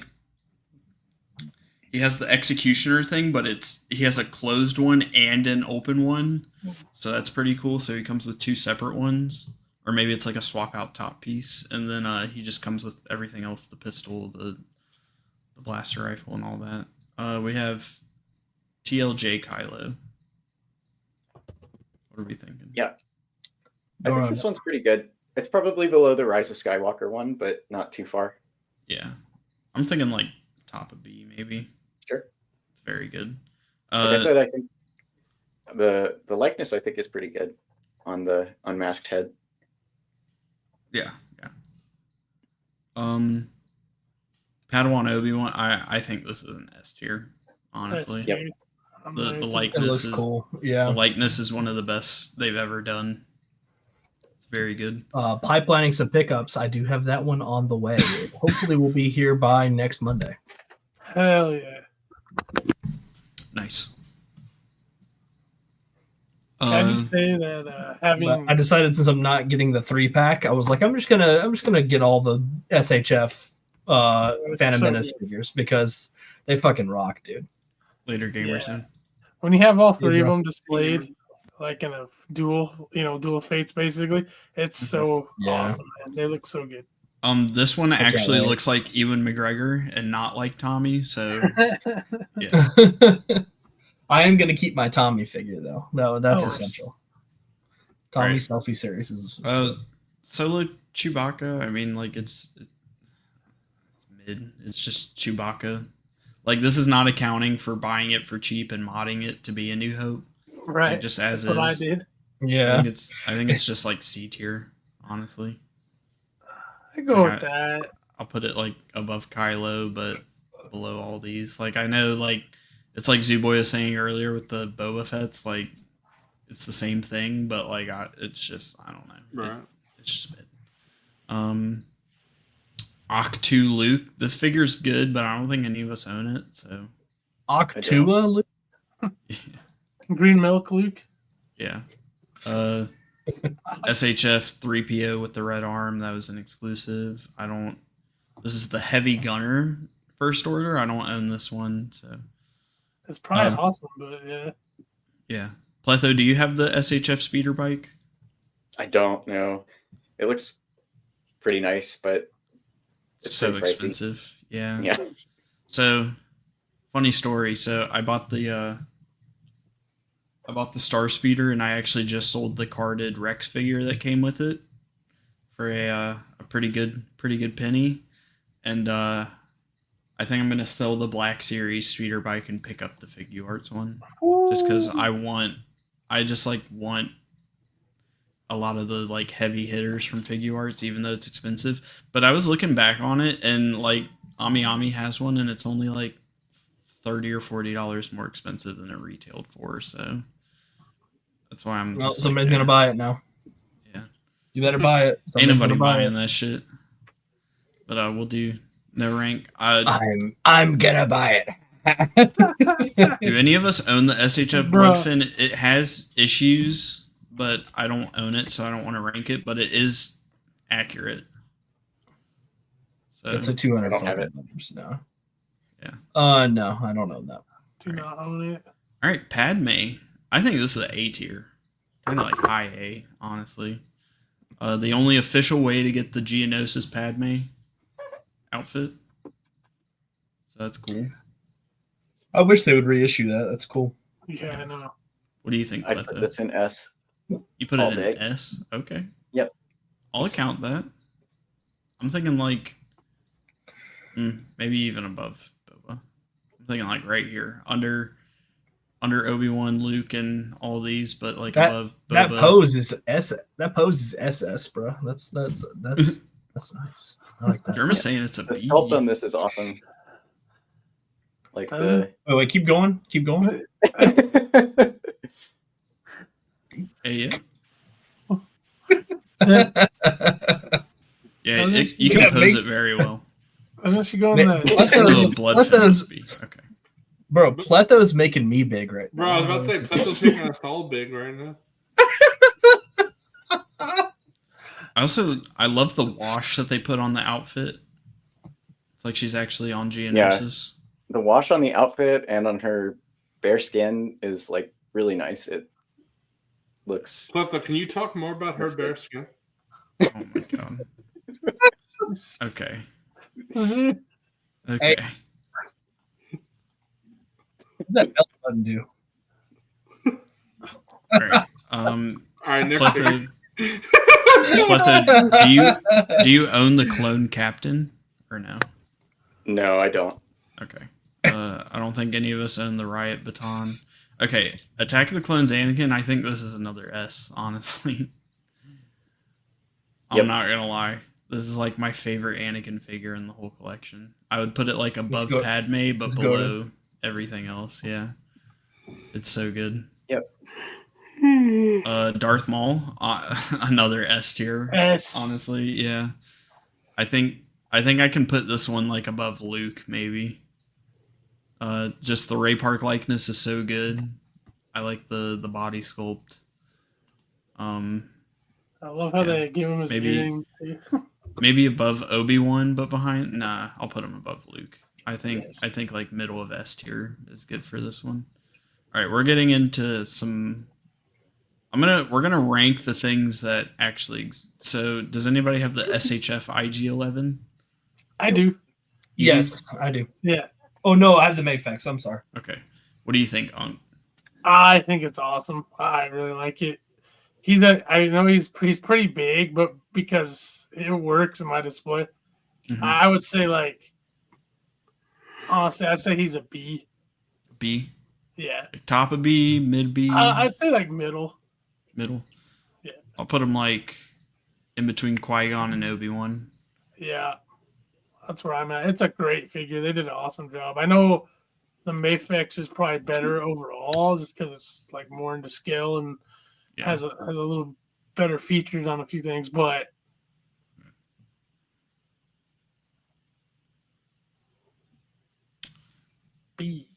G: Executioner thing, but he has a closed one and an open one, so that's pretty cool. So he comes with 2 separate ones, or maybe it's like a swap out top piece, and then he just comes with everything else: the pistol, the blaster rifle, and all that. We have TLJ Kylo. What are we thinking?
F: Yeah. I think this one's pretty good. It's probably below the Rise of Skywalker one, but not too far.
G: Yeah, I'm thinking like top of B maybe.
F: Sure.
G: It's very good.
F: Like I said, I think the likeness I think is pretty good on the unmasked head.
G: Yeah. Padawan Obi-Wan, I think this is an S tier, honestly.
F: Yep.
G: The
B: It
G: likeness
B: looks
G: is
B: cool. Yeah.
G: the likeness is one of the best they've ever done. It's very good.
B: Pipelining some pickups. I do have that one on the way. Hopefully, we'll be here by next Monday.
C: hell yeah!
G: Nice.
C: Can I just say that having
B: But I decided since I'm not getting the 3-pack, I was like, I'm just gonna get all the SHF Phantom
C: So
B: Menace figures because they fucking rock, dude.
G: Later gamer
C: Yeah.
G: soon.
C: when you have all 3 of
B: bro.
C: them displayed, like in a dual fates, basically, it's so
B: Yeah.
C: awesome, man. They look so good.
G: This one actually
B: wait.
G: looks like Ewan McGregor and not like Tommy, so yeah.
B: I am gonna keep my Tommy figure though. No, that's
C: Oh.
B: essential. Tommy
G: Right.
B: selfie series is
G: Solo Chewbacca, I mean, like it's mid. It's just Chewbacca. Like this is not accounting for buying it for cheap and modding it to be a New Hope.
C: Right.
G: Like, just as
C: That's what I
G: is.
C: did.
B: yeah.
G: I think it's just like C tier, honestly.
C: I go
G: Like,
C: with that.
G: I'll put it like above Kylo, but below all these. Like I know, like it's like Zuboy was saying earlier with the Boba Fett's, like it's the same thing, but like it's just I don't know.
A: Right.
G: It's just mid. Octu Luke. This figure's good, but I don't think any of us own it. So
B: Octua, Luke?
C: Green milk, Luke.
G: yeah. SHF 3PO with the red arm. That was an exclusive. This is the heavy gunner First Order. I don't own this one, so
C: It's probably awesome, but yeah.
G: yeah. Pletho, do you have the SHF speeder bike?
F: I don't know. It looks pretty nice, but it's
G: So
F: pretty pricey.
G: expensive. Yeah.
F: Yeah.
G: So, funny story. So I bought the Star Speeder, and I actually just sold the carded Rex figure that came with it for a pretty good penny. And I think I'm gonna sell the Black Series speeder bike and pick up the Figure Arts one, just because I want a lot of the like heavy hitters from Figure Arts, even though it's expensive. But I was looking back on it, and like Ami has one, and it's only like $30 or $40 more expensive than it retailed for. So that's why I'm.
B: Well,
G: just
B: somebody's
G: like,
B: gonna buy it now.
G: Yeah.
B: You better buy it.
G: Ain't
B: Somebody's
G: nobody
B: gonna buy
G: buying
B: it.
G: that shit. But we'll do no rank.
B: I'm gonna buy it.
G: Do any of us own the SHF
C: Bruh.
G: Bloodfin? It has issues, but I don't own it, so I don't want to rank it. But it is accurate. So
B: It's a 200.
F: I don't have it.
B: No.
G: Yeah.
B: No, I don't know that.
C: Do not own it.
G: all right, Padme. I think this is an A tier, kind of like high A, honestly. The only official way to get the Geonosis Padme outfit, so that's cool.
B: I wish they would reissue that. That's cool.
C: Yeah, I know.
G: What do you think,
F: I put
G: Pletho?
F: this in S.
G: You put
F: all
G: it in
F: day.
G: S? Okay.
F: Yep.
G: I'll account that. I'm thinking like maybe even above Boba. I'm thinking like right here. Under Obi-Wan, Luke, and all these, but like above Boba.
B: That pose is S. That pose is SS, bro. That's nice. I like that.
G: Jerma's saying it's a
F: The
G: B.
F: sculpt on this is awesome. Like the.
B: Oh wait, keep going. Keep going.
G: Hey, yeah.
C: Yeah.
G: Yeah,
C: Doesn't
G: you
C: she
G: can
B: got
G: pose
B: big-
G: it very well.
C: Unless you go in
B: Man,
C: the
B: what the-
G: Little blood
B: Let
G: film
B: those-
G: must be. Okay.
B: Bro, Pletho's making me big right
A: Bro,
B: now.
A: I was about to say, Pletho's making us all big right now.
G: I love the wash that they put on the outfit. It's like she's actually on Geonosis.
F: The wash on the outfit and on her bare skin is like really nice. It looks.
A: Pletho, can you talk more about her bare skin?
G: Oh my god. Okay.
C: Mhm.
G: Okay.
B: What does that belly button do?
G: All right.
A: All right, next
G: Pletho, Pletho, do you own the clone captain or no?
F: No, I don't.
G: Okay. I don't think any of us own the riot baton. Okay, Attack of the Clones Anakin, I think this is another S, honestly. I'm
F: Yep.
G: not gonna lie. This is like my favorite Anakin figure in the whole collection. I would put it like above
B: go-
G: Padme, but
B: let's go
G: below everything else, yeah. It's so good.
F: Yep.
G: Darth Maul, another S tier.
C: S.
G: Honestly, yeah. I think I can put this one like above Luke, maybe. Just the Ray Park likeness is so good. I like the body sculpt.
C: I love how they give him his
G: maybe-
C: earring.
G: Maybe above Obi-Wan, but behind. Nah, I'll put him above Luke. I think
C: Yes.
G: like middle of S tier is good for this one. All right, we're getting into some. We're gonna rank the things that actually. So, does anybody have the SHF IG-11?
C: I do.
B: Yes, I do.
C: Yeah.
B: Oh no, I have the Mayfax. I'm sorry.
G: Okay, what do you think, Unk?
C: I think it's awesome. I really like it. I know he's pretty big, but because it works in my display,
G: Mhm.
C: I would say like honestly, I'd say he's a B.
G: B,
C: Yeah.
G: like top of B, mid B,
C: I'd say like middle.
G: middle.
C: Yeah.
G: I'll put him like in between Qui-Gon and Obi-Wan.
C: Yeah. That's where I'm at. It's a great figure. They did an awesome job. I know the Mayfix is probably better overall just because it's like more into scale and
G: Yeah.
C: has a little better features on a few things, but B.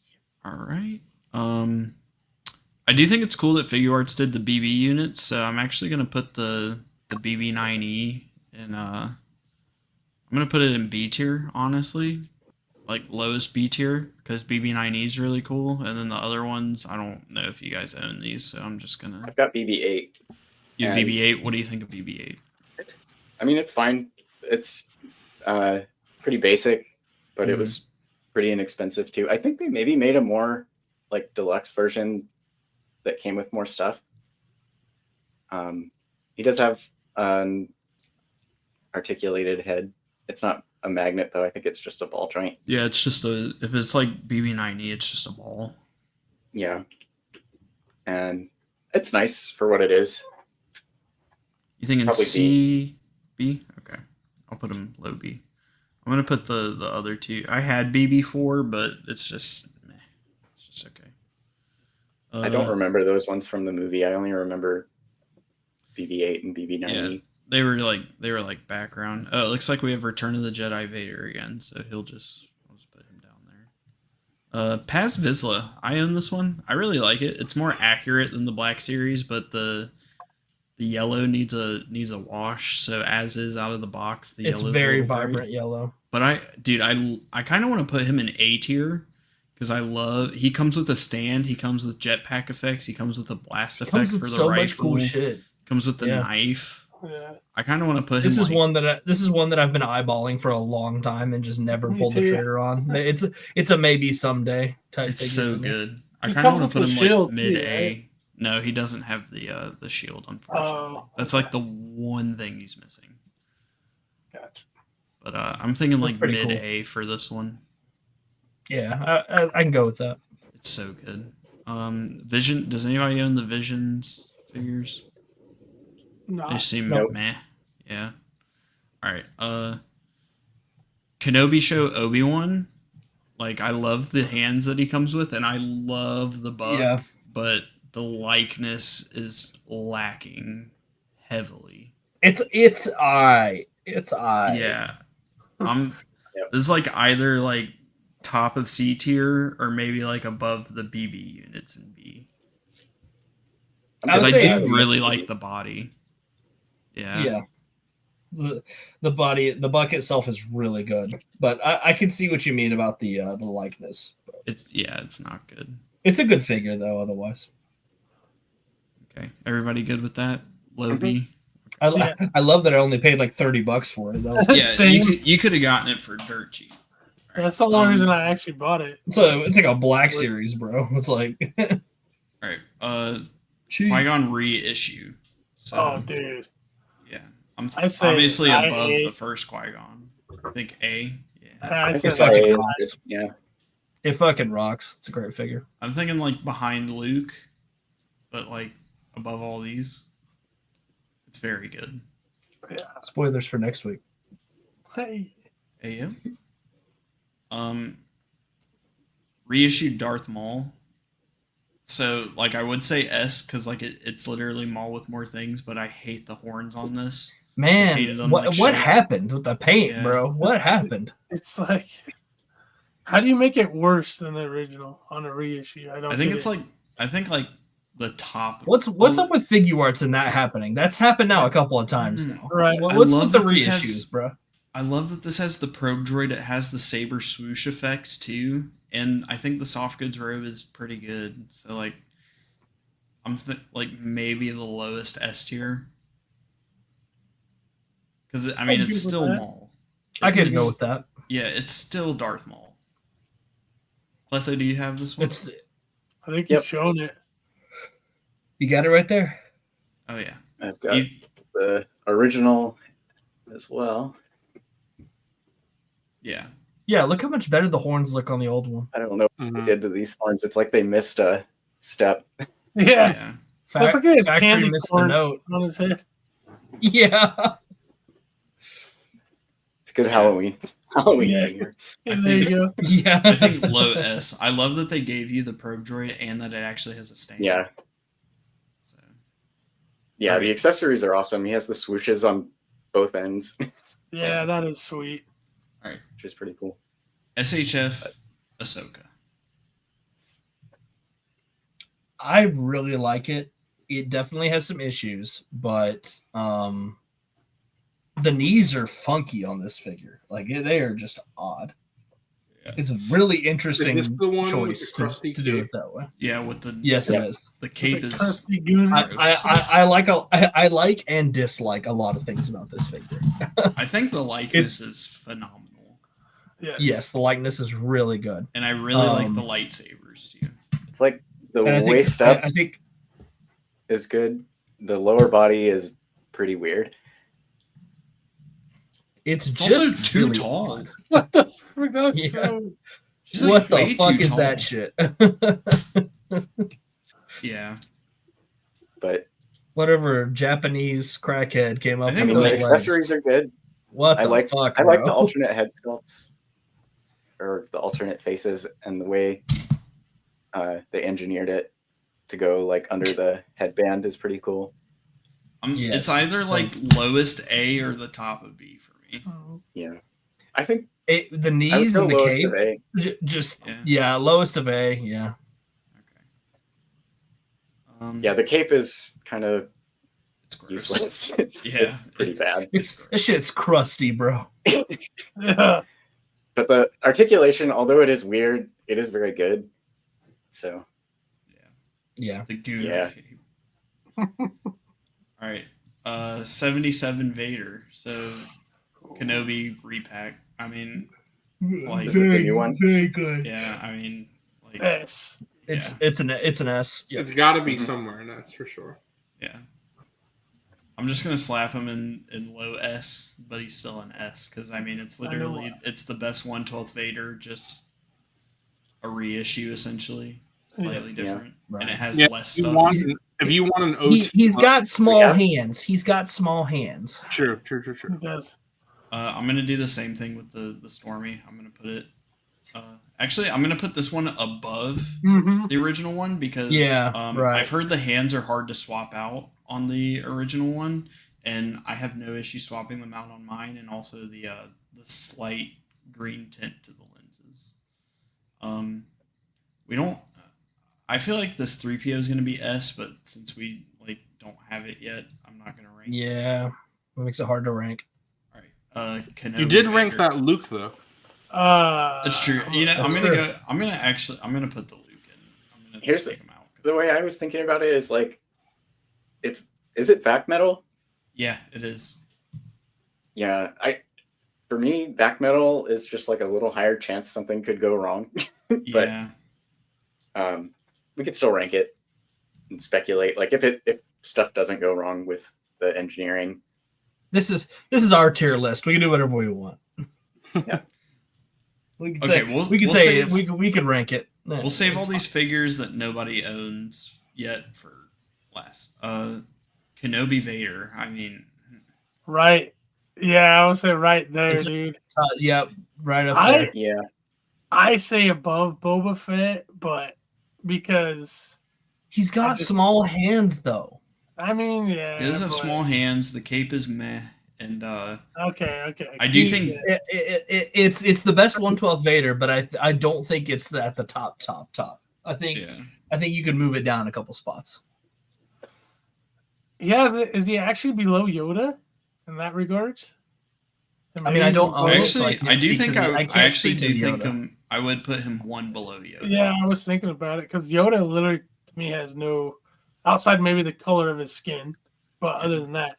G: All right. I do think it's cool that Figure Arts did the BB units, so I'm actually gonna put the BB9E in. I'm gonna put it in B tier, honestly, like lowest B tier, because BB9E is really cool, and then the other ones, I don't know if you guys own these, so I'm just gonna.
F: I've got BB-8.
G: You have
F: and-
G: BB-8. What do you think of BB-8?
F: I mean, it's fine. It's pretty basic, but it was pretty inexpensive too. I think they maybe made a more like deluxe version that came with more stuff. He does have an articulated head. It's not a magnet though. I think it's just a ball joint.
G: Yeah, it's just if it's like BB9E, it's just a ball.
F: Yeah, and it's nice for what it is.
G: You thinking
F: Probably
G: C, B? Okay, I'll put them low B. I'm gonna put the other two. I had BB4, but it's just meh. It's just okay.
F: I don't remember those ones from the movie. I only remember BB-8 and BB-9E.
G: Yeah, they were like background. Oh, it looks like we have Return of the Jedi Vader again, so I'll just put him down there. Paz Vizsla. I own this one. I really like it. It's more accurate than the Black Series, but the yellow needs a wash. So as is out of the box, the
B: It's
G: yellow's
B: very
G: a little bright.
B: vibrant yellow.
G: But I kind of want to put him in A tier because he comes with a stand, he comes with jetpack effects, he comes with a blast effect
B: Comes with
G: for the
B: so
G: rifle,
B: much cool shit.
G: comes with the
B: Yeah.
G: knife.
C: Yeah.
G: I kind of want to put him.
B: This is one that I've been eyeballing for a long time and just never
C: Me
B: pulled the
C: too.
B: trigger on. It's a maybe someday type.
G: It's
B: figure
G: so
B: to me.
G: good. I
C: He
G: kind of
C: comes
G: want to
C: with
G: put
C: the
G: him
C: shield,
G: like
C: too,
G: mid A.
C: right?
G: No, he doesn't have the shield, unfortunately.
C: Oh,
G: That's like the one thing he's missing.
C: gotcha.
G: But I'm thinking
B: That's
G: like
B: pretty
G: mid
B: cool.
G: A for this one.
B: Yeah, I can go with that.
G: It's so good. Vision. Does anybody own the Visions figures?
C: No.
G: They seem
F: Nope.
G: meh. Yeah. All right. Kenobi show Obi-Wan. Like, I love the hands that he comes with, and I love the buck.
B: Yeah.
G: But the likeness is lacking heavily.
B: It's I.
G: Yeah. This is like either like top of C tier or maybe like above the BB units in B. Because I do really like the body. Yeah.
B: Yeah. The body, the buck itself is really good, but I can see what you mean about the likeness.
G: It's not good.
B: It's a good figure though. Otherwise,
G: Okay. Everybody good with that? Low B?
B: I love that I only paid like $30 for it. That was,
G: Yeah,
C: Same.
G: you could have gotten it for dirt cheap.
C: That's the only reason I actually bought it.
B: so it's like a Black Series, bro. It's like
G: All right. Qui-Gon reissue. So,
C: Oh, dude.
G: yeah. I'm
C: I say
G: obviously
C: I
G: above
C: A.
G: the first Qui-Gon. I think A. Yeah.
C: I
F: I
C: said
F: think
B: fucking
F: A is
B: rocks.
F: good. Yeah.
B: it fucking rocks. It's a great figure.
G: I'm thinking like behind Luke, but like above all these. It's very good.
C: yeah.
B: Spoilers for next week.
C: Hey.
G: Reissued Darth Maul. So like I would say S because like it's literally Maul with more things, but I hate the horns on this. Painted
B: Man,
G: them
B: what
G: like
B: what
G: shit.
B: happened with the paint,
G: Yeah.
B: bro? What happened?
C: It's like, how do you make it worse than the original on a reissue? I don't.
G: I think
C: get
G: it's
C: it.
G: like the top.
B: What's up with Figuarts and that happening? That's happened now a couple of times now.
C: Right.
B: What's
G: love
B: with the
G: that this
B: reissues,
G: has-
B: bro?
G: I love that this has the probe droid. It has the saber swoosh effects too, and I think the soft goods robe is pretty good. So like, like maybe the lowest S tier. Because I mean,
C: I'd
G: it's
C: go with
G: still
C: that.
G: Maul.
B: I could
G: It's-
B: go with that.
G: Yeah, it's still Darth Maul. Pletho, do you have this one?
B: It's
C: I think
F: Yep.
C: you've shown it.
B: you got it right there.
G: Oh yeah.
F: I've got
G: You-
F: the original as well.
G: yeah.
B: Yeah, look how much better the horns look on the old one.
F: I don't know what they did to these horns. It's like they missed a step.
C: Yeah.
G: Yeah.
C: Looks like it has
B: Factory
C: candy
B: missed the
C: corn
B: note.
C: on his head.
B: Yeah.
F: It's good Halloween. Halloween
C: Yeah.
F: figure.
G: I
C: there you
G: think-
C: go.
B: Yeah.
G: I think low S. I love that they gave you the probe droid and that it actually has a stand.
F: Yeah.
G: So,
F: Yeah,
G: Alright.
F: the accessories are awesome. He has the swooshes on both ends,
C: Yeah, that is sweet.
F: which is pretty cool.
G: SHF Ahsoka.
B: I really like it. It definitely has some issues, but the knees are funky on this figure. Like they are just odd.
G: Yeah.
B: It's a really interesting
A: Is this the one with
B: choice
A: the
B: to
A: crusty
B: do
A: cape?
B: it that way.
G: Yeah, with the
B: Yes,
F: Yeah.
B: it is.
G: the cape
C: The
G: is
C: crusty goon.
B: I like and dislike a lot of things about this figure.
G: I think the likeness is phenomenal.
B: Yes, the likeness is really good.
G: And I really like
B: Um,
G: the lightsabers too.
F: It's like the
B: And I think,
F: waist up
B: I think
F: is good. The lower body is pretty weird.
B: it's
G: It's
B: just
G: also too
B: really
G: tall.
B: odd.
C: What the frick? That's
B: Yeah.
C: so.
G: She's like
B: What the
G: way
B: fuck
G: too
B: is
G: tall.
B: that shit?
G: Yeah.
F: But
B: Whatever Japanese crackhead came up
G: I
B: with
G: think
F: I mean,
B: those
F: the
B: legs.
F: accessories are good.
B: What the
F: I like
B: fuck?
F: I like the
B: bro?
F: alternate head sculpts or the alternate faces and the way they engineered it to go like under the headband is pretty cool.
B: Yes.
G: It's either like lowest A or the top of B for me.
F: Yeah, I think
B: The
F: I would
B: knees
F: go
B: and the
F: lowest
B: cape,
F: of A.
B: just
G: Yeah.
B: lowest of A. Yeah,
G: Okay.
F: Yeah, the cape is kind of
G: it's gross.
F: useless. It's
G: Yeah.
F: pretty bad.
B: this shit's crusty, bro.
C: Yeah.
F: But the articulation, although it is weird, it is very good. So
B: Yeah,
G: The goon.
F: Yeah.
G: cape. All right. 77 Vader. So Kenobi repack. I mean, like,
F: This is the new one?
B: Very good.
G: yeah. I mean, like,
C: S.
B: It's
G: yeah.
B: it's an S. Yep.
A: It's got to be
F: Mhm.
A: somewhere, and that's for sure.
G: Yeah. I'm just gonna slap him in low S, but he's still an S because I mean it's literally it's the best 1/12 Vader, just a reissue essentially, slightly
C: Yeah.
G: different,
B: Right.
G: and it has
A: Yeah,
G: less
A: if you
G: stuff.
A: want, if you want an OT,
B: He's got small
F: Yeah.
B: hands. He's got small hands.
A: true.
C: It does.
G: I'm gonna do the same thing with the Stormy. I'm gonna put it. Actually, I'm gonna put this one above
C: Mm-hmm.
G: the original one because
B: Yeah, right.
G: I've heard the hands are hard to swap out on the original one, and I have no issue swapping them out on mine, and also the slight green tint to the lenses. We don't. I feel like this 3PO is gonna be S, but since we like don't have it yet, I'm not gonna rank.
B: Yeah, it makes it hard to rank.
G: All right. Kenobi
A: You did rank
G: Vader.
A: that Luke though.
G: That's true. You know,
B: That's
G: I'm gonna
B: true.
G: go. I'm gonna put the Luke in. I'm gonna
F: Here's
G: take him out.
F: The way I was thinking about it is like, is it back metal?
G: Yeah, it is.
F: Yeah, for me, back metal is just like a little higher chance something could go wrong. But
G: Yeah.
F: we could still rank it and speculate. Like if stuff doesn't go wrong with the engineering.
B: This is our tier list. We can do whatever we want.
F: Yeah.
B: We can
G: Okay,
B: say
G: we'll
B: we can
G: save-
B: we can rank it.
G: We'll save all these figures that nobody owns yet for last. Kenobi Vader. I mean,
C: Right. Yeah, I would say right there,
B: It's-
C: dude.
B: Yep, right up
C: I-
B: there.
F: Yeah.
C: I say above Boba Fett, but because
B: He's got
C: I just-
B: small hands though.
C: I mean, yeah.
G: he does have
C: but-
G: small hands. The cape is meh, and
C: Okay.
G: I do think
B: It's the best 112 Vader, but I don't think it's at the top. I think you could move it down a couple spots.
C: Yeah, is he actually below Yoda in that regards?
B: I mean, I don't own it, so
G: actually,
B: can't
G: I do
B: speak
G: think
B: to the-
G: I
B: can't
G: actually
B: speak to
G: do
B: the
G: think
B: Yoda.
G: I would put him one below Yoda.
C: Yeah, I was thinking about it because Yoda literally to me has no outside maybe the color of his skin, but other than that,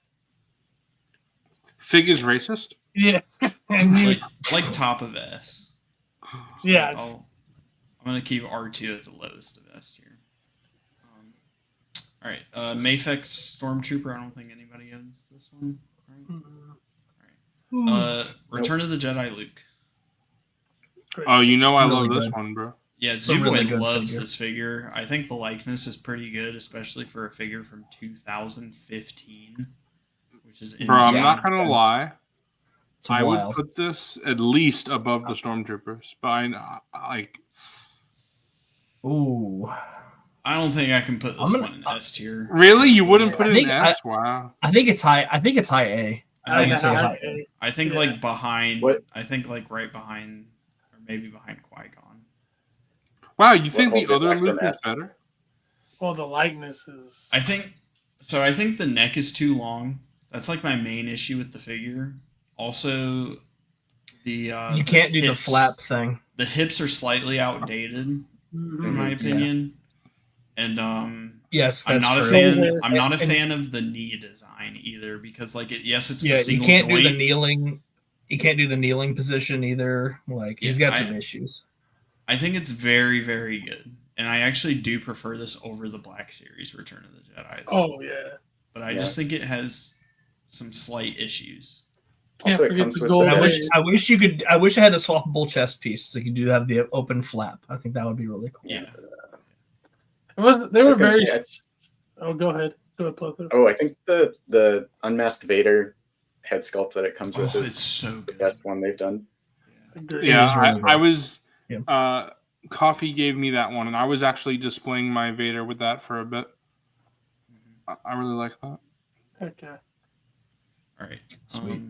A: Fig is racist.
C: yeah. And you,
G: like top of S.
C: yeah,
G: I'm gonna keep R2 at the lowest of S tier. All right, Mayfex Stormtrooper. I don't think anybody owns this one. Right? Return of the Jedi Luke.
A: Oh, you know I
B: Really
A: love this
B: good.
A: one, bro.
G: Yeah,
B: It's a really
G: Zuboy
B: good
G: loves
B: figure.
G: this figure. I think the likeness is pretty good, especially for a figure from 2015, which is insane.
A: Bro, I'm not gonna lie.
B: It's
A: I
B: wild.
A: would put this at least above the Stormtroopers, but like
B: Ooh,
G: I don't think I can put this
B: I'm gonna-
G: one in S tier.
A: really, you wouldn't
B: Yeah,
A: put
B: I
A: it
B: think
A: in
B: I-
A: S? Wow.
B: I think it's high. I think it's high A.
G: I think
B: would
G: it's
B: say
G: high.
B: high A.
G: I think
C: Yeah.
G: like behind.
F: What?
G: I think like right behind, or maybe behind Qui-Gon.
A: Wow, you think
F: holds
A: the
F: it
A: other
F: back from
A: Luke is
F: S?
A: better?
C: well, the likeness is.
G: I think so. I think the neck is too long. That's like my main issue with the figure. Also, the
B: You can't do the
G: hips.
B: flap thing.
G: The hips are slightly outdated, in my
F: Mhm.
G: opinion. And
B: Yes,
G: I'm
B: that's
G: not
B: true.
G: a fan. I'm not a
B: And-
G: fan of the knee design either because, like, yes, it's
B: Yeah,
G: the
B: you
G: single
B: can't
G: joint.
B: do the kneeling. You can't do the kneeling position either. Like he's
G: Yeah,
B: got some issues.
G: I think it's very, very good, and I actually do prefer this over the Black Series Return of the Jedi.
C: Oh yeah.
G: But I just think it has some slight issues.
C: Can't
F: Also, it
C: forget
F: comes
C: the
F: with
C: gold.
F: the-
B: I wish
C: edge.
B: I wish you could. I wish I had a swappable chest piece so you could do have the open flap. I think that would be really cool.
G: Yeah.
C: It was. They
F: I
C: were
F: was gonna
C: very.
F: say,
C: Oh, go ahead. Go ahead, Pletho.
F: Oh, I think the unmasked Vader head sculpt that it comes with
G: Oh,
F: is
G: it's so
F: the
G: good.
F: best one they've done.
C: Agree.
A: Yeah,
B: is really
A: I
B: good.
A: was.
B: Yeah.
A: Coffee gave me that one, and I was actually displaying my Vader with that for a bit. I really like that.
C: Okay.
G: All right.
B: Sweet.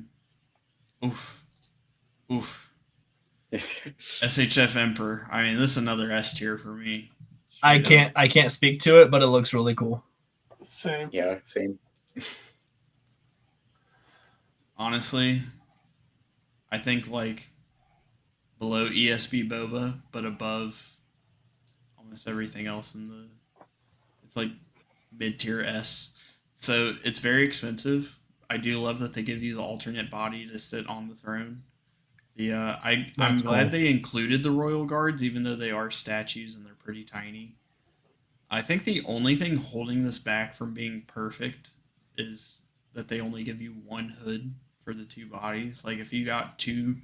G: Oof. SHF Emperor. I mean, this is another S tier for me.
B: I
G: Straight up.
B: can't speak to it, but it looks really cool.
C: Same.
F: Yeah, same.
G: Honestly, I think like below ESB Boba, but above almost everything else in the. It's like mid tier S. So it's very expensive. I do love that they give you the alternate body to sit on the throne. I'm
B: That's
G: glad
B: cool.
G: they included the royal guards, even though they are statues and they're pretty tiny. I think the only thing holding this back from being perfect is that they only give you one hood for the two bodies. Like if you got two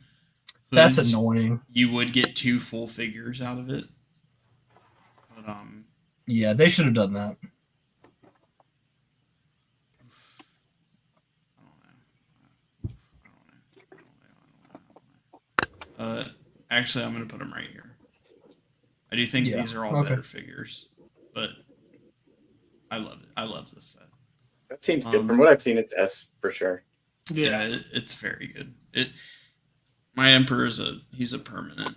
G: hoods,
B: That's annoying.
G: you would get two full figures out of it. But
B: Yeah, they should have done that.
G: Actually, I'm gonna put them right here. I do think
B: Yeah,
G: these are all
B: okay.
G: better figures, but I love it. I love this set.
F: That seems good. From what I've seen, it's S for sure.
G: Yeah, it's very good. My Emperor he's a permanent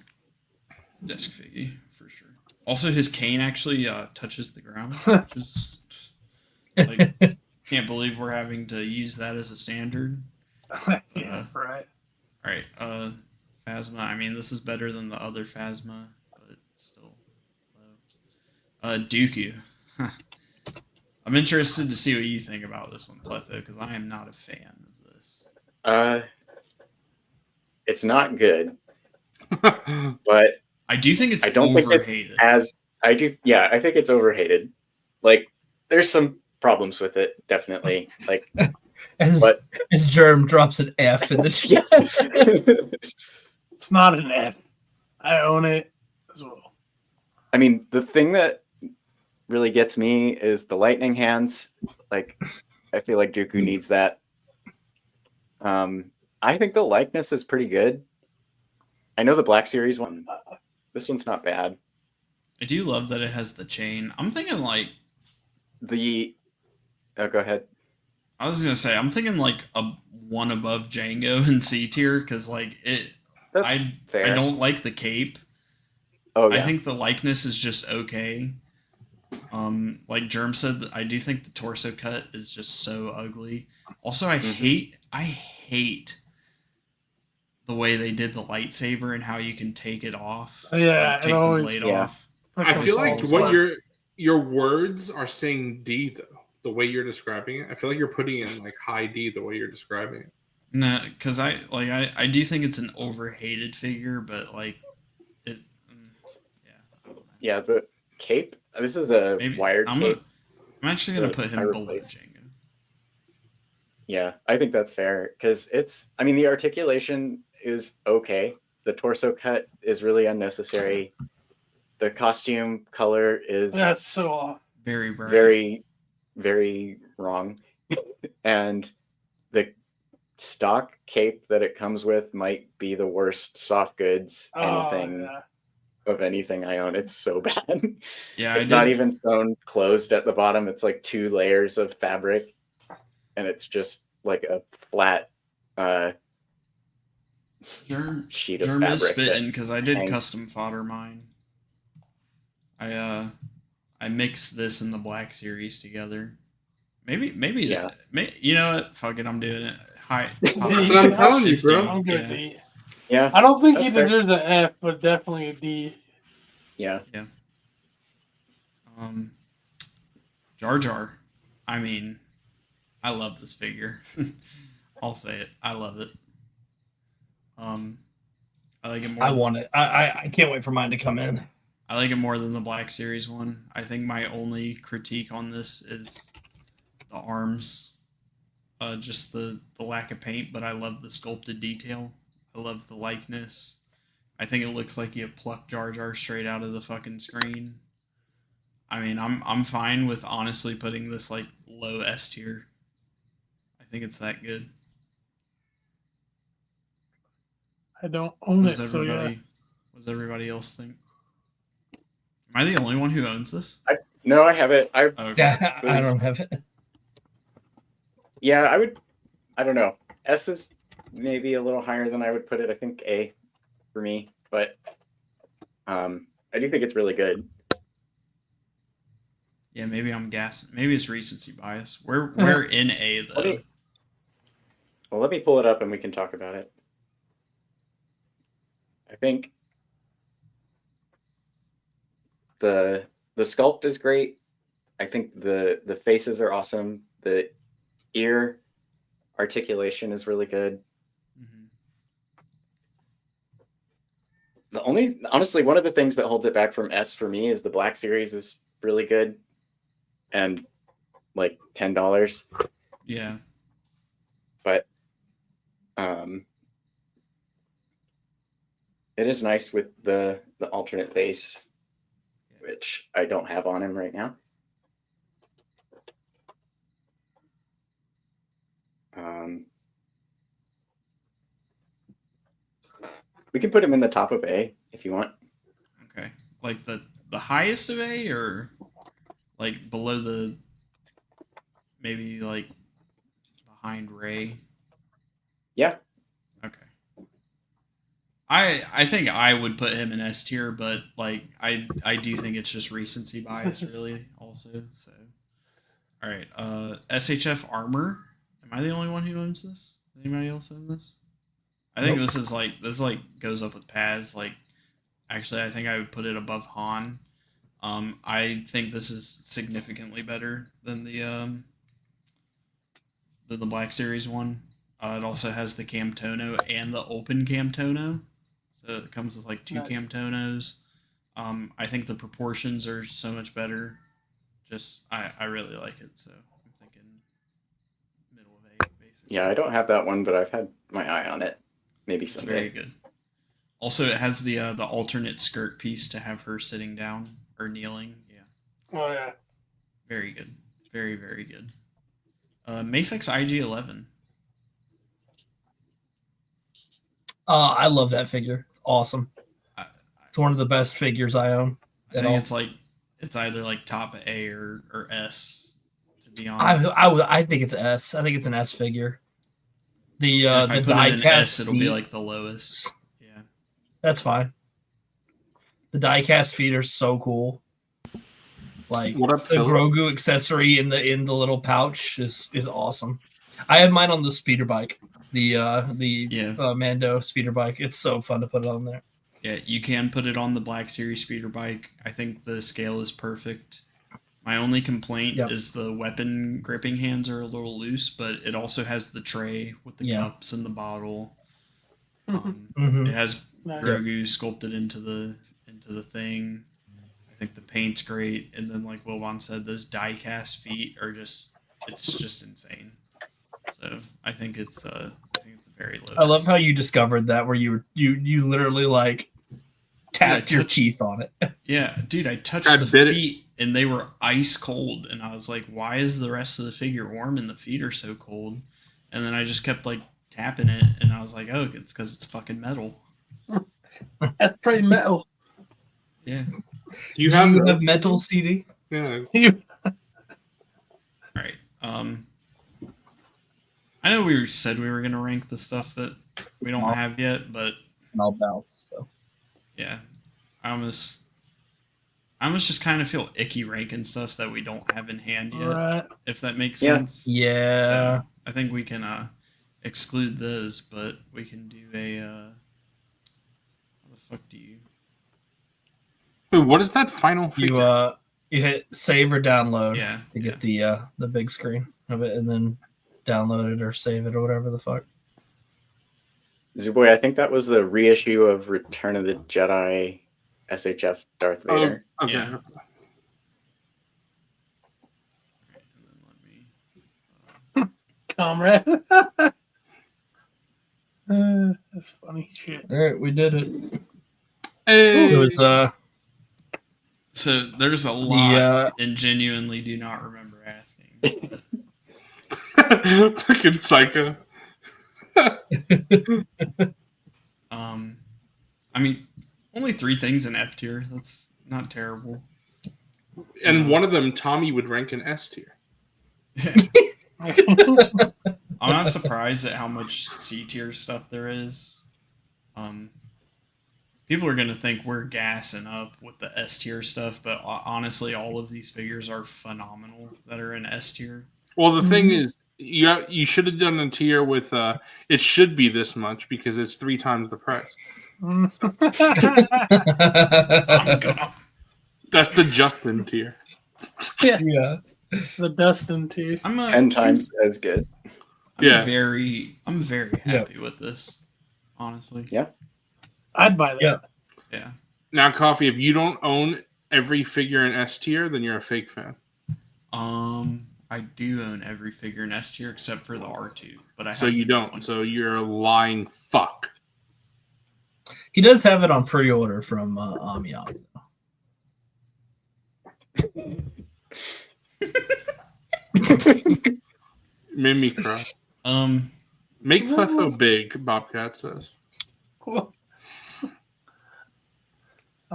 G: desk figgy for sure. Also, his cane actually touches the ground, which is like can't believe we're having to use that as a standard.
C: Yeah, right.
G: All right, Phasma. I mean, this is better than the other Phasma, but still low. Dooku. I'm interested to see what you think about this one, Pletho, because I am not a fan of this.
F: It's not good, but
G: I do think it's
F: I don't think
G: overhated.
F: it's as I do. Yeah, I think it's overhated. Like, there's some problems with it, definitely. Like, but
B: As Germ drops an F in the chat.
C: It's not an F. I own it as well.
F: I mean, the thing that really gets me is the lightning hands. Like, I feel like Dooku needs that. I think the likeness is pretty good. I know the Black Series one. This one's not bad.
G: I do love that it has the chain. I'm thinking like
F: Oh, go ahead.
G: I was gonna say I'm thinking like a one above Django in C tier because like it.
F: That's fair.
G: I don't like the cape.
F: Oh yeah.
G: I think the likeness is just okay. Like Germ said, I do think the torso cut is just so ugly. Also, I hate the way they did the lightsaber and how you can take it off.
C: Yeah,
G: like, take the blade off.
A: I feel like what your words are saying D though. The way you're describing it, I feel like you're putting it in like high D the way you're describing it.
G: No, because I do think it's an overhated figure, but like it.
F: Yeah, the cape. This is a wired cape.
G: I'm actually gonna put him below Django.
F: Yeah, I think that's fair because it's. I mean, the articulation is okay. The torso cut is really unnecessary. The costume color is
C: that's so off.
G: Very bright.
F: Very, very wrong. And the stock cape that it comes with might be the worst soft goods of anything I own. It's so bad.
G: Yeah,
F: it's not even sewn closed at the bottom. It's like 2 layers of fabric, and it's just like a flat sheet of fabric.
G: Is spitting because I did custom fodder mine. I mixed this and the Black Series together. Maybe
F: yeah.
G: You know what? Fuck it, I'm doing it. Hi.
A: That's what I'm telling you, bro.
C: I'm good at D.
F: Yeah.
C: I don't think he deserves an F, but definitely a D.
F: Yeah.
G: Yeah. Jar Jar. I mean, I love this figure. I'll say it. I love it. I like it more.
B: I want it. I can't wait for mine to come in.
G: I like it more than the Black Series one. I think my only critique on this is the arms. Just the lack of paint, but I love the sculpted detail. I love the likeness. I think it looks like you plucked Jar Jar straight out of the fucking screen. I mean, I'm fine with honestly putting this like low S tier. I think it's that good.
C: I don't own it, so yeah.
G: What does everybody else think? Am I the only one who owns this?
F: No, I have it.
B: I don't have it.
F: Yeah, I don't know. S is maybe a little higher than I would put it. I think A for me, but I do think it's really good.
G: Yeah, maybe I'm gassing. Maybe it's recency bias. We're in A though.
F: Let me pull it up and we can talk about it. I think the sculpt is great. I think the faces are awesome. The ear articulation is really good. Honestly, one of the things that holds it back from S for me is the Black Series is really good, and like $10.
G: Yeah.
F: But it is nice with the alternate base, which I don't have on him right now. We can put him in the top of A if you want.
G: Okay. Like the highest of A, or like below the, maybe like behind Ray?
F: Yeah.
G: Okay. I think I would put him in S tier, but like I do think it's just recency bias really also. So all right. SHF armor. Am I the only one who owns this? Anybody else own this? I think this goes up with Paz. Like, actually, I think I would put it above Han. I think this is significantly better than the Black Series one. It also has the Camtono and the open Camtono, so it comes with like two Camtonos. I think the proportions are so much better. Just I really like it, so I'm thinking middle of A, basically.
F: Yeah, I don't have that one, but I've had my eye on it. Maybe someday.
G: Very good. Also, it has the alternate skirt piece to have her sitting down or kneeling. Yeah.
C: Oh yeah.
G: Very good. Very, very good. Mafex IG-11.
B: I love that figure. Awesome. It's one of the best figures I own.
G: I think it's either like top A or S, to be honest.
B: I think it's S. I think it's an S figure. The
G: if I
B: the
G: put it in
B: diecast
G: S, it'll be like the lowest. Yeah.
B: That's fine. The diecast feet are so cool. Like
A: What up,
B: the
A: Phil?
B: Grogu accessory in the little pouch is awesome. I have mine on the speeder bike. The Mando speeder bike. It's so fun to put it on there.
G: Yeah, you can put it on the Black Series speeder bike. I think the scale is perfect. My only complaint is the weapon gripping hands are a little loose, but it also has the tray with the cups and the bottle. It has Grogu sculpted into the thing. I think the paint's great, and then like Wilbon said, those die-cast feet are just insane. So I think it's a very low.
B: I love how you discovered that, where you literally like tapped your teeth on it.
G: Yeah, dude, I touched the feet and they were ice cold, and I was like, why is the rest of the figure warm and the feet are so cold? And then I just kept like tapping it, and I was like, oh, it's because it's fucking metal.
C: That's pretty metal.
G: Yeah.
B: Do you have metal CD?
A: Yeah.
G: All right. I know we said we were gonna rank the stuff that we don't have yet, but
B: I'll bounce. So.
G: Yeah, I almost just kind of feel icky ranking stuff that we don't have in hand yet.
C: Right.
G: If that makes sense.
B: Yeah.
G: So I think we can exclude those, but we can do a. How the fuck do you?
A: Wait, what is that final figure?
B: You hit save or download to get the big screen of it, and then download it or save it or whatever the fuck.
F: Zuboy, I think that was the reissue of Return of the Jedi SHF Darth Vader.
A: Okay.
G: Yeah.
C: Comrade. That's funny shit.
B: All right, we did it.
A: Hey.
B: It was
G: So there's a lot, and genuinely do not remember asking.
A: Fucking psycho.
G: I mean, only 3 things in F tier. That's not terrible.
A: And one of them, Tommy would rank in S tier.
G: I'm not surprised at how much C tier stuff there is. People are going to think we're gassing up with the S tier stuff, but honestly, all of these figures are phenomenal that are in S tier.
A: Well, the thing is, you should have done a tier with it should be this much because it's 3 times the price.
G: I'm gonna...
A: That's the Justin tier.
B: Yeah.
C: The Dustin tier.
G: I'm
F: 10 times as good.
A: Yeah.
G: I'm very happy with this. Honestly.
F: Yeah.
C: I'd buy that.
B: Yeah.
G: Yeah.
A: Now, Coffee, if you don't own every figure in S tier, then you're a fake fan.
G: I do own every figure in S tier except for the R2, but I
A: So
G: have
A: you
G: the
A: don't.
G: one.
A: So you're a lying fuck.
B: He does have it on pre-order from Amiab.
A: Made me cry. Make Pletho big, Bobcat says.
C: I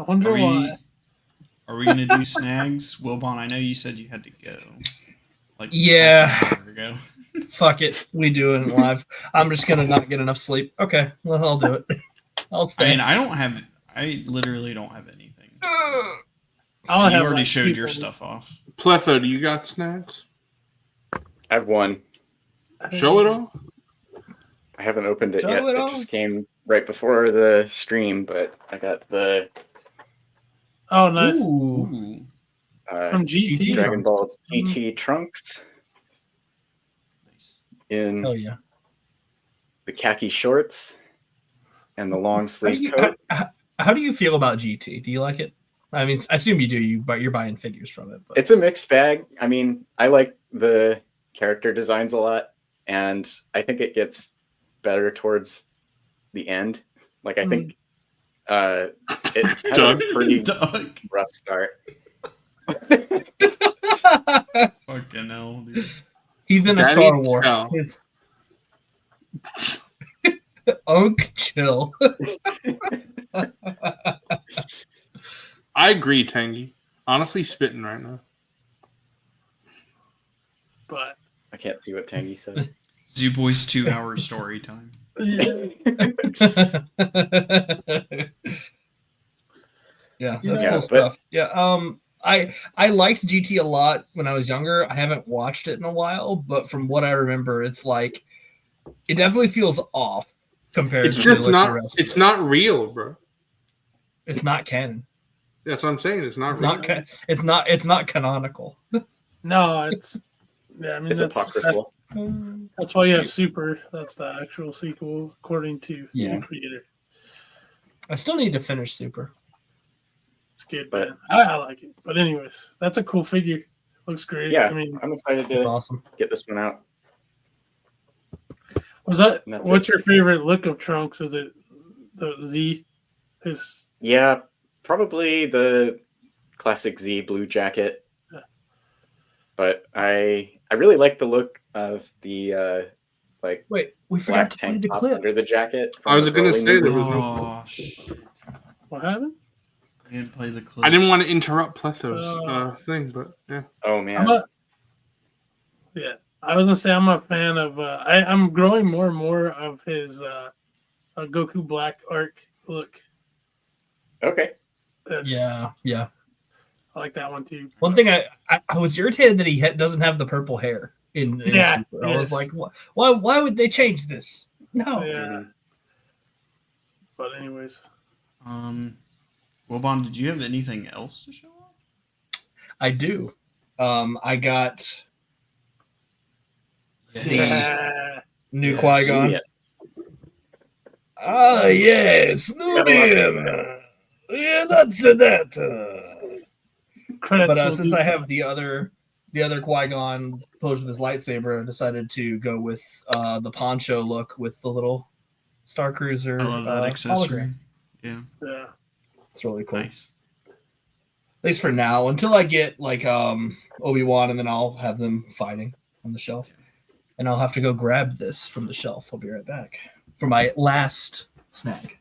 C: wonder why.
G: Are we gonna do snags? Wilbon, I know you said you had to go. Like
B: Yeah.
G: half an hour ago.
B: Fuck it. We do it live. I'm just going to not get enough sleep. Okay. Well, I'll do it. I'll stay.
G: I literally don't have anything.
C: I'll
G: You
C: have
G: already
C: like
G: showed
C: two
G: your
C: things.
G: stuff off.
A: Pletho, do you got snacks?
F: I have one.
A: Show it all.
F: I haven't opened it
B: Show
F: yet.
B: it
F: It
B: off.
F: just came right before the stream, but I got the
C: Oh, nice.
B: Ooh.
C: From GT.
F: Dragon Ball GT trunks in
B: Hell yeah.
F: the khaki shorts and the long sleeve coat.
B: How do you feel about GT? Do you like it? I mean, I assume you do, but you're buying figures from it. But
F: It's a mixed bag. I mean, I like the character designs a lot, and I think it gets better towards the end. Like, I think it had a pretty
G: Doug.
F: rough start.
G: Fucking hell, dude.
B: he's in a
A: Daddy
B: Star Wars.
A: chill.
B: His... Oak chill.
A: I agree, Tangy. Honestly, spitting right now.
C: But
F: I can't see what Tangy said.
G: Zoo Boy's 2-hour story time.
C: yeah,
B: Yeah, that's
F: Yeah,
B: cool
F: but-
B: stuff. Yeah, I liked GT a lot when I was younger. I haven't watched it in a while, but from what I remember, it's like it definitely feels off compared
A: It's
B: to
A: just
B: like,
A: not.
B: the rest
A: It's
B: of it.
A: not real, bro.
B: It's not canon.
A: That's what I'm saying. It's not
B: It's
A: real.
B: not. It's not canonical.
C: no, it's yeah. I mean,
F: It's apocryphal.
C: That's why you have Super. That's the actual sequel, according to
B: Yeah.
C: the creator.
B: I still need to finish Super.
C: It's good,
F: But-
C: man. I like it. But anyways, that's a cool figure. Looks great.
F: Yeah,
C: I mean,
F: I'm excited
B: It's
F: to
B: awesome.
F: get this one out.
C: was that?
F: That's
C: What's
F: it.
C: your favorite look of Trunks? Is it his?
F: Yeah, probably the classic Z blue jacket.
C: Yeah.
F: But I really like the look of the like
B: Wait, we
F: black
B: forgot to play
F: tank
B: the
F: top
B: clip.
F: under the jacket.
A: I was
F: from the
A: gonna
F: Broly
A: say there
F: movie.
A: was no.
G: Oh, shit.
C: What happened?
G: I didn't play the clip.
A: I didn't want to interrupt Pletho's
C: Oh.
A: thing, but yeah.
F: Oh man,
C: Yeah, I was gonna say I'm a fan of. I'm growing more and more of his Goku Black arc look.
F: okay.
C: That's-
B: Yeah.
C: I like that one too.
B: One thing I was irritated that he doesn't have the purple hair in
C: Yeah,
B: Super. I was
C: yes.
B: like, why would they change this? No.
C: Yeah. But anyways,
G: Wilbon, did you have anything else to show off?
B: I do. I got the
C: yeah.
B: new
G: Yeah,
B: Qui-Gon.
F: Yeah.
B: Ah, yes,
F: Nubian.
B: Yeah, that's that.
C: Credits
B: But
C: will
B: since
C: do.
B: I have the other Qui-Gon posed with his lightsaber, I decided to go with the poncho look with the little Star Cruiser.
G: I love that accessory.
B: hologram.
G: Yeah,
C: Yeah.
B: It's really cool.
G: nice.
B: At least for now, until I get like Obi-Wan, and then I'll have them fighting on the shelf. And I'll have to go grab this from the shelf. I'll be right back for my last snack.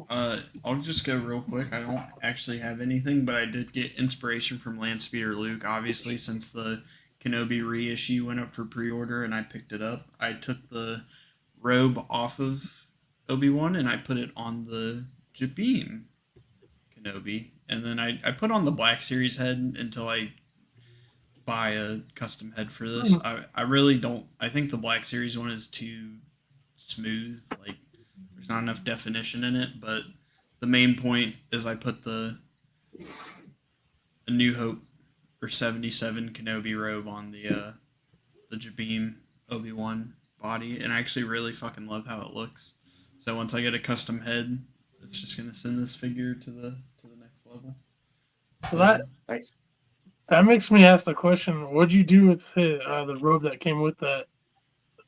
G: I'll just go real quick. I don't actually have anything, but I did get inspiration from Landspeeder Luke. Obviously, since the Kenobi reissue went up for pre-order and I picked it up, I took the robe off of Obi-Wan and I put it on the Jabim Kenobi. And then I put on the Black Series head until I buy a custom head for this. I really don't. I think the Black Series one is too smooth. Like, there's not enough definition in it, but the main point is I put a New Hope or 77 Kenobi robe on the Jabim Obi-Wan body, and I actually really fucking love how it looks. So once I get a custom head, it's just gonna send this figure to the next level.
C: So that makes me ask the question: what'd you do with the robe that came with that,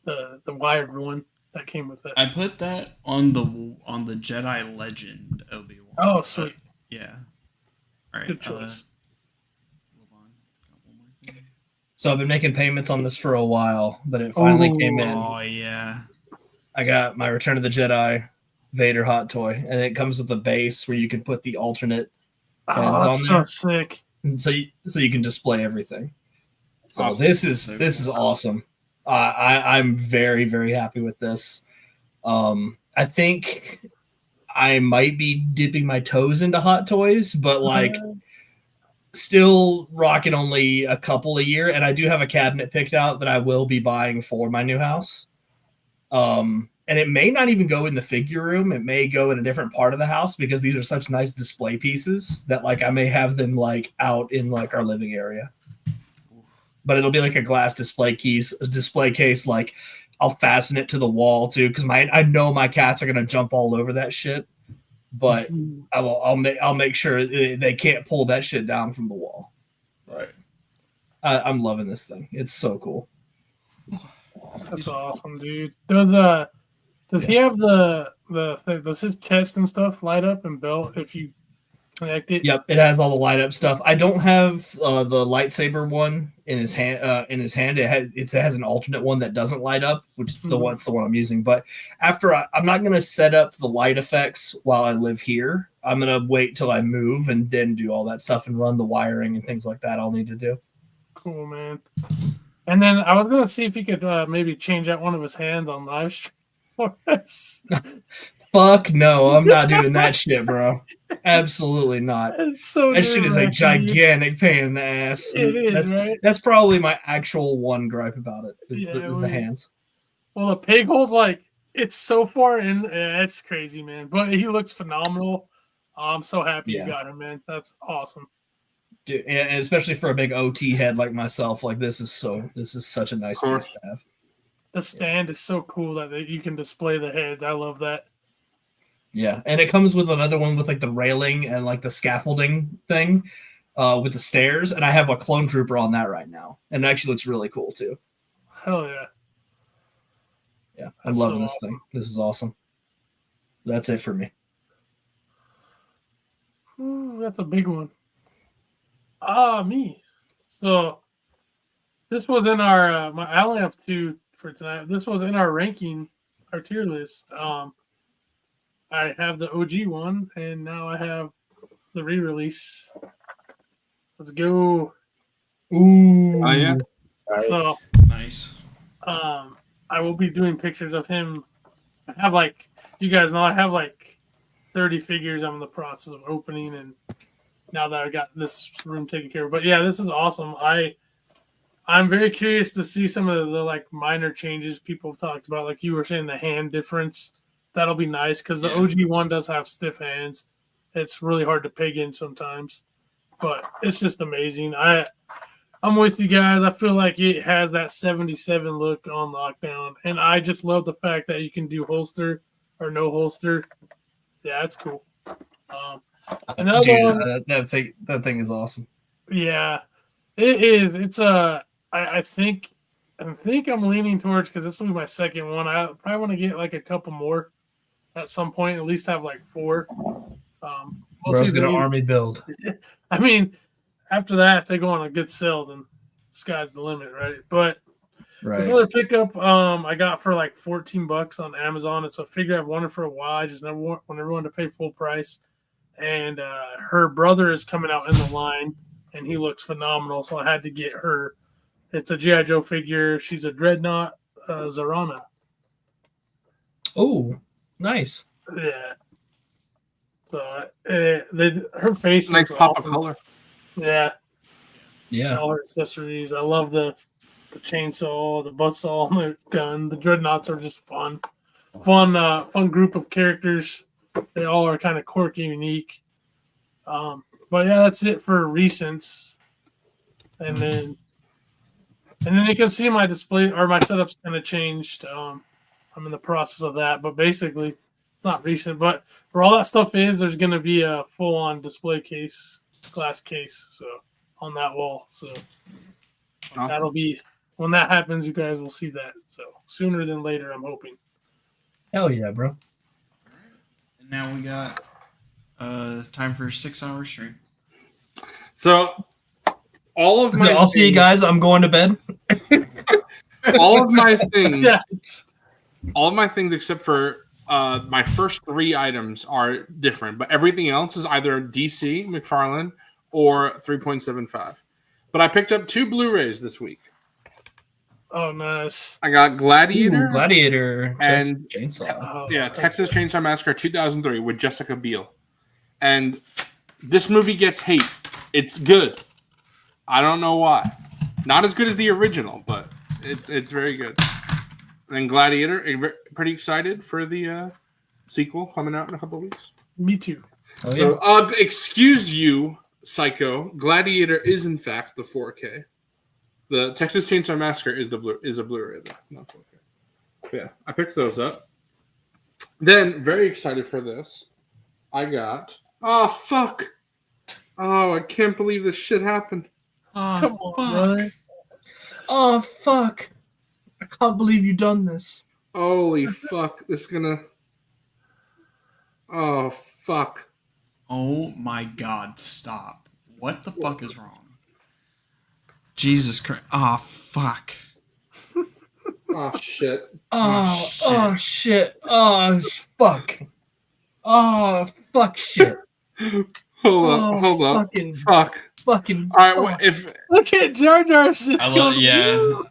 C: the wired one that came with it?
G: I put that on the Jedi Legend Obi-Wan.
C: Oh, sweet.
G: Yeah. All right.
C: Good choice.
B: So I've been making payments on this for a while, but it finally came in.
G: Oh yeah.
B: I got my Return of the Jedi Vader hot toy, and it comes with a base where you can put the alternate heads on
C: that's
B: there.
C: so sick.
B: And so you can display everything. So
G: Awesome.
B: this is awesome. I'm very, very happy with this. I think I might be dipping my toes into hot toys, but like still rocking only a couple a year. And I do have a cabinet picked out that I will be buying for my new house. And it may not even go in the figure room. It may go in a different part of the house because these are such nice display pieces that like I may have them like out in like our living area. But it'll be like a glass display case. Like I'll fasten it to the wall too, because I know my cats are gonna jump all over that shit. But I'll make sure they can't pull that shit down from the wall.
G: Right.
B: I'm loving this thing. It's so cool.
C: That's awesome, dude. Does he have does his chest and stuff light up and belt if you connect it?
B: Yep, it has all the light up stuff. I don't have the lightsaber one in his hand. It has an alternate one that doesn't light up, which is the one I'm using. But after I'm not gonna set up the light effects while I live here. I'm gonna wait till I move and then do all that stuff and run the wiring and things like that. I'll need to do.
C: Cool, man. And then I was gonna see if he could maybe change out one of his hands on live stream.
B: Fuck no, I'm not doing that shit, bro. Absolutely not.
C: It's so
B: that shit is a gigantic pain in the ass.
C: It is, right?
B: That's probably my actual one gripe about it is the hands.
C: Well, the pig hole's like it's so far in. Yeah, it's crazy, man. But he looks phenomenal. I'm so happy you got him, man. That's awesome.
B: Dude, and especially for a big OT head like myself, like this is such a nice piece to have.
C: The stand is so cool that you can display the heads. I love that.
B: Yeah, and it comes with another one with like the railing and like the scaffolding thing with the stairs, and I have a clone trooper on that right now, and it actually looks really cool too.
C: Hell yeah.
B: Yeah, I'm loving this thing. This is awesome. That's it for me.
C: Ooh, that's a big one. Me. So this was in our I only have 2 for tonight. This was in our ranking, our tier list. I have the OG one, and now I have the re-release. Let's go.
B: Ooh.
A: Oh yeah.
F: Nice.
C: So
G: Nice.
C: I will be doing pictures of him. I have you guys know, I have 30 figures I'm in the process of opening, and now that I got this room taken care of. But yeah, this is awesome. I'm very curious to see some of the minor changes people have talked about. Like you were saying, the hand difference. That'll be nice because the OG one does have stiff hands. It's really hard to peg in sometimes, but it's just amazing. I'm with you guys. I feel like it has that 77 look on lockdown, and I just love the fact that you can do holster or no holster. Yeah, that's cool. Another one,
B: that thing is awesome.
C: Yeah, it is. It's I think I'm leaning towards, because this will be my second one. I probably want to get a couple more at some point. At least have 4.
B: Bro's gonna army build.
C: I mean, after that, if they go on a good sale, then sky's the limit, right? But this other pickup I got for $14 on Amazon. It's a figure I've wanted for a while. I just never wanted to pay full price. And her brother is coming out in the line, and he looks phenomenal, so I had to get her. It's a G.I. Joe figure. She's a Dreadnought Zarana.
B: Oh, nice.
C: Yeah. So her face
A: Nice
C: looks
A: pop of
C: awesome.
A: color.
C: Yeah.
B: Yeah.
C: All her accessories. I love the chainsaw, the buzzsaw, and the gun. The Dreadnoughts are just fun. Fun group of characters. They all are kind of quirky, unique. But yeah, that's it for recents. and then you can see my display or my setup's kind of changed. I'm in the process of that, but basically, it's not recent. But where all that stuff is, there's going to be a full-on display case, glass case, so on that wall. So that'll be when that happens. You guys will see that. So sooner than later, I'm hoping.
B: Hell yeah, bro.
G: And now we got time for a 6-hour stream.
A: So all of my
B: I'll see you guys. I'm going to bed.
A: all of my things,
C: Yeah.
A: all of my things except for my first 3 items are different, but everything else is either DC, McFarlane, or 3.75. But I picked up 2 Blu-rays this week.
C: Oh, nice.
A: I got Gladiator,
B: Gladiator
A: and
B: Chainsaw.
C: Oh,
A: Texas Chainsaw Massacre 2003 with Jessica Biel. And this movie gets hate. It's good. I don't know why. Not as good as the original, but it's very good. And Gladiator, pretty excited for the sequel coming out in a couple of weeks.
C: Me too.
B: Oh,
A: So, excuse you, Psycho. Gladiator is in fact the 4K. The Texas Chainsaw Massacre is a Blu-ray, though. It's not 4K. Yeah, I picked those up. Then, very excited for this, I got... Oh, fuck! Oh, I can't believe this shit happened.
C: Come on, brother.
B: Oh, fuck. I can't believe you done this.
A: Holy fuck. This is gonna... Oh, fuck.
G: Oh my god, stop. What the fuck is wrong? Jesus Christ. Oh, fuck.
A: Oh, shit.
B: Oh,
G: shit.
B: oh, shit. Oh, fuck. Oh, fuck shit.
A: Hold up. Hold up.
B: Fucking,
A: Fuck.
B: fucking.
A: All right, if...
C: Look at Jar Jar's just
G: I love,
C: going,
G: yeah.
C: "Woo."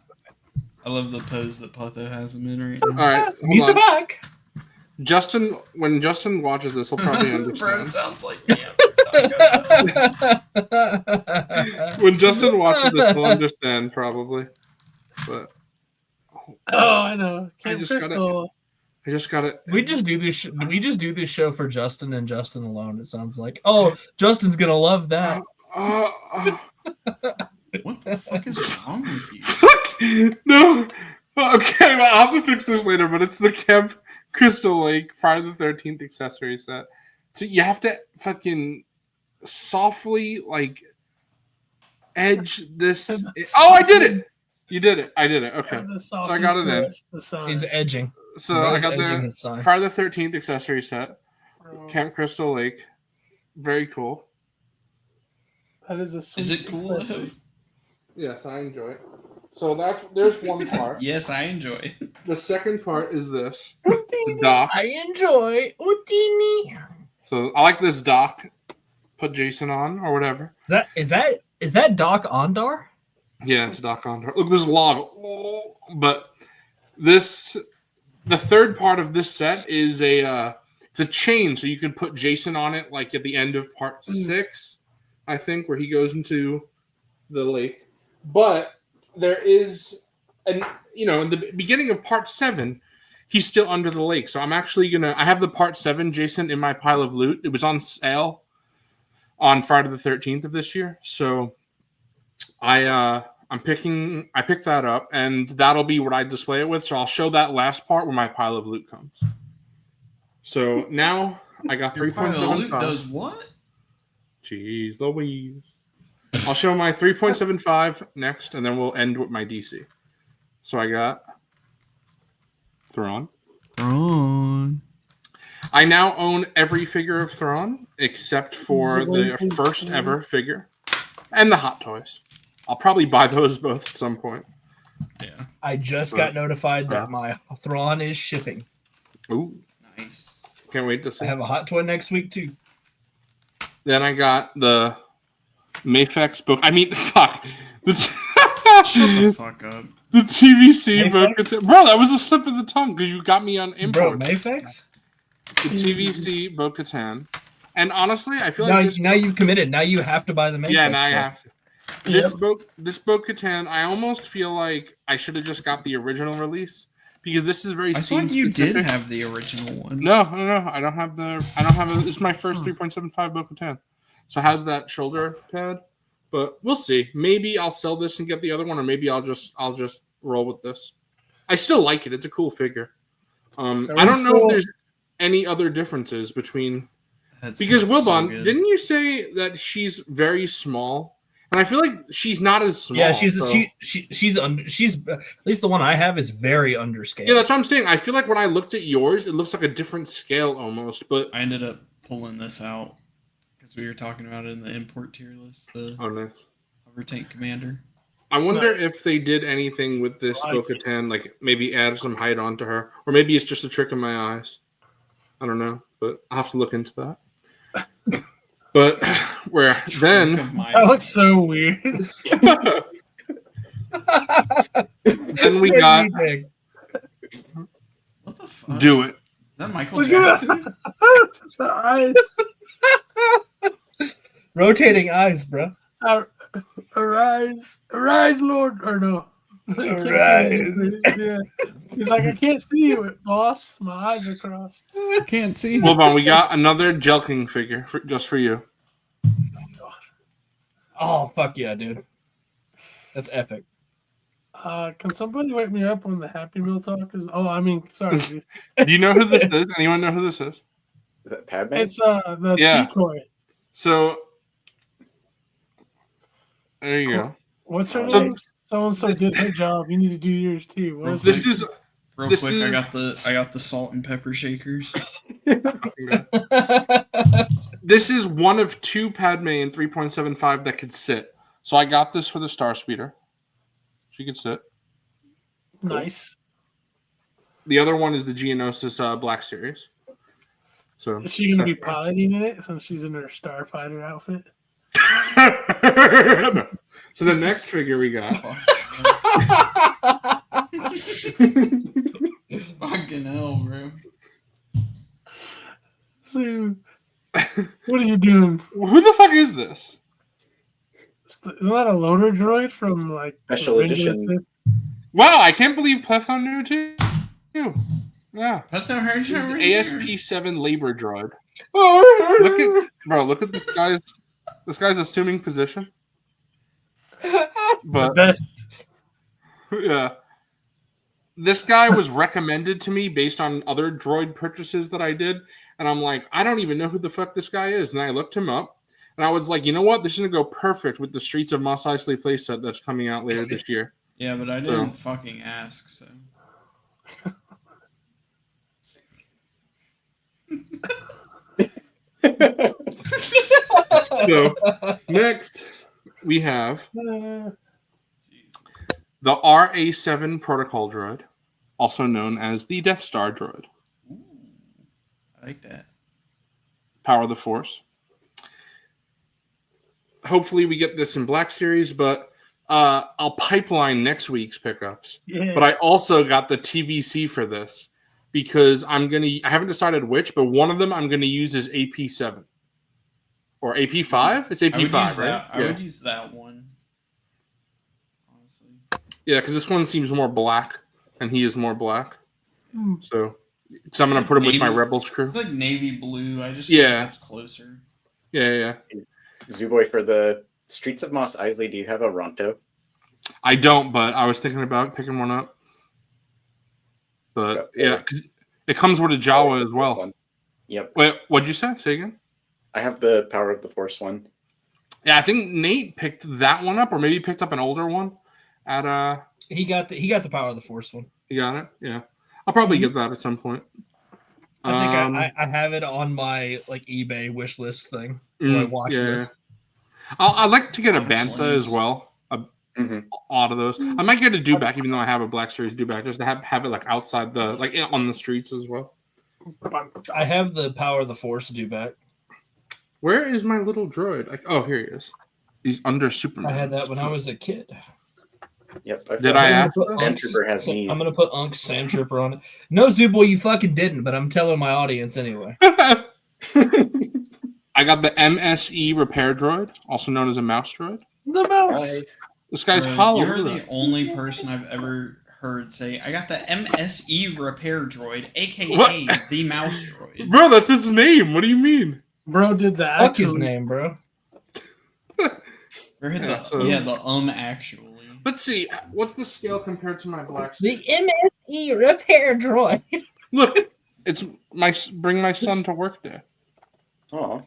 G: I love the pose that Pletho has him in right now.
A: All right,
B: He's
A: hold on.
B: back.
A: Justin, when Justin watches this, he'll probably
G: Bro,
A: understand.
G: sounds like me.
A: When Justin watches this, he'll understand probably. But
C: Oh, I know.
A: I
C: Camp
A: just gotta-
C: Crystal.
A: I just got it.
B: We just do this. We just do this show for Justin and Justin alone. It sounds like. Oh, Justin's gonna love that.
G: What the fuck is wrong with you?
A: Fuck! No. Okay, well, I'll have to fix this later. But it's the Camp Crystal Lake Friday the 13th accessory set. So you have to fucking softly like edge this. Oh, I did it! You did it. I did it. Okay. So I got it in.
B: He's edging.
A: So I got
B: edging
A: the
B: his sign.
A: Friday the 13th accessory set. Camp Crystal Lake. Very cool.
C: That is a sweet
G: Is it cool?
C: accessory.
A: Yes, I enjoy it. So there's one part.
G: Yes, I enjoy it.
A: The second part is this. It's a dock.
B: I enjoy Udini.
A: So I like this dock. Put Jason on or whatever.
B: Is that Doc Ondar?
A: Yeah, it's a dock on. Look, there's a log. But the third part of this set is it's a chain, so you can put Jason on it, like at the end of part 6, I think, where he goes into the lake. But there is, in the beginning of part 7, he's still under the lake. So I'm actually I have the part 7 Jason in my pile of loot. It was on sale on Friday the 13th of this year. So I picked that up, and that'll be what I display it with. So I'll show that last part where my pile of loot comes. So now I got
G: Your pile of loot
A: 3.75.
G: does what?
A: Jeez Louise. I'll show my 3.75 next, and then we'll end with my DC. So I got Thrawn. I now own every figure of Thrawn except for the first ever figure and the Hot Toys. I'll probably buy those both at some point.
G: Yeah.
B: I just got notified that my Thrawn is shipping.
A: Ooh,
G: Nice.
A: can't wait to
B: I
A: see.
B: have a hot toy next week too.
A: Then I got the Mafex book. I mean, fuck.
G: Shut the fuck up.
A: The TVC book.
B: Mafex?
A: Bro, that was a slip of the tongue because you got me on
B: Bro,
A: import.
B: Mayfex?
A: The TVC Bo-Katan. And honestly, I feel
B: Now,
A: like
B: now you've committed. Now you have to buy the Mayfex.
A: yeah, now I
B: book.
A: have to. This Bo-Katan, I almost feel like I should have just got the original release because this is very
G: I
A: scene
G: thought you
A: specific.
G: did have the original one.
A: No, I don't have this is my first 3.75 Bo-Katan. So it has that shoulder pad, But we'll see. Maybe I'll sell this and get the other one, or maybe I'll just roll with this. I still like it. It's a cool figure. I don't know if there's any other differences between because Wilbon, didn't you say that she's very small? And I feel like she's not as small.
B: Yeah, she's at least the one I have is very underscaled.
A: Yeah, that's what I'm saying. I feel like when I looked at yours, it looks like a different scale almost. But
G: I ended up pulling this out because we were talking about it in the import tier list. The
A: nice.
G: Hover Tank Commander.
A: I wonder if they did anything with this Bo-Katan, like maybe add some height onto her, or maybe it's just a trick in my eyes. I don't know, but I'll have to look into that. But then
C: that looks so weird.
A: Then we got
G: what the fuck?
A: Do it.
G: Is that Michael Jackson?
C: The eyes.
B: Rotating eyes, bro.
C: Arise, Lord, or no?
B: Arise.
C: Yeah. He's like, I can't see you, boss. My eyes are crossed.
H: I can't see.
A: Hold on, we got another Gel King figure just for you.
B: Oh fuck yeah, dude! That's epic.
C: Can somebody wake me up when the Happy Meal talk is? Oh, I mean, sorry. Dude.
A: Do you know who this is? Anyone know who this is?
F: Is that Padme?
C: It's the decoy.
A: So there you go.
C: What's her
A: So-
C: name? Someone so did her job. You need to do yours too. What is
A: This
C: it?
A: is
G: Real
A: This
G: quick,
A: is-
G: I got the salt and pepper shakers.
A: this is one of two Padme in 3.75 that could sit. So I got this for the Star Speeder. She could sit.
C: Nice.
A: The other one is the Geonosis Black Series. So
C: Is she gonna be piloting it since she's in her Starfighter outfit?
A: So the next figure we got.
G: Fucking hell, bro.
C: So, what are you doing?
A: Who the fuck is this?
C: Isn't that a loader droid from like
F: Special
C: Revenge of the
F: edition.
C: Sith?
A: Wow, I can't believe Pletho knew too. Yeah.
G: What the hell?
A: He's the ASP7 labor droid.
C: Oh,
A: Look at this guy's assuming position.
C: the
A: But
C: best.
A: yeah. This guy was recommended to me based on other droid purchases that I did. And I'm like, I don't even know who the fuck this guy is. And I looked him up. And I was like, you know what? This is going to go perfect with the Streets of Mos Eisley playset that's coming out later this year.
G: Yeah, but I didn't fucking ask, so.
A: So, next, we have the RA7 Protocol droid, also known as the Death Star droid.
G: Ooh, I like that.
A: Power of the Force. Hopefully we get this in Black Series, but I'll pipeline next week's pickups.
C: Yeah.
A: But I also got the TVC for this because I haven't decided which, but one of them I'm gonna use as AP7 or AP5. It's AP5, right?
G: I would use that one. Honestly.
A: Yeah, because this one seems more black, and he is more black. So I'm gonna put him with my Rebels crew.
G: It's like navy blue. I just feel like that's closer.
A: Yeah.
F: Zooboy, for the Streets of Mos Eisley, do you have a Ronto?
A: I don't, but I was thinking about picking one up. But yeah, because it comes with a Jawa as well.
F: One. Yep.
A: Wait, what'd you say? Say again?
F: I have the Power of the Force one.
A: Yeah, I think Nate picked that one up, or maybe picked up an older one.
B: He got the Power of the Force one.
A: You got it? Yeah. I'll probably get that at some point.
B: I think I have it on my like eBay wish list thing. My watch list.
A: I'd like to get a Bantha
G: Excellent.
A: as well. A lot of those. I might get a Dewback, even though I have a Black Series Dewback, just to have it like outside on the streets as well.
B: I have the Power of the Force Dewback.
A: Where is my little droid? Oh, here he is. He's under Superman.
B: I had that when I was a kid.
F: Yep.
A: Did I ask?
F: Sandtrooper has knees.
B: I'm gonna put Unk's Sandtrooper on it. No, Zooboy, you fucking didn't, but I'm telling my audience anyway.
A: I got the MSE repair droid, also known as a mouse droid.
C: The mouse.
F: Nice.
A: This guy's
G: Bro,
A: hollow.
G: You're
A: Look at
G: the
A: that.
G: only person I've ever heard say, I got the MSE repair droid, aka
A: What?
G: the mouse droid.
A: Bro, that's his name. What do you mean?
C: Bro did that.
B: Fuck his name, bro.
G: Or hit
A: Yeah,
G: the
A: so-
G: the actually.
A: Let's see. What's the scale compared to my black?
B: The MSE repair droid.
A: Look, it's bring my son to work day.
F: Oh,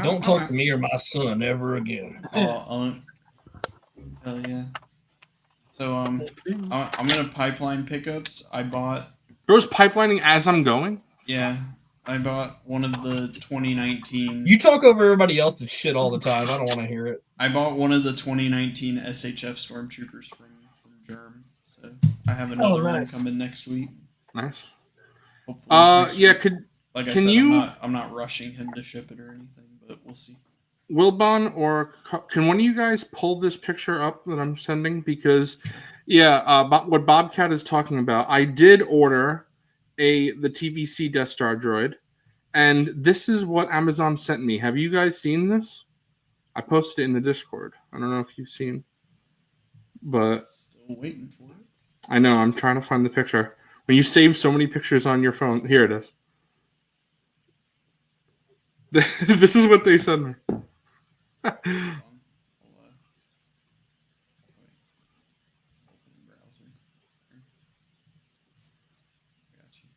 B: Don't talk to me or my son ever again.
G: Hell yeah. So I'm gonna pipeline pickups. I bought
A: Bro's pipelining as I'm going.
G: I bought one of the 2019.
B: You talk over everybody else's shit all the time. I don't want to hear it.
G: I bought one of the 2019 SHF Stormtroopers from Germ. So I have another one
C: nice.
G: coming next week.
A: Nice.
G: Hopefully next
A: Yeah.
G: week. Like I
A: can
G: said,
A: you-
G: I'm not rushing him to ship it or anything, but we'll see.
A: Wilbon, or can one of you guys pull this picture up that I'm sending? Because, what Bobcat is talking about, I did order the TVC Death Star droid, and this is what Amazon sent me. Have you guys seen this? I posted it in the Discord. I don't know if you've seen, but
G: Still waiting for it.
A: I know I'm trying to find the picture. When you save so many pictures on your phone, here it is. This is what they sent me.
G: Hold on. Wait. Open the browser. Here. Got you.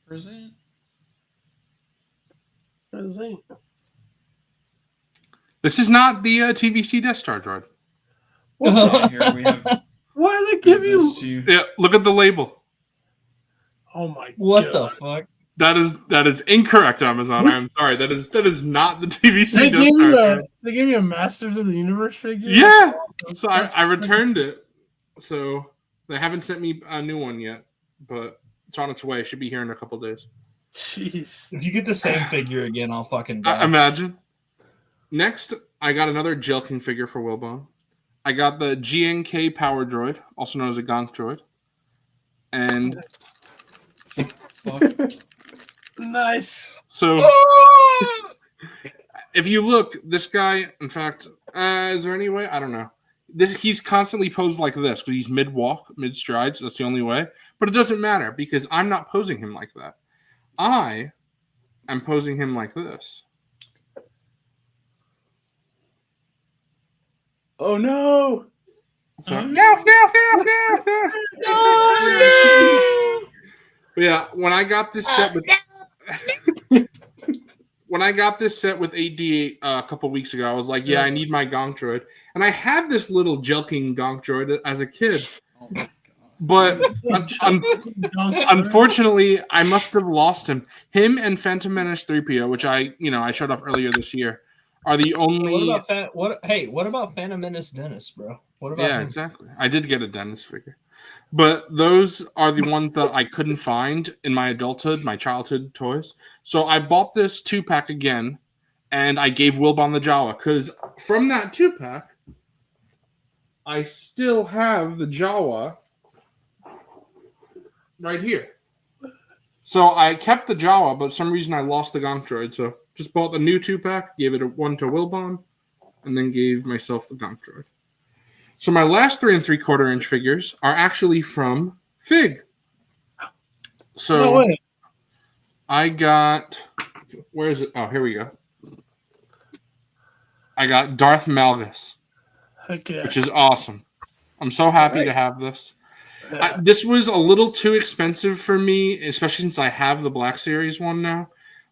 G: Present.
A: This is not the TVC Death Star droid.
G: Okay, here we have.
C: Why did they give you?
G: this to you.
A: Yeah, look at the label.
C: Oh my
B: What
C: god!
B: the fuck?
A: That is incorrect, Amazon. I'm sorry. That is not the TVC
C: They
A: Death
C: gave
A: Star
C: you
A: droid.
C: they gave you a Masters of the Universe figure.
A: Yeah.
C: That's
A: So
C: awesome.
A: I returned it. So they haven't sent me a new one yet, but it's on its way. It should be here in a couple days.
C: Jeez.
B: If you get the same figure again, I'll fucking die.
A: Imagine. Next, I got another Jelking figure for Wilbon. I got the GNK Power Droid, also known as a Gonk Droid. And
G: Fuck.
C: Nice.
A: so, if you look, this guy, in fact, is there any way? I don't know. He's constantly posed like this because he's mid-walk, mid-strides. That's the only way. But it doesn't matter because I'm not posing him like that. I am posing him like this.
F: oh no!
A: So,
G: Oh,
A: no. But yeah, when I got this set with AD a couple weeks ago, I was like, yeah, I need my Gonk droid. And I had this little Jelking Gonk droid as a kid.
G: Oh my god.
A: But unfortunately, I must have lost him. Him and Phantom Menace 3PO, which I showed off earlier this year, are the only.
B: What about Phantom Menace Dennis, bro? What about
A: Yeah,
B: him?
A: exactly. I did get a Dennis figure. But those are the ones that I couldn't find in my adulthood, my childhood toys. So I bought this 2-pack again, and I gave Wilbon the Jawa. Because from that 2-pack, I still have the Jawa right here. So I kept the Jawa, but for some reason I lost the Gonk droid. So just bought the new 2-pack, gave it one to Wilbon, and then gave myself the Gonk droid. So my last 3 3/4 inch figures are actually from Fig. So
C: No way.
A: I got, where is it? Oh, here we go. I got Darth Malgus,
C: Heck yeah.
A: which is awesome. I'm so happy to have this. This was a little too expensive for me, especially since I have the Black Series one now.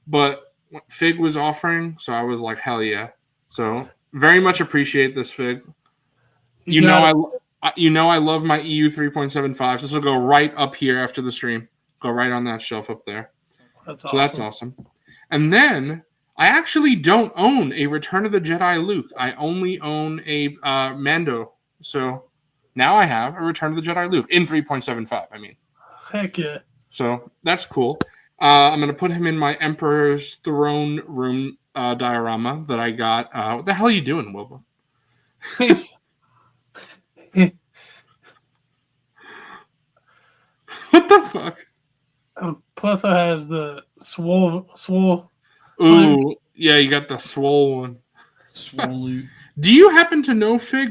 A: But Fig was offering, so I was like, hell yeah. So very much appreciate this, Fig. I love my EU 3.75. This will go right up here after the stream. Go right on that shelf up there.
C: That's
A: So that's awesome. And then I actually don't own a Return of the Jedi Luke. I only own a Mando. So now I have a Return of the Jedi Luke in 3.75. I mean,
C: Heck yeah.
A: so that's cool. I'm gonna put him in my Emperor's Throne room diorama that I got. What the hell are you doing, Wilbon? What the fuck?
C: Pletho has the swole.
A: Ooh, yeah, you got the swole one.
G: Swole.
A: Do you happen to know, Fig,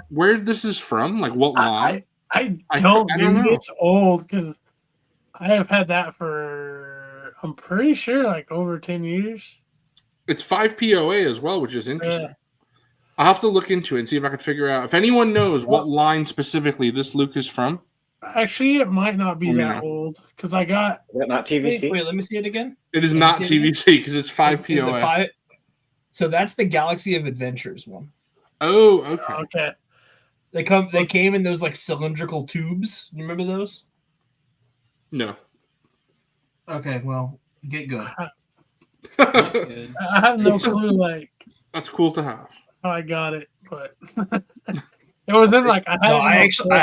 A: where this is from? Like what line?
C: I
A: I
C: don't
A: don't know.
C: It's old because I have had that for, I'm pretty sure, like over 10 years.
A: It's 5 POA as well, which is interesting.
C: Yeah.
A: I'll have to look into it and see if I can figure out. If anyone knows what line specifically this Luke is from.
C: Actually, it might not be that old because I got.
F: Is that not TVC?
B: Wait, let me see it again.
A: It is not TVC because it's 5
B: Is
A: POA.
B: it 5? So that's the Galaxy of Adventures one.
A: Oh, okay.
C: Okay.
B: They came in those like cylindrical tubes. You remember those?
A: No.
B: Okay, well, get good.
G: Not good.
C: I have no clue like
A: That's cool to have.
C: how I got it, but it was in like I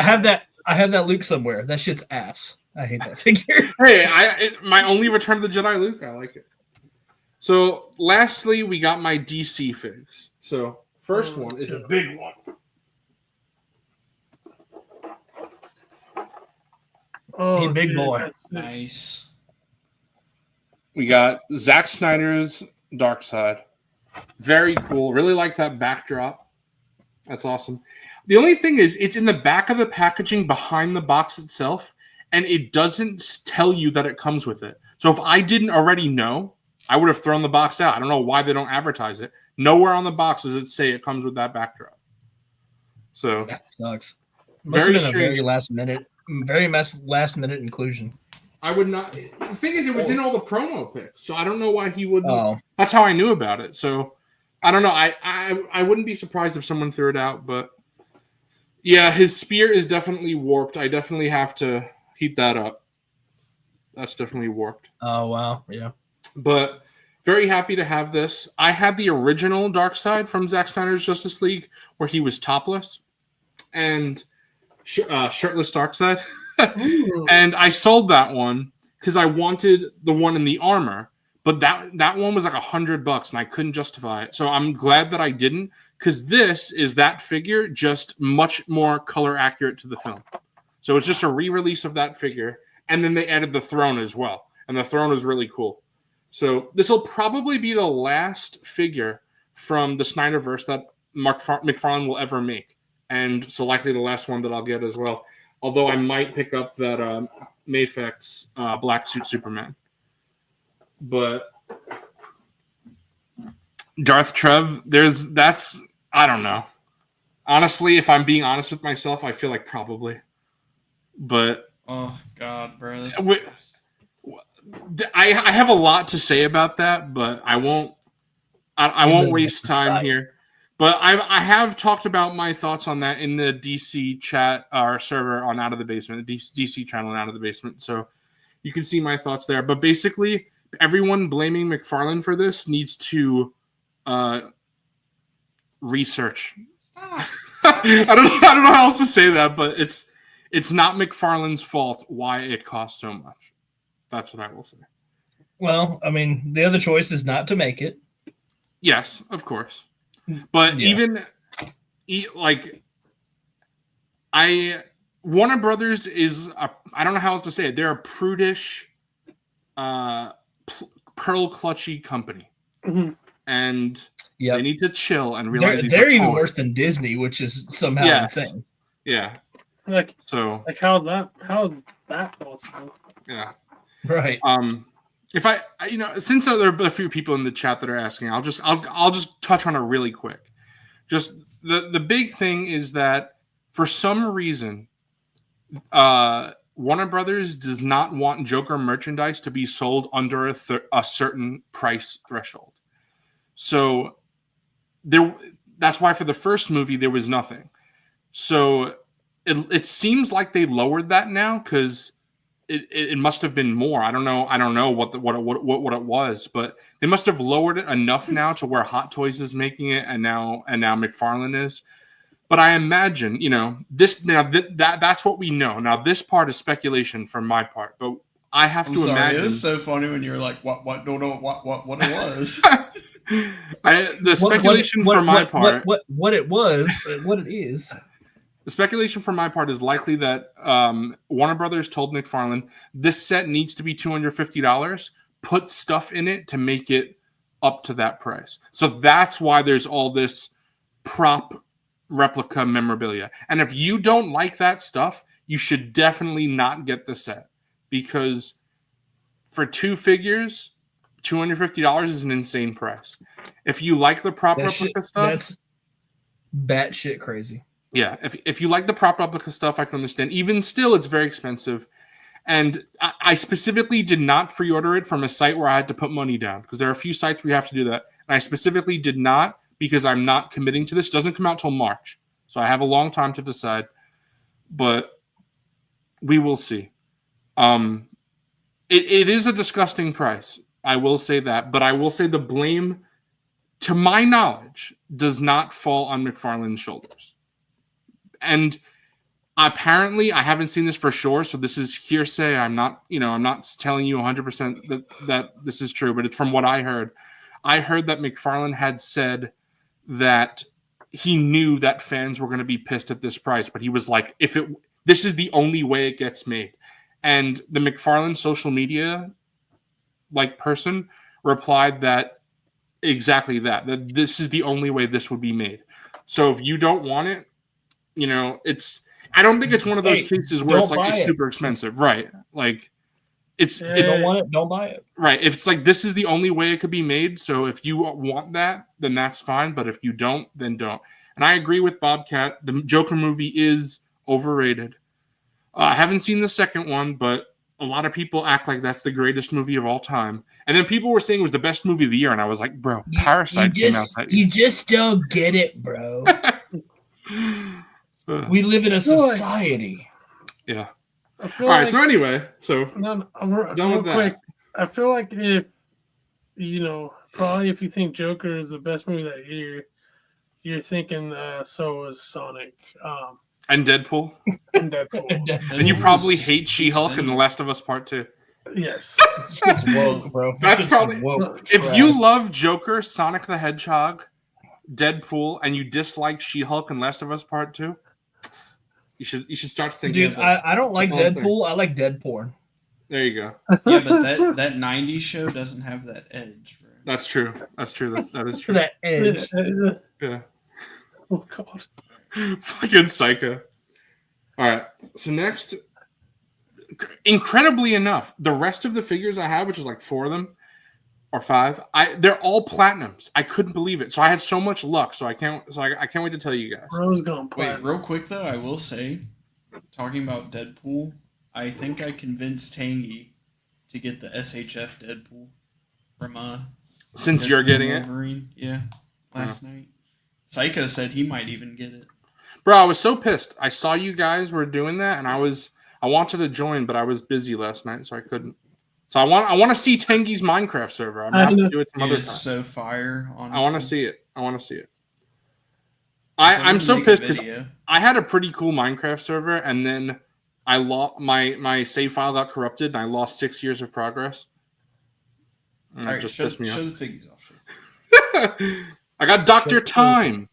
C: had
B: I have that Luke somewhere. That shit's ass. I hate that figure.
A: Hey, my only Return of the Jedi Luke. I like it. So, lastly, we got my DC figs. So, first one is a big one.
C: Oh,
B: Hey, big
C: dude,
B: boy.
C: that's sick.
G: Nice.
A: We got Zack Snyder's Dark Side. Very cool. Really like that backdrop. That's awesome. The only thing is, it's in the back of the packaging behind the box itself, and it doesn't tell you that it comes with it. So if I didn't already know, I would have thrown the box out. I don't know why they don't advertise it. Nowhere on the box does it say it comes with that backdrop. So
B: That sucks. Must
A: Very
B: have been
A: strange.
B: a very last minute inclusion.
A: I would not. The thing is, it was in all the promo pics, so I don't know why he wouldn't.
B: Oh,
A: That's how I knew about it. So I don't know. I wouldn't be surprised if someone threw it out, but yeah, his spear is definitely warped. I definitely have to heat that up. That's definitely warped.
B: oh wow, yeah.
A: But very happy to have this. I had the original Darkseid from Zack Snyder's Justice League where he was topless and shirtless Darkseid. And I sold that one because I wanted the one in the armor, but that one was like $100 and I couldn't justify it. So I'm glad that I didn't, because this is that figure, just much more color accurate to the film. So it's just a re-release of that figure, and then they added the throne as well, and the throne is really cool. So this will probably be the last figure from the Snyderverse that McFarlane will ever make, and so likely the last one that I'll get as well. Although I might pick up that Mafex Black Suit Superman. But Darth Trev, I don't know. Honestly, if I'm being honest with myself, I feel like probably. But
G: Oh God, bro. That's
A: I have a lot to say about that, but I won't waste time here. But I have talked about my thoughts on that in the DC chat or server on Out of the Basement, the DC channel on Out of the Basement. So you can see my thoughts there. But basically, everyone blaming McFarlane for this needs to research. I don't know how else to say that, but it's not McFarlane's fault why it costs so much. That's what I will say.
B: Well, I mean, the other choice is not to make it.
A: Yes, of course. But
B: Yeah.
A: Warner Brothers is I don't know how else to say it. They're a prudish, pearl clutchy company, and
B: Yep.
A: they need to chill and realize
B: They're even
A: toys.
B: worse than Disney, which is somehow
A: Yes.
B: insane.
A: Yeah.
C: Like
A: So
C: how's that possible?
A: yeah.
B: Right.
A: If I since there are a few people in the chat that are asking, I'll just touch on it really quick. Just the big thing is that for some reason, Warner Brothers does not want Joker merchandise to be sold under a certain price threshold. So that's why for the first movie there was nothing. So it seems like they lowered that now because it must have been more. I don't know what it was, but they must have lowered it enough now to where Hot Toys is making it, and now McFarlane is. But I imagine, that's what we know. Now this part is speculation from my part, but I have
G: I'm
A: to
G: sorry.
A: imagine.
G: It was so funny when you were like, "What? No, what it was."
A: The speculation for my part.
B: What it was, what it is.
A: The speculation for my part is likely that Warner Brothers told McFarlane, this set needs to be $250. Put stuff in it to make it up to that price. So that's why there's all this prop replica memorabilia. And if you don't like that stuff, you should definitely not get the set. Because for two figures, $250 is an insane price. If you like the prop replica stuff,
B: that's batshit crazy.
A: yeah. If you like the prop replica stuff, I can understand. Even still, it's very expensive. And I specifically did not pre-order it from a site where I had to put money down, because there are a few sites where you have to do that. And I specifically did not, because I'm not committing to this. It doesn't come out till March. So I have a long time to decide. But we will see. It is a disgusting price. I will say that. But I will say the blame, to my knowledge, does not fall on McFarlane's shoulders. And apparently, I haven't seen this for sure, so this is hearsay. I'm not telling you 100% that this is true, but it's from what I heard. I heard that McFarlane had said that he knew that fans were going to be pissed at this price, but he was like, this is the only way it gets made. And the McFarlane social media person replied that exactly that this is the only way this would be made. So if you don't want it, I don't think it's one of those cases where it's like it's super expensive, right? Like it's
B: you don't want it, don't buy it.
A: Right. If it's like this is the only way it could be made, so if you want that, then that's fine. But if you don't, then don't. And I agree with Bobcat. The Joker movie is overrated. I haven't seen the second one, but a lot of people act like that's the greatest movie of all time. And then people were saying it was the best movie of the year, and I was like, bro, Parasite came out that year.
B: You just don't get it, bro. We live in a society.
A: Yeah. All right. So anyway, done with that.
C: Quick, I feel like if probably if you think Joker is the best movie that year, you're thinking so was Sonic.
A: And Deadpool.
C: And Deadpool.
A: And you probably hate She-Hulk and The Last of Us Part 2.
C: Yes.
B: It's woke, bro.
A: That's probably woke. If you love Joker, Sonic the Hedgehog, Deadpool, and you dislike She-Hulk and Last of Us Part 2, you should start thinking.
B: Dude, I don't like Deadpool. I like dead porn.
A: There you go.
G: Yeah, but that 90s show doesn't have that edge, bro.
A: That's true. That is true.
B: That edge.
A: Yeah.
C: Oh God.
A: Fucking psycho. All right. So next, incredibly enough, the rest of the figures I have, which is like 4 of them or 5, they're all platinums. I couldn't believe it. So I had so much luck. So I can't wait to tell you guys.
C: Rose gone
G: Wait,
C: platinum.
G: real quick though, I will say, talking about Deadpool, I think I convinced Tangy to get the SHF Deadpool from
A: Since
G: Deadpool
A: you're getting
G: Wolverine. Yeah, last night. Psycho said he might even get it.
A: Bro, I was so pissed. I saw you guys were doing that, and I wanted to join, but I was busy last night, so I couldn't. So I want to see Tengi's Minecraft server. I'm gonna have to do it some other time.
G: It's so fire. Honestly.
A: I want to see it. I'm so pissed because I had a pretty cool Minecraft server, and then I lost my save file got corrupted, and I lost 6 years of progress. And
G: All right,
A: just
G: show
A: pissed me off.
G: the figures off.
A: I got Dr. Time.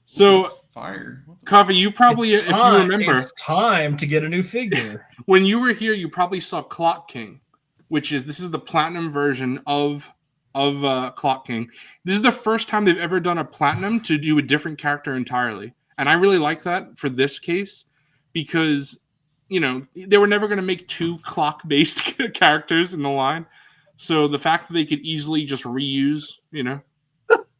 A: So,
G: fire.
A: Coffee, you probably, if you remember,
B: it's time to get a new figure.
A: When you were here, you probably saw Clock King, this is the platinum version of Clock King. This is the first time they've ever done a platinum to do a different character entirely, and I really like that for this case because they were never going to make 2 clock-based characters in the line, so the fact that they could easily just reuse,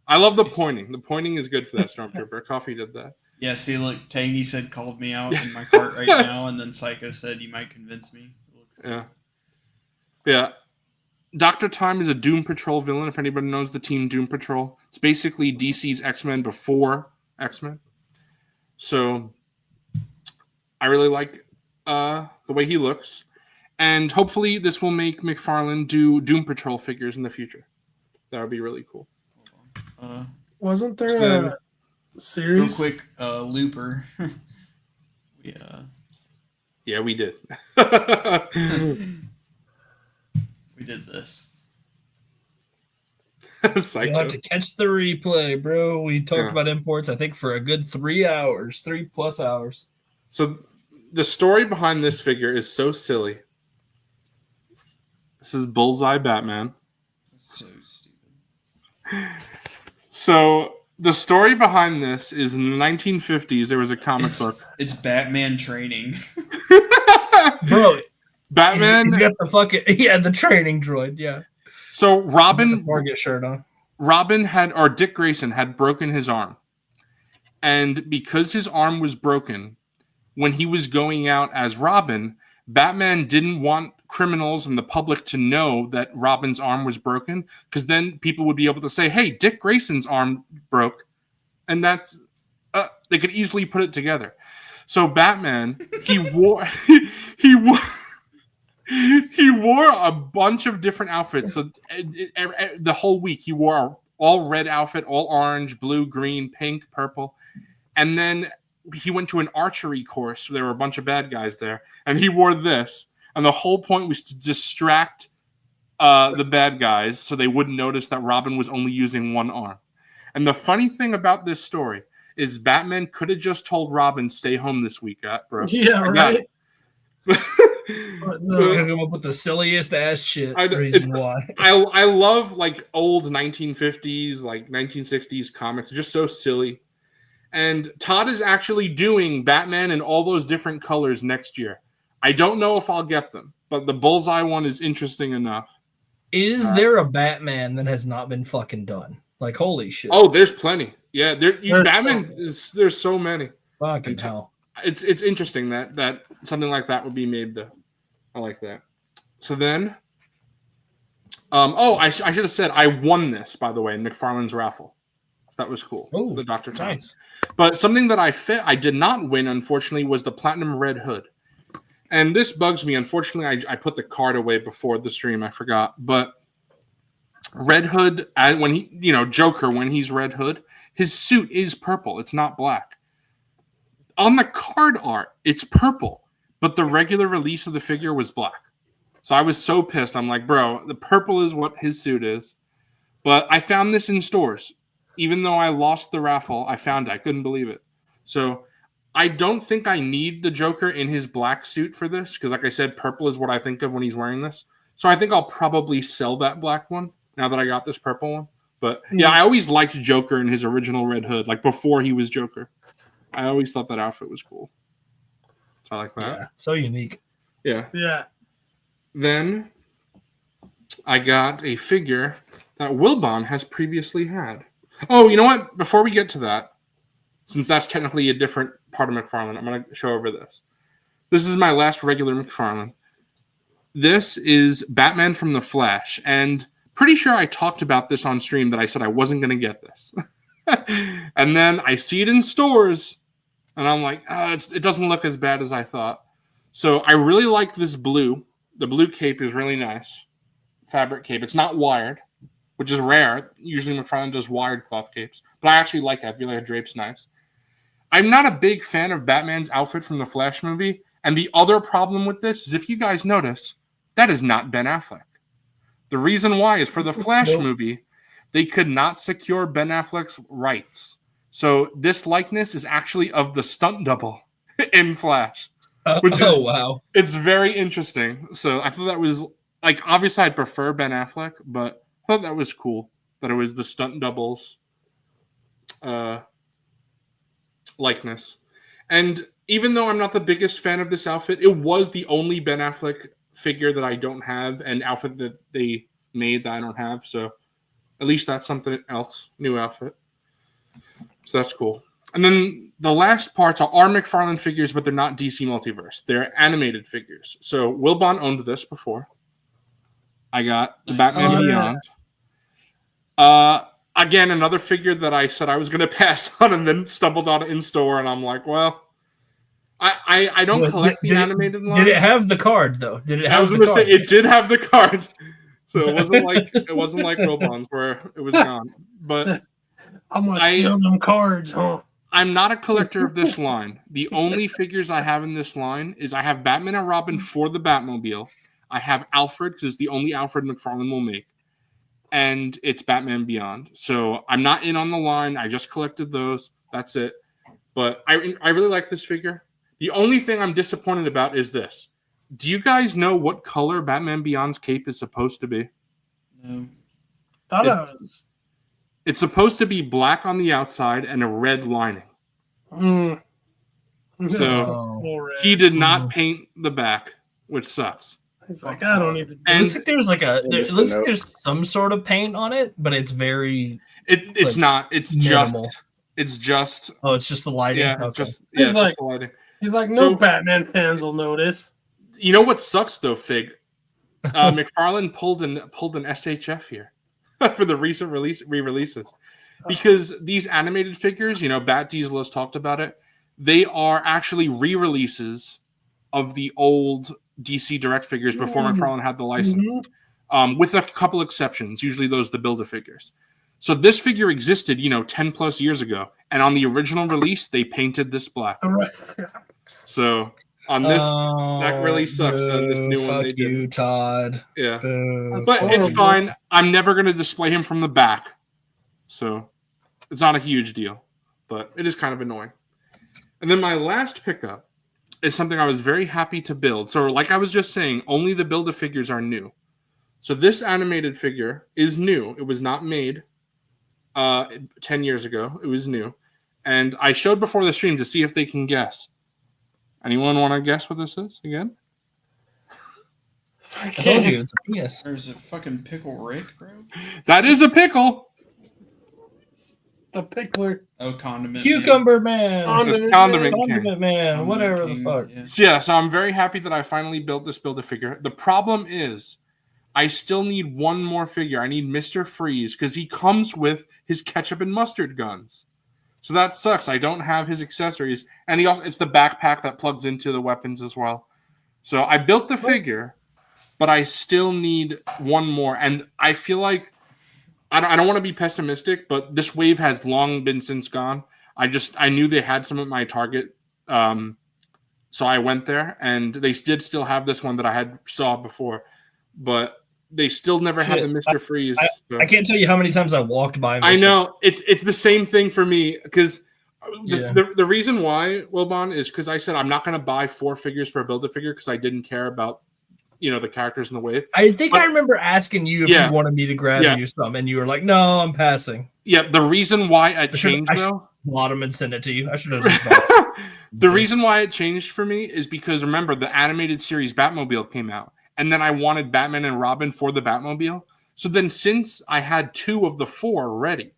A: I love the pointing. The pointing is good for that Stormtrooper. Coffee did that.
G: Yeah, see, look, Tangy said called me out in my cart right now, and then Psycho said you might convince me.
A: Yeah. Dr. Time is a Doom Patrol villain, if anybody knows the team Doom Patrol. It's basically DC's X-Men before X-Men. So, I really like the way he looks. And hopefully this will make McFarlane do Doom Patrol figures in the future. That would be really cool.
C: Wasn't there a series?
G: Real quick, Looper.
A: Yeah, we did.
G: We did this.
A: Psycho.
B: You'll have to catch the replay, bro. We talked about imports, I think, for a good 3 hours, 3+ hours.
A: So the story behind this figure is so silly. This is Bullseye Batman.
G: So stupid.
A: So the story behind this is in the 1950s, there was a comic book.
G: It's Batman training.
B: Bro,
A: Batman.
B: He's got the fucking the training droid, yeah.
A: So Robin,
B: Target shirt on.
A: Dick Grayson had broken his arm. And because his arm was broken, when he was going out as Robin, Batman didn't want criminals and the public to know that Robin's arm was broken, because then people would be able to say, hey, Dick Grayson's arm broke. And that's, they could easily put it together. So Batman, he wore a bunch of different outfits. So the whole week he wore an all red outfit, all orange, blue, green, pink, purple. And then he went to an archery course. So there were a bunch of bad guys there. And he wore this. And the whole point was to distract the bad guys so they wouldn't notice that Robin was only using one arm. And the funny thing about this story is Batman could have just told Robin, stay home this week, bro.
C: Yeah, right.
B: No, come up with the silliest ass shit reason why.
A: I love like old 1950s, like 1960s comics. They're just so silly. And Todd is actually doing Batman in all those different colors next year. I don't know if I'll get them, but the Bullseye one is interesting enough.
B: Is there a Batman that has not been fucking done? Like, holy shit.
A: Oh, there's plenty. Yeah, Batman is there's so many.
B: Fucking hell.
A: It's interesting that something like that would be made though. I like that. So then I should have said I won this, by the way, in McFarlane's raffle. That was cool.
B: Oh,
A: the Dr. Tom.
B: Nice.
A: But something that I did not win, unfortunately, was the Platinum Red Hood. And this bugs me. Unfortunately, I put the card away before the stream. I forgot. But Red Hood, when he, Joker, when he's Red Hood, his suit is purple. It's not black. On the card art, it's purple. But the regular release of the figure was black. So I was so pissed. I'm like, bro, the purple is what his suit is. But I found this in stores. Even though I lost the raffle, I found it. I couldn't believe it. So I don't think I need the Joker in his black suit for this. Because like I said, purple is what I think of when he's wearing this. So I think I'll probably sell that black one now that I got this purple one. But yeah, I always liked Joker in his original Red Hood. Like before he was Joker. I always thought that outfit was cool. So I like that.
B: Yeah, so unique.
A: Yeah.
C: Yeah.
A: Then I got a figure that Wilbon has previously had. Oh, you know what? Before we get to that, since that's technically a different part of McFarlane, I'm going to show over this. This is my last regular McFarlane. This is Batman from The Flash, and pretty sure I talked about this on stream that I said I wasn't going to get this. And then I see it in stores, and I'm like, it doesn't look as bad as I thought. So I really like this blue. The blue cape is really nice. Fabric cape. It's not wired, which is rare. Usually McFarlane does wired cloth capes. But I actually like it. I feel like the drape's nice. I'm not a big fan of Batman's outfit from the Flash movie. And the other problem with this is, if you guys notice, that is not Ben Affleck. The reason why is for the Flash movie, they could not secure Ben Affleck's rights. So this likeness is actually of the stunt double in Flash.
B: Wow.
A: It's very interesting. So I thought that was, like, obviously I'd prefer Ben Affleck, but I thought that was cool that it was the stunt double's likeness. And even though I'm not the biggest fan of this outfit, it was the only Ben Affleck figure that I don't have and outfit that they made that I don't have. So at least that's something else, new outfit. So that's cool. And then the last parts are McFarlane figures, but they're not DC Multiverse. They're animated figures. So Wilbon owned this before. I got the Batman Beyond. Again, another figure that I said I was going to pass on and then stumbled on it in store, and I'm like, well, I don't collect the animated line.
B: Did it have the card, though? Did it have
A: I was going to say, it did have the card. So it wasn't like Wilbon's where it was gone. But
C: I'm going to steal them cards, huh?
A: I'm not a collector of this line. The only figures I have in this line is I have Batman and Robin for the Batmobile. I have Alfred, because it's the only Alfred McFarlane will make. And it's Batman Beyond. So I'm not in on the line. I just collected those. That's it. But I really like this figure. The only thing I'm disappointed about is this. Do you guys know what color Batman Beyond's cape is supposed to be?
G: No.
A: It's supposed to be black on the outside and a red lining. So he did not paint the back, which sucks.
C: He's like, I don't need to.
B: It looks like there's like a. It
F: Just
B: looks
F: the
B: like there's some sort of paint on it, but it's very.
A: It's
B: like,
A: not. It's
B: minimal.
A: just. It's just.
B: Oh, it's just the lighting.
A: Yeah,
B: Okay.
A: just
C: He's
A: just
C: like-
A: the lighting.
C: He's like, no
A: So-
C: Batman fans will notice.
A: You know what sucks though, Fig? McFarlane pulled an SHF here for the recent re-releases because these animated figures, you know, Bat Diesel has talked about it. They are actually re-releases of the old DC Direct figures before McFarlane had the license, with a couple exceptions. Usually, those the Build-A figures. So this figure existed, you know, 10 plus years ago, and on the original release, they painted this black.
C: All right.
A: So on this, that really sucks. Then this new one
B: Fuck
A: they did.
B: you, Todd.
A: Yeah.
B: Boo.
A: But it's
C: horrible.
A: fine. I'm never going to display him from the back. So it's not a huge deal, but it is kind of annoying. And then my last pickup is something I was very happy to build. So like I was just saying, only the Build-A figures are new. So this animated figure is new. It was not made 10 years ago. It was new. And I showed before the stream to see if they can guess. Anyone want to guess what this is again?
B: I told you it's a penis.
G: There's a fucking pickle Rick, bro.
A: That is a pickle.
C: The pickler.
G: Oh, condiment.
B: Cucumber man.
C: Condiment
A: Condiment
C: man.
A: King.
B: Condiment man.
G: Man.
B: Whatever
G: King,
B: the fuck.
G: yeah.
A: So yeah, so I'm very happy that I finally built this Build-A-figure. The problem is I still need one more figure. I need Mr. Freeze because he comes with his ketchup and mustard guns. So that sucks. I don't have his accessories. And it's the backpack that plugs into the weapons as well. So I built the figure, but I still need one more. And I feel like I don't want to be pessimistic, but this wave has long been since gone. I knew they had some at my Target. So I went there, and they did still have this one that I had saw before. But they still never had the Mr. Freeze. So.
B: I can't tell you how many times I walked by.
A: I know it's the same thing for me because
B: Yeah.
A: the reason why, Wilbon, is because I said I'm not going to buy 4 figures for a Build-A-figure because I didn't care about the characters in the wave.
B: I think
A: But-
B: I remember asking you if
A: Yeah.
B: you wanted me to grab
A: Yeah.
B: you some, and you were like, "No, I'm passing."
A: Yeah, the reason why it
B: should-
A: changed
B: I should-
A: though.
B: Bottom and send it to you. I should have just bought it.
A: The reason why it changed for me is because remember the animated series Batmobile came out, and then I wanted Batman and Robin for the Batmobile. So then, since I had 2 of the 4 ready,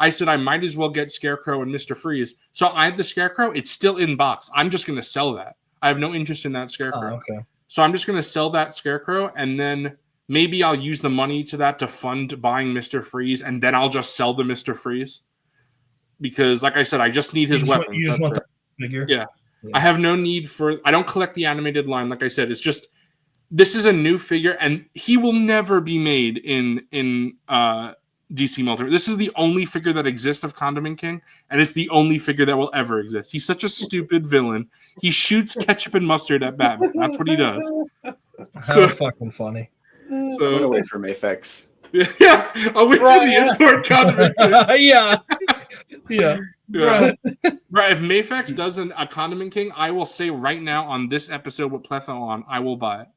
A: I said I might as well get Scarecrow and Mr. Freeze. So I have the Scarecrow. It's still in box. I'm just going to sell that. I have no interest in that Scarecrow.
B: Oh, okay.
A: So I'm just going to sell that Scarecrow, and then maybe I'll use the money to that to fund buying Mr. Freeze, and then I'll just sell the Mr. Freeze. Because, like I said, I just need his weapons.
B: You just
A: That's
B: want
A: it.
B: the figure.
A: Yeah. I have no need for... I don't collect the animated line, like I said. It's just... This is a new figure, and he will never be made in DC Multiverse. This is the only figure that exists of Condiment King, and it's the only figure that will ever exist. He's such a stupid villain. He shoots ketchup and mustard at Batman. That's what he does.
B: How fucking funny.
F: I'm gonna
A: So,
F: wait for Mayfex.
A: yeah, I'll wait for the import Condiment King.
B: Yeah. Yeah.
A: Yeah. Right, if Mayfex does a Condiment King, I will say right now on this episode with Pletho on, I will buy it.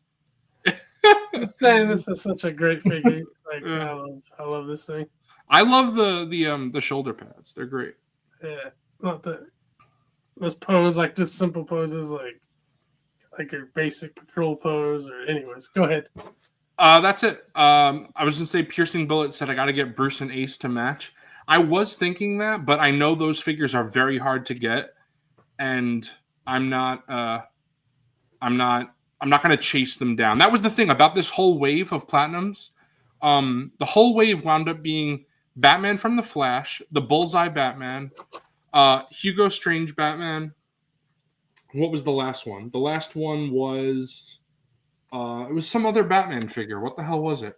C: Just saying, this is such a great figure. Like,
A: Yeah.
C: I love this thing.
A: I love the shoulder pads. They're great.
C: Yeah, not this pose, like just simple poses, like your basic patrol pose. Or anyways, go ahead.
A: That's it. I was gonna say Piercing Bullet said I got to get Bruce and Ace to match. I was thinking that, but I know those figures are very hard to get, and I'm not going to chase them down. That was the thing about this whole wave of Platinums. The whole wave wound up being Batman from the Flash, the Bullseye Batman, Hugo Strange Batman. What was the last one? The last one was it was some other Batman figure. What the hell was it?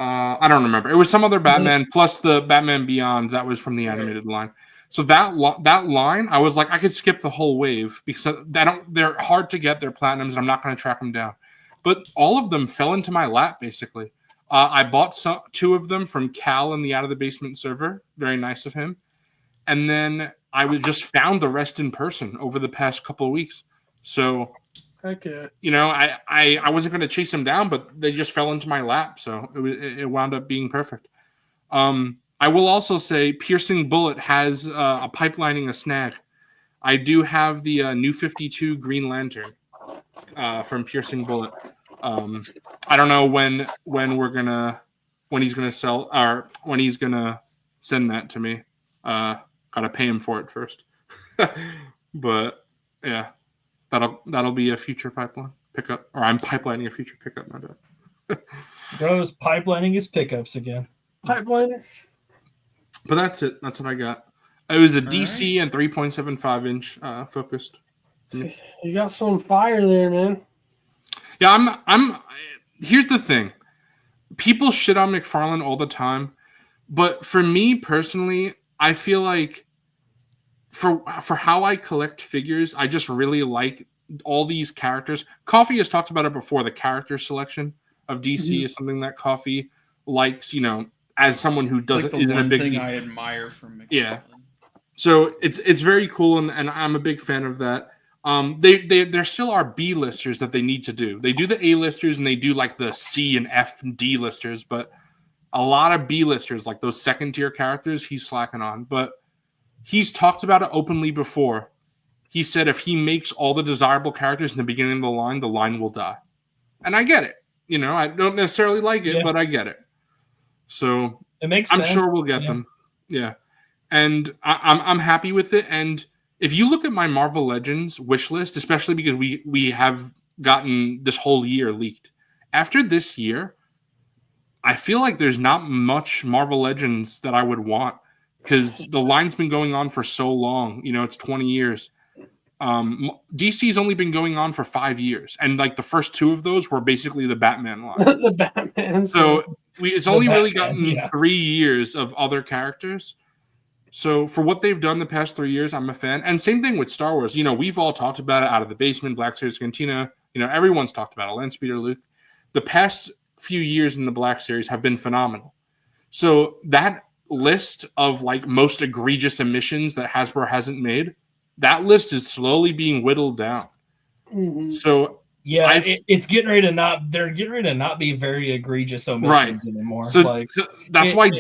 A: I don't remember. It was some other Batman plus the Batman Beyond that was from the animated line. So that line, I was like, I could skip the whole wave because they're hard to get. They're platinums, and I'm not going to track them down. But all of them fell into my lap, basically. I bought 2 of them from Cal in the Out of the Basement server. Very nice of him. And then I just found the rest in person over the past couple of weeks. So,
C: Heck yeah.
A: I wasn't going to chase them down, but they just fell into my lap. So it wound up being perfect. I will also say Piercing Bullet has a pipelining a snag. I do have the New 52 Green Lantern. from Piercing Bullet. I don't know when he's gonna sell or when he's gonna send that to me. Gotta pay him for it first. But yeah, that'll be a future pipeline pickup, or I'm pipelining a future pickup. My bad.
B: Bro's pipelining his pickups again.
C: Pipeliner.
A: But that's it. That's what I got. It was a
G: All
A: DC and 3.75 inch focused.
C: You got some fire there, man.
A: Yeah, I'm. Here's the thing. People shit on McFarlane all the time, but for me personally, I feel like for how I collect figures, I just really like all these characters. Coffee has talked about it before. The character selection of DC is something that Coffee likes. You know, as someone who doesn't
G: It's like the
A: isn't a
G: one
A: big
G: thing I admire from McFarlane.
A: Yeah. So it's very cool, and I'm a big fan of that. There still are B listers that they need to do. They do the A listers and they do like the C and F and D listers, but a lot of B listers, like those second tier characters, he's slacking on. But he's talked about it openly before. He said if he makes all the desirable characters in the beginning of the line will die. And I get it. You know, I don't necessarily like it, but I get it. So
B: It makes
A: I'm
B: sense.
A: sure we'll get them. Yeah. And I'm happy with it. And if you look at my Marvel Legends wish list, especially because we have gotten this whole year leaked, after this year, I feel like there's not much Marvel Legends that I would want because the line's been going on for so long. You know, it's 20 years. DC's only been going on for 5 years, and like the first 2 of those were basically the Batman line.
C: The Batman.
A: So it's only really gotten
B: yeah.
A: 3 years of other characters. So for what they've done the past 3 years, I'm a fan. And same thing with Star Wars. You know, we've all talked about it. Out of the Basement, Black Series Cantina. You know, everyone's talked about it. Landspeeder Luke. The past few years in the Black Series have been phenomenal. So that list of like most egregious omissions that Hasbro hasn't made, that list is slowly being whittled down. So
B: yeah, it's getting ready to not. They're getting ready to not be very egregious omissions anymore.
A: So that's why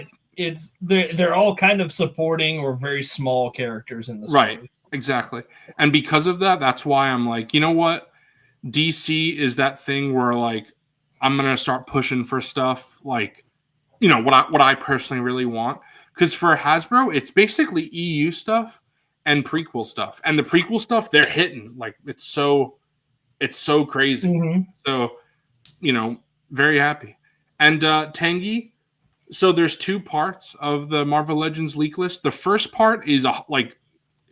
B: they're all kind of supporting or very small characters in the story.
A: Right, exactly. And because of that, that's why I'm like, you know what? DC is that thing where like I'm gonna start pushing for stuff like, you know, what I personally really want. Because for Hasbro, it's basically EU stuff and prequel stuff. And the prequel stuff, they're hitting. Like it's so crazy. So, you know, very happy. And Tangy, so there's 2 parts of the Marvel Legends leak list. The first part is like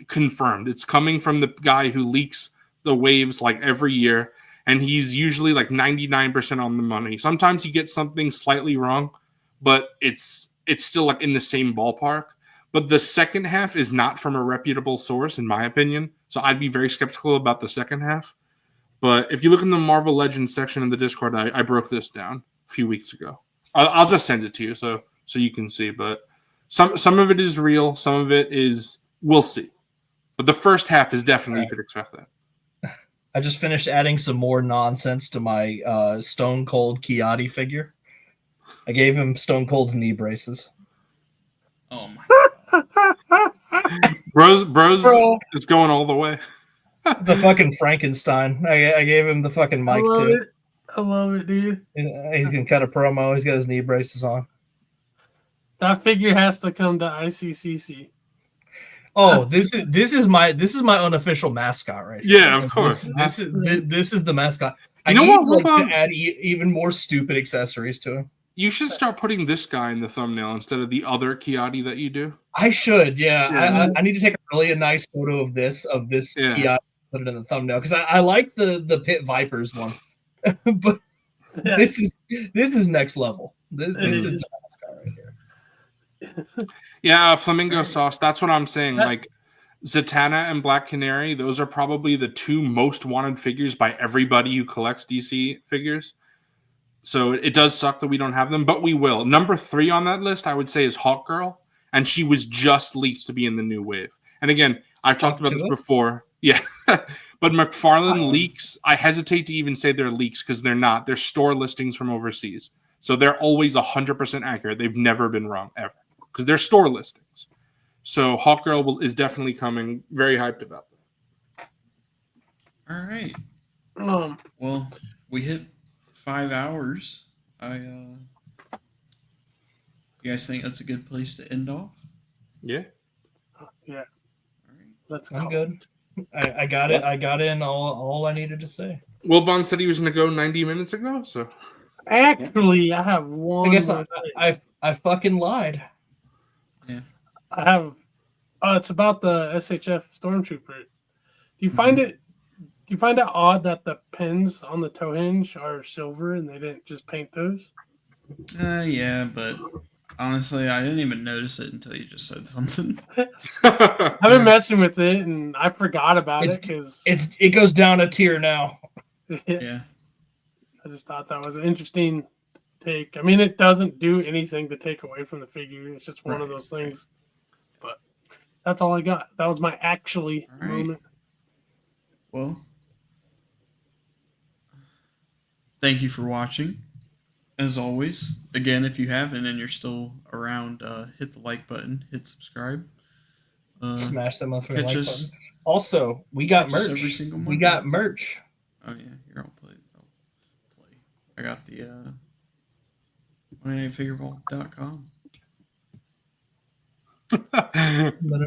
A: confirmed. It's coming from the guy who leaks the waves like every year, and he's usually like 99% on the money. Sometimes he gets something slightly wrong, but it's still like in the same ballpark. But the second half is not from a reputable source, in my opinion. So I'd be very skeptical about the second half. But if you look in the Marvel Legends section of the Discord, I broke this down a few weeks ago. I'll just send it to you so you can see. But some of it is real. Some of it is we'll see. But the first half is definitely you could expect that.
B: I just finished adding some more nonsense to my Stone Cold Kiati figure. I gave him Stone Cold's knee braces.
G: Oh my god.
A: Bros is going all the way.
B: The fucking Frankenstein. I gave him the fucking mic too.
C: I love it, dude.
B: He's gonna cut a promo. He's got his knee braces on.
C: That figure has to come to ICCC.
B: Oh, this is my unofficial mascot right here.
A: Yeah, of course.
B: This is the mascot.
A: You know what, Wilbon?
B: To add even more stupid accessories to him.
A: You should start putting this guy in the thumbnail instead of the other Kiati that you do.
B: I should, yeah. I need to take a nice photo of this Kiati, put it in the thumbnail because I like the Pit Vipers one, but this is next level. This is the mascot right here.
A: Yeah, Flamingo Sauce. That's what I'm saying. Like Zatanna and Black Canary, those are probably the 2 most wanted figures by everybody who collects DC figures. So it does suck that we don't have them, but we will. Number 3 on that list, I would say, is Hawkgirl, and she was just leaked to be in the new wave. And again, I've talked about this before. Yeah, but McFarlane leaks, I hesitate to even say they're leaks because they're not. They're store listings from overseas. So they're always 100% accurate. They've never been wrong, ever. Because they're store listings. So Hawkgirl is definitely coming. Very hyped about that.
G: All right. Well, we hit 5 hours. You guys think that's a good place to end off?
A: Yeah.
C: Yeah.
G: All right.
C: Let's
B: I'm
C: call
B: good.
C: it.
B: I got it. I got in all I needed to say.
A: Wilbon said he was going to go 90 minutes ago, so.
C: Actually, I have one.
B: I guess
C: more thing.
B: I fucking lied.
G: Yeah.
C: I have. It's about the SHF Stormtrooper. Do you find it? Do you find it odd that the pins on the toe hinge are silver and they didn't just paint those?
G: Yeah, but honestly, I didn't even notice it until you just said something.
C: I've been messing with it and I forgot about it because
B: it goes down a tier now.
G: Yeah.
C: I just thought that was an interesting take. I mean, it doesn't do anything to take away from the figure. It's just one of those things. But that's all I got. That was my actually moment.
G: Well, thank you for watching. As always, again, if you haven't and you're still around, hit the like button, hit subscribe.
B: Smash that motherfucking like
G: catch
B: button.
G: us-
B: Also, we got
G: catch us
B: merch.
G: every single
B: We
G: Monday.
B: got merch.
G: Oh yeah, here I'll play. I got the nightfigureball.com.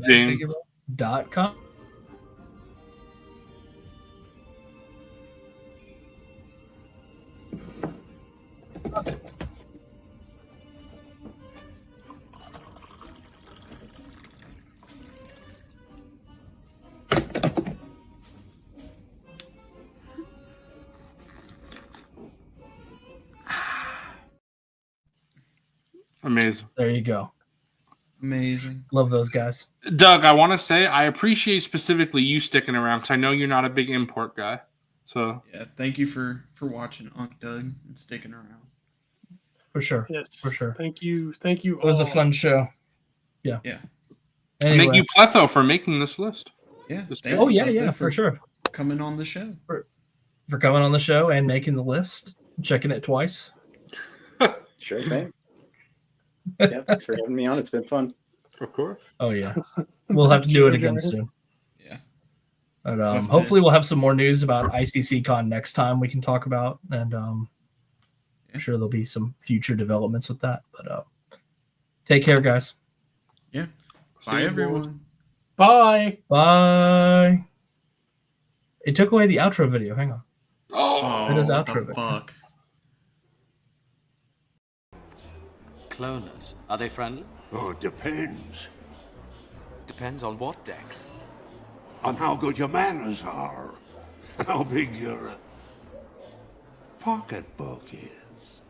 A: James.
B: .com.
A: Amazing.
B: There you go.
G: Amazing.
B: Love those guys.
A: Doug, I want to say I appreciate specifically you sticking around because I know you're not a big import guy. So
G: yeah, thank you for watching, Unc Doug, and sticking around.
B: For sure.
C: Yes,
B: for sure.
C: Thank you.
B: It was a fun show. Yeah.
G: Yeah.
B: Anyway.
A: Thank you, Pletho, for making this list.
G: Yeah.
B: Oh yeah, for sure.
G: Coming on the show.
B: For coming on the show and making the list, checking it twice.
F: Sure thing. Yeah, thanks for having me on. It's been fun.
A: Of course.
B: Oh yeah, we'll have to do it again soon.
G: Yeah.
B: But hopefully we'll have some more news about ICC Con next time we can talk about, and I'm sure there'll be some future developments with that. But take care, guys.
G: Yeah. Bye, everyone.
C: Bye.
B: Bye. It took away the outro video. Hang on.
A: Oh,
B: it is
G: what
B: outro
G: the
B: video.
G: fuck?
E: Cloners, are they friendly?
D: Oh, it depends.
E: Depends on what, Dex.
D: On how good your manners are. How big your pocketbook is.